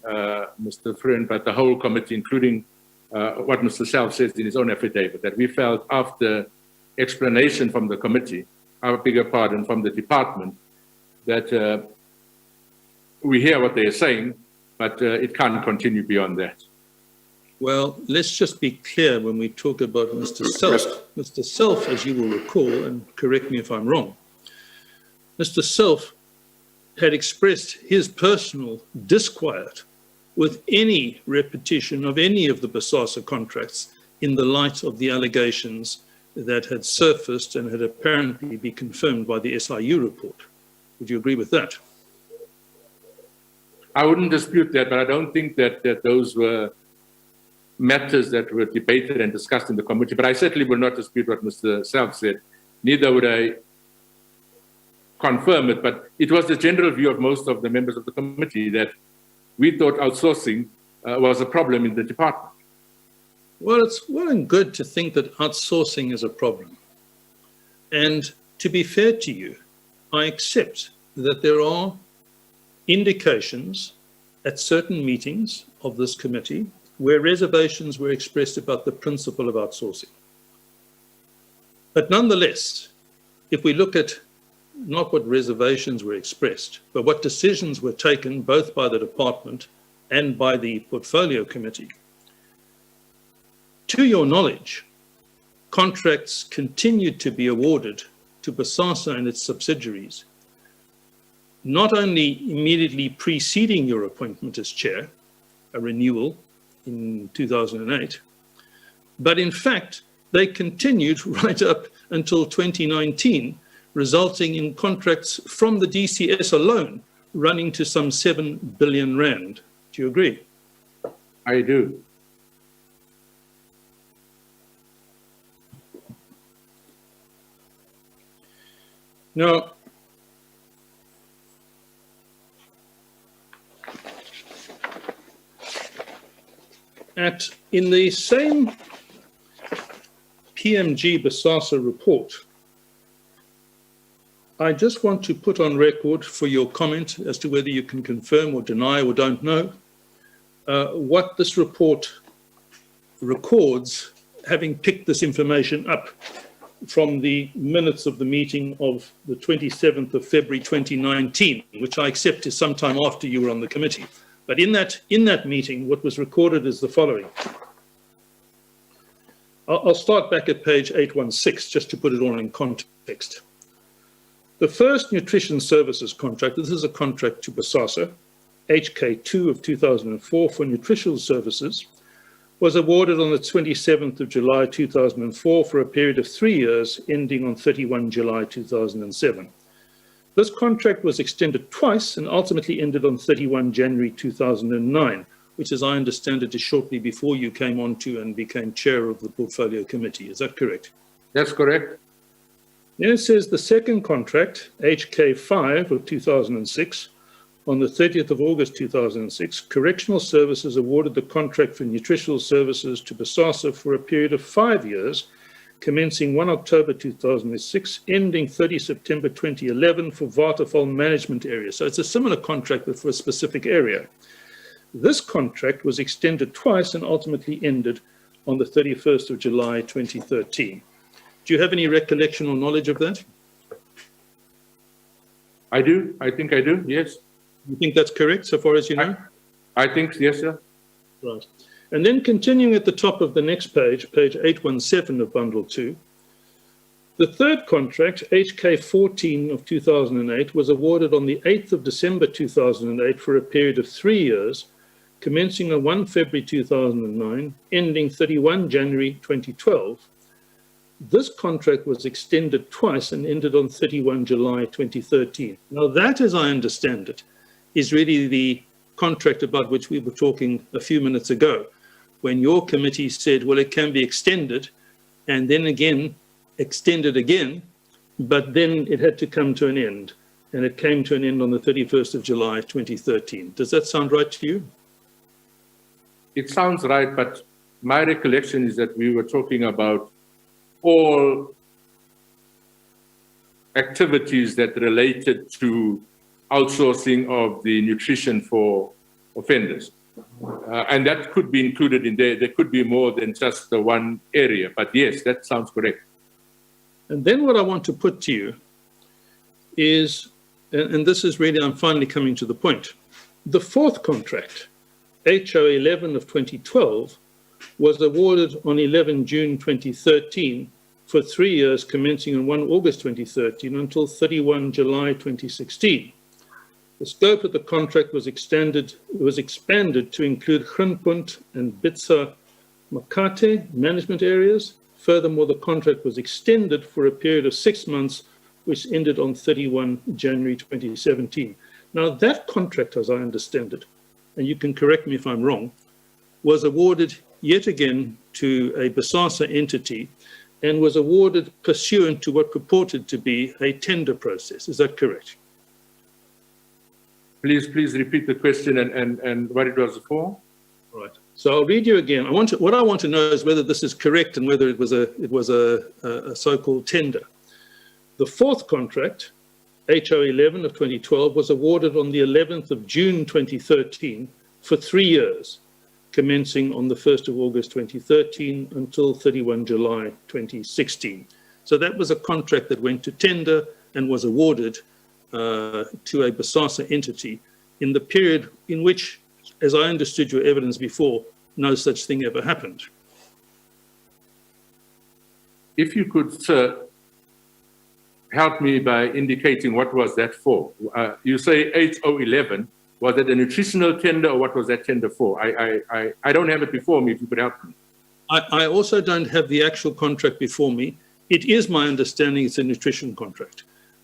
Speaker 6: Mr. Friend, but the whole committee, including what Mr. Self says in his own affidavit, that we felt after explanation from the committee, I beg your pardon, from the department, that we hear what they are saying, but it can't continue beyond that.
Speaker 2: Well, let's just be clear when we talk about Mr. Self. Mr. Self, as you will recall, and correct me if I'm wrong, Mr. Self had expressed his personal disquiet with any repetition of any of the BASASA contracts in the light of the allegations that had surfaced and had apparently been confirmed by the SIU report. Would you agree with that?
Speaker 6: I wouldn't dispute that, but I don't think that those were matters that were debated and discussed in the committee. But I certainly will not dispute what Mr. Self said. Neither would I confirm it, but it was the general view of most of the members of the committee that we thought outsourcing was a problem in the department.
Speaker 2: Well, it's well and good to think that outsourcing is a problem. And to be fair to you, I accept that there are indications at certain meetings of this committee where reservations were expressed about the principle of outsourcing. But nonetheless, if we look at not what reservations were expressed, but what decisions were taken both by the department and by the portfolio committee, to your knowledge, contracts continued to be awarded to BASASA and its subsidiaries, not only immediately preceding your appointment as chair, a renewal in 2008, but in fact, they continued right up until 2019, resulting in contracts from the DCS alone running to some 7 billion rand. Do you agree?
Speaker 6: I do.
Speaker 2: Now, in the same PMG BASASA report, I just want to put on record for your comment as to whether you can confirm or deny or don't know what this report records, having picked this information up from the minutes of the meeting of the 27th of February 2019, which I accept is sometime after you were on the committee. But in that meeting, what was recorded is the following. I'll start back at page 816, just to put it all in context. The first nutrition services contract, this is a contract to BASASA, HK2 of 2004 for nutritional services, was awarded on the 27th of July 2004 for a period of 3 years, ending on 31 July 2007. This contract was extended twice and ultimately ended on 31 January 2009, which, as I understand it, is shortly before you came on to and became chair of the portfolio committee. Is that correct?
Speaker 6: That's correct.
Speaker 2: Then it says the second contract, HK5 of 2006, on the 30th of August 2006, Correctional Services awarded the contract for nutritional services to BASASA for a period of 5 years, commencing 1 October 2006, ending 30 September 2011 for Waterval Management Area. So it's a similar contract, but for a specific area. This contract was extended twice and ultimately ended on the 31st of July 2013. Do you have any recollection or knowledge of that?
Speaker 6: I do. I think I do, yes.
Speaker 2: You think that's correct, so far as you know?
Speaker 6: I think, yes, sir.
Speaker 2: Right. And then continuing at the top of the next page, page 817 of Bundle 2, the third contract, HK14 of 2008, was awarded on the 8th of December 2008 for a period of 3 years, commencing on 1 February 2009, ending 31 January 2012. This contract was extended twice and ended on 31 July 2013. Now that, as I understand it, is really the contract about which we were talking a few minutes ago, when your committee said, well, it can be extended, and then again, extended again, but then it had to come to an end, and it came to an end on the 31st of July 2013. Does that sound right to you?
Speaker 6: It sounds right, but my recollection is that we were talking about all activities that related to outsourcing of the nutrition for offenders. And that could be included in there. There could be more than just the one area. But yes, that sounds correct.
Speaker 2: And then what I want to put to you is, and this is really, I'm finally coming to the point. The fourth contract, HO 11 of 2012, was awarded on 11 June 2013 for 3 years commencing on 1 August 2013 until 31 July 2016. The scope of the contract was expanded to include Groenpunt and Bitsa Makate management areas. Furthermore, the contract was extended for a period of 6 months, which ended on 31 January 2017. Now, that contract, as I understand it, and you can correct me if I'm wrong, was awarded yet again to a Bosasa entity and was awarded pursuant to what purported to be a tender process. Is that correct?
Speaker 6: Please repeat the question and what it was for.
Speaker 2: Right. So I'll read you again. What I want to know is whether this is correct and whether it was a so-called tender. The fourth contract, HO 11 of 2012, was awarded on the 11th of June 2013 for 3 years, commencing on the 1st of August 2013 until 31 July 2016. So that was a contract that went to tender and was awarded to a Bosasa entity in the period in which, as I understood your evidence before, no such thing ever happened.
Speaker 6: If you could, sir, help me by indicating what was that for. You say 8011. Was it a nutritional tender or what was that tender for? I don't have it before me, if you could help me.
Speaker 2: I also don't have the actual contract before me. It is my understanding it's a nutrition contract,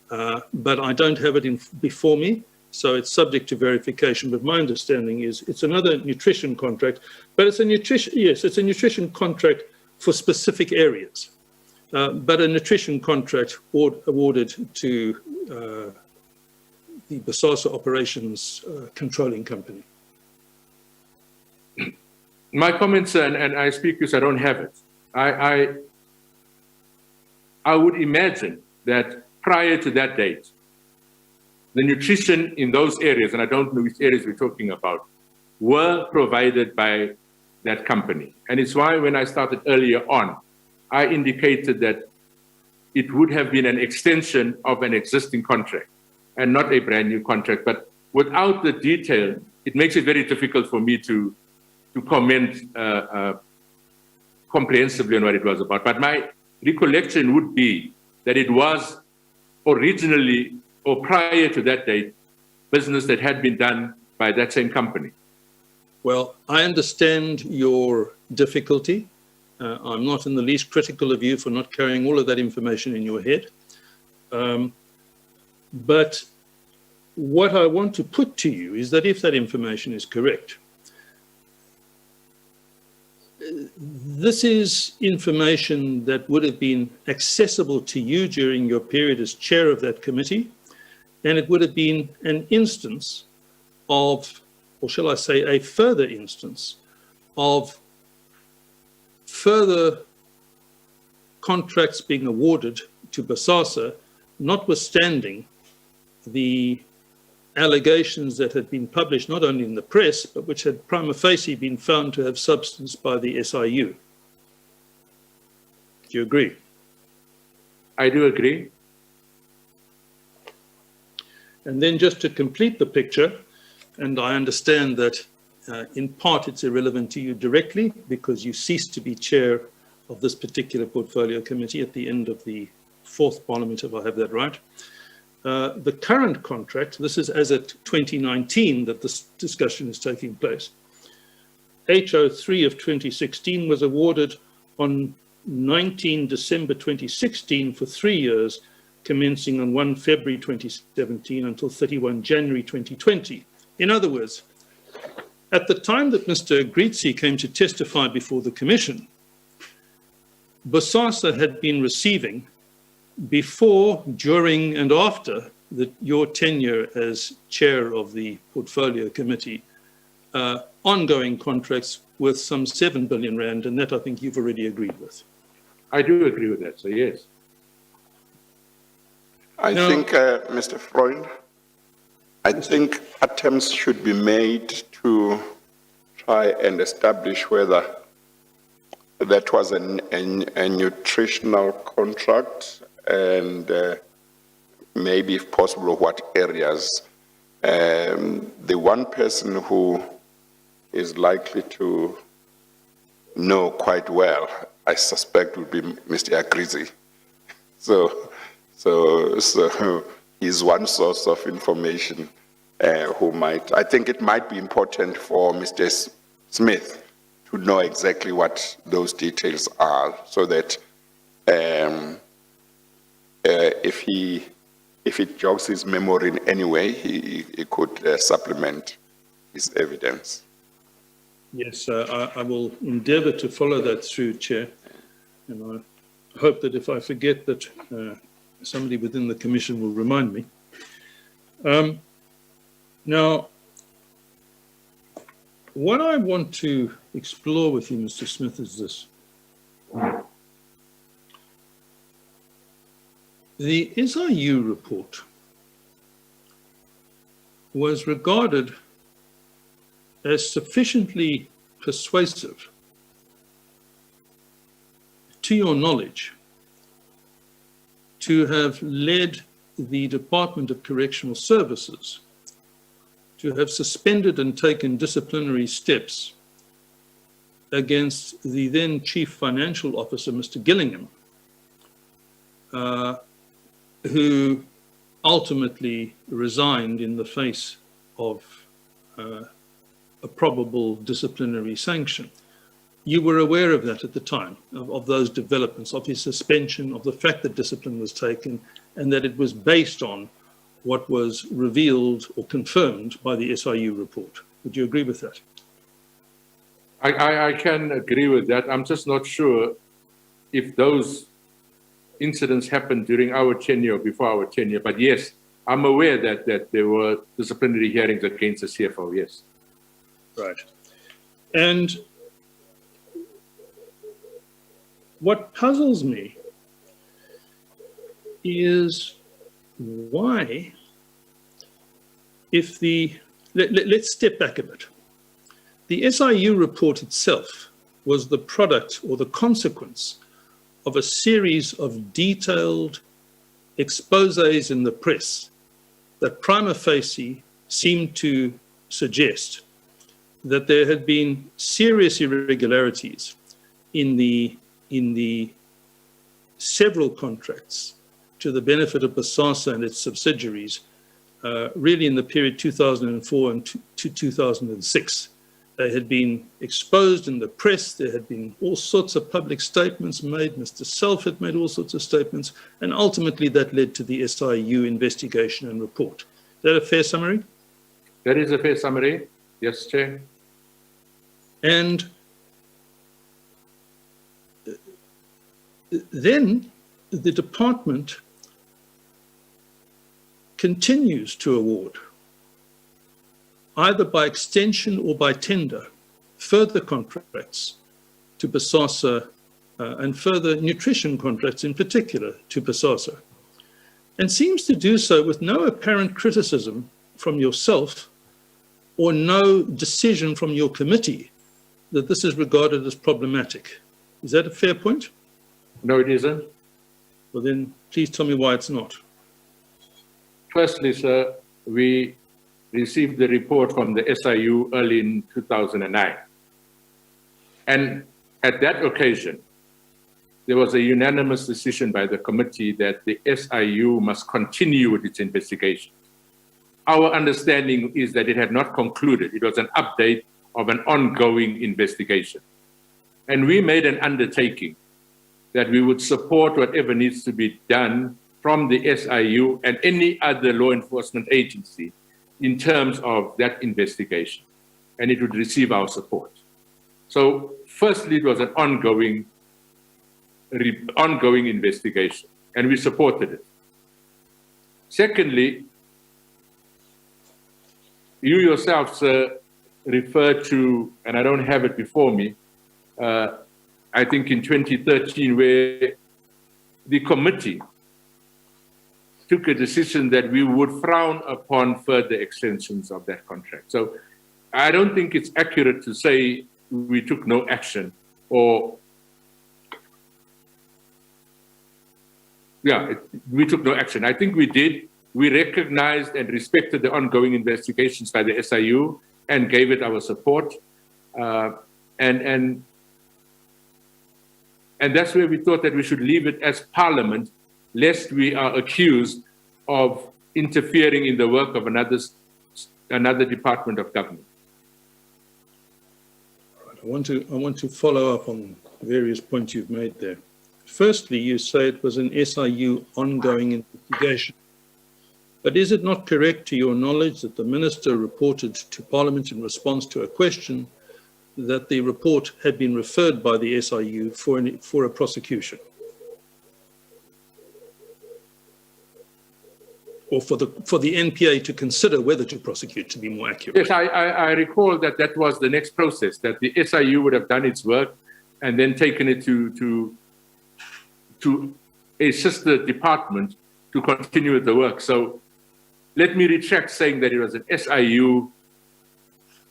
Speaker 2: but I don't have it before me, so it's subject to verification. But my understanding is it's another nutrition contract, but it's a nutrition, yes, it's a nutrition contract for specific areas, but a nutrition contract awarded to the Bosasa Operations Controlling Company.
Speaker 6: My comments, and I speak because I don't have it. I would imagine that prior to that date, the nutrition in those areas, and I don't know which areas we're talking about, were provided by that company. And it's why when I started earlier on, I indicated that it would have been an extension of an existing contract and not a brand new contract. But without the detail, it makes it very difficult for me to comment comprehensively on what it was about. But my recollection would be that it was originally or prior to that date, business that had been done by that same company.
Speaker 2: Well, I understand your difficulty. I'm not in the least critical of you for not carrying all of that information in your head. But what I want to put to you is that if that information is correct, this is information that would have been accessible to you during your period as chair of that committee, and it would have been an instance of, or shall I say, a further instance of further contracts being awarded to Bosasa, notwithstanding the allegations that had been published not only in the press, but which had prima facie been found to have substance by the SIU. Do you agree?
Speaker 6: I do agree.
Speaker 2: And then just to complete the picture, and I understand that in part it's irrelevant to you directly because you ceased to be chair of this particular portfolio committee at the end of the fourth parliament, if I have that right. The current contract, this is as at 2019 that this discussion is taking place. HO3 of 2016 was awarded on 19 December 2016 for 3 years, commencing on 1 February 2017 until 31 January 2020. In other words, at the time that Mr. Gritzi came to testify before the Commission, Bosasa had been receiving, before, during, and after your tenure as chair of the portfolio committee, ongoing contracts worth some 7 billion rand, and that I think you've already agreed with.
Speaker 6: I do agree with that, so yes.
Speaker 1: I think, Mr. Freund, I think attempts should be made to try and establish whether that was a nutritional contract and maybe, if possible, what areas. The one person who is likely to know quite well, I suspect, would be Mr. Agrizi. So he's one source of information who might, I think it might be important for Mr. Smith to know exactly what those details are, so that if it jogs his memory in any way, he could supplement his evidence.
Speaker 2: Yes, I will endeavour to follow that through, Chair, and I hope that if I forget that somebody within the Commission will remind me. Now, what I want to explore with you, Mr. Smith, is this. The SIU report was regarded as sufficiently persuasive, to your knowledge, to have led the Department of Correctional Services to have suspended and taken disciplinary steps against the then Chief Financial Officer, Mr. Gillingham, who ultimately resigned in the face of a probable disciplinary sanction. You were aware of that at the time, of those developments, of his suspension, of the fact that discipline was taken, and that it was based on what was revealed or confirmed by the SIU report. Would you agree with that?
Speaker 6: I can agree with that. I'm just not sure if those incidents happened during our tenure or before our tenure, but yes, I'm aware that there were disciplinary hearings against the CFO, yes.
Speaker 2: Right. And what puzzles me is why, if let's step back a bit. The SIU report itself was the product or the consequence of a series of detailed exposés in the press that prima facie seemed to suggest that there had been serious irregularities in the several contracts to the benefit of BASASA and its subsidiaries, really in the period 2004 and to 2006. They had been exposed in the press. There had been all sorts of public statements made. Mr. Self had made all sorts of statements, and ultimately that led to the SIU investigation and report. Is that a fair summary?
Speaker 6: That is a fair summary. Yes, Chair.
Speaker 2: And then the department continues to award, either by extension or by tender, further contracts to BASASA and further nutrition contracts in particular to BASASA, and seems to do so with no apparent criticism from yourself or no decision from your committee that this is regarded as problematic. Is that a fair point?
Speaker 6: No, it isn't.
Speaker 2: Well, then please tell me why it's not.
Speaker 6: Firstly, sir, we received the report from the SIU early in 2009. And at that occasion, there was a unanimous decision by the committee that the SIU must continue with its investigation. Our understanding is that it had not concluded. It was an update of an ongoing investigation. And we made an undertaking that we would support whatever needs to be done from the SIU and any other law enforcement agency in terms of that investigation, and it would receive our support. So firstly, it was an ongoing investigation, and we supported it. Secondly, you yourself, sir, referred to, and I don't have it before me, I think in 2013, where the committee took a decision that we would frown upon further extensions of that contract. So I don't think it's accurate to say we took no action or, we took no action. I think we did. We recognized and respected the ongoing investigations by the SIU and gave it our support. And that's where we thought that we should leave it as Parliament, lest we are accused of interfering in the work of another department of government.
Speaker 2: I want to follow up on various points you've made there. Firstly, you say it was an SIU ongoing investigation. But is it not correct, to your knowledge, that the Minister reported to Parliament in response to a question that the report had been referred by the SIU for a prosecution? Or for the NPA to consider whether to prosecute, to be more accurate?
Speaker 6: Yes, I recall that was the next process, that the SIU would have done its work and then taken it to a sister department to continue with the work. So let me retract saying that it was an SIU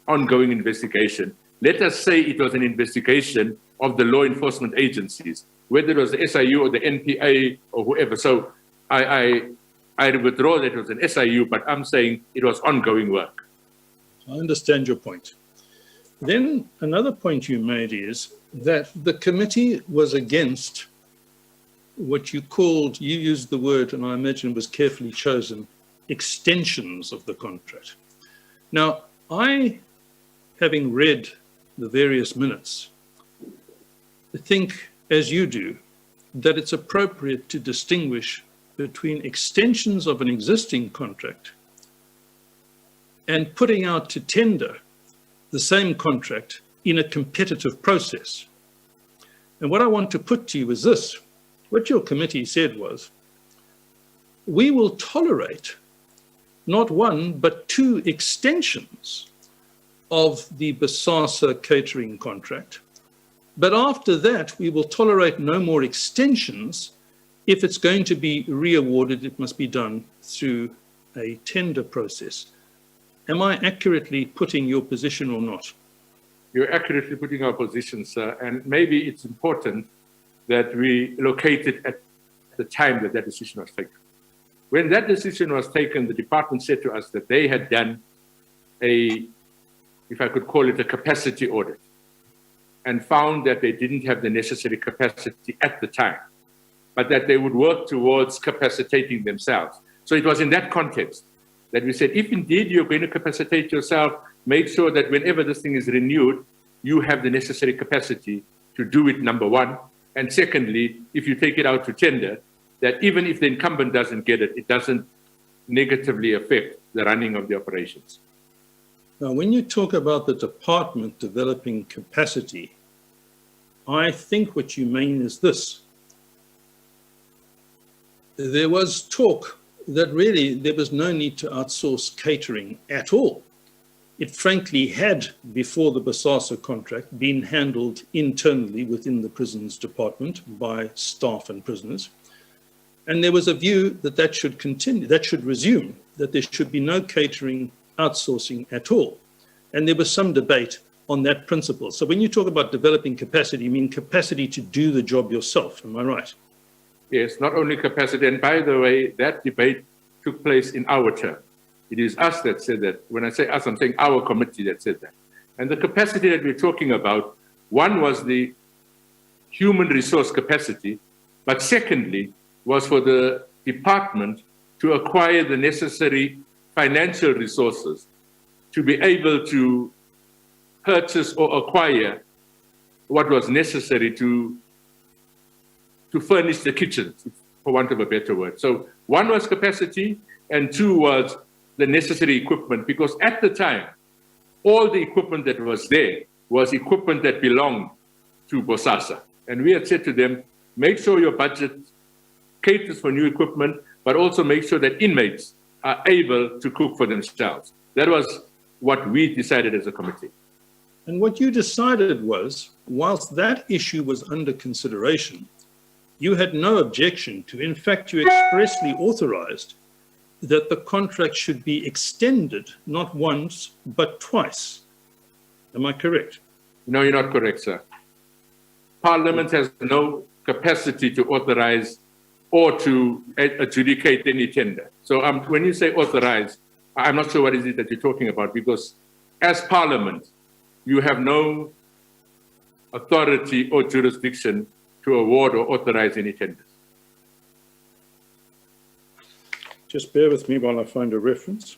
Speaker 6: ongoing investigation. Let us say it was an investigation of the law enforcement agencies, whether it was the SIU or the NPA or whoever. So I withdraw that it was an SIU, but I'm saying it was ongoing work.
Speaker 2: I understand your point. Then another point you made is that the committee was against what you used the word, and I imagine was carefully chosen, extensions of the contract. Now, having read the various minutes, think, as you do, that it's appropriate to distinguish between extensions of an existing contract and putting out to tender the same contract in a competitive process. And what I want to put to you is this. What your committee said was, we will tolerate not one, but two extensions of the Bosasa catering contract. But after that, we will tolerate no more extensions. If it's going to be re-awarded, it must be done through a tender process. Am I accurately putting your position or not?
Speaker 6: You're accurately putting our position, sir, and maybe it's important that we locate it at the time that decision was taken. When that decision was taken, the department said to us that they had done if I could call it a capacity audit, and found that they didn't have the necessary capacity at the time, but that they would work towards capacitating themselves. So it was in that context that we said, if indeed you're going to capacitate yourself, make sure that whenever this thing is renewed, you have the necessary capacity to do it, number one. And secondly, if you take it out to tender, that even if the incumbent doesn't get it, it doesn't negatively affect the running of the operations.
Speaker 2: Now, when you talk about the department developing capacity, I think what you mean is this. There was talk that really there was no need to outsource catering at all. It frankly had, before the Bosasa contract, been handled internally within the prisons department by staff and prisoners. And there was a view that that should continue, that should resume, that there should be no catering outsourcing at all. And there was some debate on that principle. So when you talk about developing capacity, you mean capacity to do the job yourself, am I right?
Speaker 6: Yes, not only capacity, and by the way, that debate took place in our term. It is us that said that. When I say us, I'm saying our committee that said that. And the capacity that we're talking about, one was the human resource capacity, but secondly was for the department to acquire the necessary financial resources to be able to purchase or acquire what was necessary to furnish the kitchens, for want of a better word. So one was capacity, and two was the necessary equipment, because at the time, all the equipment that was there was equipment that belonged to Bosasa. And we had said to them, make sure your budget caters for new equipment, but also make sure that inmates are able to cook for themselves. That was what we decided as a committee.
Speaker 2: And what you decided was, whilst that issue was under consideration, you had no objection to, in fact, you expressly authorized that the contract should be extended, not once, but twice, Am I correct?
Speaker 6: No, you're not correct, sir. Parliament has no capacity to authorize or to adjudicate any tender. So when you say authorize, I'm not sure what is it that you're talking about, because as Parliament, you have no authority or jurisdiction to award or authorize any tenders.
Speaker 2: Just bear with me while I find a reference.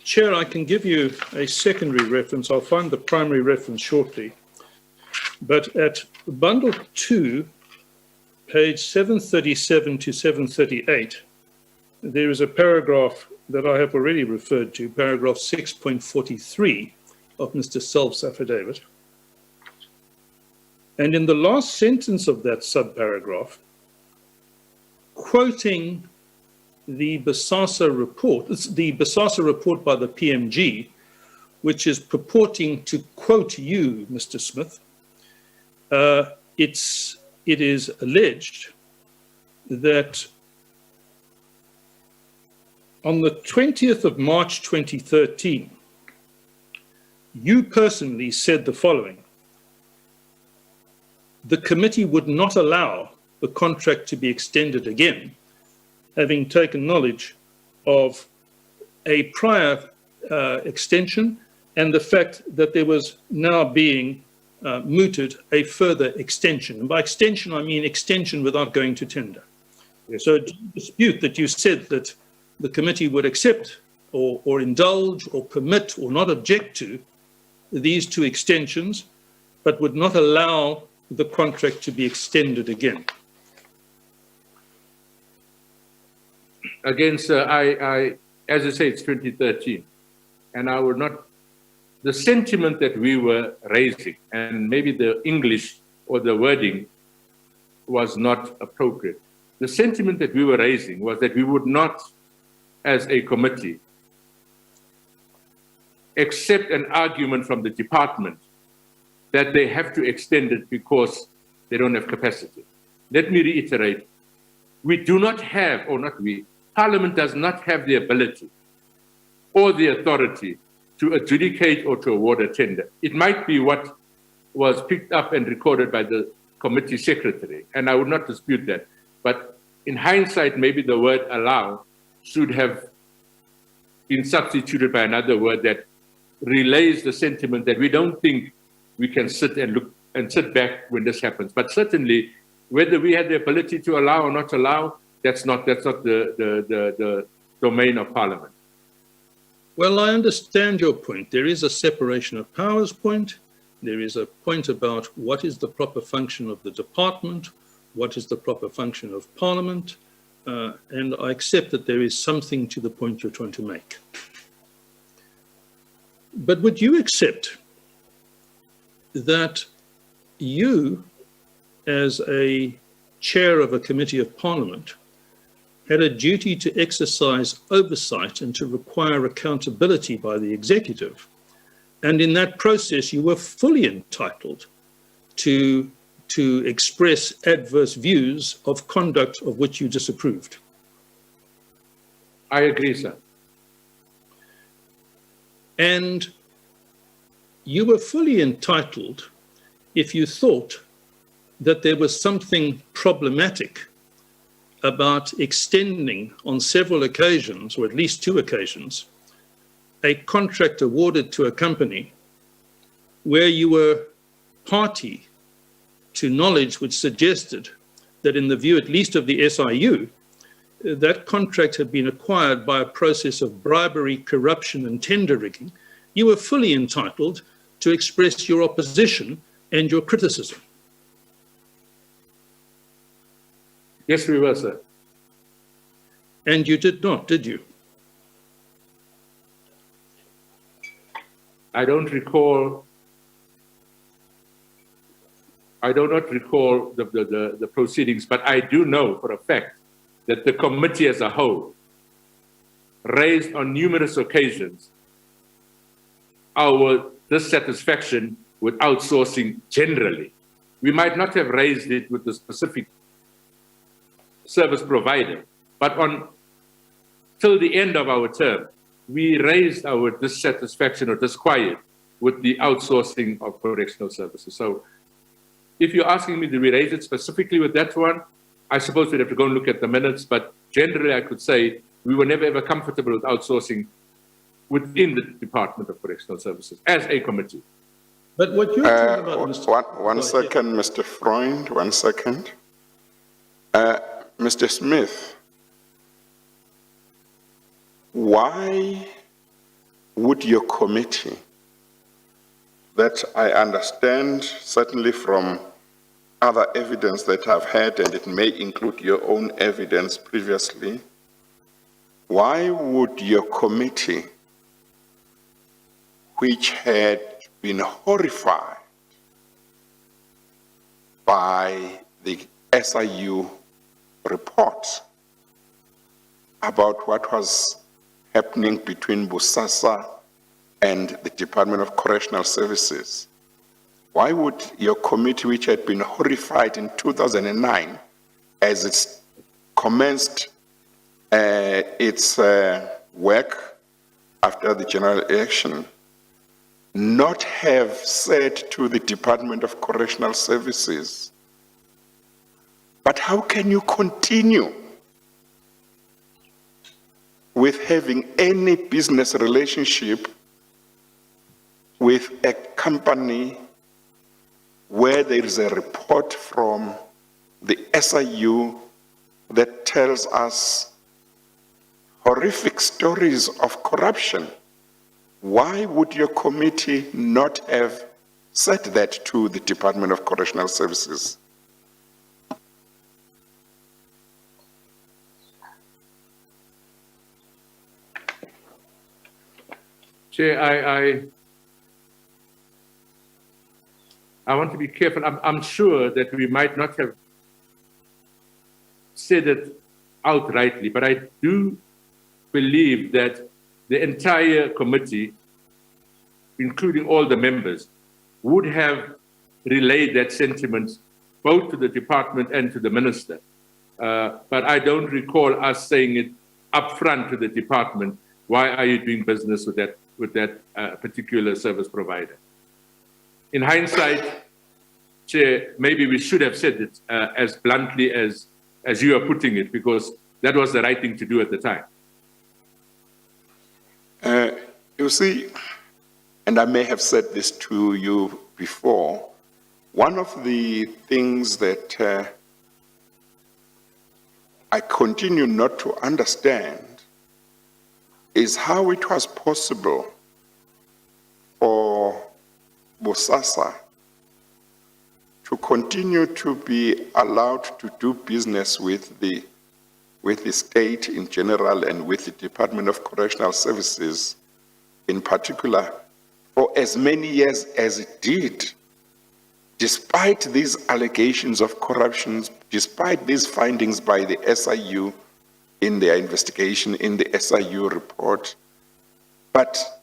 Speaker 2: Chair, I can give you a secondary reference. I'll find the primary reference shortly. But at bundle 2, page 737 to 738, there is a paragraph that I have already referred to, paragraph 6.43 of Mr. Self's affidavit. And in the last sentence of that subparagraph, quoting the Basasa report, the Basasa report by the PMG, which is purporting to quote you, Mr. Smith, it is alleged that on the 20th of March 2013, you personally said the following: the committee would not allow the contract to be extended again, having taken knowledge of a prior extension and the fact that there was now being mooted a further extension. And by extension, I mean extension without going to tender. Yes. So do you dispute that you said that the committee would accept or indulge or permit or not object to these two extensions, but would not allow the contract to be extended again?
Speaker 6: Again, sir, as I say, it's 2013, and I would not, the sentiment that we were raising, and maybe the English or the wording was not appropriate. The sentiment that we were raising was that we would not, as a committee, accept an argument from the department that they have to extend it because they don't have capacity. Let me reiterate, we do not have, or not we, Parliament does not have the ability or the authority to adjudicate or to award a tender. It might be what was picked up and recorded by the committee secretary, and I would not dispute that. But in hindsight, maybe the word allow should have been substituted by another word that relays the sentiment that we don't think we can sit and look and sit back when this happens. But certainly, whether we had the ability to allow or not allow, that's not the domain of Parliament.
Speaker 2: Well, I understand your point. There is a separation of powers point. There is a point about what is the proper function of the department, what is the proper function of Parliament, and I accept that there is something to the point you're trying to make. But would you accept that you, as a chair of a committee of Parliament, had a duty to exercise oversight and to require accountability by the executive, and in that process you were fully entitled to express adverse views of conduct of which you disapproved?
Speaker 6: I agree, sir.
Speaker 2: And you were fully entitled, if you thought that there was something problematic about extending on several occasions, or at least 2 occasions, a contract awarded to a company where you were party to knowledge which suggested that, in the view at least of the SIU, that contract had been acquired by a process of bribery, corruption, and tender rigging. You were fully entitled to express your opposition and your criticism.
Speaker 6: Yes, we were, sir.
Speaker 2: And you did not, did you?
Speaker 6: I do not recall the proceedings, but I do know for a fact that the committee as a whole raised on numerous occasions our dissatisfaction with outsourcing generally. We might not have raised it with the specific service provider, but till the end of our term, we raised our dissatisfaction or disquiet with the outsourcing of correctional services. So if you're asking me, did we raise it specifically with that one? I suppose we'd have to go and look at the minutes, but generally I could say we were never ever comfortable with outsourcing within the Department of Correctional Services as a committee.
Speaker 2: But what you're talking about, Mr.
Speaker 1: One second, Mr. Freund, 1 second. Mr. Smith, why would your committee, that I understand certainly from other evidence that I've had, and it may include your own evidence previously, why would your committee, which had been horrified by the SIU report about what was happening between Bosasa and the Department of Correctional Services, why would your committee, which had been horrified in 2009 as it commenced its work after the general election, not have said to the Department of Correctional Services, but how can you continue with having any business relationship with a company where there is a report from the SIU that tells us horrific stories of corruption? Why would your committee not have said that to the Department of Correctional Services?
Speaker 6: Chair, I want to be careful. I'm sure that we might not have said it outrightly, but I do believe that the entire committee, including all the members, would have relayed that sentiment both to the department and to the minister. But I don't recall us saying it upfront to the department, why are you doing business with that particular service provider? In hindsight, Chair, maybe we should have said it as bluntly as you are putting it, because that was the right thing to do at the time.
Speaker 1: You see, and I may have said this to you before, one of the things that I continue not to understand is how it was possible for Bosasa to continue to be allowed to do business with the state in general and with the Department of Correctional Services in particular for as many years as it did, despite these allegations of corruption, despite these findings by the SIU in their investigation, in the SIU report. But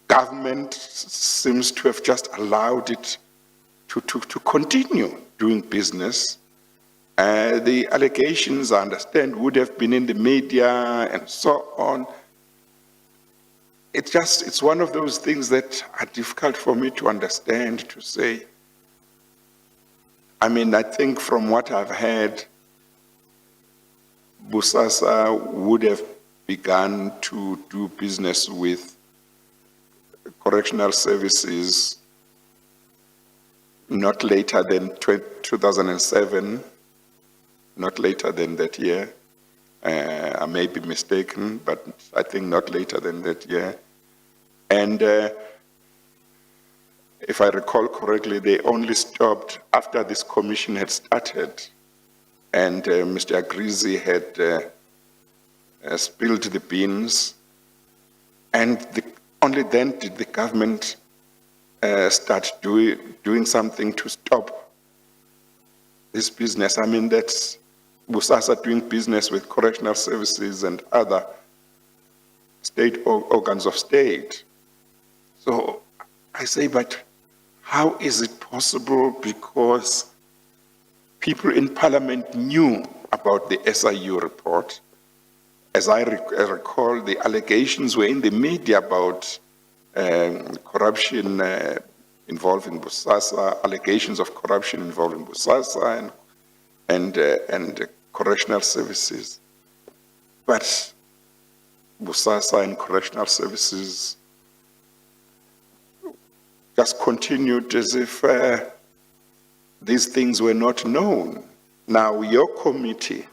Speaker 1: government seems to have just allowed it to continue doing business. The allegations, I understand, would have been in the media and so on. It's one of those things that are difficult for me to understand, to say. I mean, I think from what I've heard, Bosasa would have begun to do business with correctional services not later than 2007, not later than that year. I may be mistaken, but I think not later than that year. And if I recall correctly, they only stopped after this commission had started and Mr. Agrizi had spilled the beans, and only then did the government start doing something to stop this business. I mean, that's Bosasa doing business with correctional services and other state organs of state. So I say, but how is it possible? Because people in Parliament knew about the SIU report. As I recall, the allegations were in the media about corruption involving Bosasa, allegations of corruption involving Bosasa and correctional services. But Bosasa and correctional services just continued as if these things were not known. Now, your committee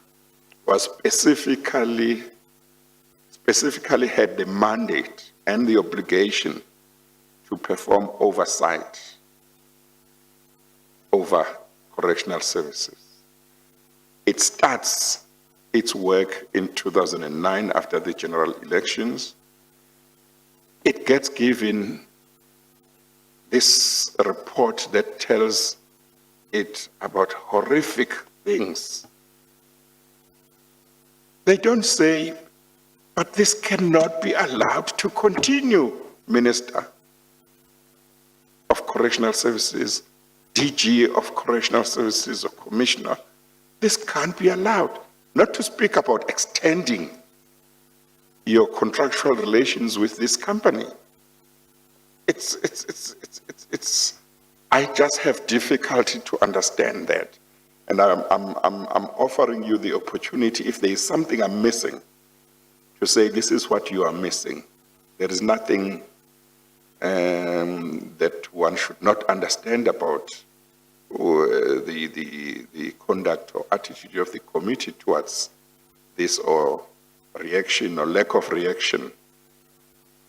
Speaker 1: was specifically had the mandate and the obligation to perform oversight over correctional services. It starts its work in 2009 after the general elections. It gets given this report that tells it about horrific things. They don't say, but this cannot be allowed to continue, Minister of Correctional Services, DG of Correctional Services, or Commissioner. This can't be allowed. Not to speak about extending your contractual relations with this company. I just have difficulty to understand that. And I'm offering you the opportunity, if there is something I'm missing, to say this is what you are missing. There is nothing that one should not understand about the conduct or attitude of the committee towards this, or reaction or lack of reaction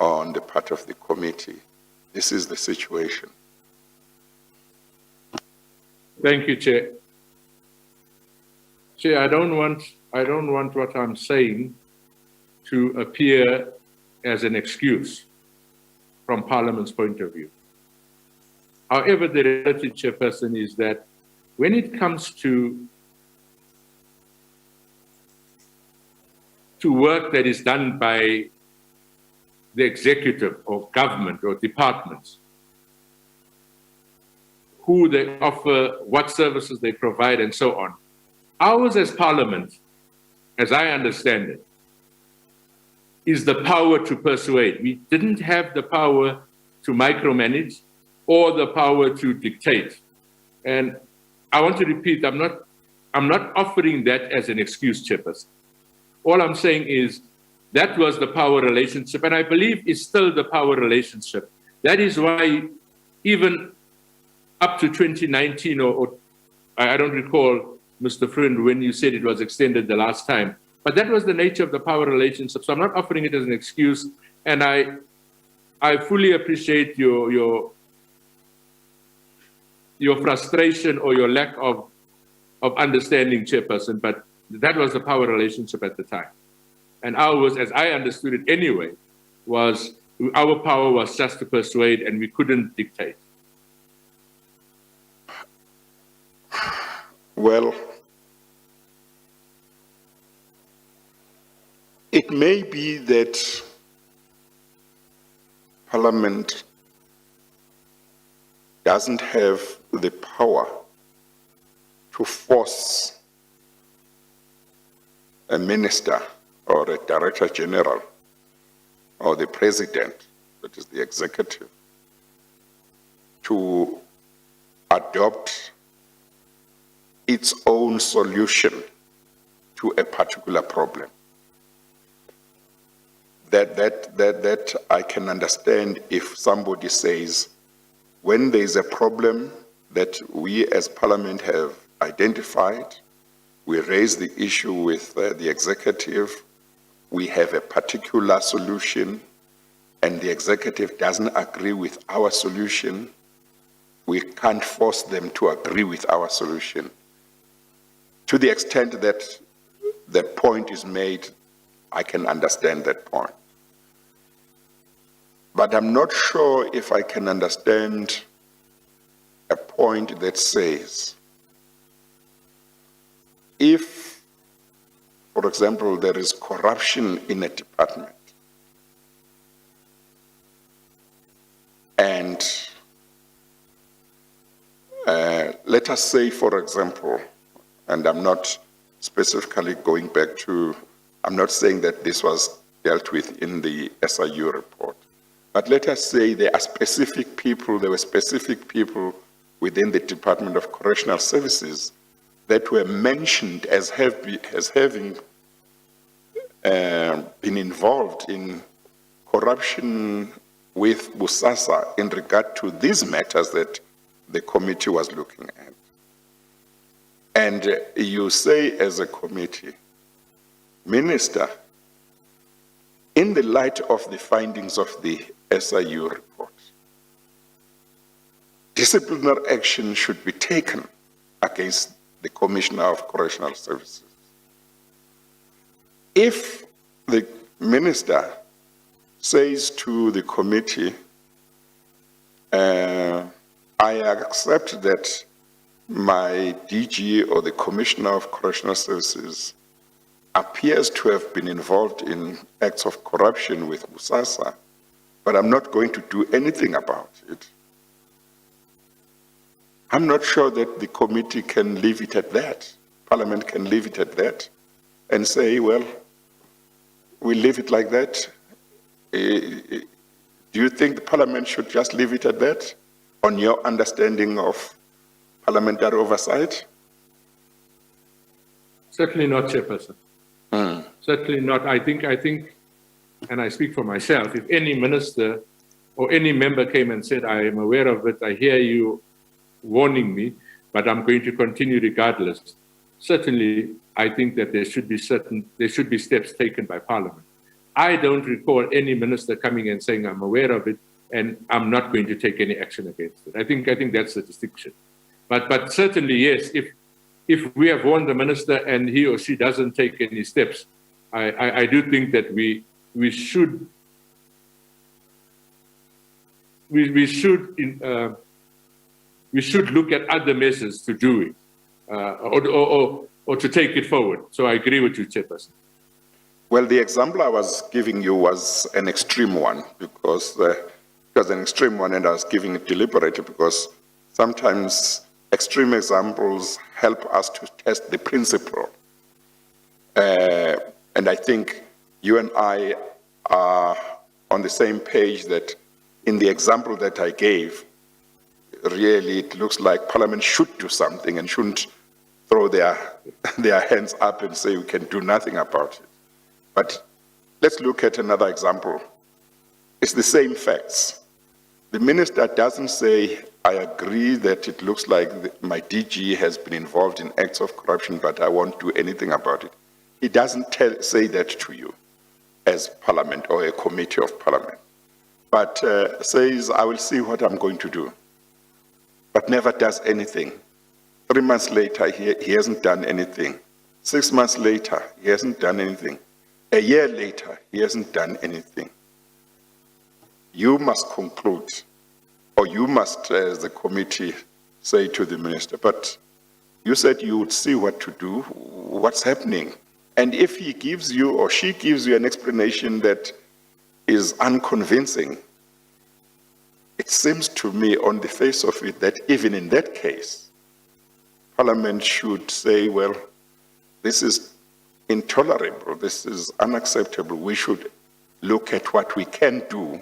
Speaker 1: on the part of the committee. This is the situation.
Speaker 6: Thank you, Chair. Chair, I don't want what I'm saying to appear as an excuse from Parliament's point of view. However, the reality, Chairperson, is that when it comes to work that is done by the executive or government or departments, who they offer, what services they provide, and so on, ours as Parliament, as I understand it, is the power to persuade. We didn't have the power to micromanage or the power to dictate. And I want to repeat, I'm not offering that as an excuse, Chairperson. All I'm saying is that was the power relationship, and I believe is still the power relationship. That is why even up to 2019, or I don't recall, Mr. Friend, when you said it was extended the last time, but that was the nature of the power relationship. So I'm not offering it as an excuse, and I fully appreciate your frustration or your lack of understanding, Chairperson, but that was the power relationship at the time. And ours, as I understood it anyway, was our power was just to persuade, and we couldn't dictate.
Speaker 1: Well, it may be that Parliament doesn't have the power to force a minister or a director general or the president, that is the executive, to adopt its own solution to a particular problem. That I can understand if somebody says, when there is a problem that we as Parliament have identified, we raise the issue with the executive, we have a particular solution, and the executive doesn't agree with our solution, we can't force them to agree with our solution. To the extent that the point is made, I can understand that point. But I'm not sure if I can understand a point that says, if, for example, there is corruption in a department, And let us say, for example, and I'm not specifically going back to, I'm not saying that this was dealt with in the SIU report, but let us say there were specific people within the Department of Correctional Services that were mentioned as having been involved in corruption with Busasa in regard to these matters that the committee was looking at. And you say as a committee, Minister, in the light of the findings of the SIU report, disciplinary action should be taken against the Commissioner of Correctional Services. If the minister says to the committee, I accept that my DG or the Commissioner of Correctional Services appears to have been involved in acts of corruption with Busasa, but I'm not going to do anything about it. I'm not sure that the committee can leave it at that. Parliament can leave it at that and say, well, we leave it like that. Do you think the Parliament should just leave it at that on your understanding of parliamentary oversight?
Speaker 6: Certainly not, Chairperson. Certainly not. I think, and I speak for myself, if any minister or any member came and said, I am aware of it, I hear you warning me, but I'm going to continue regardless. Certainly, I think that there should be steps taken by Parliament. I don't recall any minister coming and saying, I'm aware of it, and I'm not going to take any action against it. I think that's the distinction. But certainly, yes, if we have warned the minister and he or she doesn't take any steps, I do think that we should look at other measures to do it, or to take it forward. So I agree with you, Chairperson.
Speaker 1: Well, the example I was giving you was an extreme one, because it was an extreme one, and I was giving it deliberately because sometimes extreme examples help us to test the principle. And I think you and I are on the same page that in the example that I gave, really it looks like Parliament should do something and shouldn't throw their hands up and say we can do nothing about it. But let's look at another example. It's the same facts. The minister doesn't say, I agree that it looks like my DG has been involved in acts of corruption, but I won't do anything about it. He doesn't say that to you as Parliament or a committee of Parliament, but says, I will see what I'm going to do, but never does anything. 3 months later, he hasn't done anything. 6 months later, he hasn't done anything. A year later, he hasn't done anything. You must conclude, or you must, as the committee, say to the minister, but you said you would see what to do, what's happening? And if he gives you or she gives you an explanation that is unconvincing, it seems to me on the face of it that even in that case, Parliament should say, well, this is intolerable, this is unacceptable. We should look at what we can do,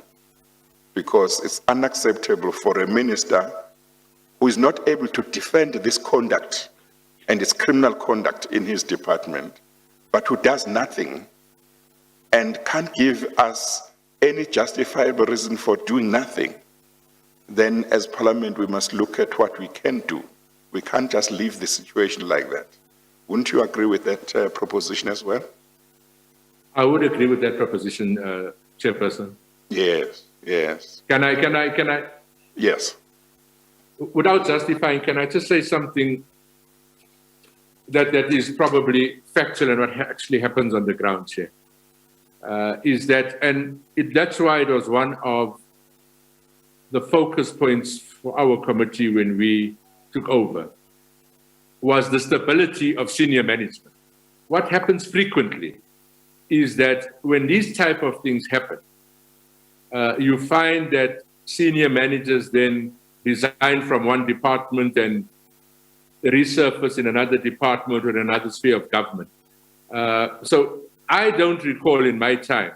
Speaker 1: because it's unacceptable for a minister who is not able to defend this conduct and its criminal conduct in his department, but who does nothing and can't give us any justifiable reason for doing nothing. Then as Parliament, we must look at what we can do. We can't just leave the situation like that. Wouldn't you agree with that proposition as well?
Speaker 6: I would agree with that proposition, Chairperson.
Speaker 1: Yes, yes.
Speaker 6: Can I?
Speaker 1: Yes.
Speaker 6: Without justifying, can I just say something that is probably factual and what actually happens on the ground, Chair? Is that, that's why it was one of the focus points for our committee when we took over, was the stability of senior management. What happens frequently is that when these type of things happen, you find that senior managers then resign from one department and resurface in another department or another sphere of government. So I don't recall in my time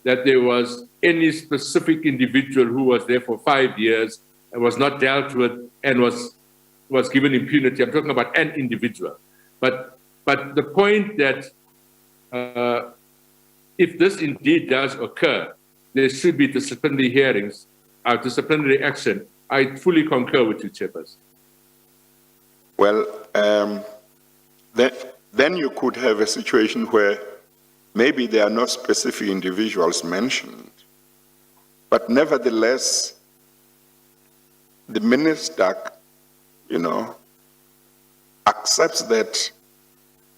Speaker 6: that there was any specific individual who was there for 5 years and was not dealt with and was given impunity. I'm talking about an individual. But the point that if this indeed does occur, there should be disciplinary hearings, disciplinary action. I fully concur with you, Chairperson.
Speaker 1: Well, then you could have a situation where maybe there are no specific individuals mentioned, but nevertheless, the minister, accepts that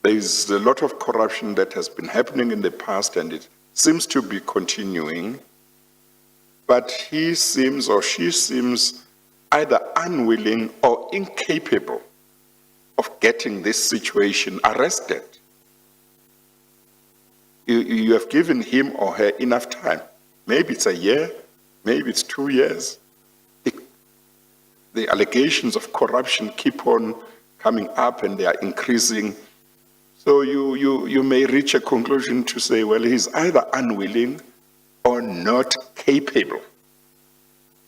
Speaker 1: there is a lot of corruption that has been happening in the past and it seems to be continuing, but he seems or she seems either unwilling or incapable of getting this situation arrested. You have given him or her enough time. Maybe it's a year, maybe it's 2 years. The allegations of corruption keep on coming up and they are increasing. So you may reach a conclusion to say, well, he's either unwilling or not capable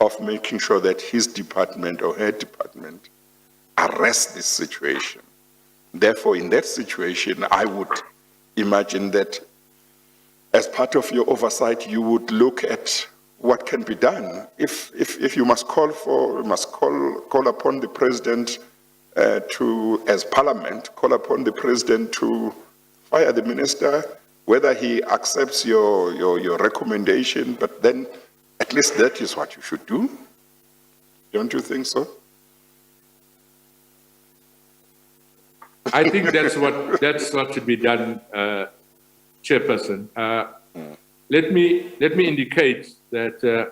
Speaker 1: of making sure that his department or her department arrests this situation. Therefore, in that situation, I would imagine that as part of your oversight, you would look at what can be done. If you must call upon the president as Parliament, call upon the president to fire the minister, whether he accepts your recommendation, but then at least that is what you should do. Don't you think so?
Speaker 6: I think that's what should be done, Chairperson. Let me indicate that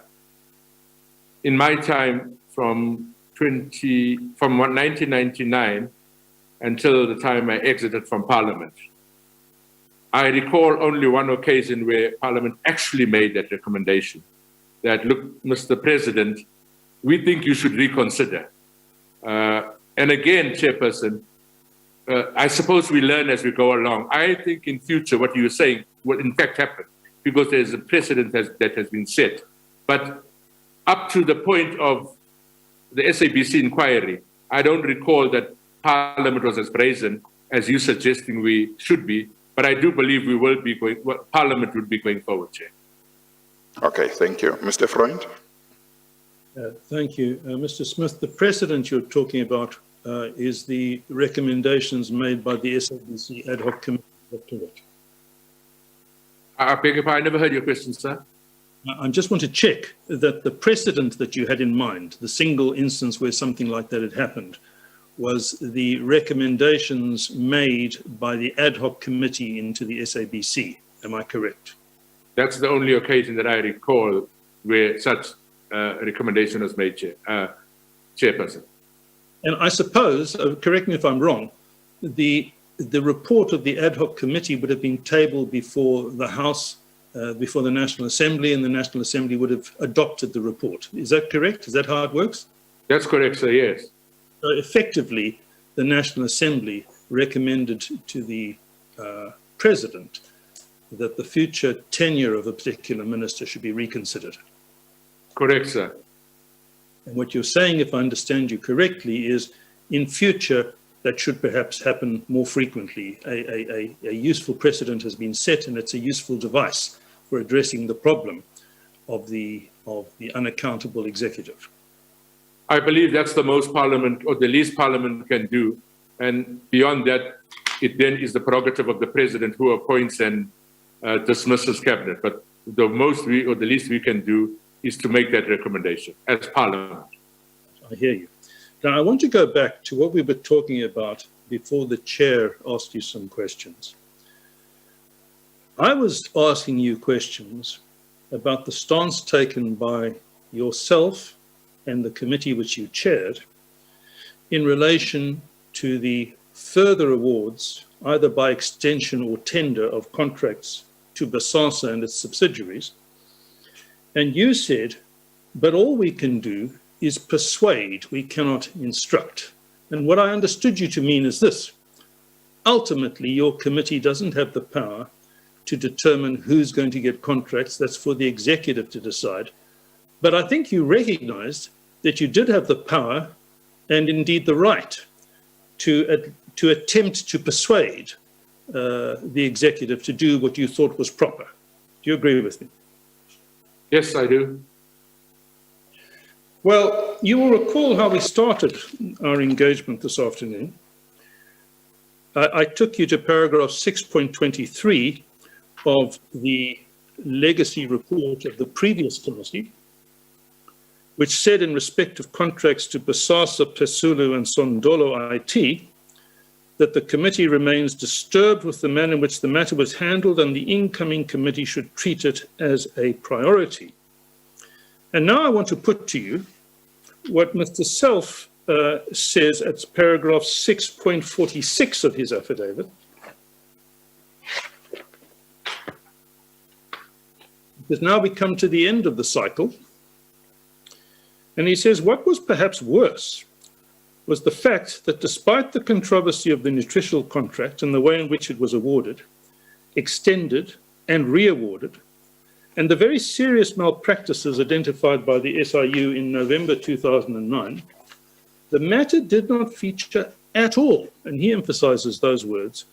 Speaker 6: in my time from 1999 until the time I exited from Parliament, I recall only one occasion where Parliament actually made that recommendation. That, look, Mr. President, we think you should reconsider. And again, Chairperson, I suppose we learn as we go along. I think in future what you're saying will in fact happen because there's a precedent that has been set. But up to the point of the SABC inquiry, I don't recall that Parliament was as brazen as you're suggesting we should be, but I do believe we will be Parliament will be going forward, Chair.
Speaker 1: Okay, thank you. Mr. Freund?
Speaker 2: Thank you. Mr. Smith, the precedent you're talking about is the recommendations made by the SABC ad hoc committee.
Speaker 6: I beg your pardon, I never heard your question, sir.
Speaker 2: I just want to check that the precedent that you had in mind, the single instance where something like that had happened, was the recommendations made by the ad hoc committee into the SABC. Am I correct?
Speaker 6: That's the only occasion that I recall where such recommendation was made, Chairperson.
Speaker 2: And I suppose, correct me if I'm wrong, the report of the ad hoc committee would have been tabled before the House, before the National Assembly, and the National Assembly would have adopted the report. Is that correct? Is that how it works?
Speaker 6: That's correct, sir, yes.
Speaker 2: So effectively, the National Assembly recommended to the President that the future tenure of a particular minister should be reconsidered.
Speaker 6: Correct, sir.
Speaker 2: And what you're saying, if I understand you correctly, is in future, that should perhaps happen more frequently. A useful precedent has been set, and it's a useful device for addressing the problem of the unaccountable executive.
Speaker 6: I believe that's the most Parliament, or the least Parliament can do. And beyond that, it then is the prerogative of the President who appoints and dismisses cabinet. But the most or the least we can do is to make that recommendation as Parliament.
Speaker 2: I hear you. Now, I want to go back to what we were talking about before the chair asked you some questions. I was asking you questions about the stance taken by yourself and the committee which you chaired in relation to the further awards, either by extension or tender, of contracts to Basasa and its subsidiaries. And you said but all we can do is persuade, we cannot instruct. And what I understood you to mean is this: ultimately, your committee doesn't have the power to determine who's going to get contracts. That's for the executive to decide. But I think you recognized that you did have the power and indeed the right to attempt to persuade the executive to do what you thought was proper. Do you agree with me?
Speaker 6: Yes, I do.
Speaker 2: Well, you will recall how we started our engagement this afternoon. I took you to paragraph 6.23 of the legacy report of the previous committee, which said in respect of contracts to Bosasa, Pesulu and Sondolo IT, that the committee remains disturbed with the manner in which the matter was handled and the incoming committee should treat it as a priority. And now I want to put to you what Mr. Self says at paragraph 6.46 of his affidavit. Because now we come to the end of the cycle. And he says, what was perhaps worse was the fact that despite the controversy of the nutritional contract and the way in which it was awarded, extended and re-awarded, and the very serious malpractices identified by the SIU in November 2009, the matter did not feature at all, and he emphasizes those words,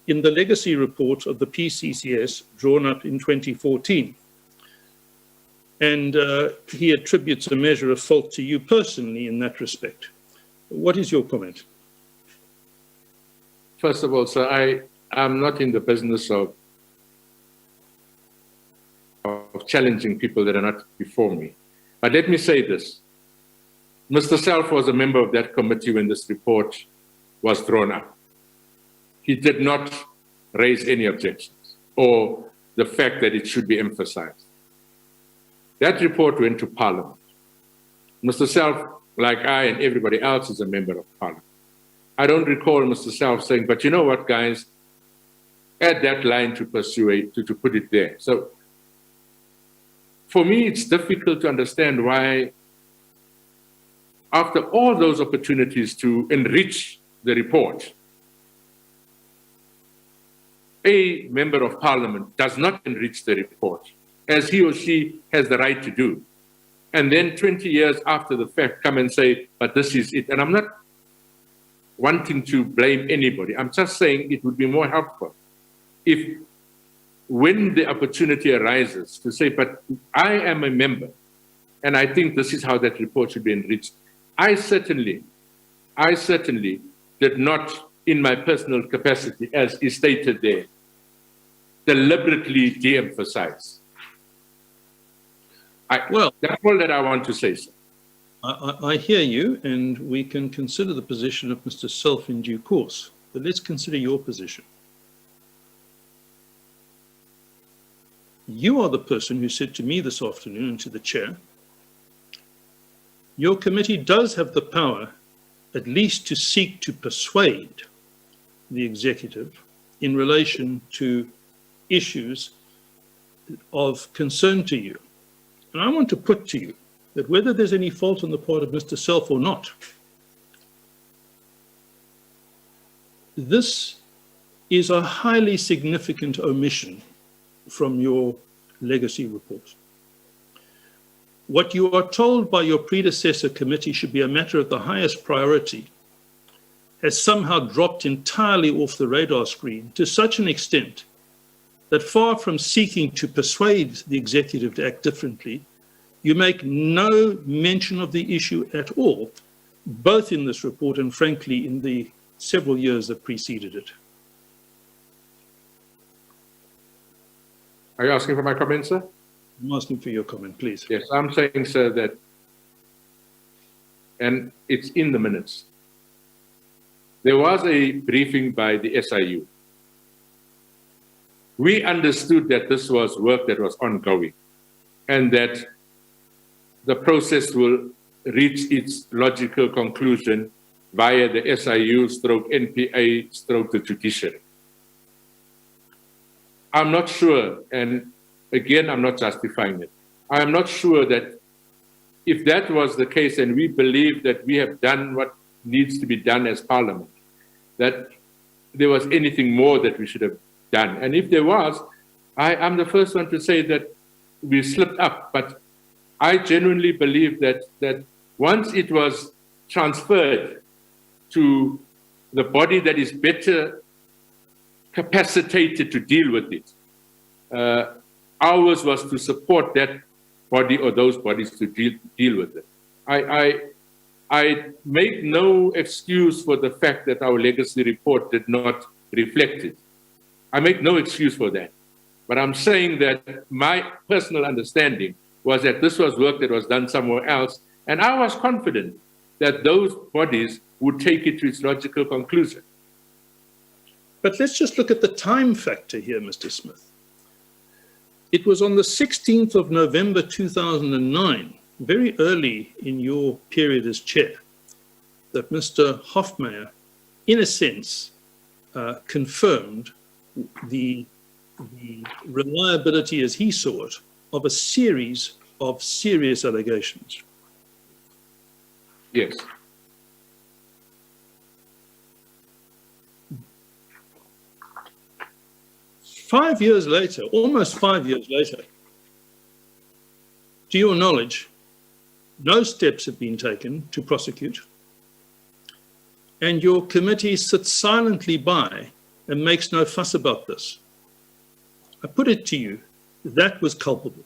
Speaker 2: in the legacy report of the PCCS drawn up in 2014. And he attributes a measure of fault to you personally in that respect. What is your comment?
Speaker 6: First of all, sir, I'm not in the business of challenging people that are not before me. But let me say this. Mr. Self was a member of that committee when this report was drawn up. He did not raise any objections or the fact that it should be emphasized. That report went to Parliament. Mr. Self, like I and everybody else, is a member of Parliament. I don't recall Mr. Self saying, but you know what, guys, add that line to pursue to put it there. So for me, it's difficult to understand why, after all those opportunities to enrich the report, a member of Parliament does not enrich the report, as he or she has the right to do. And then 20 years after the fact, come and say, but this is it. And I'm not wanting to blame anybody. I'm just saying it would be more helpful if, when the opportunity arises, to say, but I am a member, and I think this is how that report should be enriched. I certainly did not, in my personal capacity, as is stated there, deliberately de-emphasize. That's all that I want to say, sir.
Speaker 2: I hear you, and we can consider the position of Mr. Self in due course, but let's consider your position. You are the person who said to me this afternoon and to the chair, your committee does have the power at least to seek to persuade the executive in relation to issues of concern to you. And I want to put to you that whether there's any fault on the part of Mr. Self or not, this is a highly significant omission from your legacy report. What you are told by your predecessor committee should be a matter of the highest priority has somehow dropped entirely off the radar screen to such an extent that, far from seeking to persuade the executive to act differently, you make no mention of the issue at all, both in this report and frankly in the several years that preceded it.
Speaker 6: Are you asking for my comment, sir?
Speaker 2: I'm asking for your comment, please.
Speaker 6: Yes, I'm saying, sir, that, and it's in the minutes, there was a briefing by the SIU. We understood that this was work that was ongoing and that the process will reach its logical conclusion via the SIU/NPA/the judiciary. I'm not sure, and again, I'm not justifying it. I am not sure that if that was the case and we believe that we have done what needs to be done as Parliament, that there was anything more that we should have done. And if there was, I'm the first one to say that we slipped up. But I genuinely believe that once it was transferred to the body that is better capacitated to deal with it, ours was to support that body or those bodies to deal with it. I make no excuse for the fact that our legacy report did not reflect it. I make no excuse for that. But I'm saying that my personal understanding was that this was work that was done somewhere else, and I was confident that those bodies would take it to its logical conclusion.
Speaker 2: But let's just look at the time factor here, Mr. Smith. It was on the 16th of November 2009, very early in your period as chair, that Mr. Hofmeyr, in a sense, confirmed the reliability, as he saw it, of a series of serious allegations.
Speaker 6: Yes.
Speaker 2: Almost 5 years later, to your knowledge, no steps have been taken to prosecute, and your committee sits silently by and makes no fuss about this. I put it to you, that was culpable.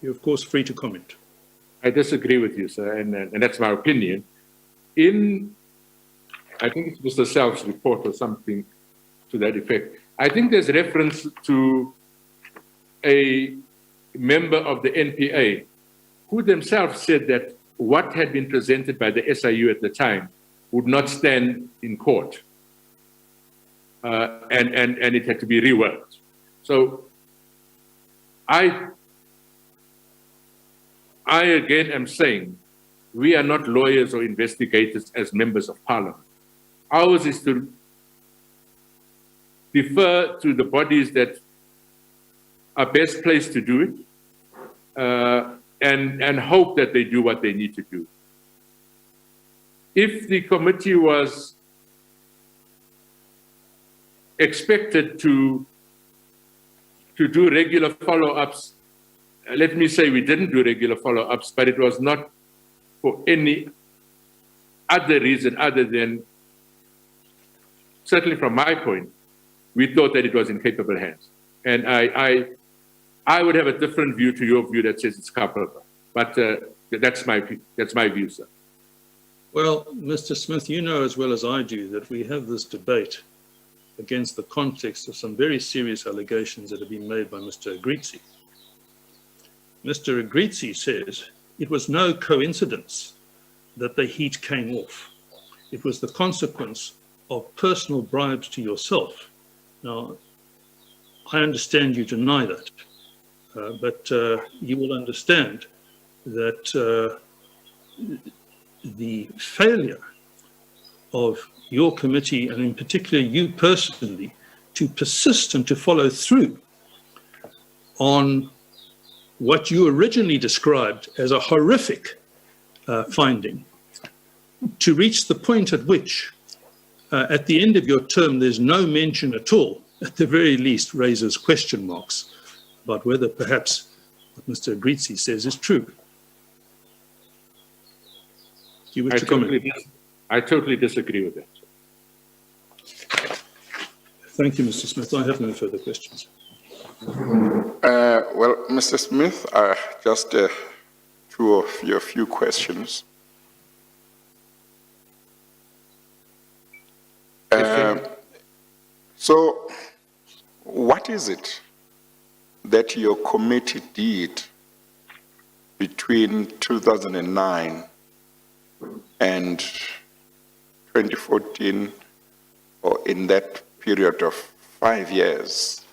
Speaker 2: You're, of course, free to comment.
Speaker 6: I disagree with you, sir, and that's my opinion. I think it's Mr. Self's report or something to that effect. I think there's reference to a member of the NPA who themselves said that what had been presented by the SIU at the time would not stand in court. And it had to be reworked. So I again am saying we are not lawyers or investigators as members of Parliament. Ours is to defer to the bodies that are best placed to do it, and hope that they do what they need to do. If the committee was expected to do regular follow-ups, let me say we didn't do regular follow-ups, but it was not for any other reason other than, certainly from my point, we thought that it was in capable hands. And I would have a different view to your view that says it's culpable. But that's my view, sir.
Speaker 2: Well, Mr. Smith, you know as well as I do that we have this debate against the context of some very serious allegations that have been made by Mr. Agrizzi. Mr. Agrizzi says it was no coincidence that the heat came off. It was the consequence of personal bribes to yourself. Now, I understand you deny that, but you will understand that the failure of your committee, and in particular you personally, to persist and to follow through on what you originally described as a horrific finding, to reach the point at which, at the end of your term, there's no mention at all, at the very least raises question marks about whether perhaps what Mr. Agrizzi says is true. Do you wish to comment?
Speaker 6: I totally disagree with that.
Speaker 2: Thank you, Mr. Smith. I have no further questions.
Speaker 1: Well, Mr. Smith, just two of your few questions. So, what is it that your committee did between 2009 and 2014, or in that period of 5 years?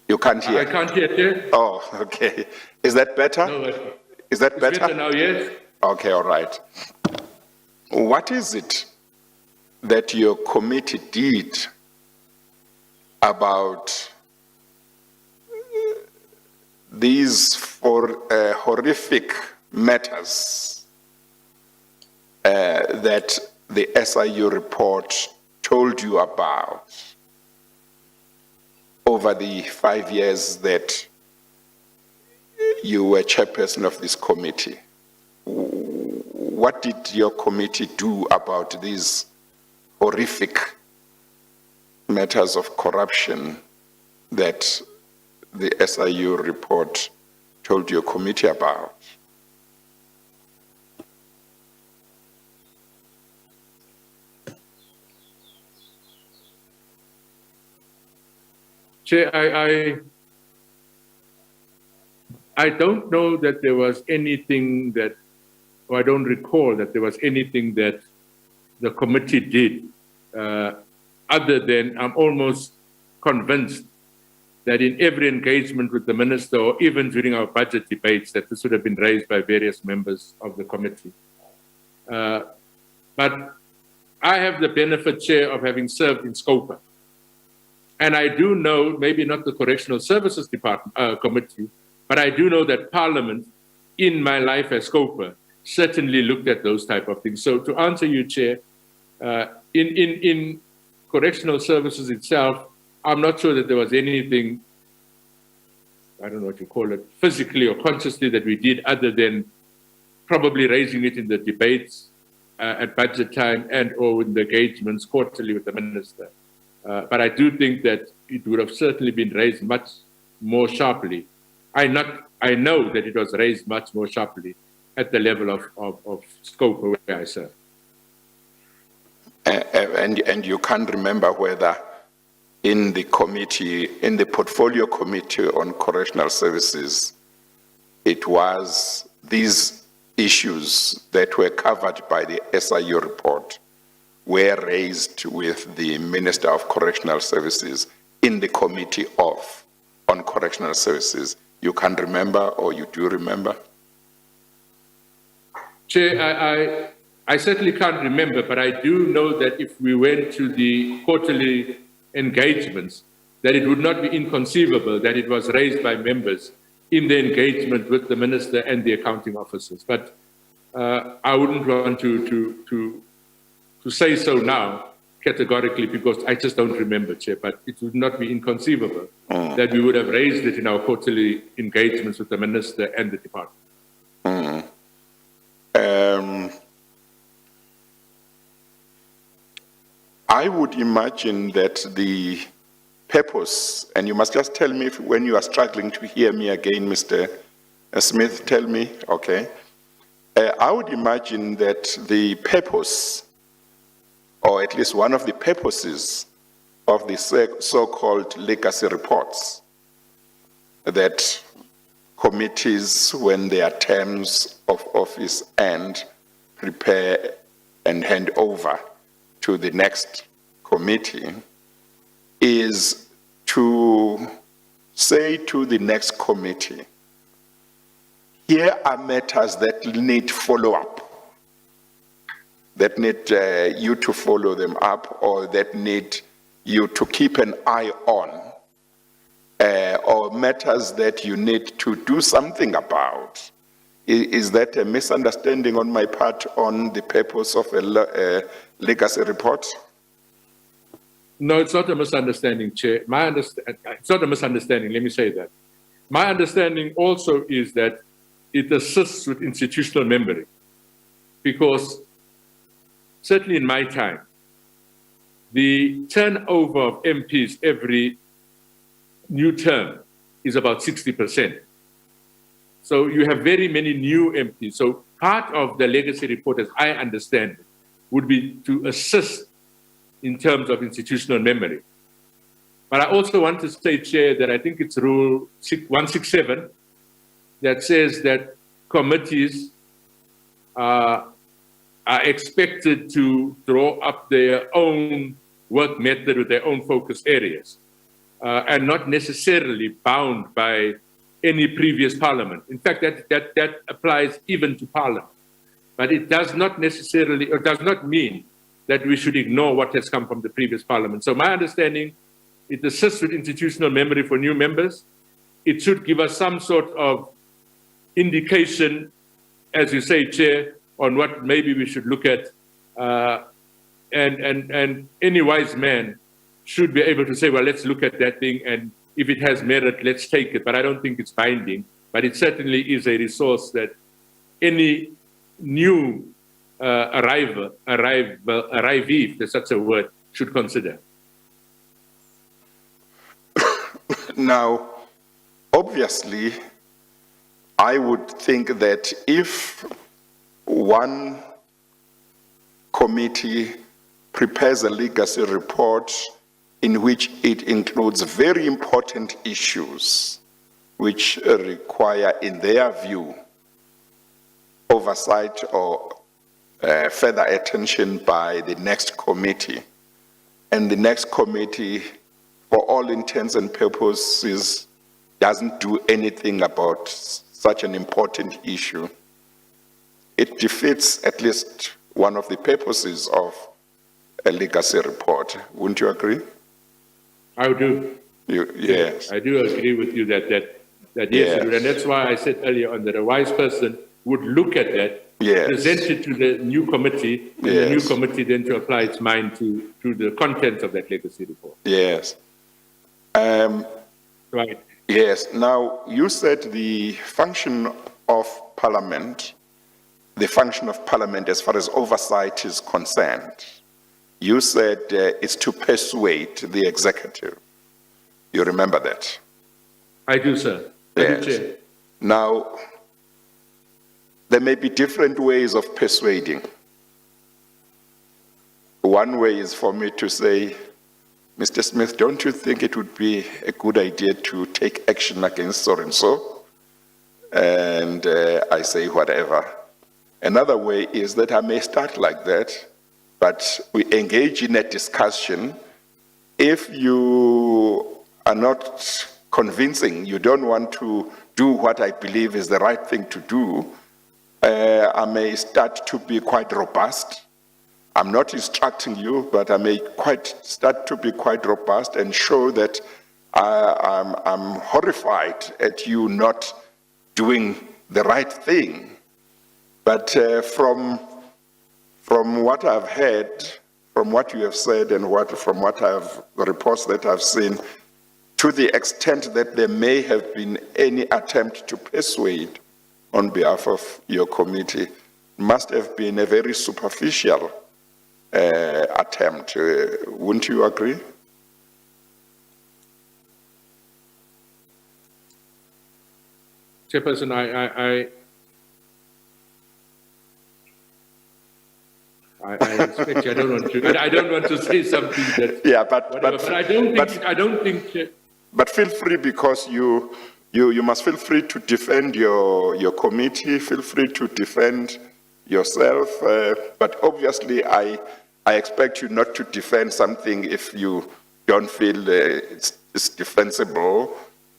Speaker 1: You can't hear?
Speaker 6: I can't hear you.
Speaker 1: Oh, okay. Is that better?
Speaker 6: No,
Speaker 1: is that
Speaker 6: it's
Speaker 1: better?
Speaker 6: better now, yes.
Speaker 1: Okay, all right. What is it that your committee did about these horrific matters that the SIU report told you about over the 5 years that you were chairperson of this committee? What did your committee do about these horrific matters of corruption that the SIU report told your committee about?
Speaker 6: Chair, I don't know that there was anything that, or I don't recall that there was anything that the committee did, other than I'm almost convinced that in every engagement with the minister, or even during our budget debates, that this would have been raised by various members of the committee. But I have the benefit, Chair, of having served in SCOPA. And I do know, maybe not the Correctional Services Department Committee, but I do know that Parliament, in my life as SCOPA, certainly looked at those type of things. So to answer you, Chair, in Correctional Services itself, I'm not sure that there was anything, I don't know what you call it, physically or consciously that we did other than probably raising it in the debates at budget time and or in the engagements quarterly with the minister. But I do think that it would have certainly been raised much more sharply. I know that it was raised much more sharply at the level of scope where I serve.
Speaker 1: And you can't remember whether in the committee, in the portfolio committee on correctional services, it was these issues that were covered by the SIU report were raised with the Minister of Correctional Services in the Committee on Correctional Services. You can't remember, or you do remember?
Speaker 6: Chair, I certainly can't remember, but I do know that if we went to the quarterly engagements, that it would not be inconceivable that it was raised by members in the engagement with the minister and the accounting officers. But I wouldn't want to say so now categorically, because I just don't remember, Chair, but it would not be inconceivable that we would have raised it in our quarterly engagements with the minister and the department.
Speaker 1: I would imagine that the purpose, and you must just tell me if, when you are struggling to hear me again, Mr. Smith, tell me, okay. I would imagine that the purpose, or at least one of the purposes of the so-called legacy reports, that committees, when their terms of office end, prepare and hand over to the next committee, is to say to the next committee, here are matters that need follow-up, that need you to follow them up, or that need you to keep an eye on, or matters that you need to do something about. Is that a misunderstanding on my part on the purpose of a legacy report?
Speaker 6: No, it's not a misunderstanding, Chair. It's not a misunderstanding, let me say that. My understanding also is that it assists with institutional memory, because certainly in my time, the turnover of MPs every new term is about 60%. So you have very many new MPs. So part of the legacy report, as I understand it, would be to assist in terms of institutional memory. But I also want to say, Chair, that I think it's Rule 167 that says that committees are expected to draw up their own work method with their own focus areas, and not necessarily bound by any previous parliament. In fact, that applies even to parliament. But it does not necessarily, or does not mean that we should ignore what has come from the previous parliament. So my understanding, it assists with institutional memory for new members. it should give us some sort of indication, as you say, Chair, on what maybe we should look at. And any wise man should be able to say, well, let's look at that thing, and if it has merit, let's take it. But I don't think it's binding. But it certainly is a resource that any new arrivee, if there's such a word, should consider.
Speaker 1: Now, obviously, I would think that if one committee prepares a legacy report in which it includes very important issues which require, in their view, oversight or further attention by the next committee, and the next committee, for all intents and purposes, doesn't do anything about such an important issue, it defeats at least one of the purposes of a legacy report. Wouldn't you agree?
Speaker 6: I do.
Speaker 1: Yes.
Speaker 6: I do agree with you that yes,
Speaker 1: Yes.
Speaker 6: and that's why I said earlier on that a wise person would look at that,
Speaker 1: Yes.
Speaker 6: present it to the new committee, and the new
Speaker 1: Yes.
Speaker 6: committee then to apply its mind to the content of that legacy report.
Speaker 1: Yes.
Speaker 6: Right.
Speaker 1: Yes. Now, you said the function of Parliament, as far as oversight is concerned, you said it's to persuade the executive. You remember that?
Speaker 6: I do, sir. I do,
Speaker 1: Yes.
Speaker 6: Chair.
Speaker 1: Now, there may be different ways of persuading. One way is for me to say, Mr. Smith, don't you think it would be a good idea to take action against so-and-so? And I say whatever. Another way is that I may start like that, but we engage in a discussion. If you are not convincing, you don't want to do what I believe is the right thing to do, I may start to be quite robust. I'm not instructing you, but I may start to be quite robust and show that I'm horrified at you not doing the right thing. But from what I've heard, from what you have said, and from the reports that I've seen, to the extent that there may have been any attempt to persuade on behalf of your committee, must have been a very superficial attempt. Wouldn't you agree?
Speaker 6: Chairperson, I respect you. I don't want to say something that.
Speaker 1: Yeah, but
Speaker 6: I don't think.
Speaker 1: But feel free, because you must feel free to defend your committee. Feel free to defend yourself. But obviously, I expect you not to defend something if you don't feel it's defensible.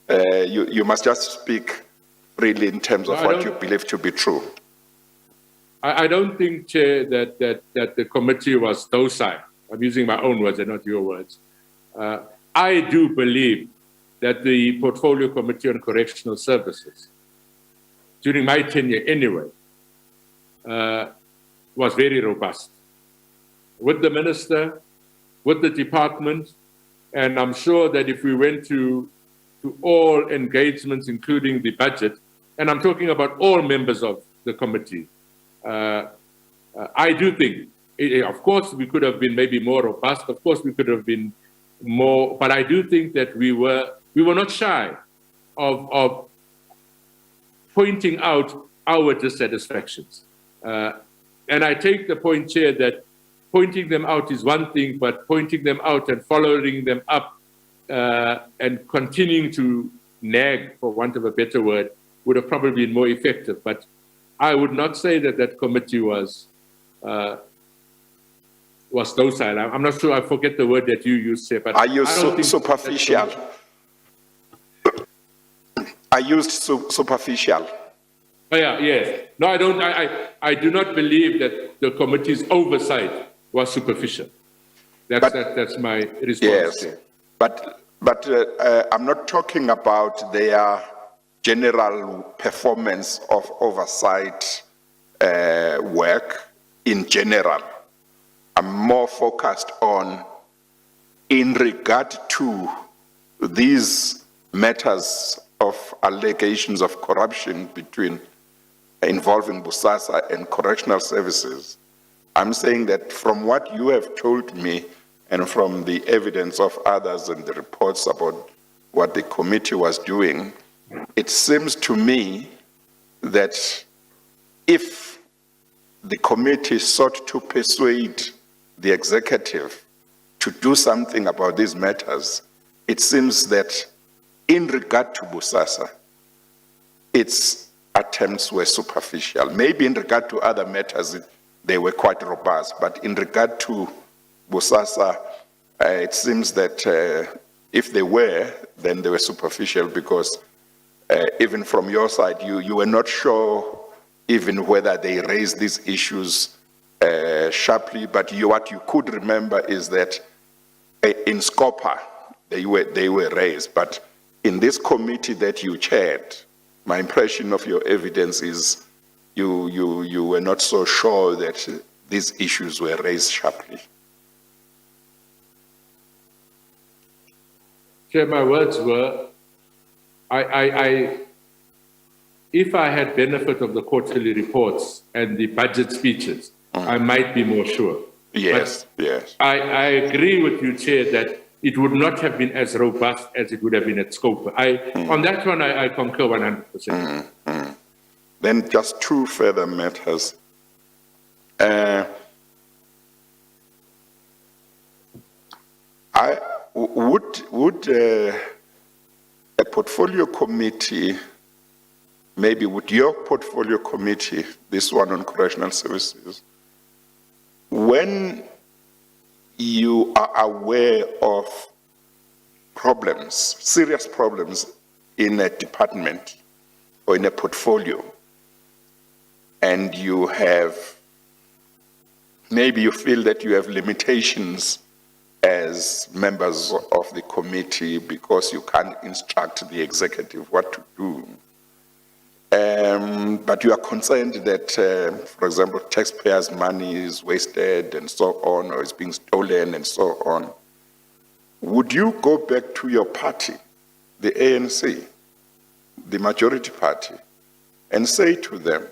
Speaker 1: You must just speak freely in terms of what you believe to be true.
Speaker 6: I don't think, Chair, that the committee was docile. I'm using my own words and not your words. I do believe that the Portfolio Committee on Correctional Services, during my tenure anyway, was very robust. With the Minister, with the department, and I'm sure that if we went to all engagements, including the budget, and I'm talking about all members of the committee, I do think, of course, we could have been maybe more robust. Of course, we could have been more, but I do think that we were not shy of pointing out our dissatisfactions. And I take the point, Chair, that pointing them out is one thing, but pointing them out and following them up and continuing to nag, for want of a better word, would have probably been more effective. But I would not say that committee was docile. I'm not sure. I forget the word that you used, Chair. But
Speaker 1: I used superficial. I used superficial.
Speaker 6: Oh, yeah, yes. No, I don't. I do not believe that the committee's oversight was superficial. That's my response.
Speaker 1: Yes,
Speaker 6: Chair.
Speaker 1: but But I'm not talking about their general performance of oversight work in general. I'm more focused on, in regard to these matters of allegations of corruption involving Bosasa and correctional services. I'm saying that from what you have told me and from the evidence of others and the reports about what the committee was doing, it seems to me that if the committee sought to persuade the executive to do something about these matters, it seems that in regard to Bosasa, its attempts were superficial. Maybe in regard to other matters, they were quite robust, but in regard to Bosasa, it seems that if they were, then they were superficial, because even from your side, you were not sure even whether they raised these issues sharply, but what you could remember is that in Scopa, they were raised, but in this committee that you chaired, my impression of your evidence is you were not so sure that these issues were raised sharply.
Speaker 6: Chair, my words were, if I had benefit of the quarterly reports and the budget speeches, I might be more sure.
Speaker 1: Yes,
Speaker 6: but
Speaker 1: yes.
Speaker 6: I agree with you, Chair, that it would not have been as robust as it would have been at Scope. On that one, I concur 100%.
Speaker 1: Then just two further matters. Would a portfolio committee, maybe would your portfolio committee, this one on correctional services, when you are aware of problems, serious problems in a department or in a portfolio, and you have, maybe you feel that you have limitations as members of the committee because you can't instruct the executive what to do, but you are concerned that, for example, taxpayers' money is wasted and so on, or is being stolen and so on, would you go back to your party, the ANC, the majority party, and say to them,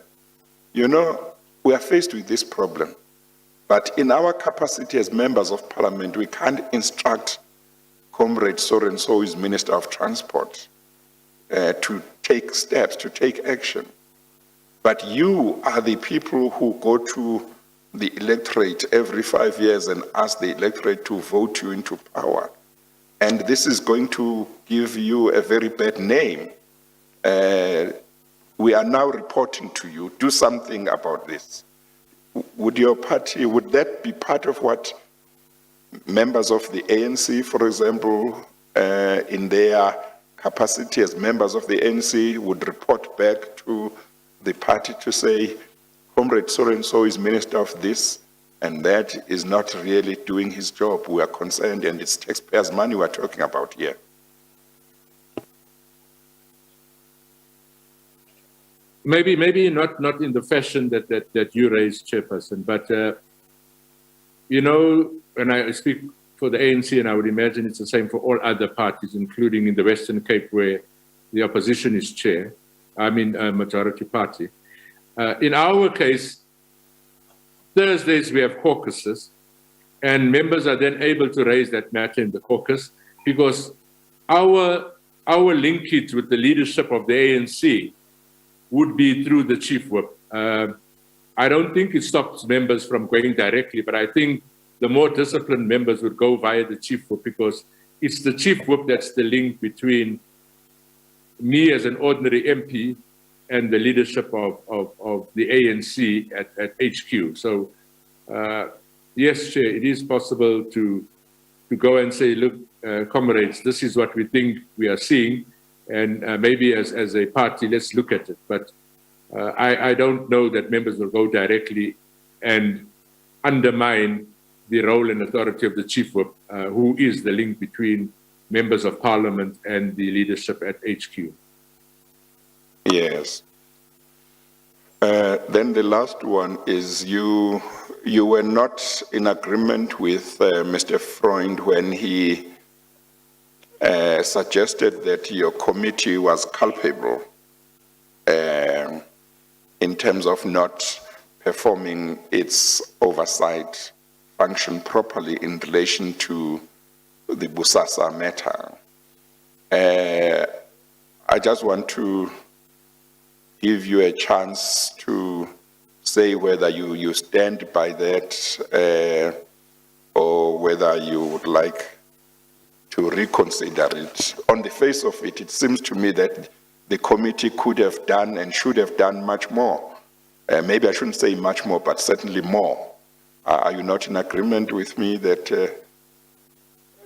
Speaker 1: you know, we are faced with this problem, but in our capacity as members of parliament, we can't instruct Comrade so-and-so, who is Minister of Transport, to take steps, to take action. But you are the people who go to the electorate every 5 years and ask the electorate to vote you into power. And this is going to give you a very bad name. We are now reporting to you, do something about this. Would your party, would that be part of what members of the ANC, for example, in their capacity as members of the ANC would report back to the party to say, Comrade so-and-so is minister of this, and that is not really doing his job. We are concerned, and it's taxpayers' money we're talking about here.
Speaker 6: Maybe not in the fashion that you raised, Chairperson, but you know, when I speak for the ANC, and I would imagine it's the same for all other parties, including in the Western Cape, where the opposition is chair, I mean majority party. In our case, Thursdays we have caucuses, and members are then able to raise that matter in the caucus, because our linkage with the leadership of the ANC would be through the chief whip. I don't think it stops members from going directly, but I think the more disciplined members would go via the chief whip, because it's the chief whip that's the link between me as an ordinary MP and the leadership of the ANC at HQ. So yes, Chair, it is possible to go and say, look, comrades, this is what we think we are seeing, and maybe as a party, let's look at it. But I don't know that members will go directly and undermine the role and authority of the chief whip, who is the link between members of parliament and the leadership at HQ.
Speaker 1: Yes. Then the last one is you were not in agreement with Mr. Freund when he suggested that your committee was culpable in terms of not performing its oversight function properly in relation to the Busasa matter. I just want to give you a chance to say whether you stand by that or whether you would like to reconsider it. On the face of it, it seems to me that the committee could have done and should have done much more. Maybe I shouldn't say much more, but certainly more. Are you not in agreement with me that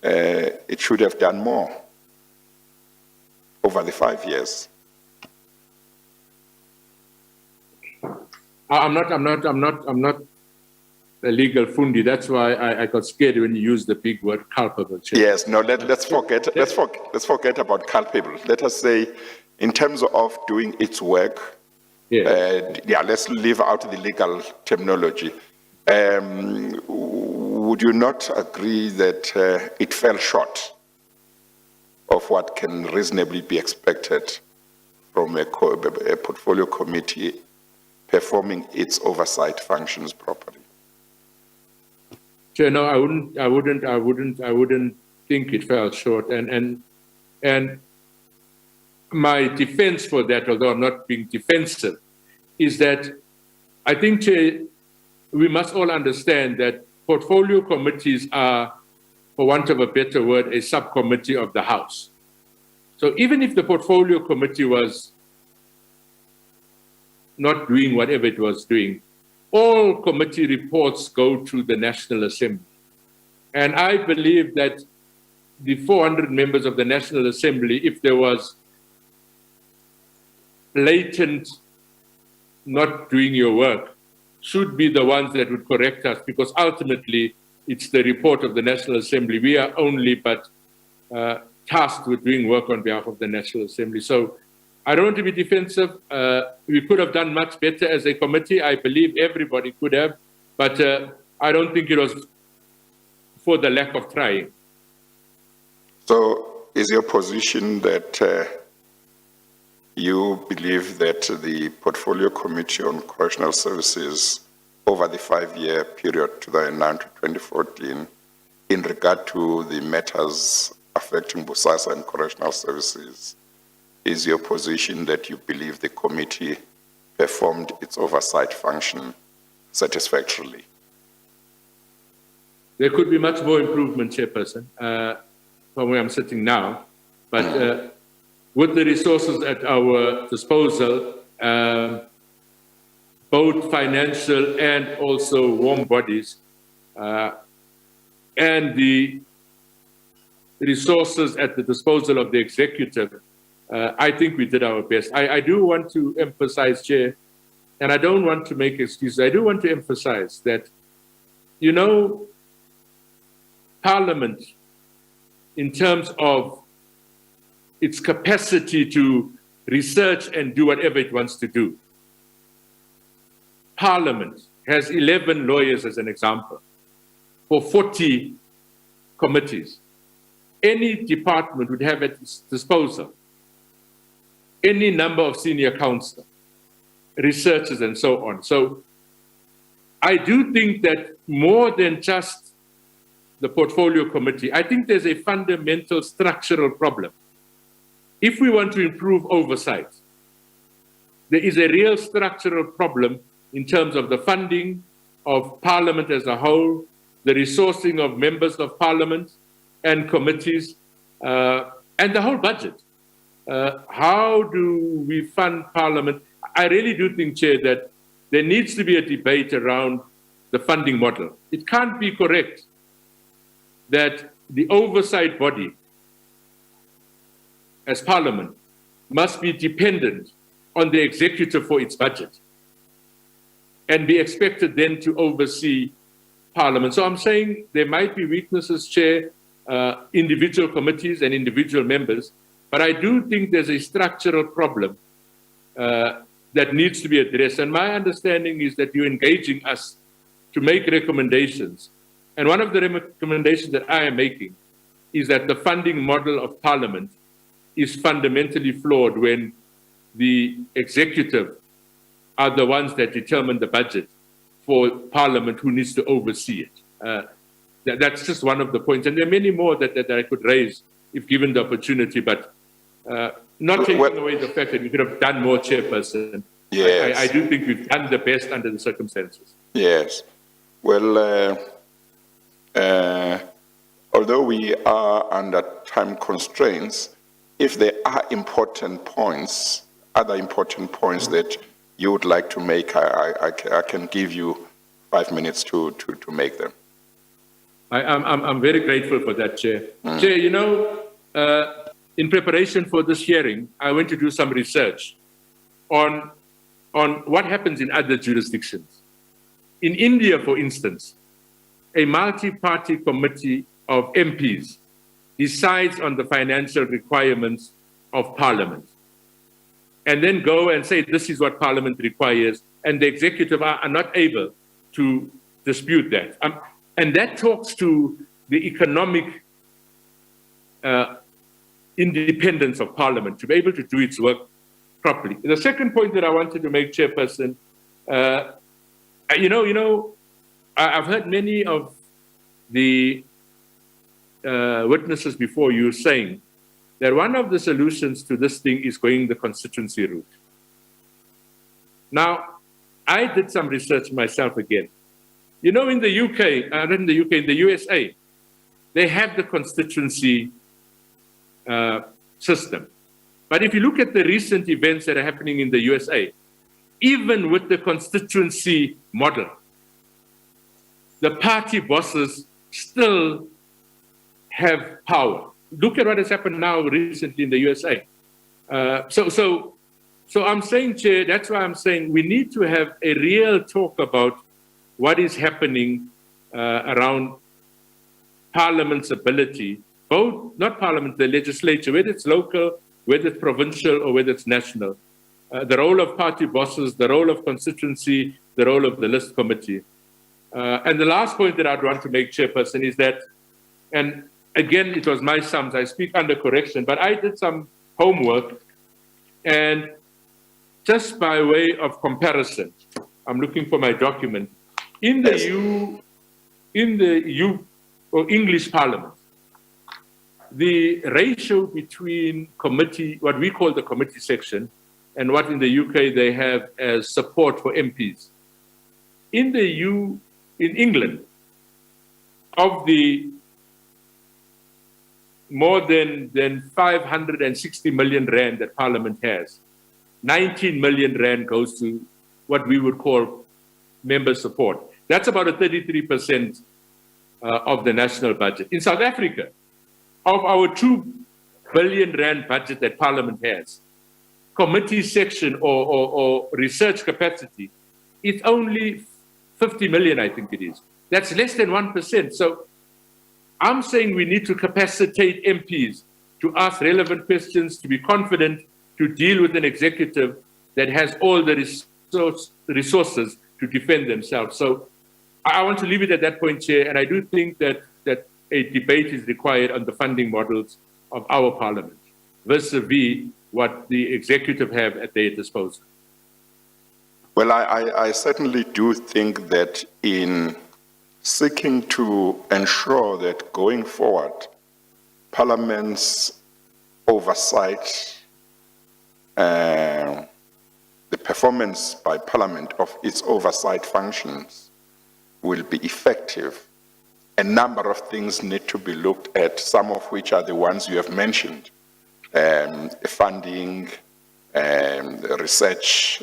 Speaker 1: it should have done more over the 5 years?
Speaker 6: I'm not a legal fundi. That's why I got scared when you used the big word culpable.
Speaker 1: Yes, no, let's forget about culpable. Let us say, in terms of doing its work, let's leave out the legal terminology. Would you not agree that it fell short of what can reasonably be expected from a portfolio committee performing its oversight functions properly?
Speaker 6: Chair, no, I wouldn't think it fell short. And my defense for that, although I'm not being defensive, is that I think, Chair, we must all understand that portfolio committees are, for want of a better word, a subcommittee of the House. So even if the portfolio committee was not doing whatever it was doing, all committee reports go to the National Assembly. And I believe that the 400 members of the National Assembly, if there was blatant not doing your work, should be the ones that would correct us, because ultimately it's the report of the National Assembly. We are only but tasked with doing work on behalf of the National Assembly. So I don't want to be defensive. We could have done much better as a committee. I believe everybody could have, but I don't think it was for the lack of trying.
Speaker 1: So is your position that you believe that the Portfolio Committee on Correctional Services over the 5-year period 2009 to 2014 in regard to the matters affecting Busasa and Correctional Services, is your position that you believe the committee performed its oversight function satisfactorily?
Speaker 6: There could be much more improvement, Chairperson, from where I'm sitting now, but with the resources at our disposal, both financial and also warm bodies, and the resources at the disposal of the executive, I think we did our best. I do want to emphasize, Chair, and I don't want to make excuses. I do want to emphasize that, you know, Parliament, in terms of its capacity to research and do whatever it wants to do, Parliament has 11 lawyers, as an example, for 40 committees. Any department would have at its disposal any number of senior counsel, researchers, and so on. So I do think that more than just the Portfolio Committee, I think there's a fundamental structural problem. If we want to improve oversight, there is a real structural problem in terms of the funding of Parliament as a whole, the resourcing of members of Parliament and committees, and the whole budget. How do we fund Parliament? I really do think, Chair, that there needs to be a debate around the funding model. It can't be correct that the oversight body as Parliament must be dependent on the executive for its budget and be expected then to oversee Parliament. So I'm saying there might be weaknesses, Chair, individual committees and individual members, but I do think there's a structural problem that needs to be addressed. And my understanding is that you're engaging us to make recommendations. And one of the recommendations that I am making is that the funding model of Parliament is fundamentally flawed when the executive are the ones that determine the budget for Parliament, who needs to oversee it. That's just one of the points. And there are many more that I could raise if given the opportunity, but not taking away the fact that we could have done more, Chairperson.
Speaker 1: Yes.
Speaker 6: I do think we've done the best under the circumstances.
Speaker 1: Yes. Well, although we are under time constraints, if there are important points, other important points that you would like to make, I can give you 5 minutes to make them.
Speaker 6: I'm very grateful for that, Chair. Chair, you know, in preparation for this hearing, I went to do some research on what happens in other jurisdictions. In India, for instance, a multi-party committee of MPs decides on the financial requirements of Parliament, and then go and say, this is what Parliament requires, and the executive are not able to dispute that. And that talks to the economic independence of Parliament, to be able to do its work properly. The second point that I wanted to make, Chairperson, I've heard many of the witnesses before you saying that one of the solutions to this thing is going the constituency route. Now, I did some research myself again. You know, in the in the USA, they have the constituency system. But if you look at the recent events that are happening in the USA, even with the constituency model, the party bosses still have power. Look at what has happened now recently in the USA. So I'm saying, Chair, that's why I'm saying we need to have a real talk about what is happening around Parliament's ability, both, not Parliament, the legislature, whether it's local, whether it's provincial, or whether it's national, the role of party bosses, the role of constituency, the role of the list committee. And the last point that I'd want to make, Chairperson, is that, and again, it was my sums, I speak under correction, but I did some homework, and just by way of comparison, I'm looking for my document, in the English Parliament, the ratio between committee, what we call the committee section, and what in the UK they have as support for MPs. In England, of the more than 560 million rand that Parliament has, 19 million rand goes to what we would call member support. That's about a 33% of the national budget. In South Africa, of our 2 billion rand budget that Parliament has, committee section or research capacity, it's only 50 million, I think it is. That's less than 1%. So I'm saying we need to capacitate MPs to ask relevant questions, to be confident, to deal with an executive that has all the resources to defend themselves. So I want to leave it at that point, Chair, and I do think that a debate is required on the funding models of our Parliament, vis-a-vis what the executive have at their disposal.
Speaker 1: Well, I certainly do think that in seeking to ensure that going forward, Parliament's oversight, the performance by Parliament of its oversight functions will be effective. A number of things need to be looked at, some of which are the ones you have mentioned, funding, researchers,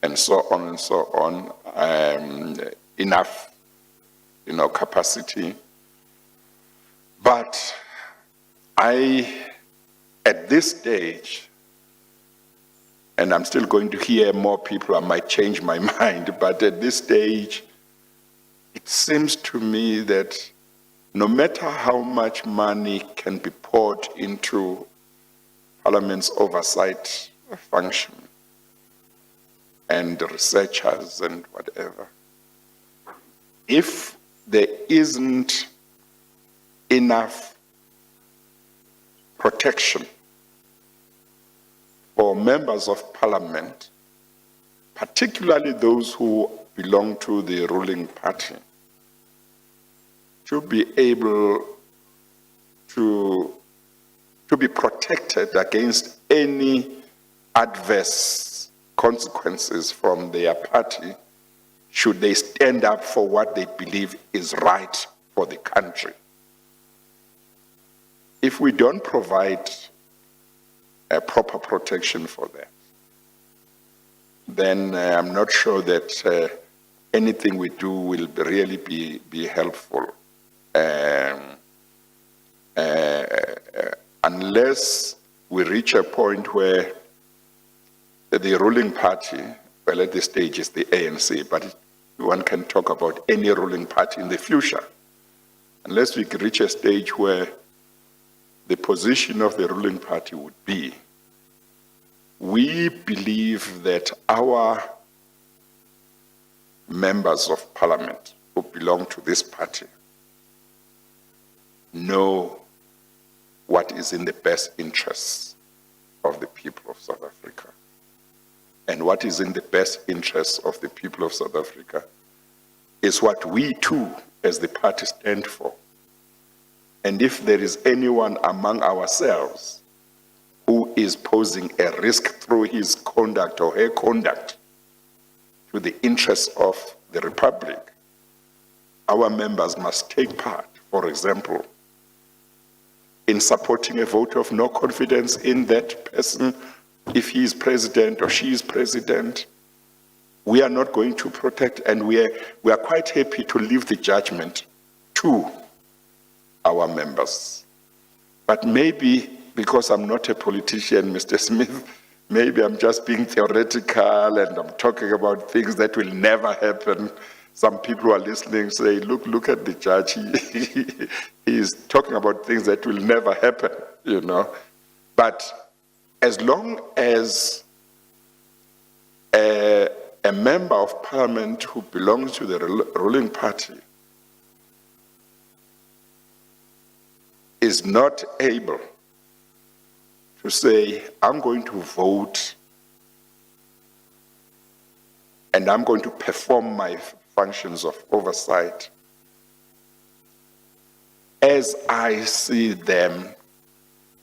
Speaker 1: and so on and so on, enough, capacity. But at this stage, and I'm still going to hear more people, I might change my mind, but at this stage, it seems to me that no matter how much money can be poured into Parliament's oversight function and researchers and whatever, if there isn't enough protection for members of Parliament, particularly those who belong to the ruling party, to be able to be protected against any adverse consequences from their party, should they stand up for what they believe is right for the country. If we don't provide a proper protection for that, then I'm not sure that anything we do will really be helpful. Unless we reach a point where the ruling party, well, at this stage it's the ANC, but one can talk about any ruling party in the future. Unless we reach a stage where the position of the ruling party would be, we believe that our members of Parliament who belong to this party know what is in the best interests of the people of South Africa. And what is in the best interests of the people of South Africa is what we too, as the party, stand for. And if there is anyone among ourselves who is posing a risk through his conduct or her conduct to the interests of the Republic, our members must take part, for example, in supporting a vote of no confidence in that person if he is president or she is president. We are not going to protect, and we are quite happy to leave the judgment to our members. But maybe, because I'm not a politician, Mr. Smith, maybe I'm just being theoretical and I'm talking about things that will never happen. Some people who are listening say, look at the judge. He is talking about things that will never happen, you know. But as long as a member of Parliament who belongs to the ruling party is not able to say, I'm going to vote and I'm going to perform my functions of oversight as I see them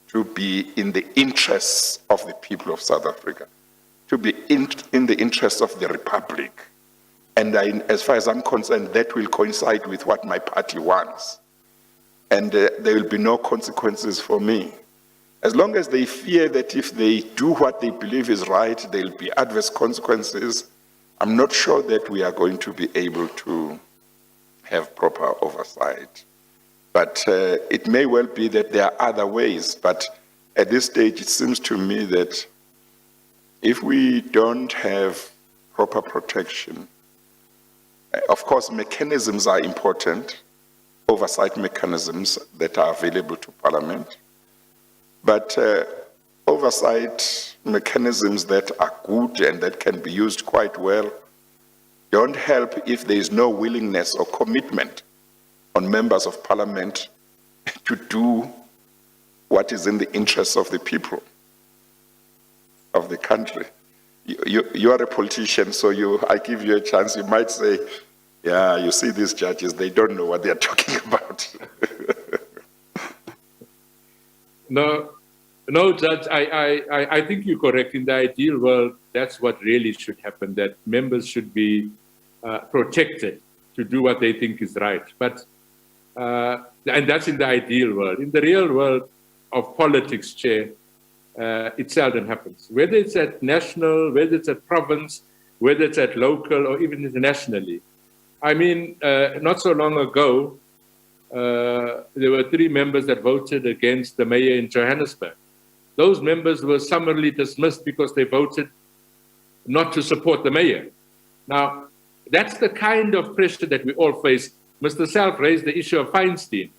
Speaker 1: to be in the interests of the people of South Africa, to be in the interests of the Republic. And as far as I'm concerned, that will coincide with what my party wants. And there will be no consequences for me. As long as they fear that if they do what they believe is right, there will be adverse consequences, I'm not sure that we are going to be able to have proper oversight. But it may well be that there are other ways. But at this stage, it seems to me that if we don't have proper protection, of course, mechanisms are important, oversight mechanisms that are available to Parliament. But oversight mechanisms that are good and that can be used quite well don't help if there is no willingness or commitment on members of Parliament to do what is in the interests of the people of the country. You are a politician, so I give you a chance. You might say, yeah, you see these judges, they don't know what they're talking about.
Speaker 6: No, Judge, I think you're correct. In the ideal world, that's what really should happen, that members should be protected to do what they think is right. But, and that's in the ideal world. In the real world of politics, Chair, it seldom happens. Whether it's at national, whether it's at province, whether it's at local or even internationally. I mean, not so long ago, there were 3 members that voted against the mayor in Johannesburg. Those members were summarily dismissed because they voted not to support the mayor. Now, that's the kind of pressure that we all face. Mr. Self raised the issue of Feinstein.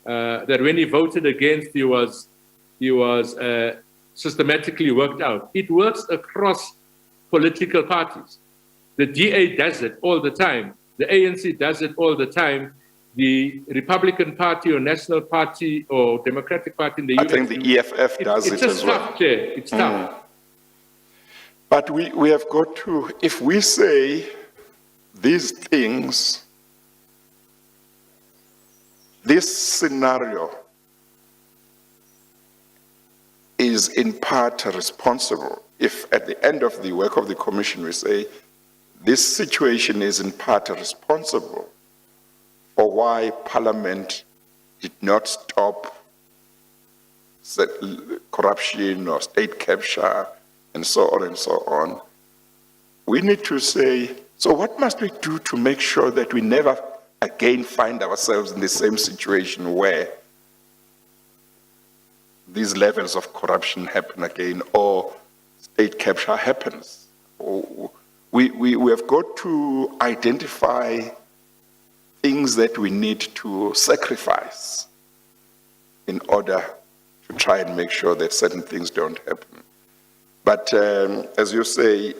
Speaker 6: that when he voted against, he was systematically worked out. It works across political parties. The DA does it all the time. The ANC does it all the time. The Republican Party or National Party or Democratic Party in the US.
Speaker 1: I think the EFF does it as well.
Speaker 6: Tough, Chair. It's tough.
Speaker 1: But we have got to, if we say these things, this scenario is in part responsible. If at the end of the work of the Commission we say this situation is in part responsible for why Parliament did not stop corruption or state capture and so on and so on, we need to say, so what must we do to make sure that we never again find ourselves in the same situation where these levels of corruption happen again or state capture happens? We have got to identify things that we need to sacrifice in order to try and make sure that certain things don't happen. But as you say,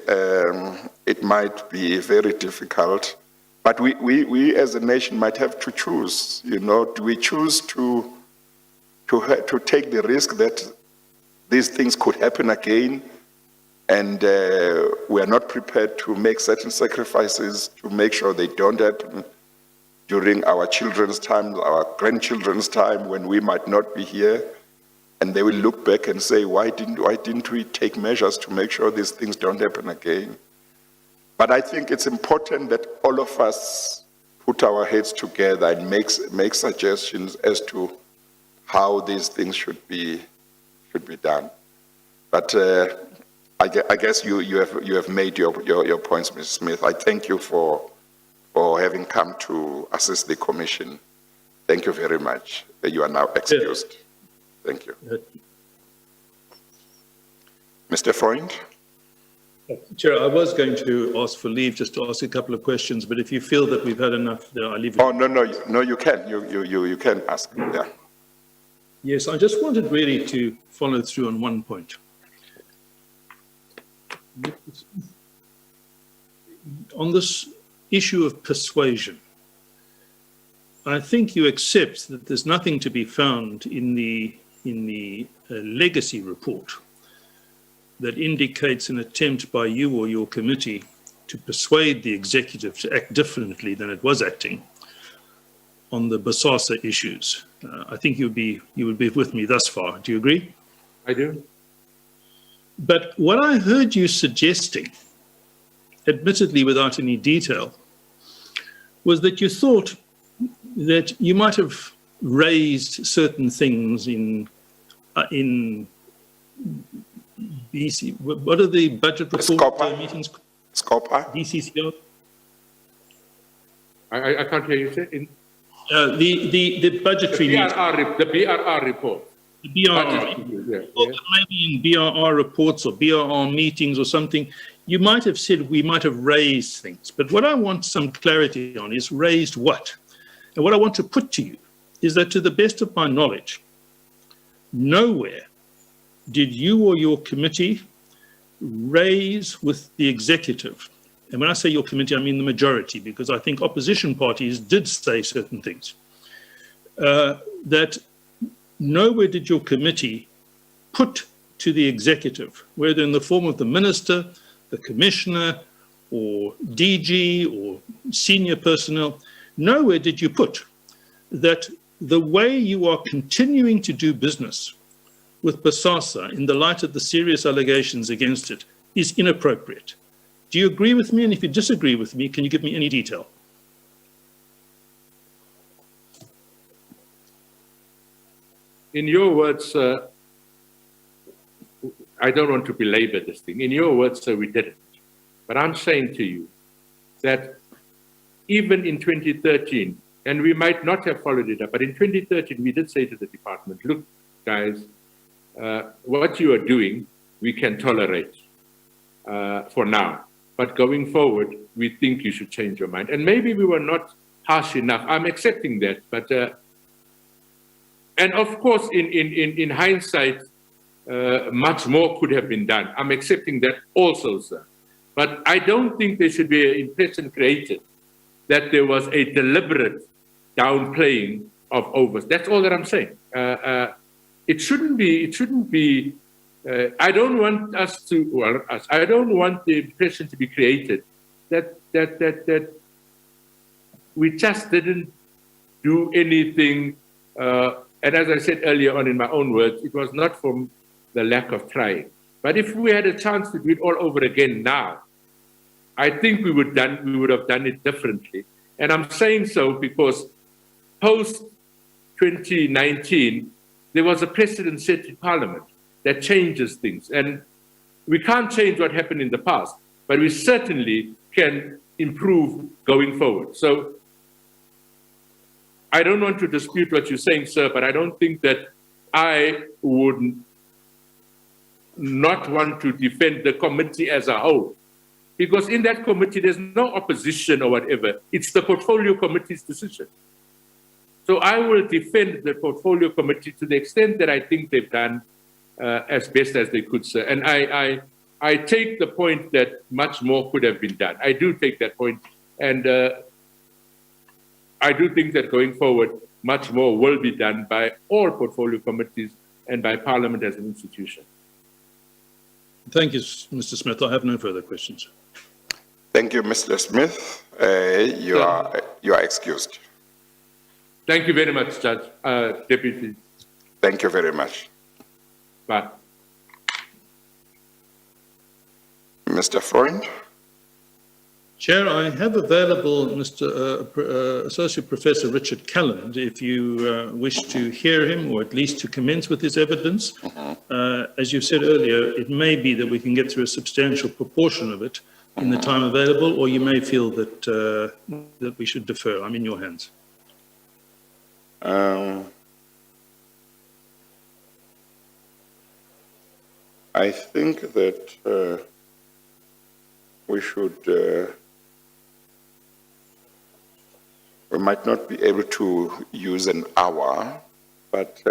Speaker 1: it might be very difficult, but we as a nation might have to choose, you know, do we choose to take the risk that these things could happen again, and we are not prepared to make certain sacrifices to make sure they don't happen during our children's time, our grandchildren's time, when we might not be here, and they will look back and say, why didn't we take measures to make sure these things don't happen again? But I think it's important that all of us put our heads together and make suggestions as to how these things should be done. But I guess you have made your points, Ms. Smith. I thank you for having come to assist the Commission. Thank you very much. You are now excused. Yes. Thank you. Mr. Freund?
Speaker 2: Chair, I was going to ask for leave just to ask a couple of questions, but if you feel that we've had enough, I'll leave it.
Speaker 1: Oh, no, you can. You can ask. Yeah.
Speaker 2: Yes, I just wanted really to follow through on one point. On this issue of persuasion, I think you accept that there's nothing to be found in the legacy report that indicates an attempt by you or your committee to persuade the executive to act differently than it was acting on the Bosasa issues. I think you would be with me thus far. Do you agree?
Speaker 6: I do.
Speaker 2: But what I heard you suggesting, admittedly without any detail, was that you thought that you might have raised certain things in BC. What are the budget report meetings?
Speaker 1: Scopa?
Speaker 2: DCCO?
Speaker 6: I can't hear you say.
Speaker 2: The budgetary meetings.
Speaker 6: The BRR report.
Speaker 2: The BRR. Maybe in BRR reports or BRR meetings or something, you might have said we might have raised things. But what I want some clarity on is raised what? And what I want to put to you is that to the best of my knowledge, nowhere did you or your committee raise with the executive, and when I say your committee, I mean the majority, because I think opposition parties did say certain things, that nowhere did your committee put to the executive, whether in the form of the minister, the commissioner, or DG, or senior personnel, nowhere did you put that the way you are continuing to do business with Bosasa in the light of the serious allegations against it is inappropriate. Do you agree with me? And if you disagree with me, can you give me any detail?
Speaker 6: In your words, I don't want to belabor this thing. In your words, we didn't. But I'm saying to you that even in 2013, and we might not have followed it up, but in 2013, we did say to the department, look, guys, what you are doing, we can tolerate for now. But going forward, we think you should change your mind. And maybe we were not harsh enough. I'm accepting that, but And of course, in hindsight, much more could have been done. I'm accepting that also, sir. But I don't think there should be an impression created that there was a deliberate downplaying of overs. That's all that I'm saying. It shouldn't be, I don't want us to, well, I don't want the impression to be created that we just didn't do anything. And as I said earlier on in my own words, it was not from the lack of trying. But if we had a chance to do it all over again now, I think we would have done it differently. And I'm saying so because post 2019, there was a precedent set in Parliament that changes things. And we can't change what happened in the past, but we certainly can improve going forward. So I don't want to dispute what you're saying, sir, but I don't think that I would not want to defend the committee as a whole. Because in that committee, there's no opposition or whatever. It's the portfolio committee's decision. So I will defend the portfolio committee to the extent that I think they've done as best as they could, sir. And I take the point that much more could have been done. I do take that point. And I do think that going forward, much more will be done by all portfolio committees and by Parliament as an institution.
Speaker 2: Thank you, Mr. Smith. I have no further questions.
Speaker 1: Thank you, Mr. Smith. You are excused.
Speaker 6: Thank you very much, Judge, Deputy.
Speaker 1: Thank you very much.
Speaker 6: Bye.
Speaker 1: Mr. Freund?
Speaker 2: Chair, I have available Mr. Associate Professor Richard Calland, if you wish to hear him or at least to commence with his evidence. As you said earlier, it may be that we can get through a substantial proportion of it in the time available, or you may feel that, that we should defer. I'm in your hands.
Speaker 1: I think that we should, we might not be able to use an hour, but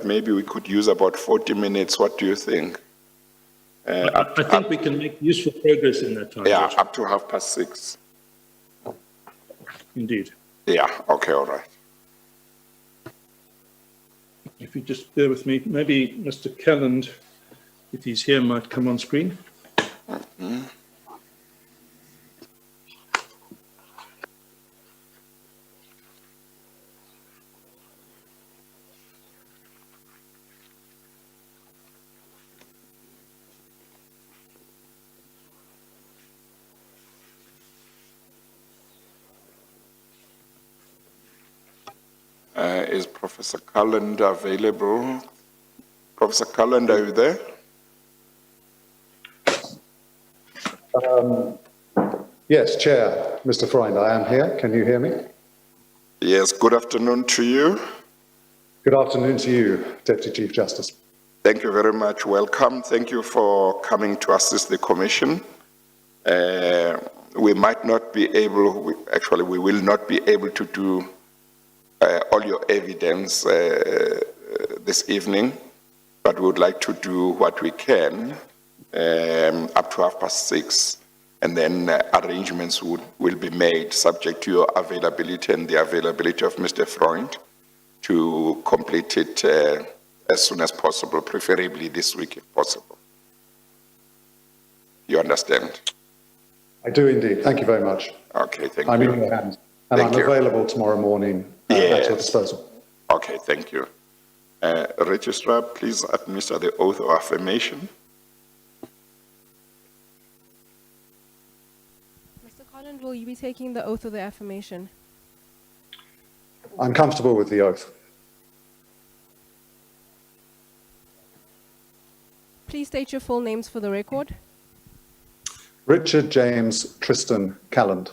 Speaker 1: maybe we could use about 40 minutes. What do you think?
Speaker 2: I think we can make useful progress in that time.
Speaker 1: Yeah,
Speaker 2: Judge.
Speaker 1: up to 6:30.
Speaker 2: Indeed.
Speaker 1: Yeah, okay, all right.
Speaker 2: If you just bear with me, maybe Mr. Calland, if he's here, might come on screen.
Speaker 1: Is Professor Calland available? Professor Calland, are you there?
Speaker 7: Yes, Chair, Mr. Freund, I am here. Can you hear me?
Speaker 1: Yes, good afternoon to you.
Speaker 7: Good afternoon to you, Deputy Chief Justice.
Speaker 1: Thank you very much. Welcome. Thank you for coming to assist the Commission. We might not be able, actually we will not be able to do all your evidence this evening, but we would like to do what we can up to 6:30, and then arrangements will be made subject to your availability and the availability of Mr. Freund to complete it as soon as possible, preferably this week if possible. You understand?
Speaker 7: I do indeed. Thank you very much.
Speaker 1: Okay, thank you.
Speaker 7: I'm in your hands, and
Speaker 1: Thank
Speaker 7: I'm
Speaker 1: you.
Speaker 7: available tomorrow morning at your disposal.
Speaker 1: Okay, thank you. Registrar, please administer the oath of affirmation.
Speaker 4: Mr. Calland, will you be taking the oath of the affirmation?
Speaker 7: I'm comfortable with the oath.
Speaker 4: Please state your full names for the record.
Speaker 7: Richard James Tristan Calland.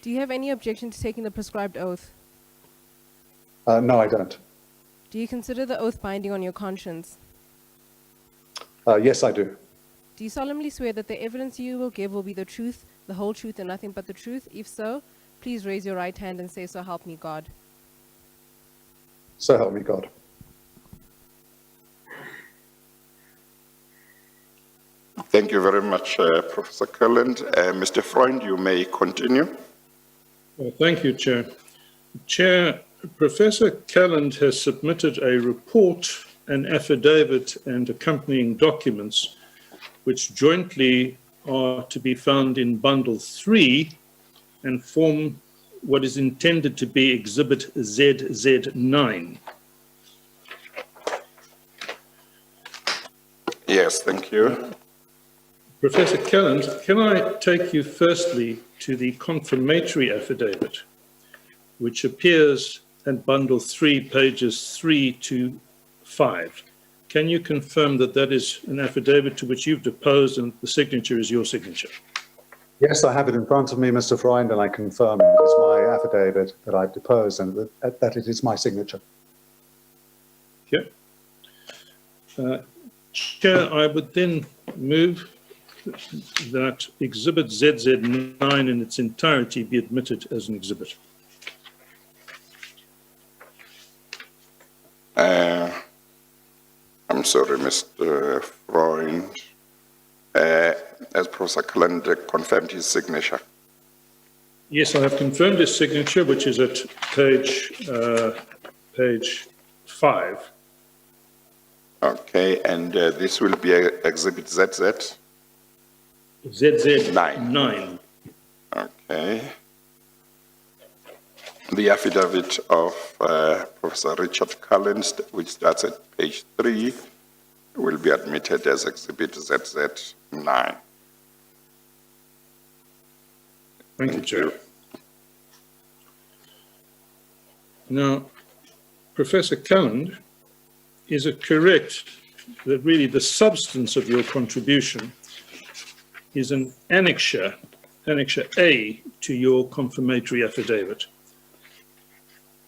Speaker 4: Do you have any objection to taking the prescribed oath?
Speaker 7: No, I don't.
Speaker 4: Do you consider the oath binding on your conscience?
Speaker 7: Yes, I do.
Speaker 4: Do you solemnly swear that the evidence you will give will be the truth, the whole truth, and nothing but the truth? If so, please raise your right hand and say, "So help me God."
Speaker 7: So help me God.
Speaker 1: Thank you very much, Professor Cullen. Mr. Freund, you may continue.
Speaker 2: Well, thank you, Chair. Chair, Professor Calland has submitted a report, an affidavit, and accompanying documents, which jointly are to be found in Bundle 3 and form what is intended to be Exhibit ZZ9.
Speaker 1: Yes, thank you.
Speaker 2: Professor Calland, can I take you firstly to the confirmatory affidavit, which appears in Bundle 3, pages 3 to 5. Can you confirm that that is an affidavit to which you've deposed and the signature is your signature?
Speaker 7: Yes, I have it in front of me, Mr. Freund, and I confirm it is my affidavit that I've deposed and that it is my signature.
Speaker 2: Okay. Chair, I would then move that Exhibit ZZ9 in its entirety be admitted as an exhibit.
Speaker 1: I'm sorry, Mr. Freund. As Professor Cullen confirmed his signature.
Speaker 2: Yes, I have confirmed his signature, which is at page 5.
Speaker 1: Okay, and this will be Exhibit ZZ?
Speaker 2: ZZ9.
Speaker 1: Okay. The affidavit of Professor Richard Cullen, which starts at page 3, will be admitted as Exhibit ZZ9.
Speaker 2: Thank you, Chair. Now, Professor Calland, is it correct that really the substance of your contribution is an annexure A to your confirmatory affidavit?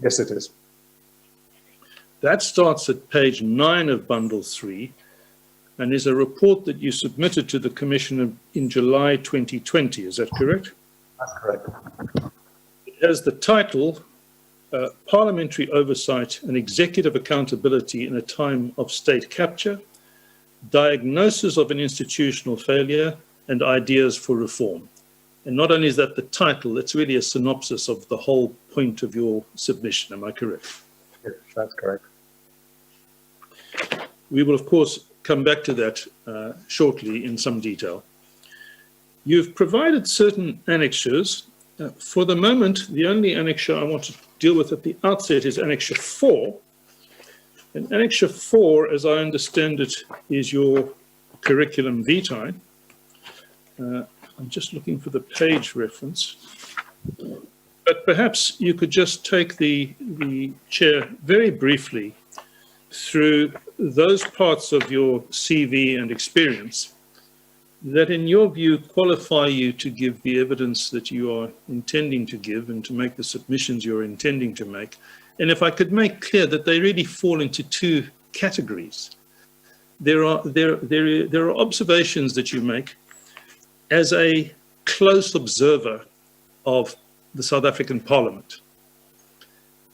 Speaker 7: Yes, it is.
Speaker 2: That starts at page 9 of Bundle 3 and is a report that you submitted to the Commission in July 2020. Is that correct?
Speaker 7: That's correct.
Speaker 2: It has the title, Parliamentary Oversight and Executive Accountability in a Time of State Capture, Diagnosis of an Institutional Failure and Ideas for Reform. And not only is that the title, it's really a synopsis of the whole point of your submission. Am I correct?
Speaker 7: Yes, that's correct.
Speaker 2: We will, of course, come back to that shortly in some detail. You've provided certain annexures. For the moment, the only annexure I want to deal with at the outset is Annexure 4. And Annexure 4, as I understand it, is your curriculum vitae. I'm just looking for the page reference. But perhaps you could just take the Chair very briefly through those parts of your CV and experience that in your view qualify you to give the evidence that you are intending to give and to make the submissions you're intending to make. And if I could make clear that they really fall into two categories. There are observations that you make as a close observer of the South African Parliament.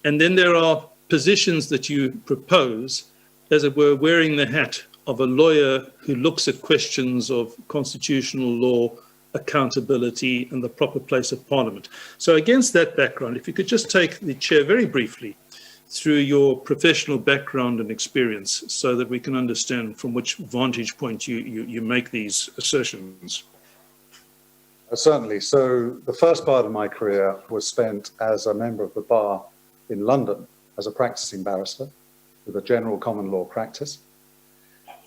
Speaker 2: And then there are positions that you propose, as it were, wearing the hat of a lawyer who looks at questions of constitutional law, accountability, and the proper place of Parliament. So against that background, if you could just take the Chair very briefly through your professional background and experience so that we can understand from which vantage point you make these assertions.
Speaker 7: Certainly. So the first part of my career was spent as a member of the bar in London as a practicing barrister with a general common law practice.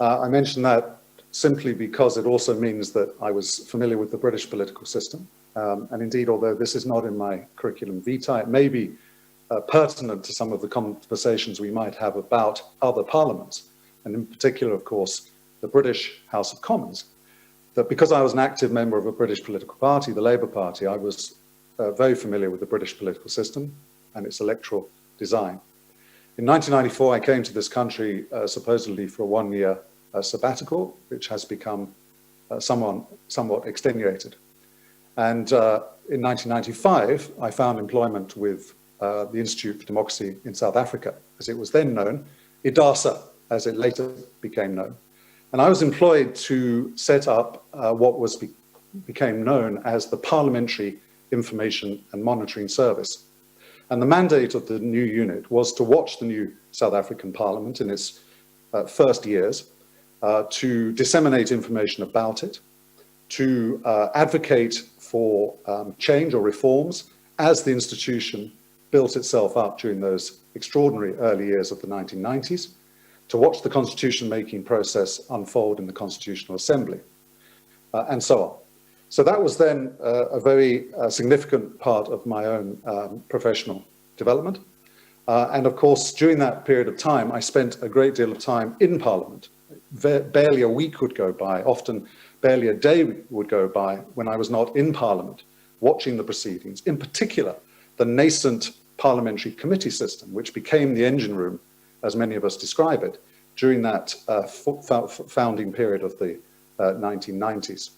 Speaker 7: I mention that simply because it also means that I was familiar with the British political system. And indeed, although this is not in my curriculum vitae, it may be pertinent to some of the conversations we might have about other parliaments, and in particular, of course, the British House of Commons. That because I was an active member of a British political party, the Labour Party, I was very familiar with the British political system and its electoral design. In 1994, I came to this country supposedly for a one-year sabbatical, which has become somewhat extenuated. And in 1995, I found employment with the Institute for Democracy in South Africa, as it was then known, IDASA, as it later became known. And I was employed to set up what became known as the Parliamentary Information and Monitoring Service. And the mandate of the new unit was to watch the new South African Parliament in its first years, to disseminate information about it, to advocate for change or reforms as the institution built itself up during those extraordinary early years of the 1990s, to watch the constitution-making process unfold in the Constitutional Assembly, and so on. So that was then a very significant part of my own professional development. And of course, during that period of time, I spent a great deal of time in Parliament. Barely a week would go by, often barely a day would go by when I was not in Parliament, watching the proceedings, in particular, the nascent parliamentary committee system, which became the engine room, as many of us describe it, during that founding period of the 1990s.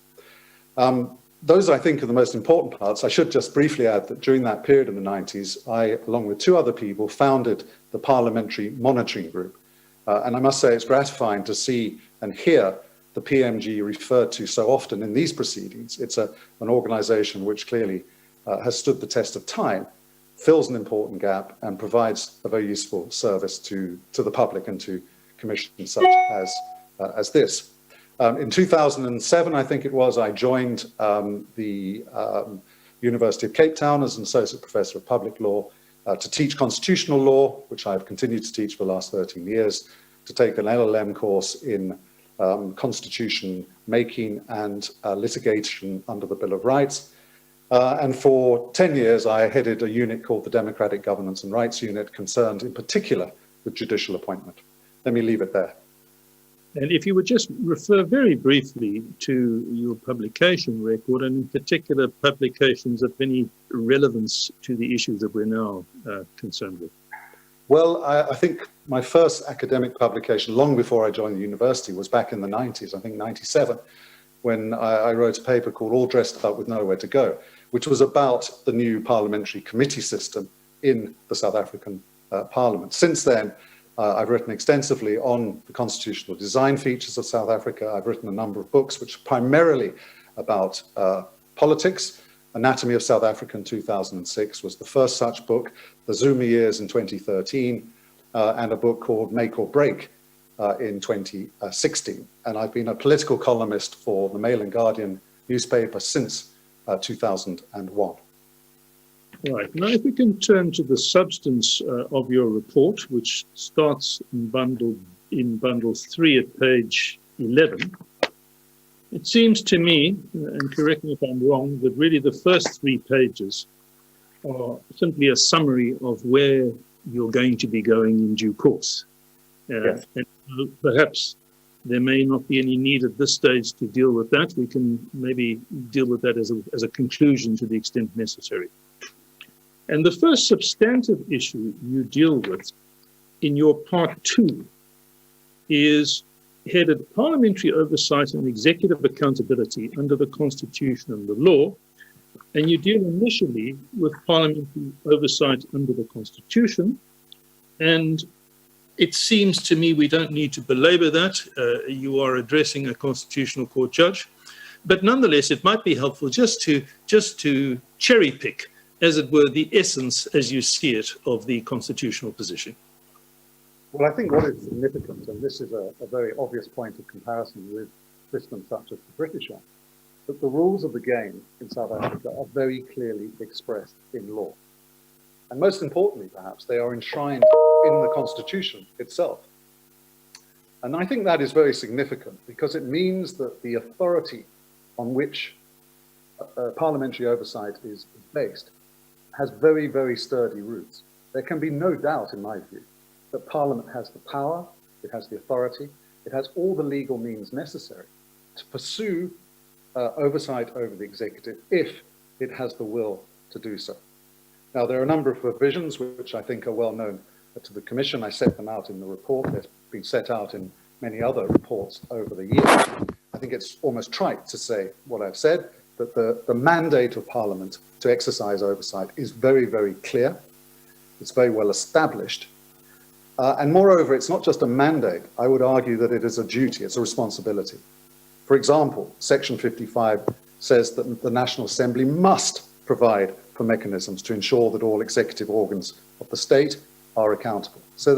Speaker 7: Those, I think, are the most important parts. I should just briefly add that during that period in the 90s, I, along with two other people, founded the Parliamentary Monitoring Group. And I must say it's gratifying to see and hear the PMG referred to so often in these proceedings. It's an organisation which clearly has stood the test of time, fills an important gap, and provides a very useful service to the public and to commissions such as this. In 2007, I think it was, I joined the University of Cape Town as an Associate Professor of Public Law to teach constitutional law, which I've continued to teach for the last 13 years, to take an LLM course in constitution making and litigation under the Bill of Rights. And for 10 years, I headed a unit called the Democratic Governance and Rights Unit, concerned in particular with judicial appointment. Let me leave it there.
Speaker 2: And if you would just refer very briefly to your publication record, and in particular publications of any relevance to the issues that we're now concerned with.
Speaker 7: Well, I think my first academic publication, long before I joined the university, was back in the 90s, I think 97, when I wrote a paper called All Dressed Up with Nowhere to Go, which was about the new parliamentary committee system in the South African Parliament. Since then, I've written extensively on the constitutional design features of South Africa. I've written a number of books which are primarily about politics. Anatomy of South Africa in 2006 was the first such book, The Zuma Years in 2013, and a book called Make or Break in 2016. And I've been a political columnist for the Mail and Guardian newspaper since 2001.
Speaker 2: Right. Now, if we can turn to the substance of your report, which starts in bundle 3 at page 11, it seems to me, and correct me if I'm wrong, that really the first 3 pages are simply a summary of where you're going to be going in due course.
Speaker 7: Yes.
Speaker 2: And perhaps there may not be any need at this stage to deal with that. We can maybe deal with that as a conclusion to the extent necessary. And the first substantive issue you deal with in your part 2 is headed Parliamentary Oversight and Executive Accountability under the Constitution and the law. And you deal initially with Parliamentary Oversight under the Constitution. And it seems to me we don't need to belabor that. You are addressing a Constitutional Court judge. But nonetheless, it might be helpful just to cherry pick, as it were, the essence, as you see it, of the constitutional position.
Speaker 7: Well, I think what is significant, and this is a very obvious point of comparison with systems such as the British one, that the rules of the game in South Africa are very clearly expressed in law. And most importantly, perhaps, they are enshrined in the Constitution itself. And I think that is very significant because it means that the authority on which parliamentary oversight is based has very, very sturdy roots. There can be no doubt, in my view, that Parliament has the power, it has the authority, it has all the legal means necessary to pursue oversight over the executive if it has the will to do so. Now, there are a number of provisions which I think are well known to the Commission. I set them out in the report. They've been set out in many other reports over the years. I think it's almost trite to say what I've said, that the mandate of Parliament to exercise oversight is very, very clear. It's very well established. And moreover, it's not just a mandate. I would argue that it is a duty, it's a responsibility. For example, Section 55 says that the National Assembly must provide for mechanisms to ensure that all executive organs of the state are accountable. So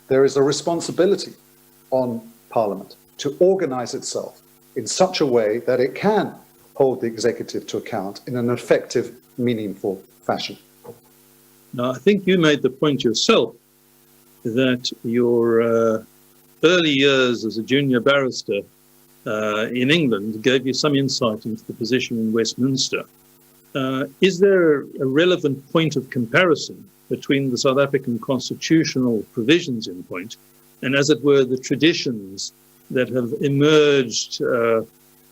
Speaker 7: there is a responsibility on Parliament to organise itself in such a way that it can hold the executive to account in an effective, meaningful fashion.
Speaker 2: Now, I think you made the point yourself that your early years as a junior barrister in England gave you some insight into the position in Westminster. Is there a relevant point of comparison between the South African constitutional provisions in point and, as it were, the traditions that have emerged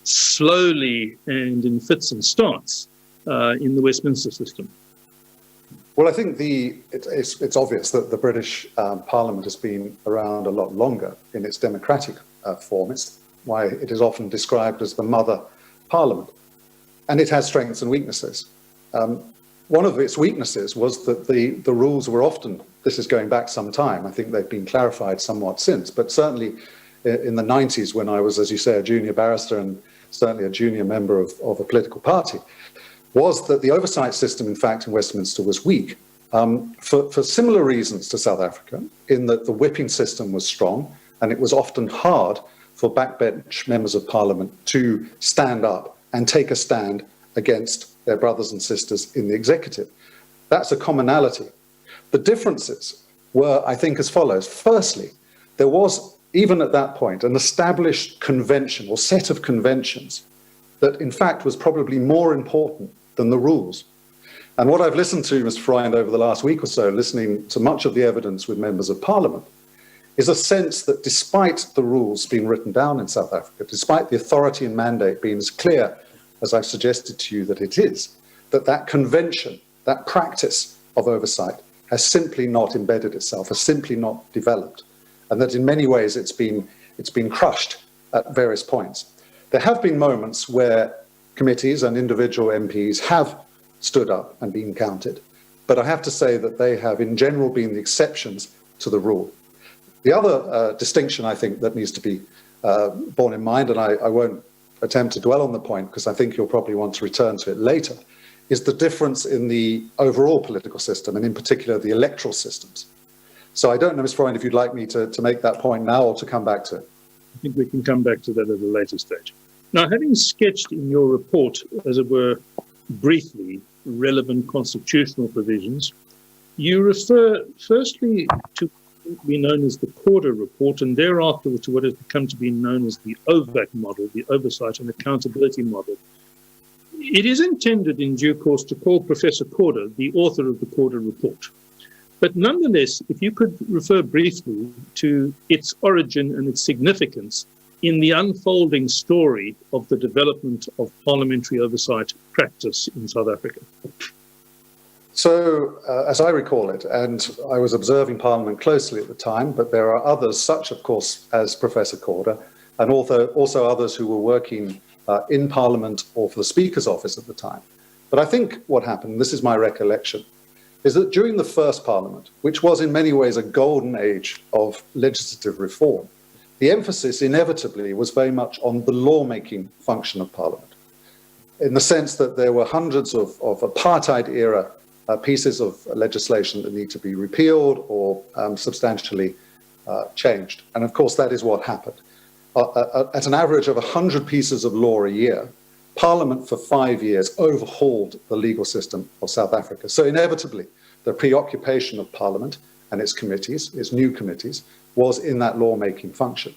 Speaker 2: slowly and in fits and starts in the Westminster system?
Speaker 7: Well, I think it's obvious that the British Parliament has been around a lot longer in its democratic form. It's why it is often described as the mother Parliament. And it has strengths and weaknesses. One of its weaknesses was that the rules were often, this is going back some time, I think they've been clarified somewhat since, but certainly in the 90s when I was, as you say, a junior barrister and certainly a junior member of a political party, was that the oversight system, in fact, in Westminster was weak for similar reasons to South Africa, in that the whipping system was strong and it was often hard for backbench members of Parliament to stand up and take a stand against their brothers and sisters in the executive. That's a commonality. The differences were, I think, as follows. Firstly, there was, even at that point, an established convention or set of conventions that, in fact, was probably more important than the rules. And what I've listened to, Mr. Freund, over the last week or so, listening to much of the evidence with members of Parliament, is a sense that despite the rules being written down in South Africa, despite the authority and mandate being as clear as I've suggested to you that it is, that convention, that practice of oversight has simply not embedded itself, has simply not developed, and that in many ways it's been crushed at various points. There have been moments where committees and individual MPs have stood up and been counted, but I have to say that they have in general been the exceptions to the rule. The other distinction I think that needs to be borne in mind, and I won't attempt to dwell on the point because I think you'll probably want to return to it later, is the difference in the overall political system and in particular the electoral systems. So I don't know, Ms. Freund, if you'd like me to make that point now or to come back to it.
Speaker 2: I think we can come back to that at a later stage. Now, having sketched in your report, as it were, briefly, relevant constitutional provisions, you refer firstly to what we known as the Corder report and thereafter to what has come to be known as the OVAC model, the Oversight and Accountability model. It is intended in due course to call Professor Corder the author of the Corder report. But nonetheless, if you could refer briefly to its origin and its significance in the unfolding story of the development of parliamentary oversight practice in South Africa.
Speaker 7: So, as I recall it, and I was observing Parliament closely at the time, but there are others, such of course as Professor Corder, and also others who were working in Parliament or for the Speaker's office at the time. But I think what happened, this is my recollection, is that during the first Parliament, which was in many ways a golden age of legislative reform, the emphasis inevitably was very much on the lawmaking function of Parliament, in the sense that there were hundreds of apartheid-era pieces of legislation that need to be repealed or substantially changed. And of course, that is what happened. At an average of 100 pieces of law a year, Parliament for 5 years overhauled the legal system of South Africa. So inevitably, the preoccupation of Parliament and its committees, its new committees, was in that lawmaking function.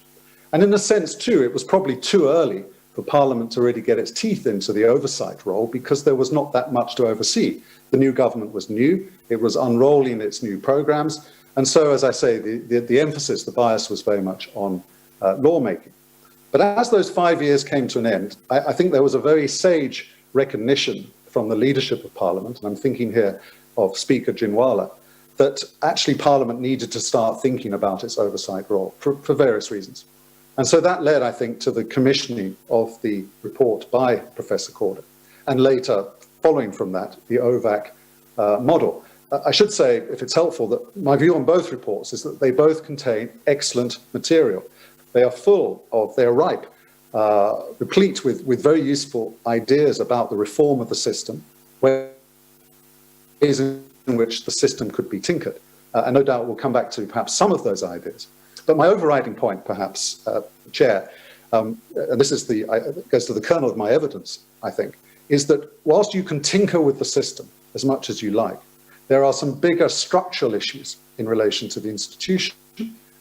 Speaker 7: And in a sense, too, it was probably too early for Parliament to really get its teeth into the oversight role because there was not that much to oversee. The new government was new, it was unrolling its new programs, and so, as I say, the emphasis, the bias was very much on lawmaking. But as those 5 years came to an end, I think there was a very sage recognition from the leadership of Parliament, and I'm thinking here of Speaker Jinwala, that actually Parliament needed to start thinking about its oversight role for various reasons. And so that led, I think, to the commissioning of the report by Professor Corder, and later, following from that, the OVAC model. I should say, if it's helpful, that my view on both reports is that they both contain excellent material. They are they're ripe, replete with very useful ideas about the reform of the system, ways in which the system could be tinkered. And no doubt we'll come back to perhaps some of those ideas. But my overriding point, perhaps, Chair, and this is goes to the kernel of my evidence, I think, is that whilst you can tinker with the system as much as you like, there are some bigger structural issues in relation to the institution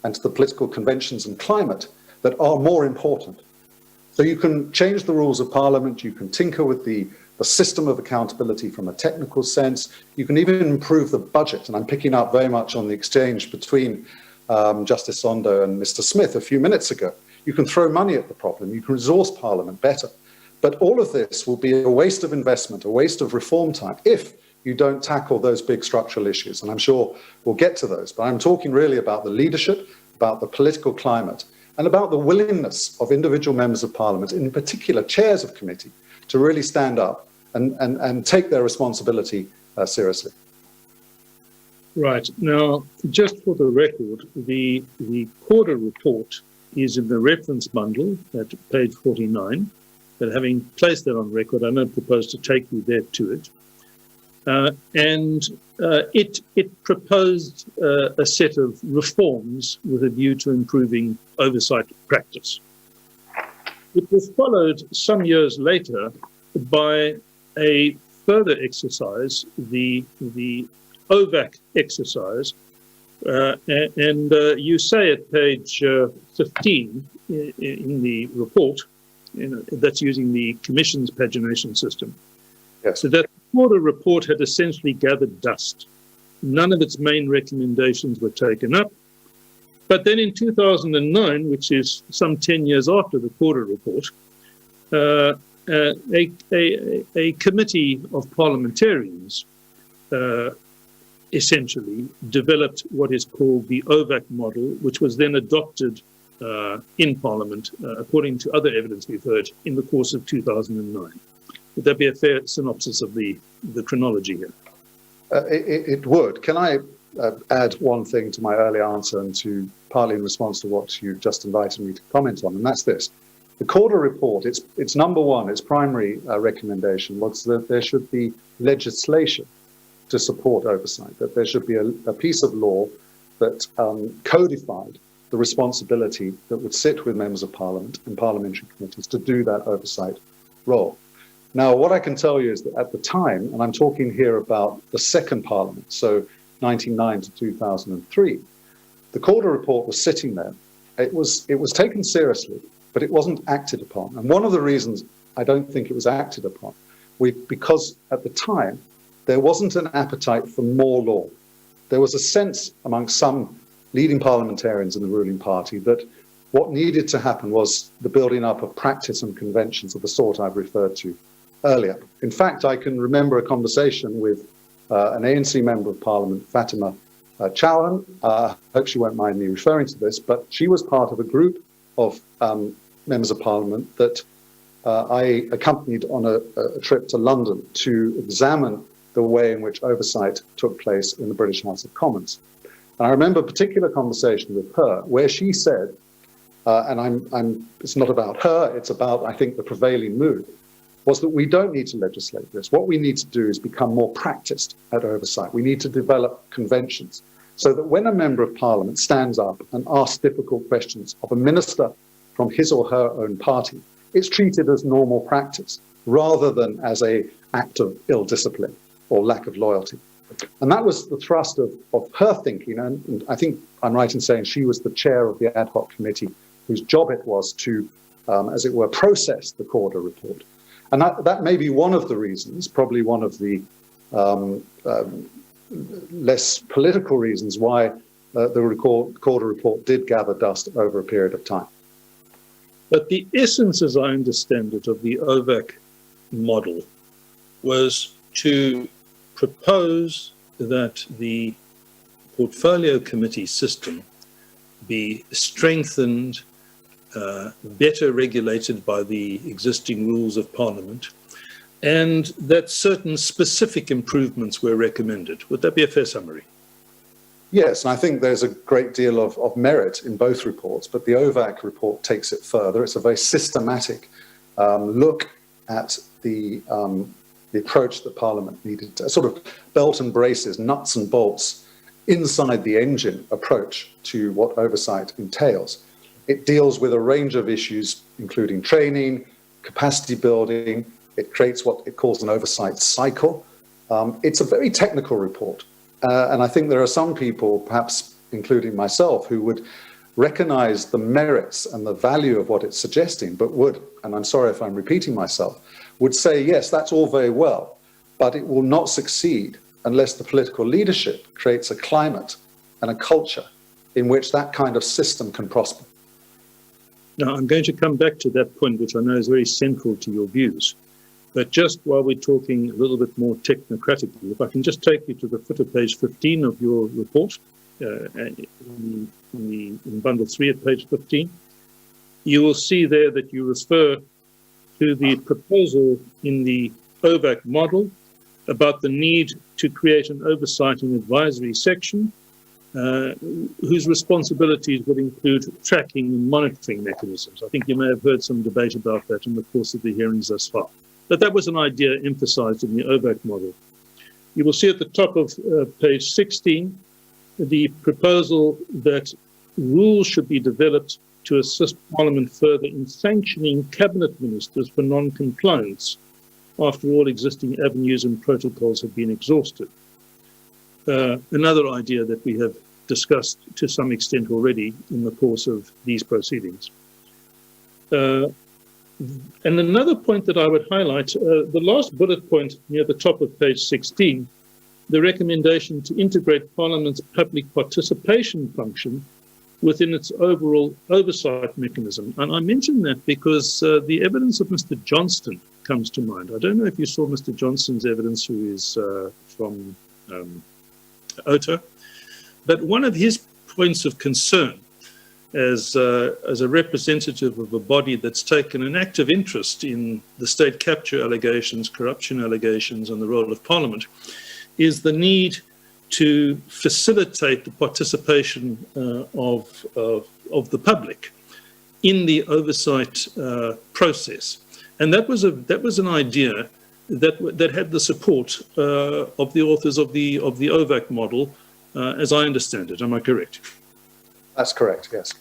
Speaker 7: and to the political conventions and climate that are more important. So you can change the rules of Parliament, you can tinker with the system of accountability from a technical sense, you can even improve the budget, and I'm picking up very much on the exchange between Justice Zondo and Mr. Smith a few minutes ago. You can throw money at the problem, you can resource Parliament better, but all of this will be a waste of investment, a waste of reform time, if you don't tackle those big structural issues, and I'm sure we'll get to those, but I'm talking really about the leadership, about the political climate, and about the willingness of individual members of Parliament, in particular chairs of committee, to really stand up and take their responsibility seriously.
Speaker 2: Right. Now, just for the record, the Corder report is in the reference bundle at page 49, but having placed that on record, I don't propose to take you there to it. It proposed a set of reforms with a view to improving oversight practice. It was followed some years later by a further exercise, the OVAC exercise, and you say at page 15 in the report, that's using the Commission's pagination system,
Speaker 7: Yes.
Speaker 2: so that the Corder report had essentially gathered dust. None of its main recommendations were taken up. But then in 2009, which is some 10 years after the Corder report, a committee of parliamentarians essentially developed what is called the OVAC model, which was then adopted in Parliament, according to other evidence we've heard, in the course of 2009. Would that be a fair synopsis of the chronology here?
Speaker 7: It would. Can I add one thing to my earlier answer, and to partly in response to what you just invited me to comment on, and that's this. The Corder report, its number one, its primary recommendation was that there should be legislation to support oversight, that there should be a piece of law that codified the responsibility that would sit with members of Parliament and parliamentary committees to do that oversight role. Now, what I can tell you is that at the time, and I'm talking here about the second Parliament, so 1999 to 2003, the Corder report was sitting there. It was taken seriously, but it wasn't acted upon. And one of the reasons I don't think it was acted upon, because at the time, there wasn't an appetite for more law. There was a sense among some leading parliamentarians in the ruling party that what needed to happen was the building up of practice and conventions of the sort I've referred to earlier. In fact, I can remember a conversation with an ANC member of Parliament, Fatima Chauhan. I hope she won't mind me referring to this, but she was part of a group of members of Parliament that I accompanied on a trip to London to examine the way in which oversight took place in the British House of Commons. And I remember a particular conversation with her where she said, and it's not about her, it's about, I think, the prevailing mood, was that we don't need to legislate this. What we need to do is become more practiced at oversight. We need to develop conventions so that when a member of Parliament stands up and asks difficult questions of a minister from his or her own party, it's treated as normal practice rather than as an act of ill discipline or lack of loyalty. And that was the thrust of her thinking. And I think I'm right in saying she was the chair of the ad hoc committee whose job it was to, as it were, process the Corder report. And that may be one of the reasons, probably one of the less political reasons why the Corder report did gather dust over a period of time.
Speaker 2: But the essence, as I understand it, of the OVAC model was to propose that the portfolio committee system be strengthened, better regulated by the existing rules of Parliament, and that certain specific improvements were recommended. Would that be a fair summary?
Speaker 7: Yes, and I think there's a great deal of merit in both reports, but the OVAC report takes it further. It's a very systematic look at the approach that Parliament needed, a sort of belt and braces, nuts and bolts, inside the engine approach to what oversight entails. It deals with a range of issues, including training, capacity building. It creates what it calls an oversight cycle. It's a very technical report. And I think there are some people, perhaps including myself, who would recognize the merits and the value of what it's suggesting, but would, and I'm sorry if I'm repeating myself, would say, yes, that's all very well, but it will not succeed unless the political leadership creates a climate and a culture in which that kind of system can prosper.
Speaker 2: Now, I'm going to come back to that point, which I know is very central to your views. But just while we're talking a little bit more technocratically, if I can just take you to the foot of page 15 of your report, in bundle 3 at page 15, you will see there that you refer to the proposal in the OVAC model about the need to create an oversight and advisory section whose responsibilities would include tracking and monitoring mechanisms. I think you may have heard some debate about that in the course of the hearings thus far. But that was an idea emphasized in the OVAC model. You will see at the top of page 16 the proposal that rules should be developed to assist Parliament further in sanctioning cabinet ministers for non-compliance after all existing avenues and protocols have been exhausted. Another idea that we have discussed to some extent already in the course of these proceedings. And another point that I would highlight, the last bullet point near the top of page 16, the recommendation to integrate Parliament's public participation function within its overall oversight mechanism. And I mention that because the evidence of Mr. Johnston comes to mind. I don't know if you saw Mr. Johnston's evidence, who is from OTA, but one of his points of concern as a representative of a body that's taken an active interest in the state capture allegations, corruption allegations, and the role of Parliament, is the need to facilitate the participation of the public in the oversight process. And that was an idea that had the support of the authors of the OVAC model, as I understand it. Am I correct?
Speaker 7: That's correct, yes.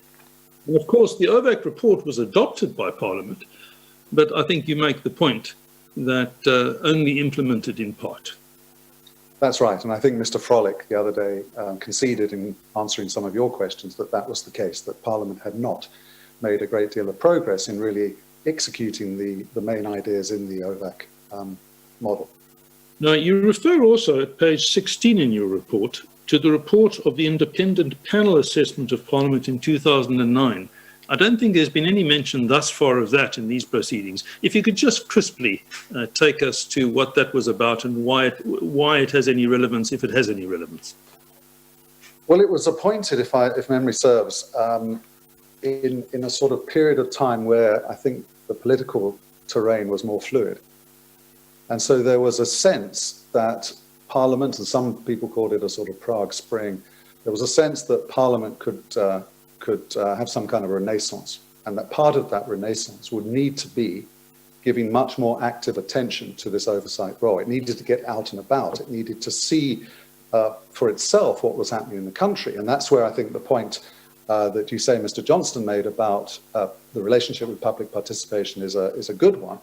Speaker 2: And of course, the OVAC report was adopted by Parliament, but I think you make the point that only implemented in part.
Speaker 7: That's right, and I think Mr. Frolick the other day conceded in answering some of your questions that that was the case, that Parliament had not made a great deal of progress in really executing the main ideas in the OVAC model.
Speaker 2: Now, you refer also at page 16 in your report to the report of the independent panel assessment of Parliament in 2009. I don't think there's been any mention thus far of that in these proceedings. If you could just crisply take us to what that was about and why it has any relevance, if it has any relevance.
Speaker 7: Well, it was appointed, if memory serves, in a sort of period of time where I think the political terrain was more fluid. And so there was a sense that Parliament, and some people called it a sort of Prague Spring, there was a sense that Parliament could have some kind of renaissance, and that part of that renaissance would need to be giving much more active attention to this oversight role. It needed to get out and about. It needed to see for itself what was happening in the country. And that's where I think the point that you say Mr. Johnston made about the relationship with public participation is a good one,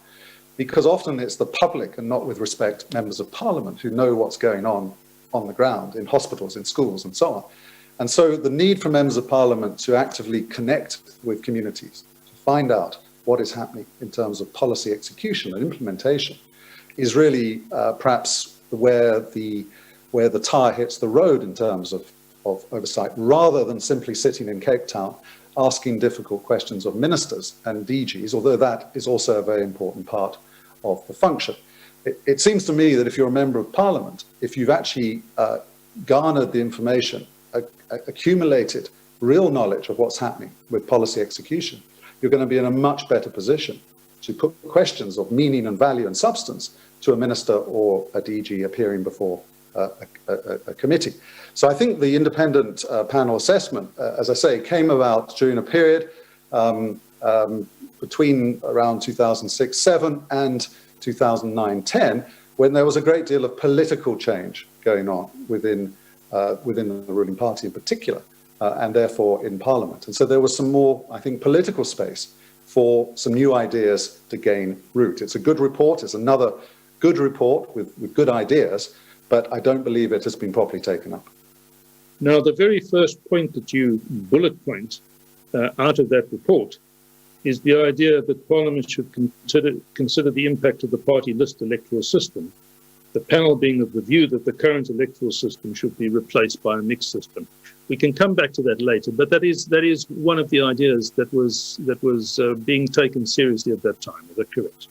Speaker 7: because often it's the public, and not with respect members of Parliament, who know what's going on the ground, in hospitals, in schools, and so on. And so the need for members of Parliament to actively connect with communities, to find out what is happening in terms of policy execution and implementation, is really perhaps where the tire hits the road in terms of oversight, rather than simply sitting in Cape Town asking difficult questions of ministers and DGs, although that is also a very important part of the function. It seems to me that if you're a member of Parliament, if you've actually garnered the information, accumulated real knowledge of what's happening with policy execution, you're going to be in a much better position to put questions of meaning and value and substance to a minister or a DG appearing before a committee. So I think the independent panel assessment, as I say, came about during a period between around 2006-07 and 2009-10, when there was a great deal of political change going on within the ruling party in particular, and therefore in Parliament. And so there was some more, I think, political space for some new ideas to gain root. It's a good report. It's another good report with good ideas, but I don't believe it has been properly taken up.
Speaker 2: Now, the very first point that you bullet point out of that report is the idea that Parliament should consider the impact of the party list electoral system, the panel being of the view that the current electoral system should be replaced by a mixed system. We can come back to that later, but that is one of the ideas that was being taken seriously at that time. Is that correct?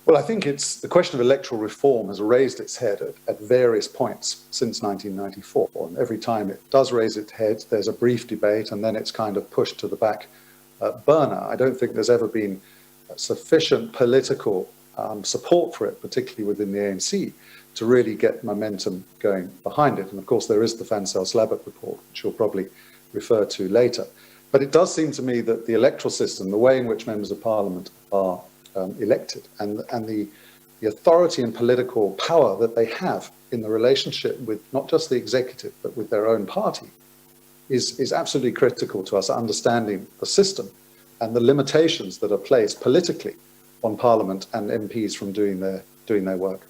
Speaker 7: Well, I think it's the question of electoral reform has raised its head at various points since 1994. And every time it does raise its head, there's a brief debate and then it's kind of pushed to the back burner. I don't think there's ever been sufficient political support for it, particularly within the ANC, to really get momentum going behind it. And of course, there is the Fansel-Slabbert report, which we'll probably refer to later. But it does seem to me that the electoral system, the way in which members of Parliament are elected, and the authority and political power that they have in the relationship with not just the executive, but with their own party, is absolutely critical to us understanding the system and the limitations that are placed politically on Parliament and MPs from doing their work.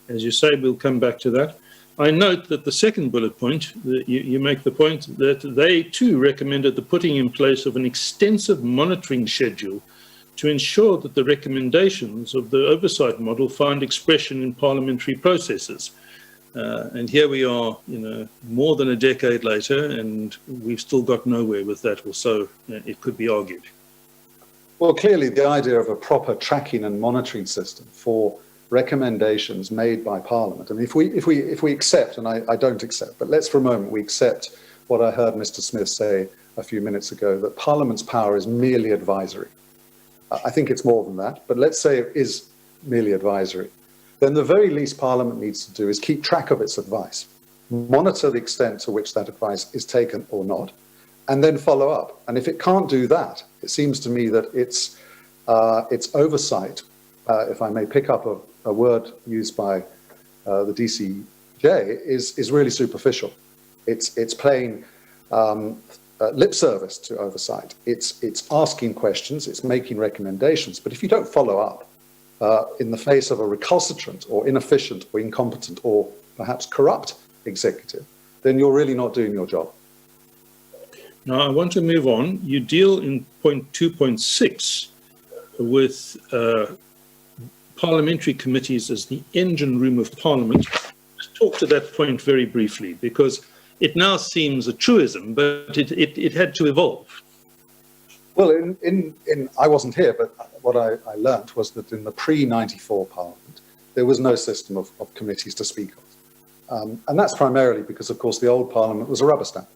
Speaker 2: As you say, we'll come back to that. I note that the second bullet point, you make the point that they too recommended the putting in place of an extensive monitoring schedule to ensure that the recommendations of the oversight model find expression in parliamentary processes. And here we are, more than a decade later, and we've still got nowhere with that, or so it could be argued.
Speaker 7: Well, clearly the idea of a proper tracking and monitoring system for recommendations made by Parliament. I mean, if we accept, and I don't accept, but let's for a moment we accept what I heard Mr. Smith say a few minutes ago, that Parliament's power is merely advisory. I think it's more than that, but let's say it is merely advisory. Then the very least Parliament needs to do is keep track of its advice, monitor the extent to which that advice is taken or not, and then follow up. And if it can't do that, it seems to me that its oversight, if I may pick up a word used by the DCJ, is really superficial. It's playing lip service to oversight. It's asking questions, it's making recommendations, but if you don't follow up in the face of a recalcitrant or inefficient or incompetent or perhaps corrupt executive, then you're really not doing your job.
Speaker 2: Now, I want to move on. You deal in point 2.6 with parliamentary committees as the engine room of Parliament. Let's talk to that point very briefly, because it now seems a truism, but it had to evolve.
Speaker 7: Well, I wasn't here, but what I learnt was that in the pre-94 Parliament, there was no system of committees to speak of. And that's primarily because, of course, the old Parliament was a rubber stamp.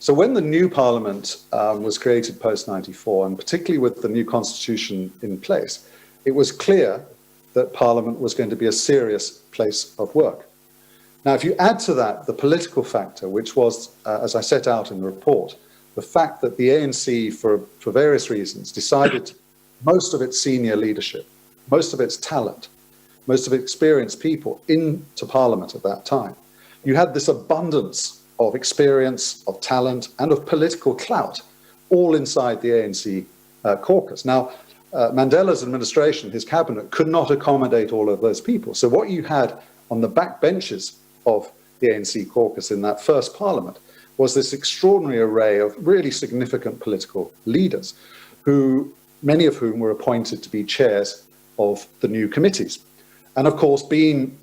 Speaker 7: So when the new Parliament was created post-94, and particularly with the new constitution in place, it was clear that Parliament was going to be a serious place of work. Now, if you add to that the political factor, which was, as I set out in the report, the fact that the ANC, for various reasons, decided most of its senior leadership, most of its talent, most of its experienced people into Parliament at that time, you had this abundance of experience, of talent, and of political clout, all inside the ANC caucus. Now, Mandela's administration, his cabinet, could not accommodate all of those people. So what you had on the back benches of the ANC caucus in that first Parliament was this extraordinary array of really significant political leaders, who many of whom were appointed to be chairs of the new committees. And of course, being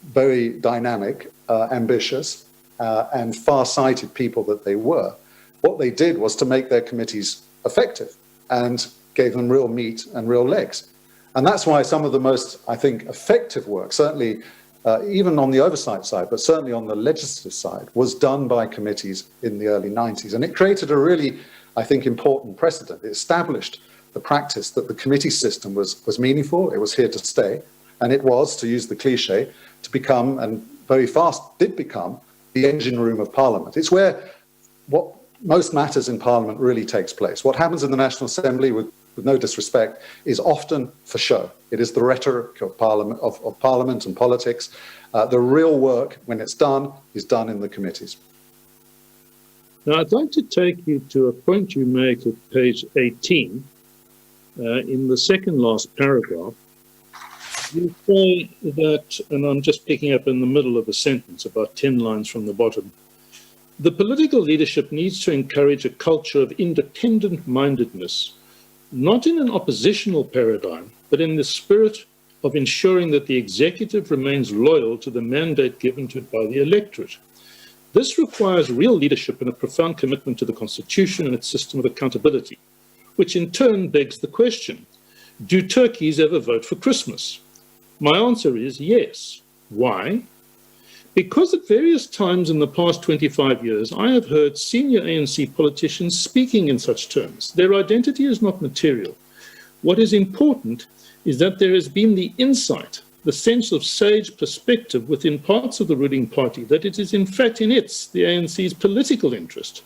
Speaker 7: very dynamic, ambitious, and far-sighted people that they were, what they did was to make their committees effective and gave them real meat and real legs. And that's why some of the most, I think, effective work, certainly even on the oversight side, but certainly on the legislative side, was done by committees in the early 90s. And it created a really, I think, important precedent. It established the practice that the committee system was meaningful, it was here to stay, and it was, to use the cliche, to become, and very fast did become, the engine room of Parliament. It's where what most matters in Parliament really takes place. What happens in the National Assembly, with no disrespect, is often for show. It is the rhetoric of Parliament and politics. The real work, when it's done, is done in the committees.
Speaker 2: Now, I'd like to take you to a point you make at page 18. In the second last paragraph, you say that, and I'm just picking up in the middle of a sentence, about 10 lines from the bottom, the political leadership needs to encourage a culture of independent-mindedness, not in an oppositional paradigm, but in the spirit of ensuring that the executive remains loyal to the mandate given to it by the electorate. This requires real leadership and a profound commitment to the Constitution and its system of accountability, which in turn begs the question, do turkeys ever vote for Christmas? My answer is yes. Why? Because at various times in the past 25 years, I have heard senior ANC politicians speaking in such terms. Their identity is not material. What is important is that there has been the insight, the sense of sage perspective within parts of the ruling party that it is in fact in its, the ANC's political interest,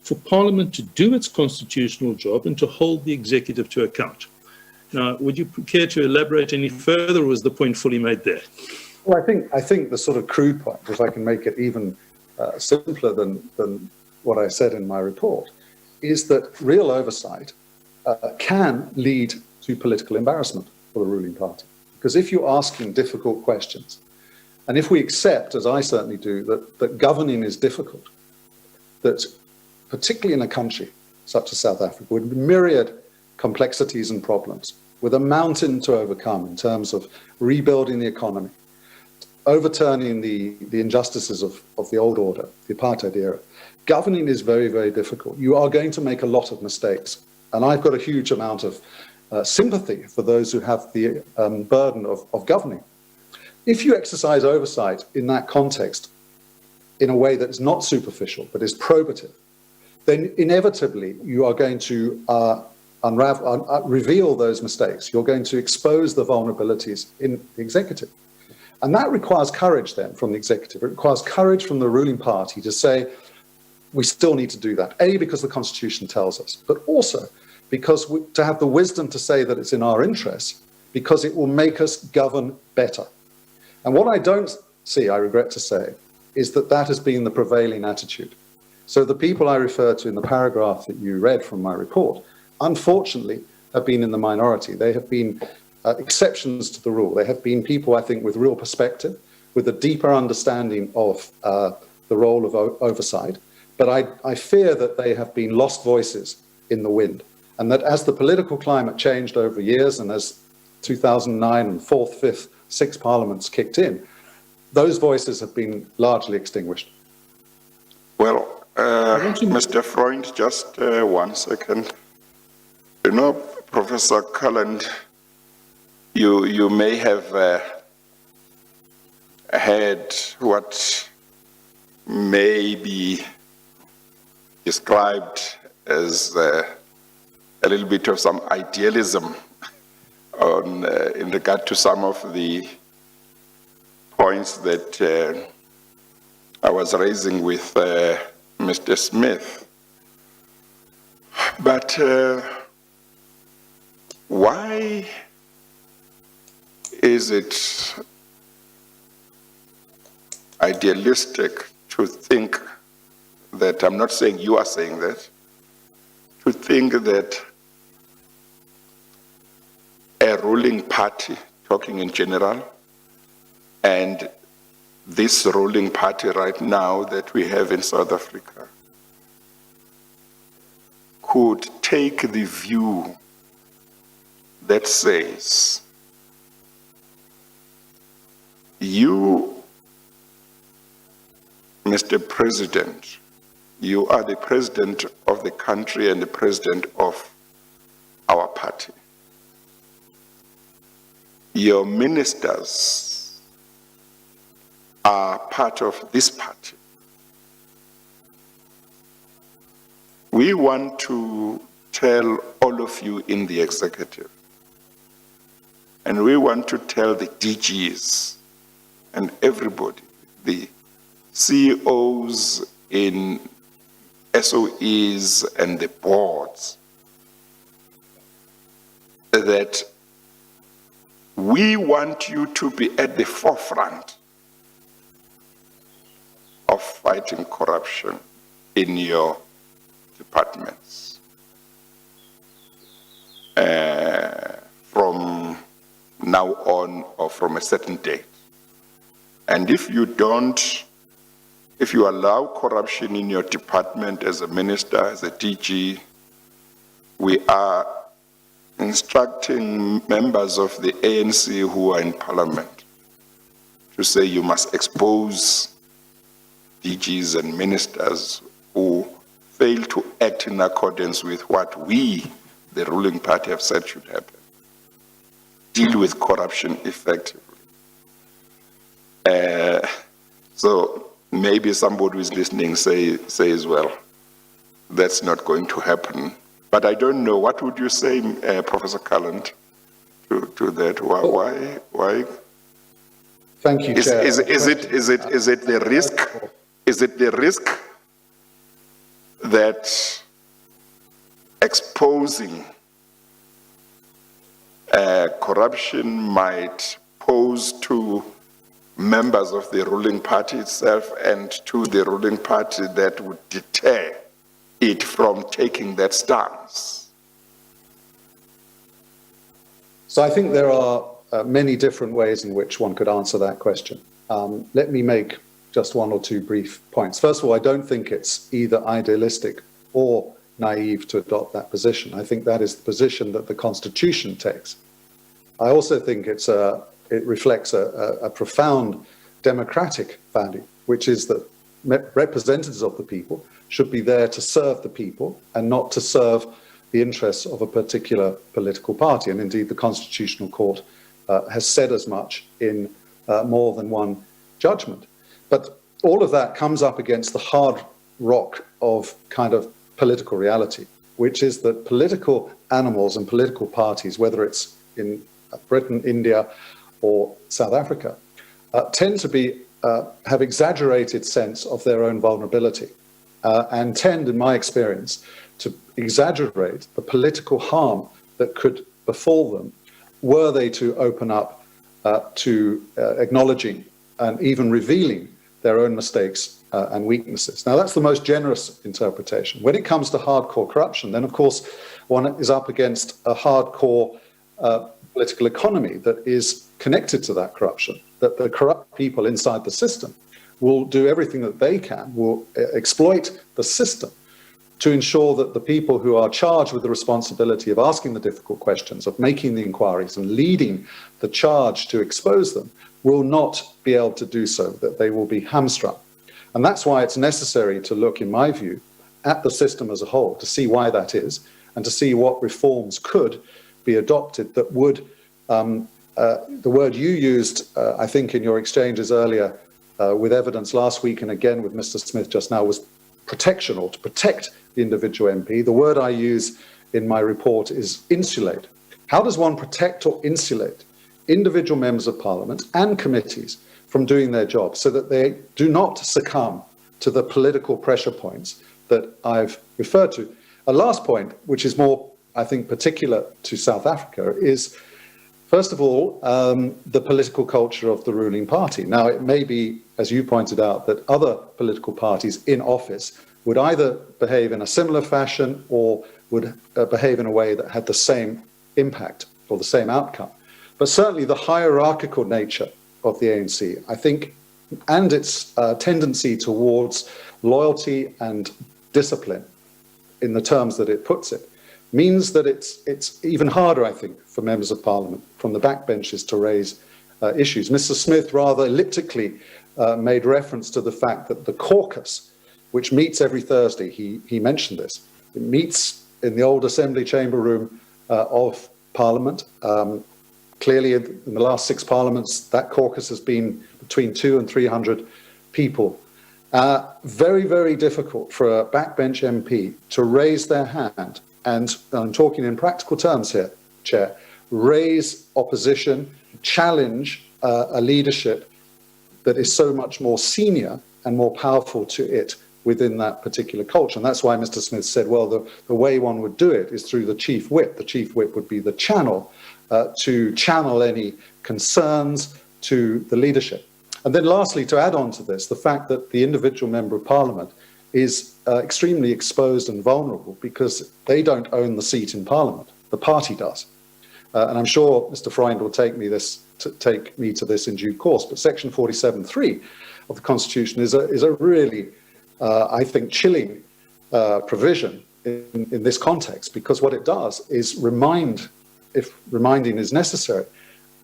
Speaker 2: for Parliament to do its constitutional job and to hold the executive to account. Now, would you care to elaborate any further, or was the point fully made there?
Speaker 7: Well, I think the sort of crude point, if I can make it even simpler than what I said in my report, is that real oversight can lead to political embarrassment for the ruling party. Because if you're asking difficult questions, and if we accept, as I certainly do, that governing is difficult, that particularly in a country such as South Africa, with myriad complexities and problems, with a mountain to overcome in terms of rebuilding the economy, overturning the injustices of the old order, the apartheid era, governing is very, very difficult. You are going to make a lot of mistakes. And I've got a huge amount of sympathy for those who have the burden of governing. If you exercise oversight in that context, in a way that's not superficial, but is probative, then inevitably you are going to reveal those mistakes. You're going to expose the vulnerabilities in the executive. And that requires courage then from the executive. It requires courage from the ruling party to say, we still need to do that. A, because the Constitution tells us, but also because to have the wisdom to say that it's in our interests, because it will make us govern better. And what I don't see, I regret to say, is that that has been the prevailing attitude. So the people I refer to in the paragraph that you read from my report, unfortunately, have been in the minority. They have been exceptions to the rule. They have been people, I think, with real perspective, with a deeper understanding of the role of oversight. But I fear that they have been lost voices in the wind. And that as the political climate changed over years, and as 2009 and 4th, 5th, 6th parliaments kicked in, those voices have been largely extinguished.
Speaker 1: Well, Mr. Freund, just 1 second. You know, Professor Culland, you may have had what may be described as a little bit of some idealism in regard to some of the points that I was raising with Mr. Smith. But why is it idealistic to think that, I'm not saying you are saying that, to think that a ruling party, talking in general, and this ruling party right now that we have in South Africa could take the view that says, you, Mr. President, you are the president of the country and the president of our party. Your ministers are part of this party. We want to tell all of you in the executive. And we want to tell the DGs and everybody, the CEOs in SOEs and the boards, that we want you to be at the forefront of fighting corruption in your departments. From now on or from a certain date. And if you allow corruption in your department as a minister, as a DG, we are instructing members of the ANC who are in parliament to say you must expose DGs and ministers who fail to act in accordance with what we, the ruling party, have said should happen. Deal with corruption effectively. So maybe somebody who is listening says, well, that's not going to happen. But I don't know. What would you say, Professor Calland, to that? Why?
Speaker 7: Thank you, Chair.
Speaker 1: Is it the risk? Is it the risk that exposing corruption might pose to members of the ruling party itself and to the ruling party that would deter it from taking that stance?
Speaker 7: So I think there are many different ways in which one could answer that question. Let me make just one or two brief points. First of all, I don't think it's either idealistic or naive to adopt that position. I think that is the position that the Constitution takes. I also think it reflects a profound democratic value, which is that representatives of the people should be there to serve the people and not to serve the interests of a particular political party. And indeed, the Constitutional Court has said as much in more than one judgment. But all of that comes up against the hard rock of kind of political reality, which is that political animals and political parties, whether it's in Britain, India, or South Africa, tend to have exaggerated sense of their own vulnerability and tend, in my experience, to exaggerate the political harm that could befall them were they to open up to acknowledging and even revealing their own mistakes and weaknesses. Now, that's the most generous interpretation. When it comes to hardcore corruption, then, of course, one is up against a hardcore political economy that is connected to that corruption, that the corrupt people inside the system will do everything that they can, will exploit the system to ensure that the people who are charged with the responsibility of asking the difficult questions, of making the inquiries and leading the charge to expose them, will not be able to do so, that they will be hamstrung. And that's why it's necessary to look, in my view, at the system as a whole, to see why that is, and to see what reforms could be adopted that would, the word you used, I think, in your exchanges earlier with evidence last week and again with Mr. Smith just now, was protection, or to protect the individual MP. The word I use in my report is insulate. How does one protect or insulate individual members of parliament and committees from doing their job so that they do not succumb to the political pressure points that I've referred to? A last point, which is more, I think, particular to South Africa, is, first of all, the political culture of the ruling party. Now, it may be, as you pointed out, that other political parties in office would either behave in a similar fashion or would behave in a way that had the same impact or the same outcome. But certainly the hierarchical nature of the ANC, I think, and its tendency towards loyalty and discipline in the terms that it puts it, means that it's even harder, I think, for members of parliament from the backbenches to raise issues. Mr. Smith rather elliptically made reference to the fact that the caucus, which meets every Thursday, he mentioned this, it meets in the old assembly chamber room of parliament. Clearly, in the last 6 parliaments, that caucus has been between 200 and 300 people. Very, very difficult for a backbench MP to raise their hand and I'm talking in practical terms here, Chair, raise opposition, challenge a leadership that is so much more senior and more powerful to it within that particular culture. And that's why Mr. Smith said, well, the way one would do it is through the chief whip. The chief whip would be the channel to channel any concerns to the leadership. And then lastly, to add on to this, the fact that the individual member of parliament is extremely exposed and vulnerable because they don't own the seat in parliament. The party does. And I'm sure Mr. Freund will take me to this in due course, but section 47(3) of the Constitution is a really, I think, chilling provision in this context, because what it does is remind, if reminding is necessary,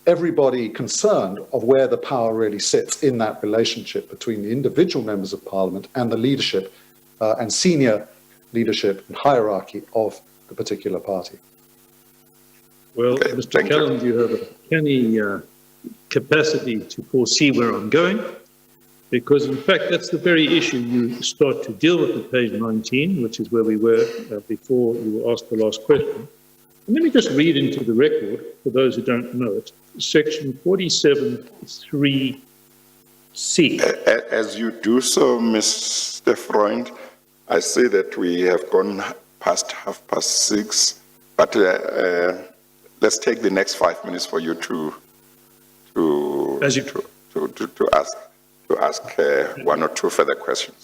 Speaker 7: everybody concerned of where the power really sits in that relationship between the individual members of parliament and the leadership and senior leadership and hierarchy of the particular party.
Speaker 8: Well,
Speaker 1: Okay,
Speaker 8: Mr. Callan, you have a canny capacity to foresee where I'm going, because in fact that's the very issue you start to deal with at page 19, which is where we were before you were asked the last question. And let me just read into the record, for those who don't know it, section 47(3)(c).
Speaker 1: As you do so, Mr. Freund, I see that we have gone past 6:30, but let's take the next 5 minutes for you to ask one or two further questions.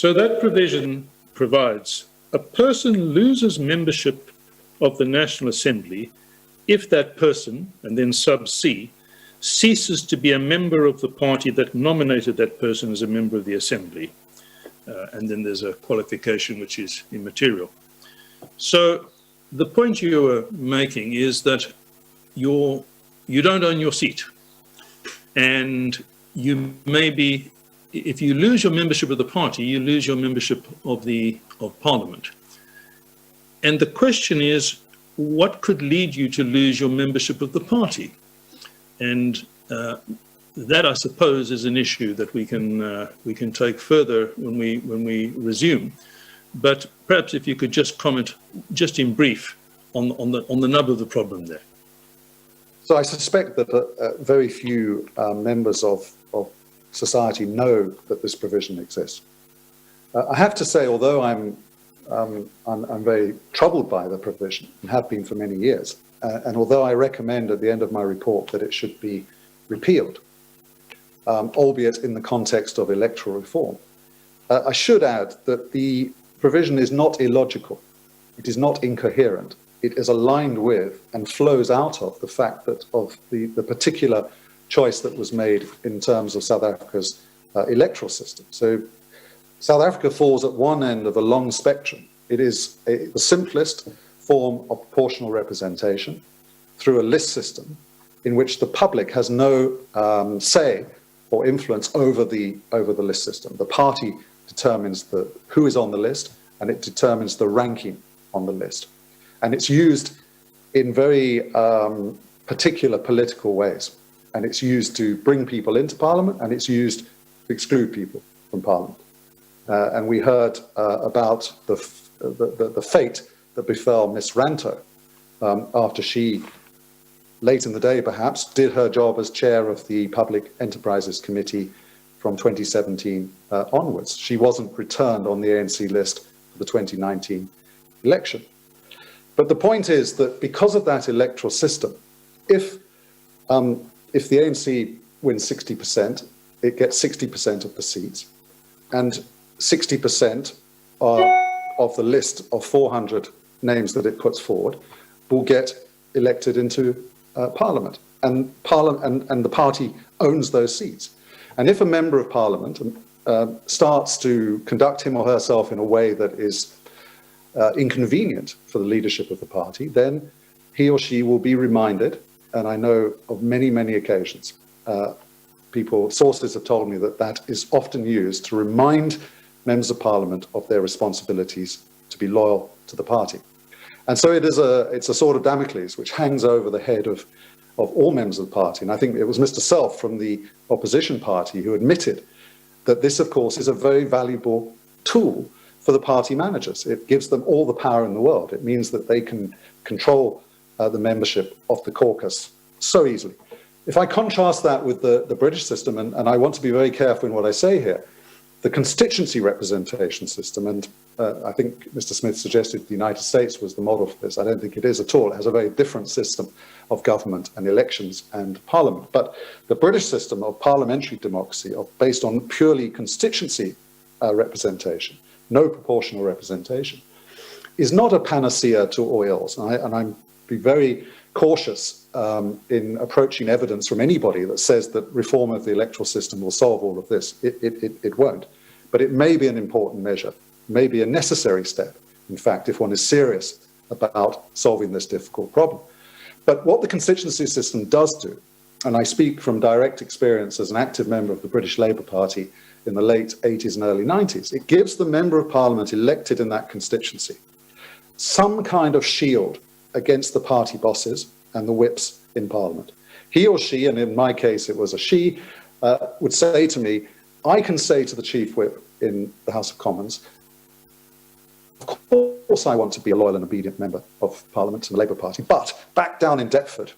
Speaker 8: So that provision provides a person loses membership of the National Assembly if that person, and then sub C, ceases to be a member of the party that nominated that person as a member of the Assembly. And then there's a qualification which is immaterial. So the point you were making is that you don't own your seat. And you may be, if you lose your membership of the party, you lose your membership of Parliament. And the question is, what could lead you to lose your membership of the party? And that, I suppose, is an issue that we can take further when we resume. But perhaps if you could just comment, just in brief, on the nub of the problem there.
Speaker 7: So I suspect that very few members of society know that this provision exists. I have to say, although I'm very troubled by the provision and have been for many years, and although I recommend at the end of my report that it should be repealed, albeit in the context of electoral reform, I should add that the provision is not illogical. It is not incoherent. It is aligned with and flows out of the fact that of the particular choice that was made in terms of South Africa's electoral system. So South Africa falls at one end of a long spectrum. It is the simplest form of proportional representation through a list system in which the public has no say or influence over the list system. The party determines who is on the list, and it determines the ranking on the list. And it's used in very particular political ways. And it's used to bring people into Parliament, and it's used to exclude people from Parliament. And we heard about the fate that befell Miss Ranto after she, late in the day perhaps, did her job as chair of the Public Enterprises Committee from 2017 onwards. She wasn't returned on the ANC list for the 2019 election. But the point is that because of that electoral system, if the ANC wins 60%, it gets 60% of the seats, and 60% of the list of 400 names that it puts forward will get elected into Parliament, and the party owns those seats. And if a member of Parliament starts to conduct him or herself in a way that is inconvenient for the leadership of the party, then he or she will be reminded, and I know of many, many occasions, sources have told me that is often used to remind members of Parliament of their responsibilities to be loyal to the party. And so it's a sword of Damocles which hangs over the head of all members of the party. And I think it was Mr. Self from the opposition party who admitted that this, of course, is a very valuable tool for the party managers. It gives them all the power in the world. It means that they can control the membership of the caucus so easily. If I contrast that with the British system, and I want to be very careful in what I say here, the constituency representation system, and I think Mr. Smith suggested the United States was the model for this. I don't think it is at all. It has a very different system of government and elections and parliament. But the British system of parliamentary democracy, based on purely constituency representation, no proportional representation, is not a panacea to all ills. And I'm be very cautious in approaching evidence from anybody that says that reform of the electoral system will solve all of this. It won't. But it may be an important measure, may be a necessary step, in fact, if one is serious about solving this difficult problem. But what the constituency system does do, and I speak from direct experience as an active member of the British Labour Party in the late 80s and early 90s, it gives the Member of Parliament elected in that constituency some kind of shield against the party bosses and the whips in Parliament. He or she, and in my case it was a she, would say to me, I can say to the Chief Whip in the House of Commons, of course I want to be a loyal and obedient member of Parliament and the Labour Party, but back down in Deptford,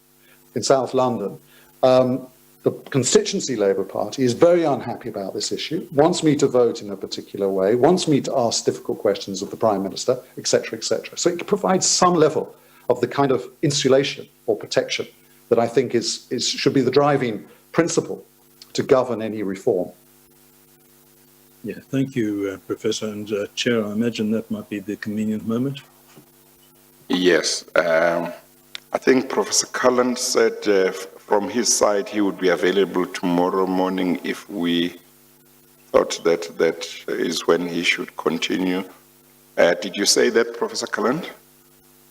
Speaker 7: in South London, the constituency Labour Party is very unhappy about this issue, wants me to vote in a particular way, wants me to ask difficult questions of the Prime Minister, etc., etc. So it provides some level of the kind of insulation or protection that I think should be the driving principle to govern any reform.
Speaker 8: Yeah, thank you, Professor. And Chair, I imagine that might be the convenient moment.
Speaker 1: Yes. I think Professor Cullen said from his side he would be available tomorrow morning if we thought that is when he should continue. Did you say that, Professor Cullen?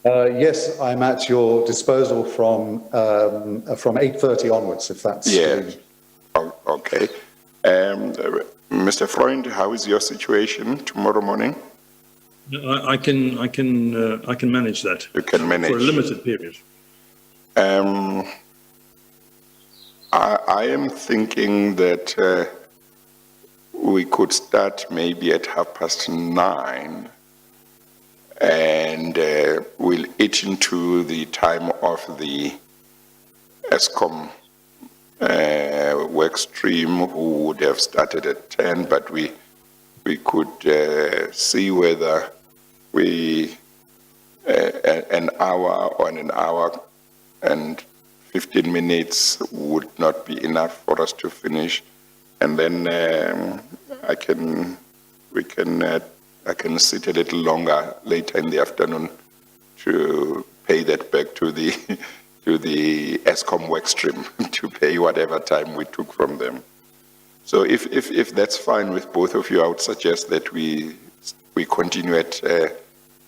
Speaker 7: Yes, I'm at your disposal from 8:30 onwards, if that's...
Speaker 1: Yes. Okay. Mr. Freund, how is your situation tomorrow morning?
Speaker 8: I can manage that.
Speaker 1: You can manage.
Speaker 8: For a limited period.
Speaker 1: I am thinking that we could start maybe at 9:30 and we'll eat into the time of the ESCOM work stream, who would have started at 10, but we could see whether an hour or an hour and 15 minutes would not be enough for us to finish, and then I can sit a little longer later in the afternoon to pay that back to the ESCOM work stream to pay whatever time we took from them. So if that's fine with both of you, I would suggest that we continue at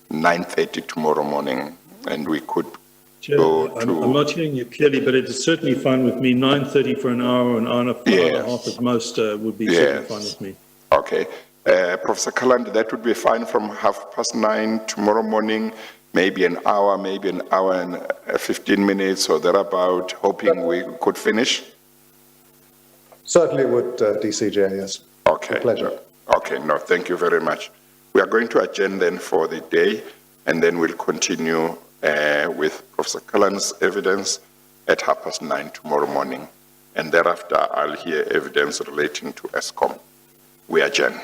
Speaker 1: 9:30 tomorrow morning, and we could
Speaker 8: Chair,
Speaker 1: go to...
Speaker 8: I'm not hearing you clearly, but it is certainly fine with me. 9:30 for an hour and a half at most would be certainly fine with me.
Speaker 1: Okay. Professor Calland, that would be fine from 9:30 tomorrow morning, maybe an hour and 15 minutes or thereabout, hoping we could finish?
Speaker 7: Certainly it would, DCJ, yes.
Speaker 1: Okay.
Speaker 7: A pleasure.
Speaker 1: Okay, no, thank you very much. We are going to adjourn then for the day, and then we'll continue with Professor Cullen's evidence at 9:30 tomorrow morning. And thereafter, I'll hear evidence relating to ESCOM. We adjourn.